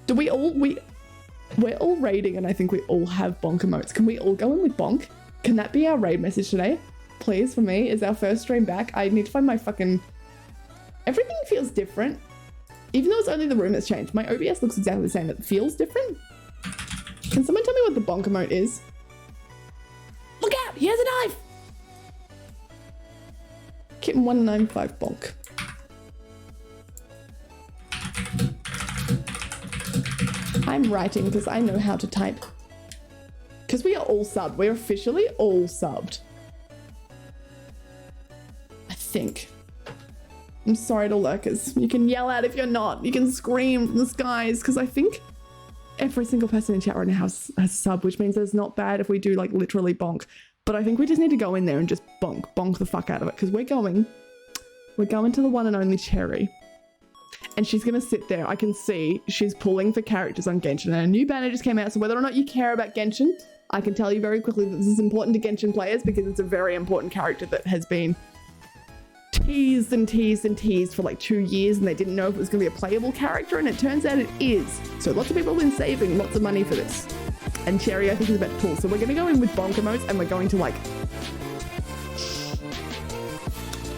H: Do we're all raiding and I think we all have bonk emotes. Can we all go in with bonk? Can that be our raid message today? Please, for me, is our first stream back. I need to find my fucking... Everything feels different. Even though it's only the room that's changed. My OBS looks exactly the same. It feels different. Can someone tell me what the bonk emote is? Look out! Here's a knife! Kitten 195 bonk. I'm writing because I know how to type. Because we are all subbed. We're officially all subbed. I think. I'm sorry to lurkers. You can yell out if you're not. You can scream from the skies because I think every single person in chat right now has a sub, which means it's not bad if we do like literally bonk. But I think we just need to go in there and just bonk the fuck out of it because we're going to the one and only Cherry. And she's going to sit there. I can see she's pulling for characters on Genshin. And a new banner just came out. So whether or not you care about Genshin, I can tell you very quickly that this is important to Genshin players because it's a very important character that has been teased and teased and teased for like 2 years. And they didn't know if it was going to be a playable character. And it turns out it is. So lots of people have been saving lots of money for this. And Cherry, I think, is about to pull. So we're going to go in with bonk emotes and we're going to like...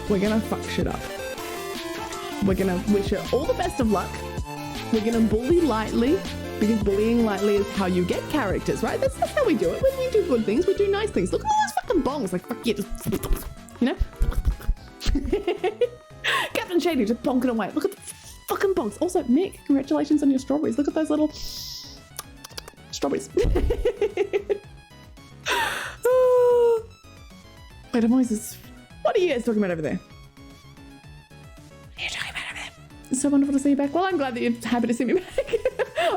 H: We're going to fuck shit up. We're gonna wish her all the best of luck. We're gonna bully lightly because bullying lightly is how you get characters, right? That's how we do it. When we do good things, we do nice things. Look at all those fucking bongs. Like, fuck yeah, just, you know? Captain Shady just bonking away. Look at the fucking bongs. Also, Mick, congratulations on your strawberries. Look at those little strawberries. Oh. Wait, I'm always this. What are you guys talking about over there? It's so wonderful to see you back. Well, I'm glad that you're happy to see me back.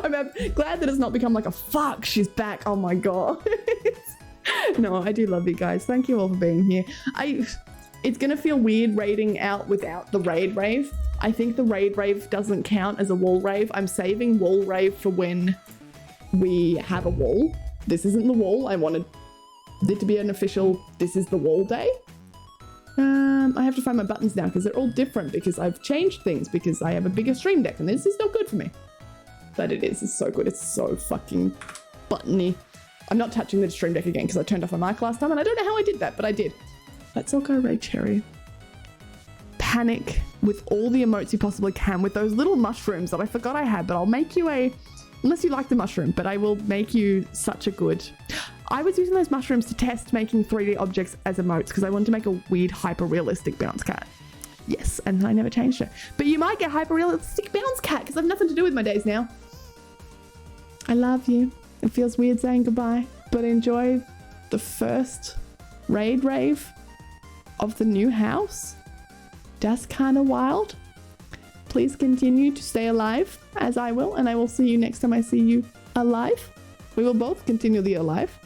H: I'm glad that it's not become like a fuck, she's back. Oh my god. No, I do love you guys. Thank you all for being here. It's gonna feel weird raiding out without the raid rave. I think the raid rave doesn't count as a wall rave. I'm saving wall rave for when we have a wall. This isn't the wall. I wanted it to be an official, this is the wall day. I have to find my buttons now because they're all different because I've changed things because I have a bigger stream deck and this is not good for me. But it is. It's so good. It's so fucking buttony. I'm not touching the stream deck again because I turned off my mic last time and I don't know how I did that, but I did. Let's all go raid Cherry. Panic with all the emotes you possibly can with those little mushrooms that I forgot I had, but I'll make you a... Unless you like the mushroom, but I will make you such a good... I was using those mushrooms to test making 3D objects as emotes because I wanted to make a weird hyper-realistic bounce cat. Yes, and I never changed it. But you might get hyper-realistic bounce cat because I have nothing to do with my days now. I love you. It feels weird saying goodbye, but enjoy the first raid rave of the new house. That's kind of wild. Please continue to stay alive, as I will, and I will see you next time I see you alive. We will both continue the alive.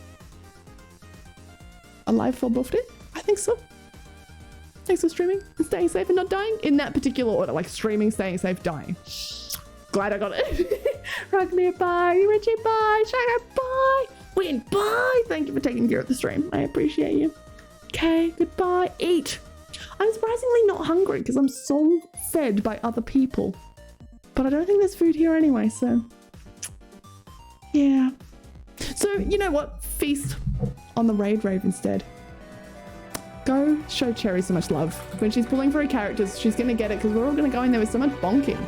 H: Alive for birthday? I think so. Thanks for streaming and staying safe and not dying in that particular order, like streaming, staying safe, dying. Glad I got it. Ragmir, bye. Richie, bye. Shagger, bye. Win, bye. Thank you for taking care of the stream. I appreciate you. Okay, goodbye. Eat. I'm surprisingly not hungry because I'm so fed by other people. But I don't think there's food here anyway, so... yeah. So, you know what? Feast on the raid rave instead. Go show Cherry so much love. When she's pulling for her characters, she's going to get it because we're all going to go in there with so much bonking.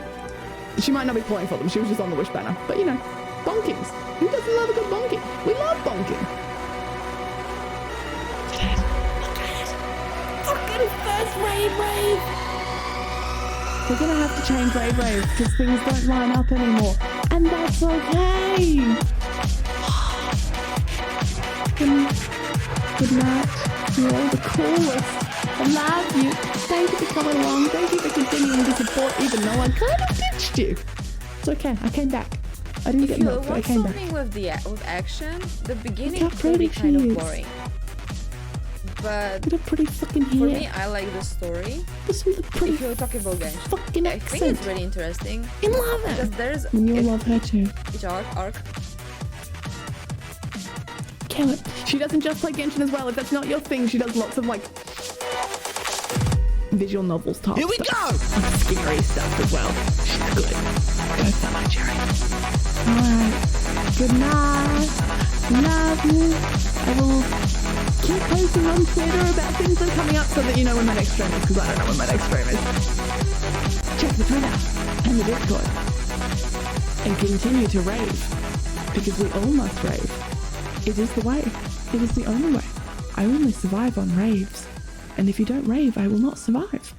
H: She might not be pulling for them. She was just on the wish banner. But, you know, bonkings. Who doesn't love a good bonking? We love bonking. Look at his first raid rave. We're going to have to change raid rave because things don't line up anymore. And that's okay. Good night. You're all the coolest. I love you. Thank you for coming along. Thank you for continuing to support even though I kind of ditched you. It's okay. I came back. I didn't get milk, but I came back.
E: If you want something with action, the beginning
H: Look how pretty
E: is kind
H: she
E: of
H: is.
E: boring. But
H: Look at her pretty fucking hair.
E: for me, I like the story.
H: This is the pretty
E: if you're talking about Genshin,
H: fucking
E: I think it's really interesting.
H: I love it.
E: Because there's
H: And you'll love her too.
E: each arc.
H: Kill it. She doesn't just play Genshin as well. If that's not your thing, she does lots of like visual novels type. Here we go! Scary stuff as well. She's good. Go for my Cherry. Alright. Good night. Love you. I will keep posting on Twitter about things that are coming up so that you know when my next stream is, because I don't know when my next stream is. Check the Twitter and the Discord. And continue to rave. Because we all must rave. It is the way. It is the only way. I only survive on raves. And if you don't rave, I will not survive.